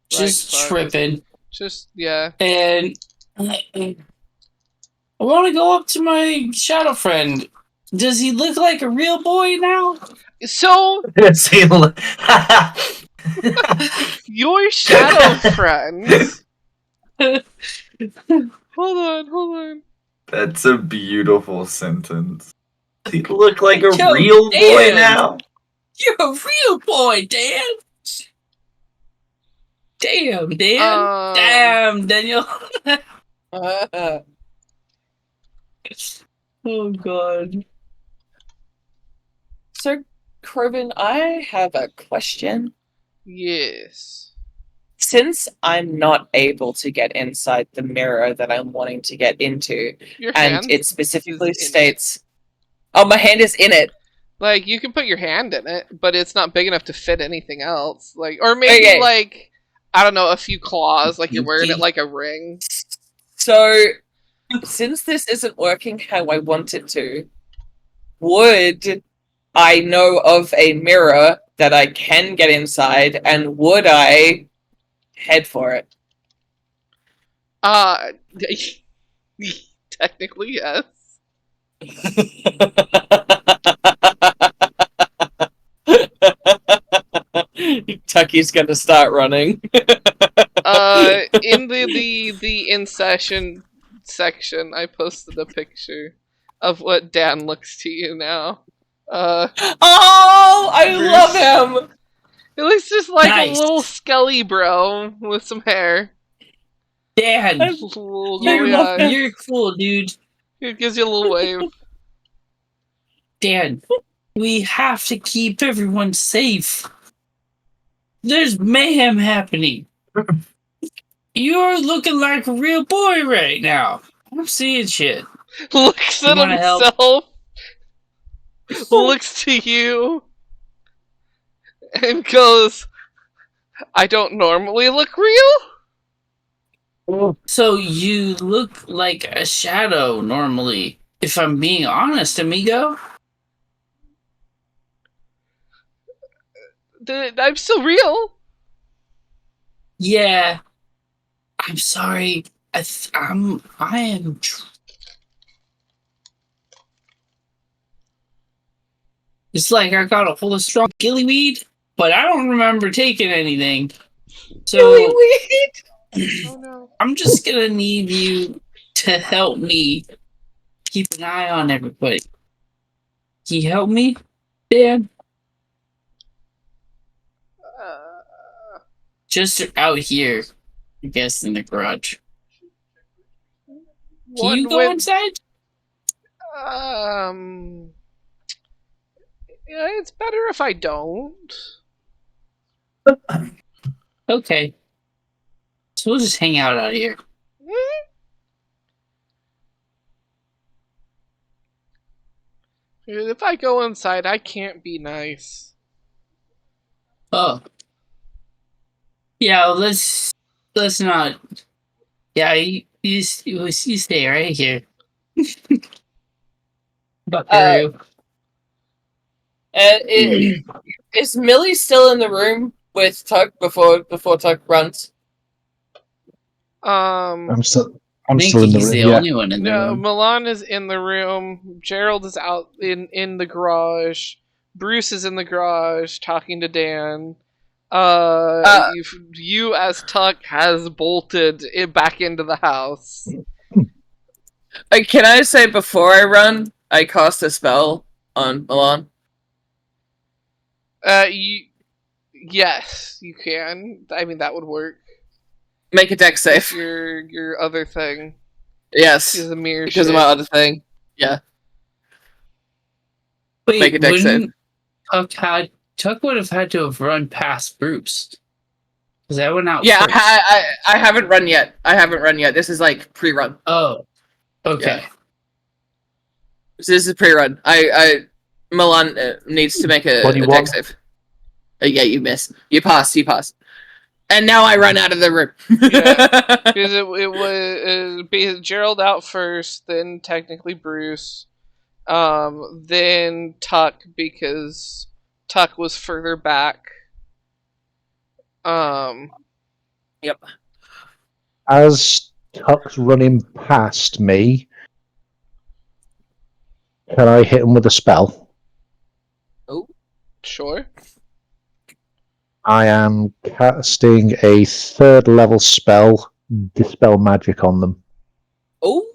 just fuck. tripping. Just yeah. And I want to go up to my shadow friend. Does he look like a real boy now? So See, your shadow friend. Hold on. That's a beautiful sentence. Does he look like a Yo, real boy Dan. now? You're a real boy, Dan. Damn, Dan. Damn, Daniel. Oh god. So, Corbin, I have a question. Yes. Since I'm not able to get inside the mirror that I'm wanting to get into, Your and hand it specifically is in states, "Oh, my hand is in it." Like you can put your hand in it, but it's not big enough to fit anything else. Like, or maybe Okay. like I don't know, a few claws, like you're wearing it like a ring. So, since this isn't working how I want it to, would I know of a mirror that I can get inside, and would I head for it? Technically, yes. Tucky's gonna start running. In the in session section, I posted a picture of what Dan looks to you now. Oh, I love him. It looks just like Nice. a little skelly bro with some hair. Dan, Little love him. you're cool, dude. It gives you a little wave. Dan, we have to keep everyone safe. There's mayhem happening. You're looking like a real boy right now. I'm seeing shit. Looks You at wanna help? himself. Looks to you. And goes, I don't normally look real? So you look like a shadow normally. If I'm being honest, amigo. I'm still real. Yeah. I'm sorry. I am. It's like I got a hold of strong gillyweed, but I don't remember taking anything. So Oh no. I'm just gonna need you to help me keep an eye on everybody. Can you help me, Dan? Just out here, I guess, in the garage. Can you go inside? Yeah, it's better if I don't. Okay. So we'll just hang out here. If I go inside, I can't be nice. Oh. Yeah, let's not. Yeah, you stay right here. Buckaroo. Is Millie still in the room with Tuck before Tuck runs? I'm still I think in the he's room. the Yeah. only one in the No, room. Milan is in the room. Gerald is out in the garage. Bruce is in the garage talking to Dan. You as Tuck has bolted it back into the house. Can I say before I run, I cast a spell on Milan? Yes, you can. I mean, that would work. Make a deck save. Your other thing. Yes, Is a mirror because of my other thing. Yeah. Wait, Make a deck save. Tuck would have had to have run past Bruce. Because I went out Yeah, first. I haven't run yet. This is like pre-run. Oh, okay. Yeah. So this is pre-run. Milan needs to make a deck save. Yeah, you miss. You pass. And now I run out of the room. Yeah, because it was Gerald out first, then technically Bruce, then Tuck because Tuck was further back, and Yep. As Tuck's running past me, can I hit him with a spell? Sure. I am casting a 3rd level spell, Dispel Magic, on them. Oh.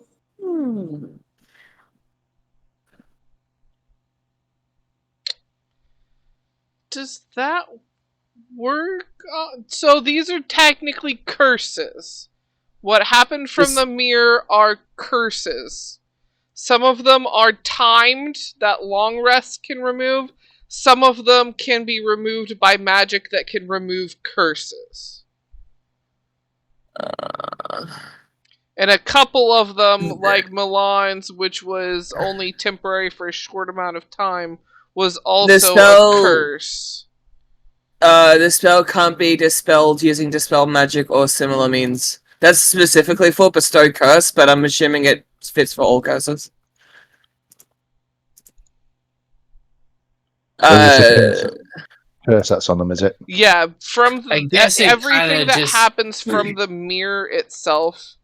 Does that work? So these are technically curses. What happened from the mirror are curses. Some of them are timed that long rest can remove. Some of them can be removed by magic that can remove curses. And a couple of them, like Milan's, which was only temporary for a short amount of time, was also a curse. The spell can't be dispelled using dispel magic or similar means. That's specifically for bestow curse, but I'm assuming it fits for all curses. Curse that's on them, is it? Yeah, from I guess it everything kinda that just- happens from the mirror itself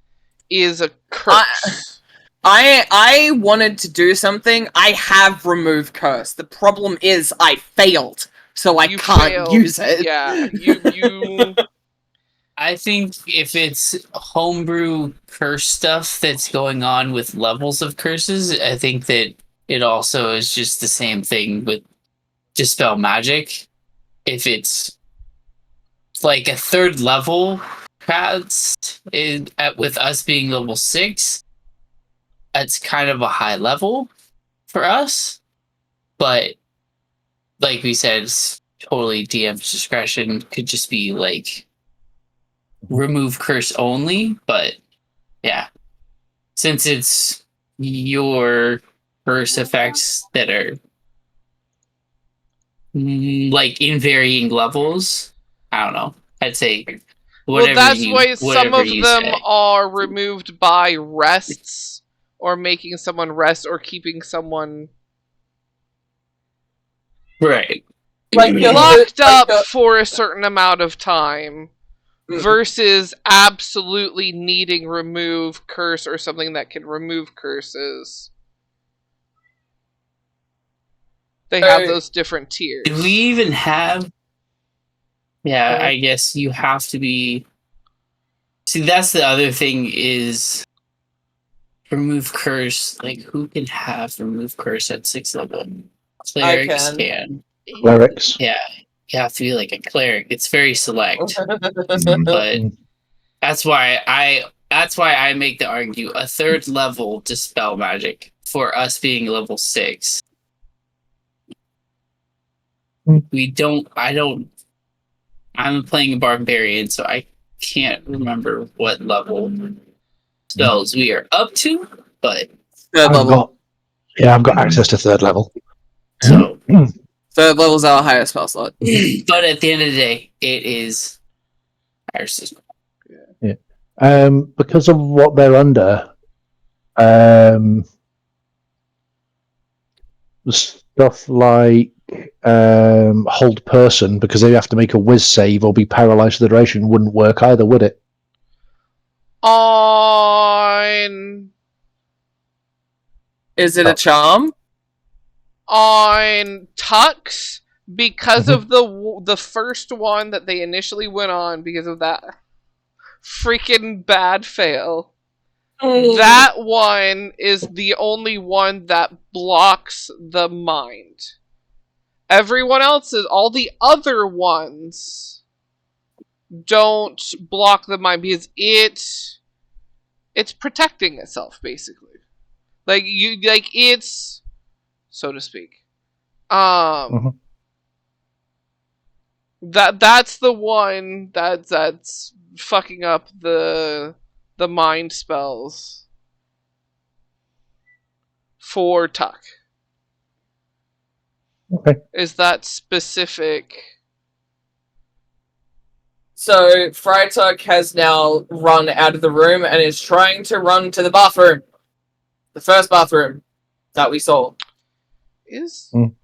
is a curse. I wanted to do something. I have removed curse. The problem is I failed, so I You can't failed. use it. Yeah, you. I think if it's homebrew curse stuff that's going on with levels of curses, I think that it also is just the same thing with Dispel Magic. If it's like a 3rd level cast with us being level 6, it's kind of a high level for us. But like we said, it's totally DM's discretion. Could just be like remove curse only, but yeah, since it's your curse effects that are like in varying levels, I don't know, I'd say whatever. Well, that's why some of you them say. are removed by rests, or making someone rest, or keeping someone Right. Like locked up for a certain amount of time. Versus absolutely needing remove curse or something that can remove curses. They have those different tiers. Do we even have? Yeah, I guess you have to be. See, that's the other thing is remove curse. Like, who can have remove curse at 6th level? Clerics can. Clerics. Yeah, you have to be like a cleric. It's very select. But that's why I make the argue a 3rd level dispel magic for us being level 6. I'm playing a barbarian, so I can't remember what level spells we are up to, but I've got access to 3rd level. So 3rd level's our highest spell slot. But at the end of the day, it is higher system. Yeah. Because of what they're under, stuff like hold person, because they have to make a whiz save or be paralyzed for the duration, wouldn't work either, would it? On Is it a charm? On Tux, because of the first one that they initially went on, because of that freaking bad fail. That one is the only one that blocks the mind. Everyone else all the other ones don't block the mind because it's protecting itself, basically. It's, so to speak. That's the one that's fucking up the mind spells for Tuck. Okay. Is that specific? So Freitag has now run out of the room and is trying to run to the bathroom. The first bathroom that we saw. Is can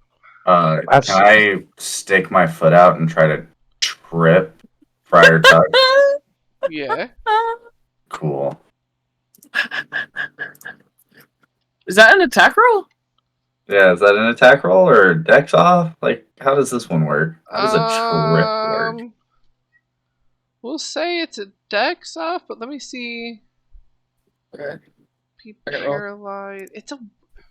I stick my foot out and try to trip Friar Tuck? Yeah. Cool. Is that an attack roll? Yeah, is that an attack roll or dex off? Like, how does this one work? How does a trip work? We'll say it's a dex off, but let me see. Okay. Be Okay, roll. paralyzed. It's a.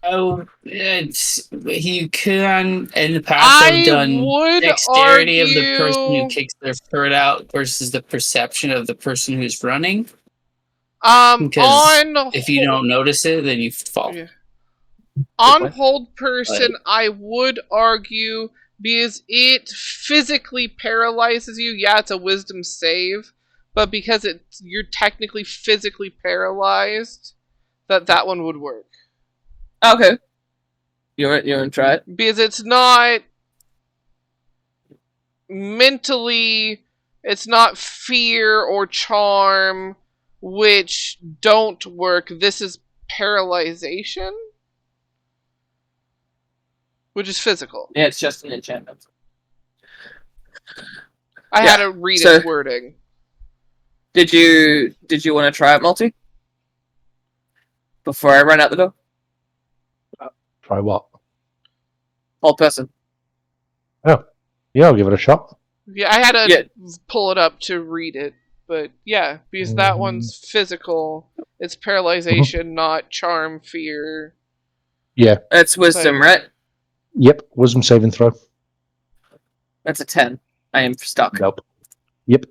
Oh, you can in the past have I done would dexterity of the person who argue- kicks their foot out versus the perception of the person who's running. Because On if you don't notice it, then you fall. Yeah. On What? hold person, I would argue because it physically paralyzes you. Yeah, it's a wisdom save, but because you're technically physically paralyzed, that one would work. Okay. You want to try it? Because it's not mentally, it's not fear or charm, which don't work. This is paralyzation, which is physical. Yeah, it's just an enchantment. I had to read its wording. Did you want to try it, Multi? Before I run out the door? Try what? Hold person. Oh, yeah, I'll give it a shot. Yeah, I had to pull it up to read it, but yeah, because that one's physical. It's paralyzation, not charm, fear. Yeah. That's wisdom, right? Yep. Wisdom saving throw. That's a 10. I am stuck. Nope. Yep.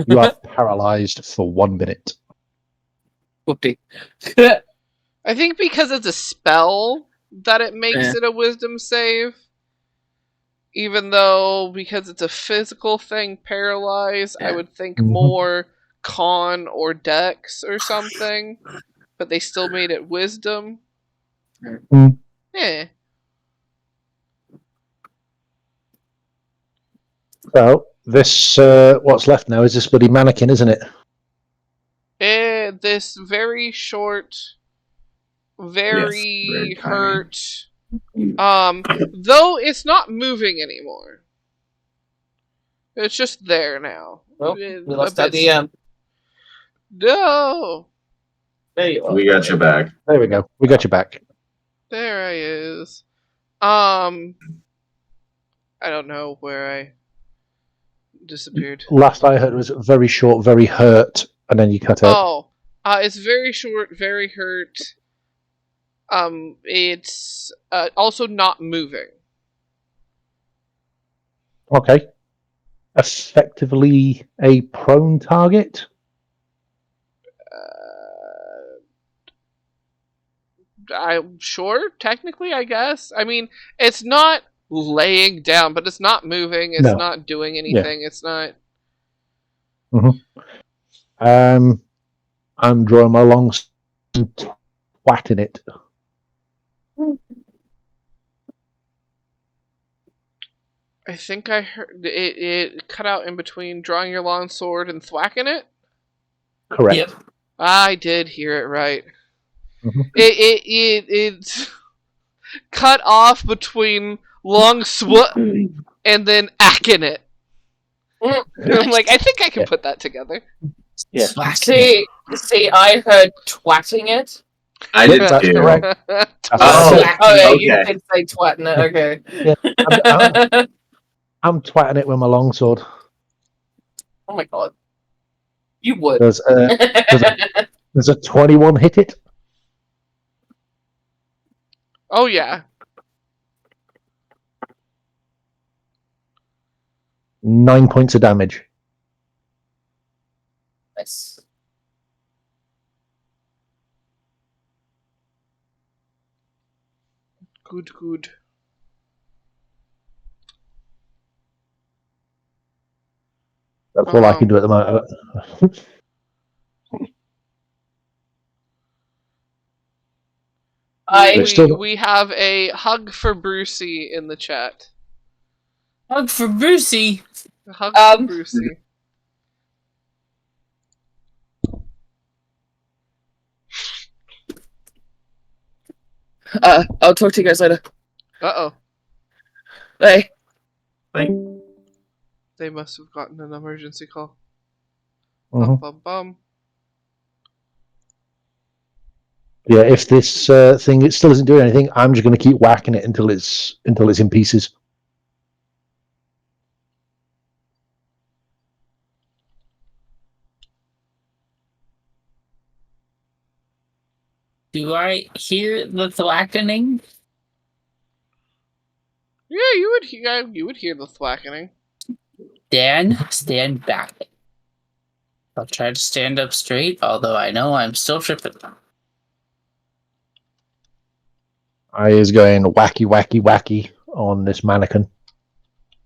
You are paralyzed for 1 minute. Whoopty. I think because it's a spell that it makes it a wisdom save. Even though, because it's a physical thing, paralyzed, I would think more con or dex or something. But they still made it wisdom. Yeah. So, this, what's left now is this bloody mannequin, isn't it? This very short, very hurt. Though it's not moving anymore. It's just there now. Well, we lost our DM. No. There you are. We got you back. There we go. We got you back. There he is. I don't know where I disappeared. Last I heard was very short, very hurt, and then you cut out. Oh, it's very short, very hurt. It's also not moving. Okay. Effectively a prone target? I'm sure, technically, I guess. I mean, it's not laying down, but it's not moving. It's not doing anything. It's not. I'm drawing my long and twatting it. I think I heard it cut out in between drawing your long sword and thwacking it. Correct. Yep. I did hear it right. It's cut off between long and then acking it. I'm like, I think I can put that together. Yeah. See, I heard twatting it. I did that's too. correct. Yeah, you did say twatting it. Okay. Yeah, I'm twatting it with my longsword. Oh my god. You would. There's a 21 hit it. Oh yeah. 9 points of damage. Nice. Good. That's all I can do at the moment. We have a hug for Brucey in the chat. Hug for Brucey. Hug for Brucey. I'll talk to you guys later. Uh-oh. Bye. They must have gotten an emergency call. Mhm. Bum, bum. Yeah, if this thing it still isn't doing anything, I'm just going to keep whacking it until it's in pieces. Do I hear the thwackening? Yeah, you would hear the thwackening. Dan, stand back. I'll try to stand up straight, although I know I'm still tripping. I is going wacky, wacky, wacky on this mannequin.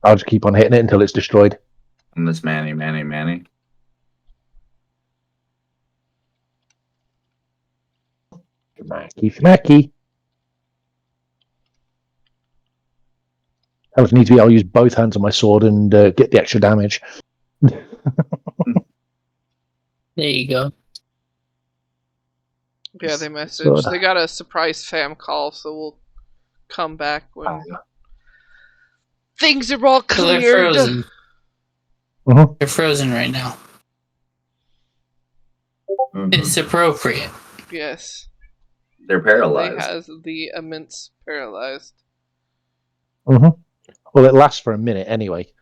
I'll just keep on hitting it until it's destroyed. And this Manny. Smacky, smacky. If need to be, I'll use both hands on my sword and get the extra damage. There you go. Yeah, they messaged. Good. They got a surprise fam call, so we'll come back when things are all So they're cleared. frozen. Mhm. They're frozen right now. It's appropriate. Yes. They're paralyzed. They has the immense paralyzed. Well, it lasts for a minute anyway.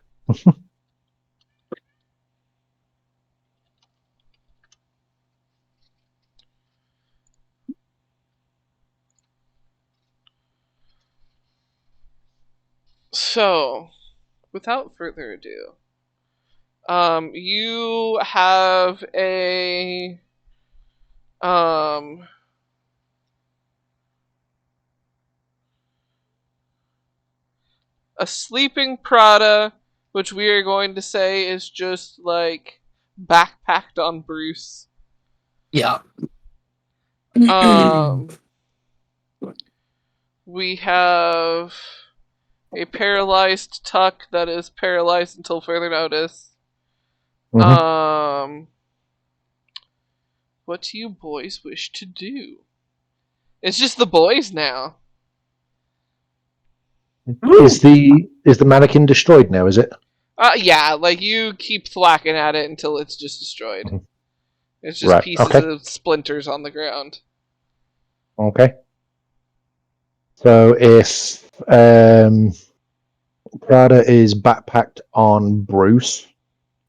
So, without further ado, you have a sleeping Prada, which we are going to say is just like backpacked on Bruce. Yeah. We have a paralyzed Tuck that is paralyzed until further notice. What do you boys wish to do? It's just the boys now. Is the mannequin destroyed now? Is it? Yeah, like you keep thwacking at it until it's just destroyed. It's just Right, pieces okay. of splinters on the ground. Okay. So if Prada is backpacked on Bruce,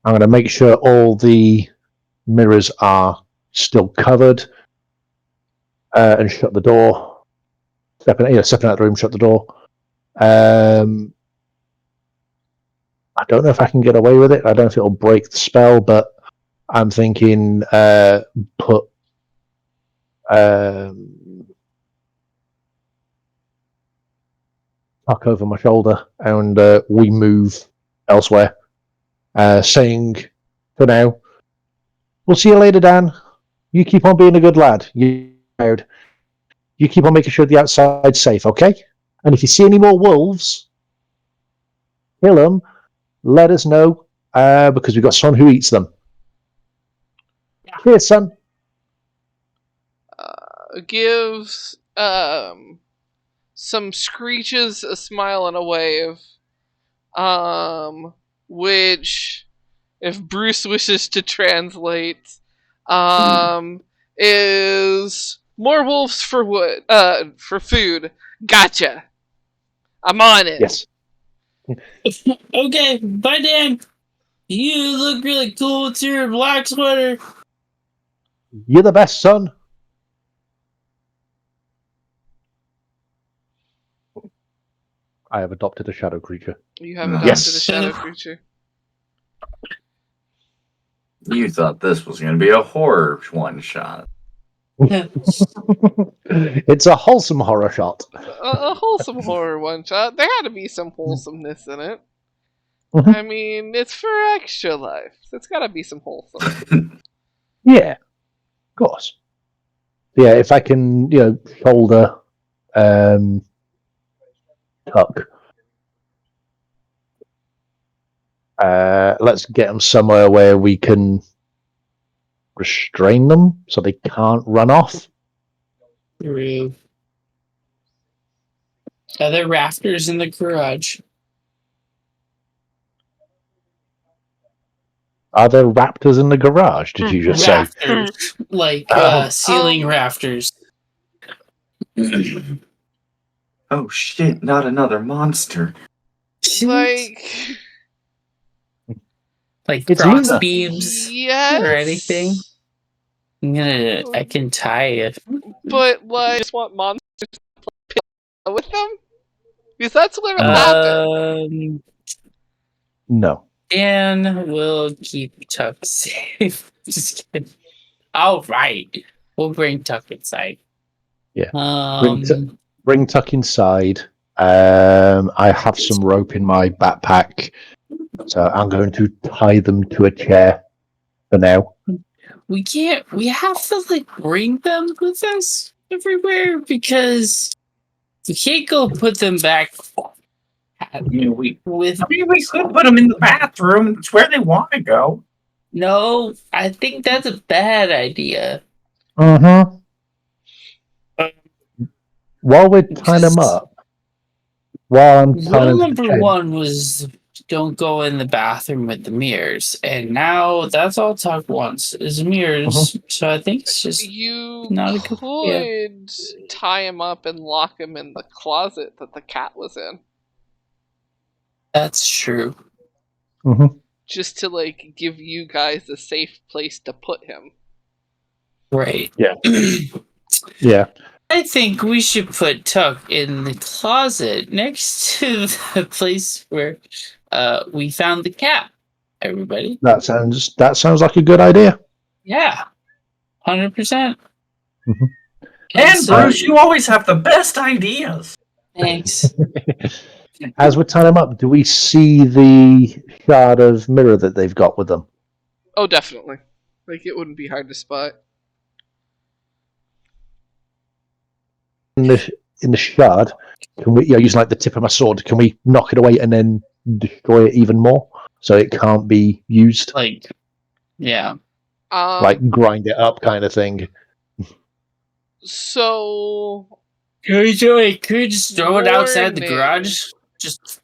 I'm going to make sure all the mirrors are still covered and shut the door. Step out of the room, shut the door. I don't know if I can get away with it. I don't know if it'll break the spell, but I'm thinking put tuck over my shoulder and we move elsewhere. Saying for now, we'll see you later, Dan. You keep on being a good lad. You keep on making sure the outside's safe, okay? And if you see any more wolves, kill them. Let us know because we've got someone who eats them. Cheers, son. Gives some screeches, a smile, and a wave. Which, if Bruce wishes to translate, is more wolves for wood, for food. Gotcha. I'm on it. Yes. Okay, bye, Dan. You look really cool with your black sweater. You're the best, son. I have adopted a shadow creature. You have adopted Yes. a shadow creature. You thought this was going to be a horror one shot. It's a wholesome horror shot. A wholesome horror one shot. There had to be some wholesomeness in it. Mhm. I mean, it's for extra life. So it's got to be some wholesome. Yeah, of course. Yeah, if I can, shoulder tuck. Let's get them somewhere where we can restrain them so they can't run off. Are there rafters in the garage? Are there raptors in the garage? Did you just say? Rafters, like ceiling rafters. Oh shit! Not another monster. Like It's cross Luna. beams yes, or anything. I can tie it. but like, just want monsters to play with them because that's what happened. No. Dan will keep Tuck safe. Just kidding. All right, we'll bring Tuck inside. Yeah. Um, Bring Tuck inside. I have some rope in my backpack, so I'm going to tie them to a chair for now. we can't. We have to like bring them with us everywhere because we can't go put them back. I mean, we could put them in the bathroom. It's where they want to go. No, I think that's a bad idea. Mm-hmm. While we're tying them up, while I'm tying Rule them to the number chain, 1 was don't go in the bathroom with the mirrors, and now that's all Tuck wants is mirrors. So I think it's just You not a good could tie him up and lock him in the closet that the cat was in, That's true. just to like give you guys a safe place to put him. Right. Yeah. Yeah. I think we should put Tuck in the closet next to the place where we found the cat. Everybody. That sounds like a good idea. Yeah. 100%. And Bruce, you always have the best ideas. Thanks. As we're tying them up, do we see the shard of mirror that they've got with them? Oh, definitely. Like it wouldn't be hard to spot. In the shard, can we, using like the tip of my sword, can we knock it away and then destroy it even more so it can't be used? Yeah. Like grind it up kind of thing. So Could we just throw it outside the Warning. garage? Just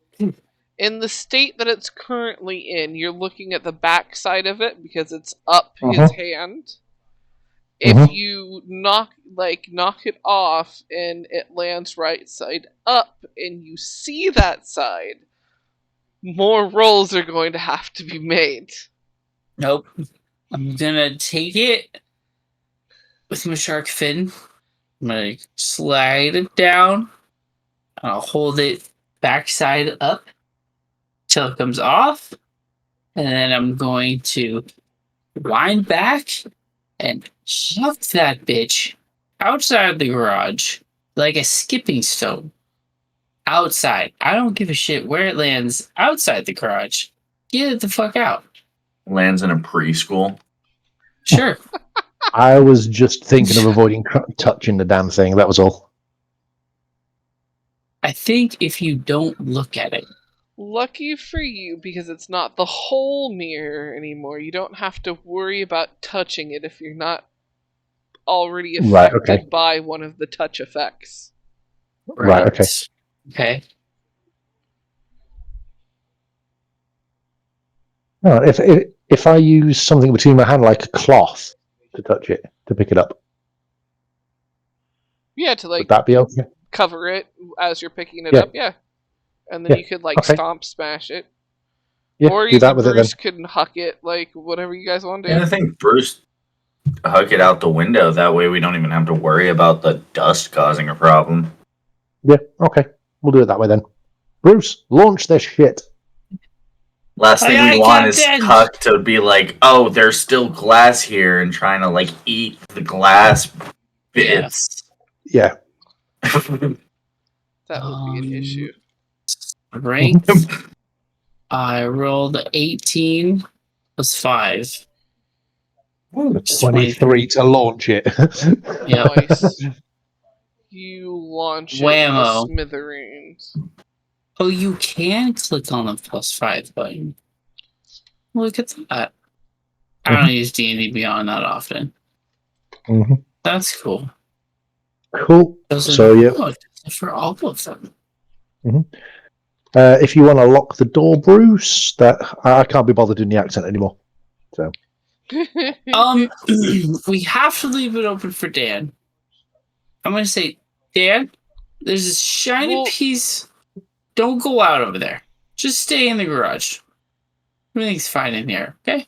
in the state that it's currently in, you're looking at the back side of it because it's up his hand. If you knock it off and it lands right side up and you see that side, more rolls are going to have to be made. Nope. I'm gonna take it with my shark fin. I'm gonna slide it down. I'll hold it backside up till it comes off. And then I'm going to wind back and shove that bitch outside the garage like a skipping stone. Outside. I don't give a shit where it lands outside the garage. Get it the fuck out. Lands in a preschool. Sure. I was just thinking of avoiding touching the damn thing. That was all. I think if you don't look at it. Lucky for you, because it's not the whole mirror anymore. You don't have to worry about touching it if you're not already affected by one of the touch effects. Right, okay. Okay. No, if I use something between my hand like a cloth to touch it, to pick it up, Yeah, to would that be okay? cover it as you're picking it Yeah. up, yeah. And then Yeah, you could stomp smash it. Yeah, or do either that with it then. Bruce could huck it, whatever you guys want to do. And I think Bruce huck it out the window. That way we don't even have to worry about the dust causing a problem. Yeah, okay. We'll do it that way then. Bruce, launch this shit. Last thing Aye, we aye, want is Captain. Tuck to be like, oh, there's still glass here and trying to eat the glass bits. Yeah. That would be an issue. Strength. I rolled 18 plus 5. 23 to launch it. Yeah. Nice. You launch it Whammo. to smithereens. Oh, you can click on the +5 button. Look at that. I don't use D&D Beyond that often. Mhm. That's cool. Cool. So, yeah. For all of them. If you want to lock the door, Bruce, that I can't be bothered doing the accent anymore. So We have to leave it open for Dan. I'm gonna say, Dan, there's a shiny piece. Don't go out over there. Just stay in the garage. Everything's fine in here, okay?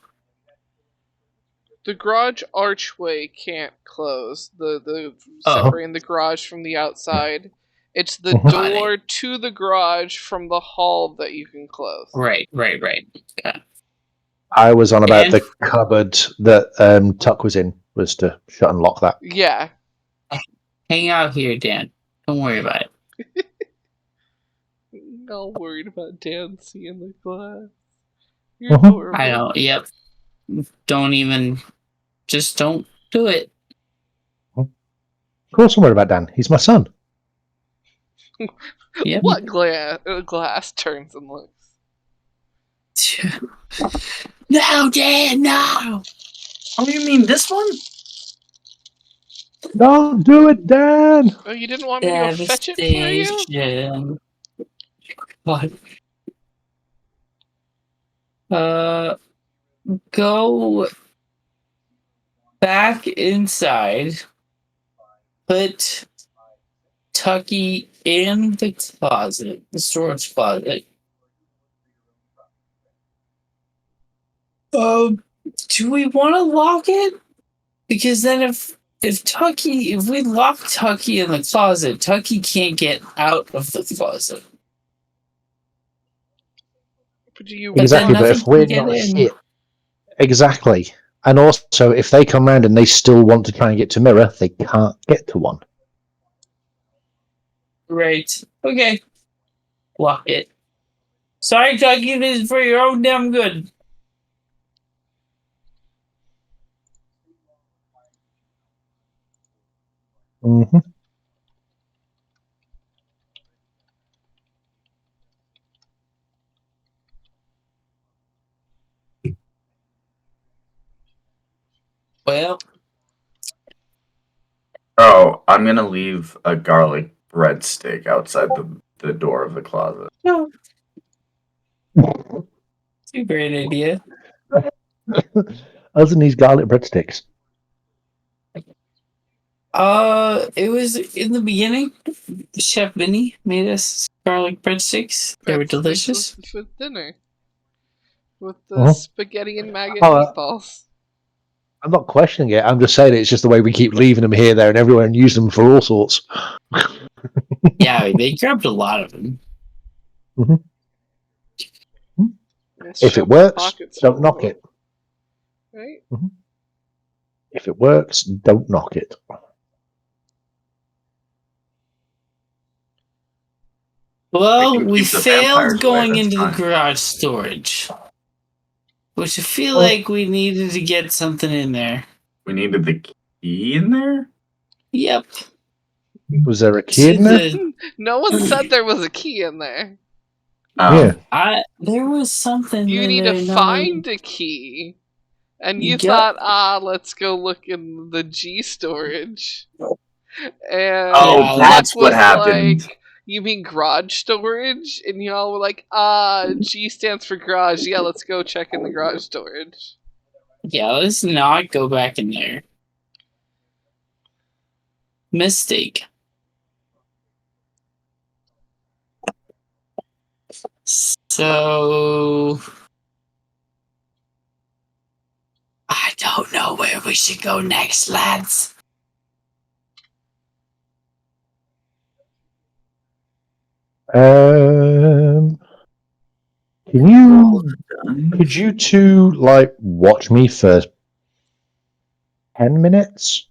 The garage archway can't close. The separating the garage from the outside. It's the door to the garage from the hall that you can close. Right. Okay. I was on about the cupboard that Tuck was in, was to shut and lock that. Yeah. Hang out here, Dan. Don't worry about it. All worried about Dan seeing the glass. You're adorable. I know. Yep. Just don't do it. Of course I'm worried about Dan. He's my son. Yep. What glass turns and looks? No, Dan, no! Oh, you mean this one? Don't do it, Dan! Oh, you didn't want me to go fetch it for you? What? Go back inside. Put Tucky in the closet, the storage closet. Do we want to lock it? Because then if we lock Tucky in the closet, Tucky can't get out of the closet. Exactly, but if we're not here, exactly. And also, if they come round and they still want to try and get to Mirror, they can't get to one. Right. Okay. Lock it. Sorry, Tucky, this is for your own damn good. Mm-hmm. Well. Oh, I'm gonna leave a garlic breadstick outside the door of the closet. No. It's a great idea. Other than these garlic breadsticks. It was in the beginning. Chef Vinny made us garlic breadsticks. They were delicious. For dinner. With the spaghetti and maggot meatballs. I'm not questioning it. I'm just saying it's just the way we keep leaving them here, there, and everywhere and use them for all sorts. Yeah, they grabbed a lot of them. Mm-hmm. If it works, don't knock it. Right? Mm-hmm. If it works, don't knock it. Well, we failed going into the garage storage. Which I feel like we needed to get something in there. We needed the key in there? Yep. Was there a key in there? No one said there was a key in there. Yeah. There was something You in need there, to find a key. And you thought, let's go look in the G storage. And that's what happened. Like, you mean garage storage? And y'all were like, G stands for garage. Yeah, let's go check in the garage storage. Yeah, let's not go back in there. Mistake. So... I don't know where we should go next, lads. Could you two like watch me for 10 minutes?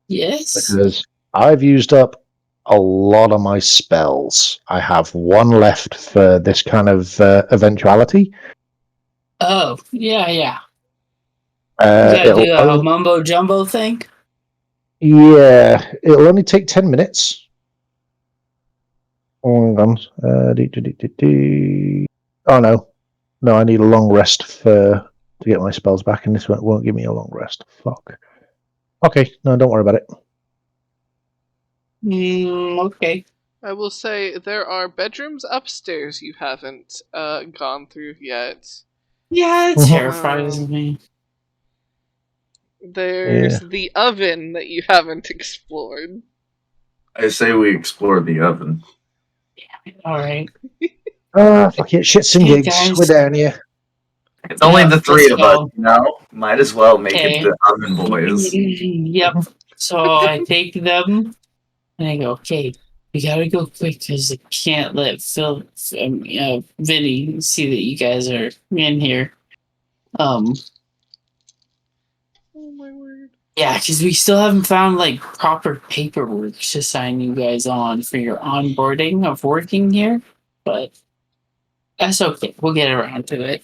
Yes. Because I've used up a lot of my spells. I have one left for this kind of eventuality. Oh, yeah. You It'll gotta do a only- mumbo jumbo thing? Yeah, it'll only take 10 minutes. Oh, hang on. Oh, no. No, I need a long rest to get my spells back, and this one won't give me a long rest. Fuck. Okay, no, don't worry about it. Okay. I will say there are bedrooms upstairs you haven't gone through yet. Yeah, it Mhm. terrifies Um, me. There's Yeah. the oven that you haven't explored. I say we explore the oven. All right. Fuck it, shits and Hey, gigs. guys. We're down here. It's only Yeah, the three let's of us, go. you know? Might as well make Okay. it the oven boys. Yep. So I take them and I go, okay, we gotta go quick because I can't let Vinny see that you guys are in here. Oh my word. Yeah, because we still haven't found like proper paperwork to sign you guys on for your onboarding of working here, but that's okay. We'll get around to it.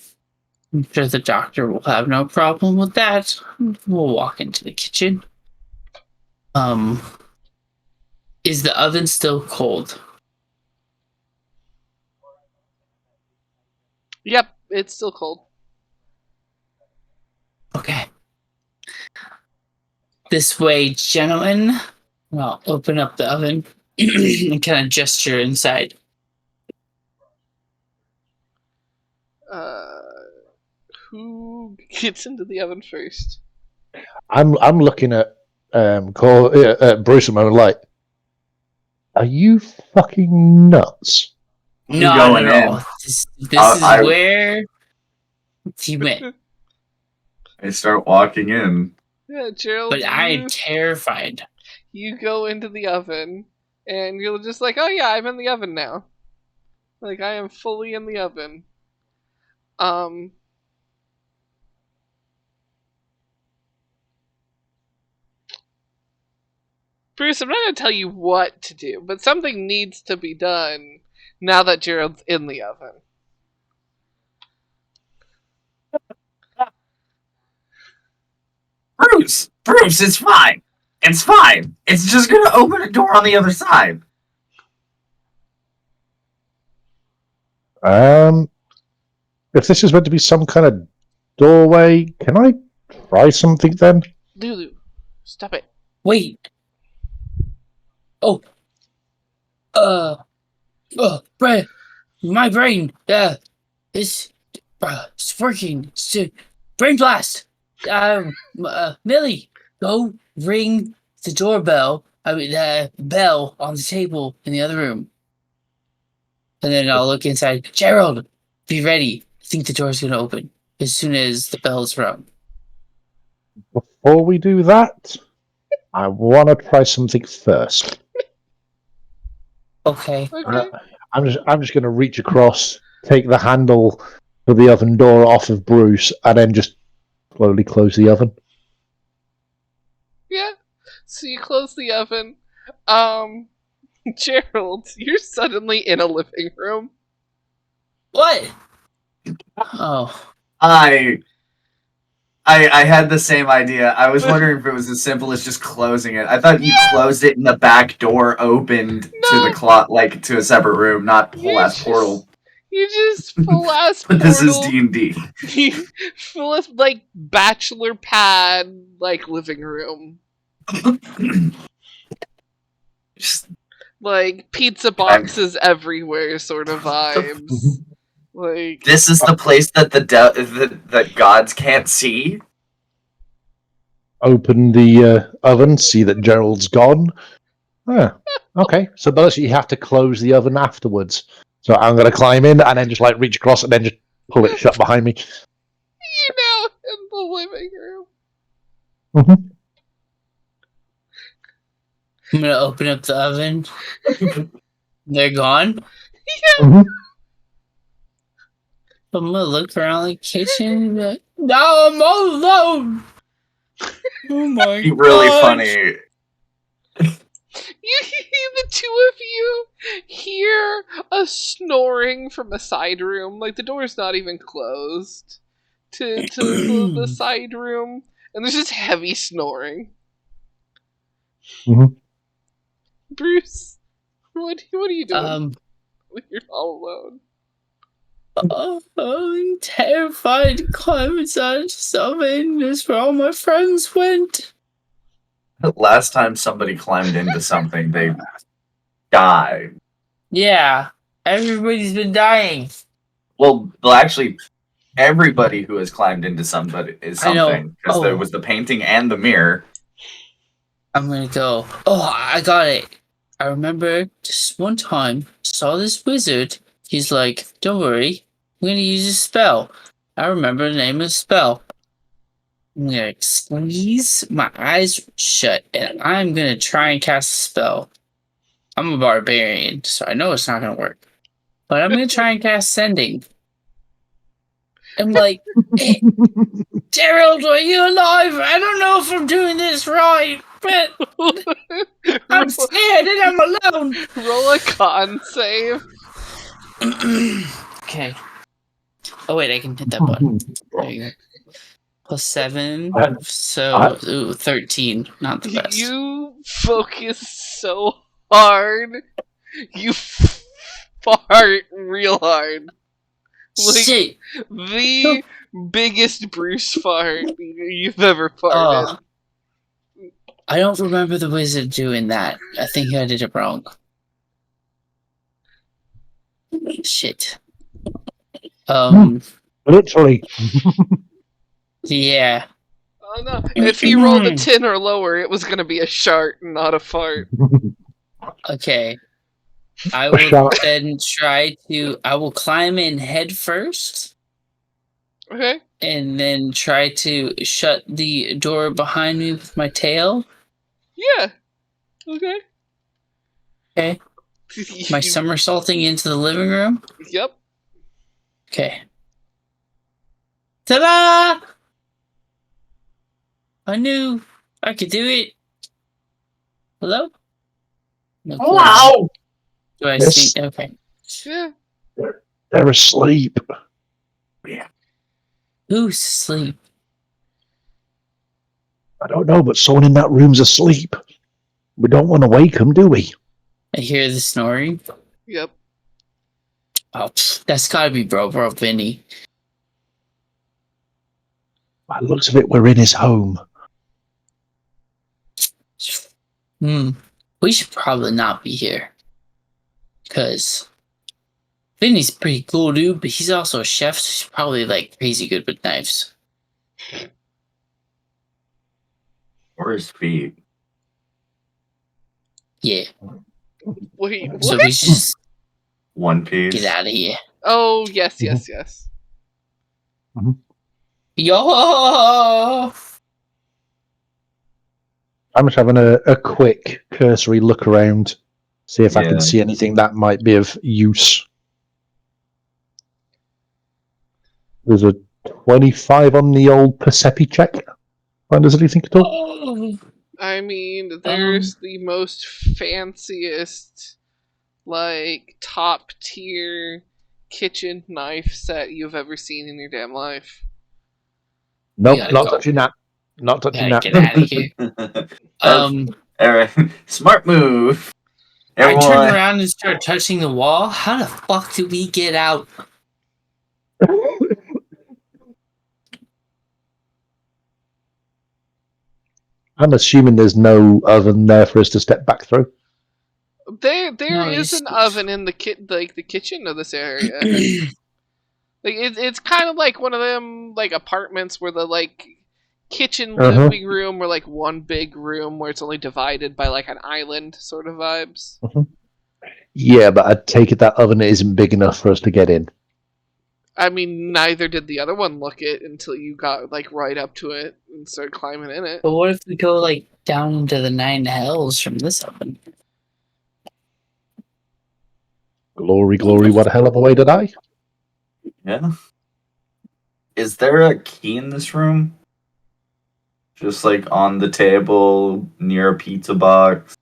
I'm sure the doctor will have no problem with that. We'll walk into the kitchen. Is the oven still cold? Yep, it's still cold. Okay. This way, gentlemen. Well, open up the oven and kind of gesture inside. Who gets into the oven first? I'm looking at Bruce and I'm like, are you fucking nuts? Not going at all. in. This is I- where you went. I start walking in. Yeah, Gerald. But I'm terrified. You go into the oven, and you're just like, oh yeah, I'm in the oven now. Like, I am fully in the oven. Bruce, I'm not going to tell you what to do, but something needs to be done now that Gerald's in the oven. Bruce, it's fine. It's fine. It's just gonna open a door on the other side. If this is meant to be some kind of doorway, can I try something then? Lulu, stop it. Wait. Oh. Brad, my brain. It's working. Brain blast. Millie, go ring the doorbell. I mean, the bell on the table in the other room. And then I'll look inside. Gerald, be ready. I think the door's gonna open as soon as the bell's rung. Before we do that, I want to try something first. Okay. I'm just going to reach across, take the handle for the oven door off of Bruce, and then just slowly close the oven. Yeah. So you close the oven. Gerald, you're suddenly in a living room. What? Oh. I had the same idea. I was wondering if it was as simple as just closing it. I thought you closed it and the back door opened to the clock, like to a separate room, not full ass portal. You just full ass But this is portal. D&D. Full ass like bachelor pad like living room. Like pizza boxes everywhere sort of vibes. Like This is the place that that gods can't see. Open the oven, see that Gerald's gone. Okay. So basically, you have to close the oven afterwards. So I'm going to climb in and then just like reach across and then just pull it shut behind me. you're now in the living room. Mm-hmm. I'm gonna open up the oven. They're gone. Yeah. Mm-hmm. I'm gonna look around the kitchen and be like, now I'm all alone. Oh my Be really gosh. funny. The two of you hear a snoring from a side room. Like the door's not even closed to the side room, and there's just heavy snoring. Mhm. Bruce, what are you doing? When you're all alone. I'm terrified to climb inside something. That's where all my friends went. Last time somebody climbed into something, they died. Yeah, everybody's been dying. Well, actually, everybody who has climbed into somebody is I know. something because there Oh. was the painting and the mirror. I'm gonna go. Oh, I got it. I remember just one time saw this wizard. He's like, "Don't worry, I'm gonna use a spell." I remember the name of the spell. I'm gonna squeeze my eyes shut, and I'm gonna try and cast a spell. I'm a barbarian, so I know it's not gonna work. But I'm gonna try and cast sending. I'm like, hey, Gerald, are you alive? I don't know if I'm doing this right, but I'm scared and I'm alone. Roll a con save. Okay. Oh wait, I can hit that button. There you go. Plus 7, so 13. Not the best. You focus so hard. You fart real hard. Like, Shit. the biggest Bruce fart you've ever farted. I don't remember the wizard doing that. I think I did it wrong. Shit. Literally. Yeah. Oh no! If he rolled a 10 or lower, it was gonna be a shart, not a fart. Okay. I will then try to. I will climb in head first. Okay. And then try to shut the door behind me with my tail. Yeah. Okay. Okay. My somersaulting into the living room. Yep. Okay. Ta-da! I knew I could do it. Hello? No clue. Hello. Do I Yes. see? Okay. Yeah. They're asleep. Who's asleep? I don't know, but someone in that room's asleep. We don't want to wake them, do we? I hear the snoring. Yep. Oh, that's gotta be bro Vinny. By the looks of it, we're in his home. We should probably not be here. Because Vinny's pretty cool dude, but he's also a chef, so he's probably like crazy good with knives. Or his feet. Yeah. Wait, what? So we should just One Piece. get out of here. Oh, yes, yes, yes. Yo! I'm just having a quick cursory look around, see if I Yeah. can see anything that might be of use. There's a 25 on the old Persepi check. Find us anything at all? I mean, there's the most fanciest, like, top tier kitchen knife set you've ever seen in your damn life. Nope, gotta not go. touching that. Not touching Gotta that. get out of here. Alright. Smart move. I Everyone. turned around and started touching the wall. How the fuck did we get out? I'm assuming there's no oven there for us to step back through. There No, is you an oven in the the kitchen of this area. Like it's kind of like one of them like apartments where the like kitchen living room or like one big room where it's only divided by like an island sort of vibes. Yeah, but I take it that oven isn't big enough for us to get in. I mean, neither did the other one look it until you got like right up to it and started climbing in it. But what if we go like down into the 9 hells from this oven? Glory, glory, what a hell of a way to die. Yeah. Is there a key in this room? Just like on the table near a pizza box.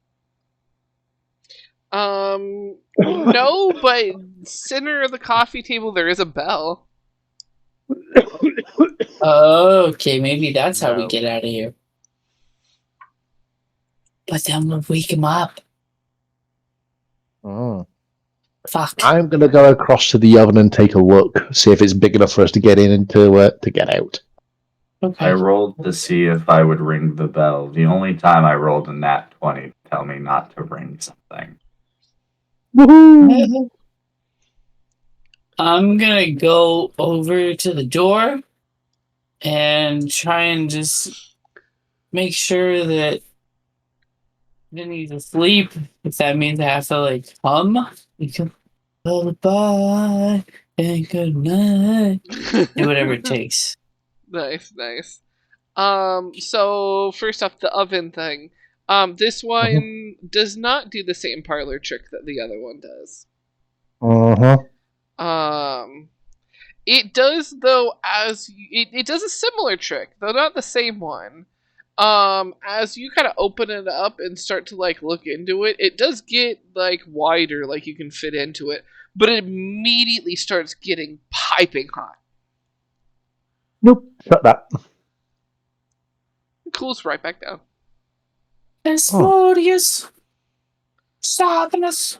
No, but center of the coffee table there is a bell. Oh, okay, maybe that's how we No. get out of here. But then we'll wake him up. Fuck. I'm going to go across to the oven and take a look, see if it's big enough for us to get in and to get out. Okay. I rolled to see if I would ring the bell. The only time I rolled a nat 20 to tell me not to ring something. Woohoo! I'm gonna go over to the door and try and just make sure that Vinny's asleep. If that means I have to like hum, we can lullaby and good night, and whatever it takes. Nice. So first off, the oven thing. This one does not do the same parlor trick that the other one does. It does though, it does a similar trick, though not the same one. As you kind of open it up and start to like look into it, it does get like wider, like you can fit into it, but it immediately starts getting piping hot. Nope. Shut that. It cools right back down. Asmodeus, sadness.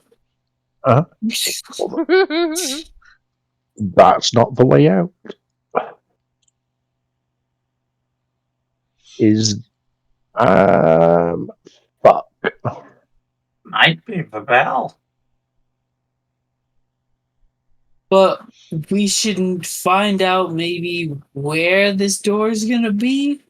That's not the way out. Is fuck. Might be the bell. But we should find out maybe where this door is gonna be,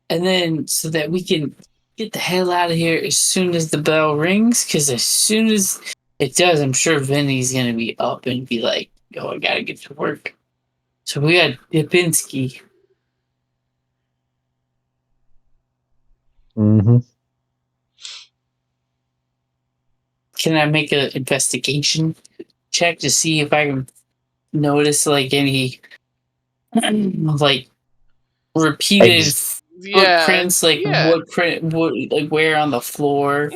and then so that we can get the hell out of here as soon as the bell rings. Because as soon as it does, I'm sure Vinny's gonna be up and be like, "Yo, I gotta get to work." So we got Dipinski. Mm-hmm. Can I make an investigation check to see if I can notice like any like repeated footprints, like what like where on the floor?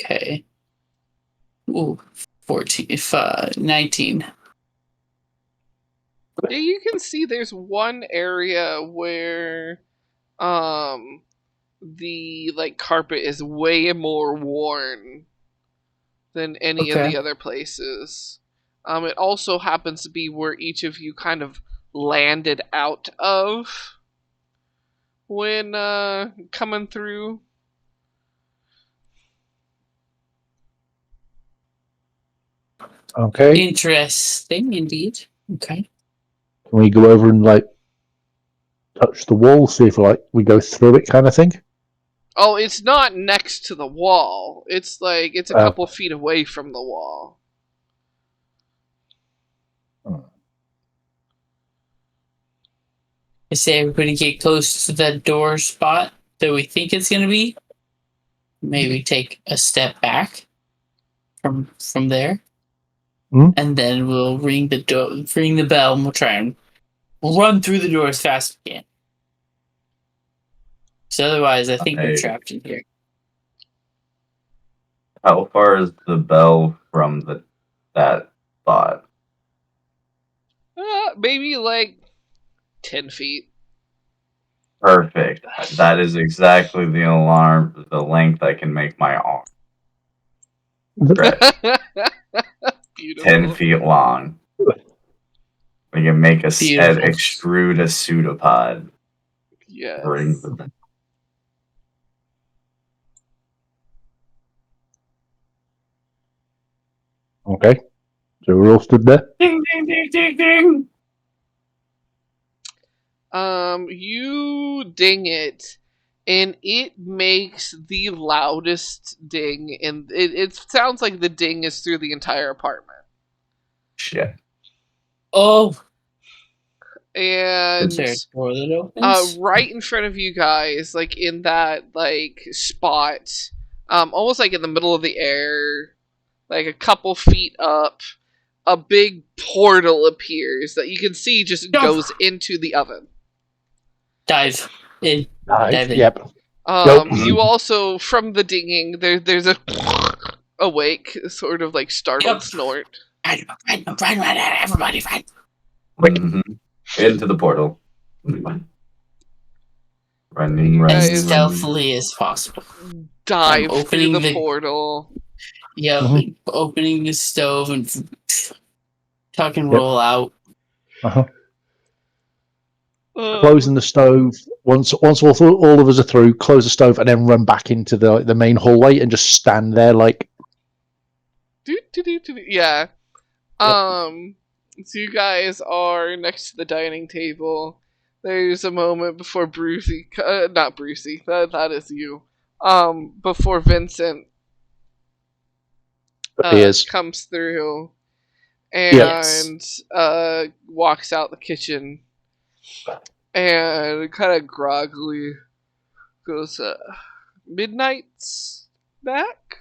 Okay. Ooh, 14, 19. Yeah, you can see there's one area where the like carpet is way more worn than any of the other places. It also happens to be where each of you kind of landed out of when coming through. Okay. Interesting indeed. Okay. Can we go over and like touch the wall, see if like we go through it, kind of thing? Oh, it's not next to the wall. It's like it's a couple feet away from the wall. I say everybody get close to that door spot that we think it's gonna be. Maybe take a step back from there. And then we'll ring the bell, and we'll try and run through the door as fast as we can. So otherwise, I think we're trapped in here. How far is the bell from that spot? Maybe like 10 feet. Perfect. That is exactly the length I can make my arm. Right. 10 feet long. We can make a set, extrude a pseudopod. Yes. Okay. So we're all stood there. Ding ding ding ding ding. You ding it, and it makes the loudest ding, and it sounds like the ding is through the entire apartment. Shit. Oh. And right in front of you guys, like in that like spot, almost like in the middle of the air, like a couple feet up, a big portal appears that you can see just goes into the oven. Dive in. Dive in. Yep. You also, from the dinging, there's a awake, sort of like startled snort. Run, everybody, run. Mm-hmm. Into the portal. Running. As stealthily as possible. Dive through the portal. Yeah, opening the stove and tuck and roll out. closing the stove. Once all of us are through, close the stove, and then run back into the main hallway and just stand there like. Yeah. So you guys are next to the dining table. There's a moment before Brucey, not Brucey, that is you. Before Vincent comes through and walks out the kitchen and kind of groggily goes, Midnight's back?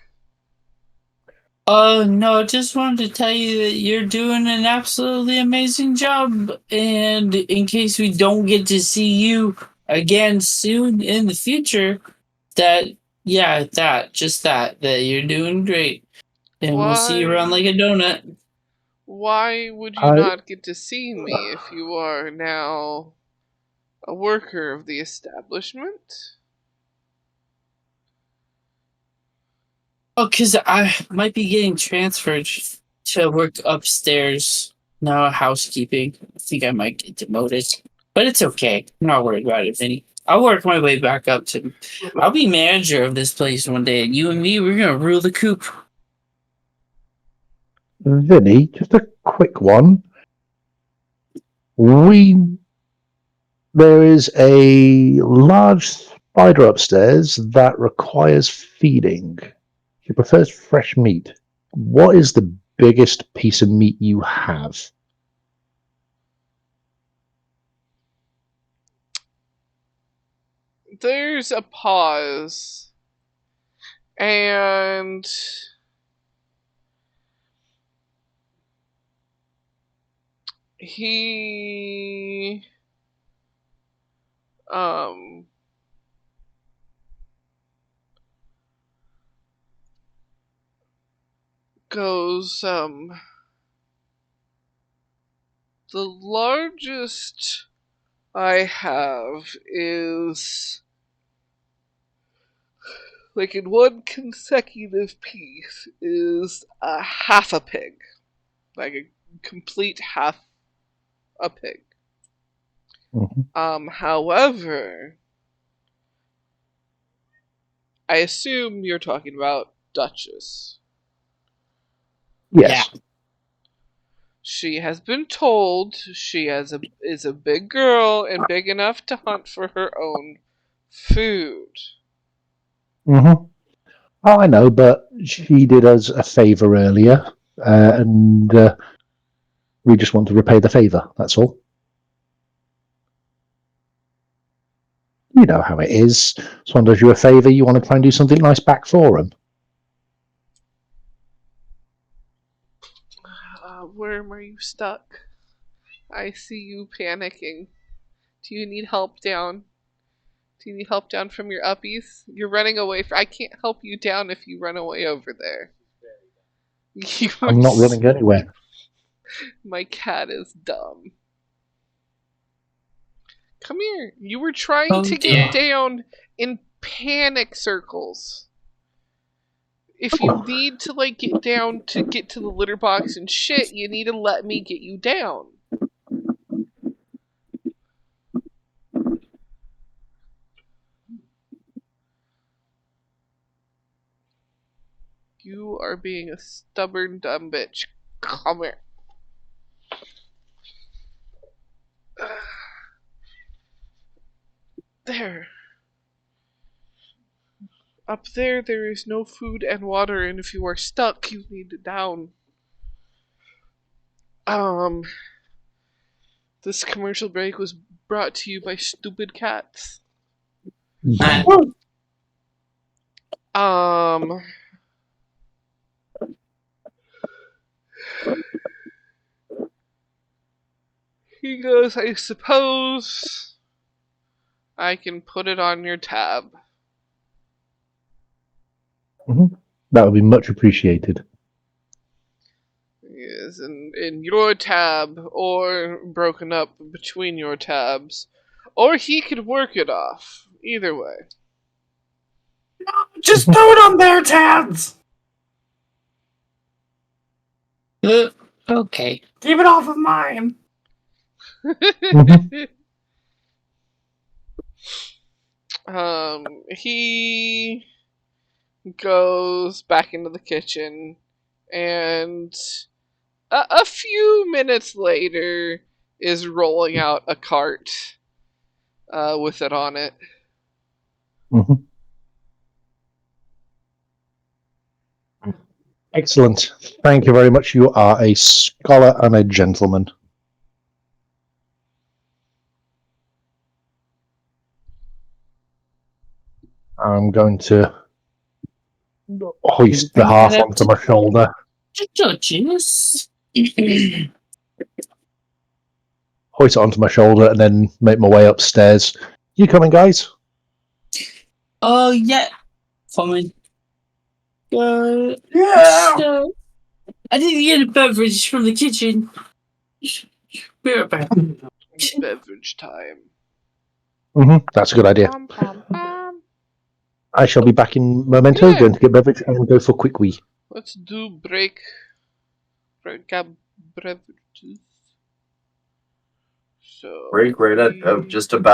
No, just wanted to tell you that you're doing an absolutely amazing job. And in case we don't get to see you again soon in the future, that you're doing great. And we'll see you around like a donut. Why would you not get to see me if you are now a worker of the establishment? Oh, because I might be getting transferred to work upstairs. No, housekeeping. I think I might get demoted. But it's okay. I'm not worried about it, Vinny. I'll work my way back up to... I'll be manager of this place one day, and you and me, we're going to rule the coop. Vinny, just a quick one. There is a large spider upstairs that requires feeding. She prefers fresh meat. What is the biggest piece of meat you have? There's a pause. And he goes, the largest I have is like in one consecutive piece is a half a pig. Like a complete half a pig. Mm-hmm. However, I assume you're talking about Duchess. Yes. Yeah. She has been told she is a big girl and big enough to hunt for her own food. Mm-hmm. Oh, I know, but she did us a favor earlier, and we just want to repay the favor. That's all. You know how it is. Someone does you a favor, you want to try and do something nice back for them. Worm, are you stuck? I see you panicking. Do you need help down? Do you need help down from your uppies? You're running away. I can't help you down if you run away over there. I'm not running anywhere. My cat is dumb. Come here. You were trying to get down in panic circles. If you need to like get down to get to the litter box and shit, you need to let me get you down. You are being a stubborn dumb bitch. Come here. There. Up there, there is no food and water, and if you are stuck, you need it down. This commercial break was brought to you by Stupid Cats. He goes, I suppose I can put it on your tab. Mm-hmm. That would be much appreciated. Yes, in your tab, or broken up between your tabs, or he could work it off. Either way. Just do it on their tabs. Okay. Keep it off of mine. He goes back into the kitchen, and a few minutes later is rolling out a cart with it on it. Mhm. Excellent. Thank you very much. You are a scholar and a gentleman. I'm going to hoist the half onto my shoulder. Judges. Hoist it onto my shoulder and then make my way upstairs. You coming, guys? Oh, yeah. Coming. Yeah. So, I didn't get a beverage from the kitchen. Be right back. Beverage time. That's a good idea. Pom, pom, pom. I shall be back in Memento, Yeah. going to get beverage and go for quick wee. Let's do break up beverages. So Break right at just about.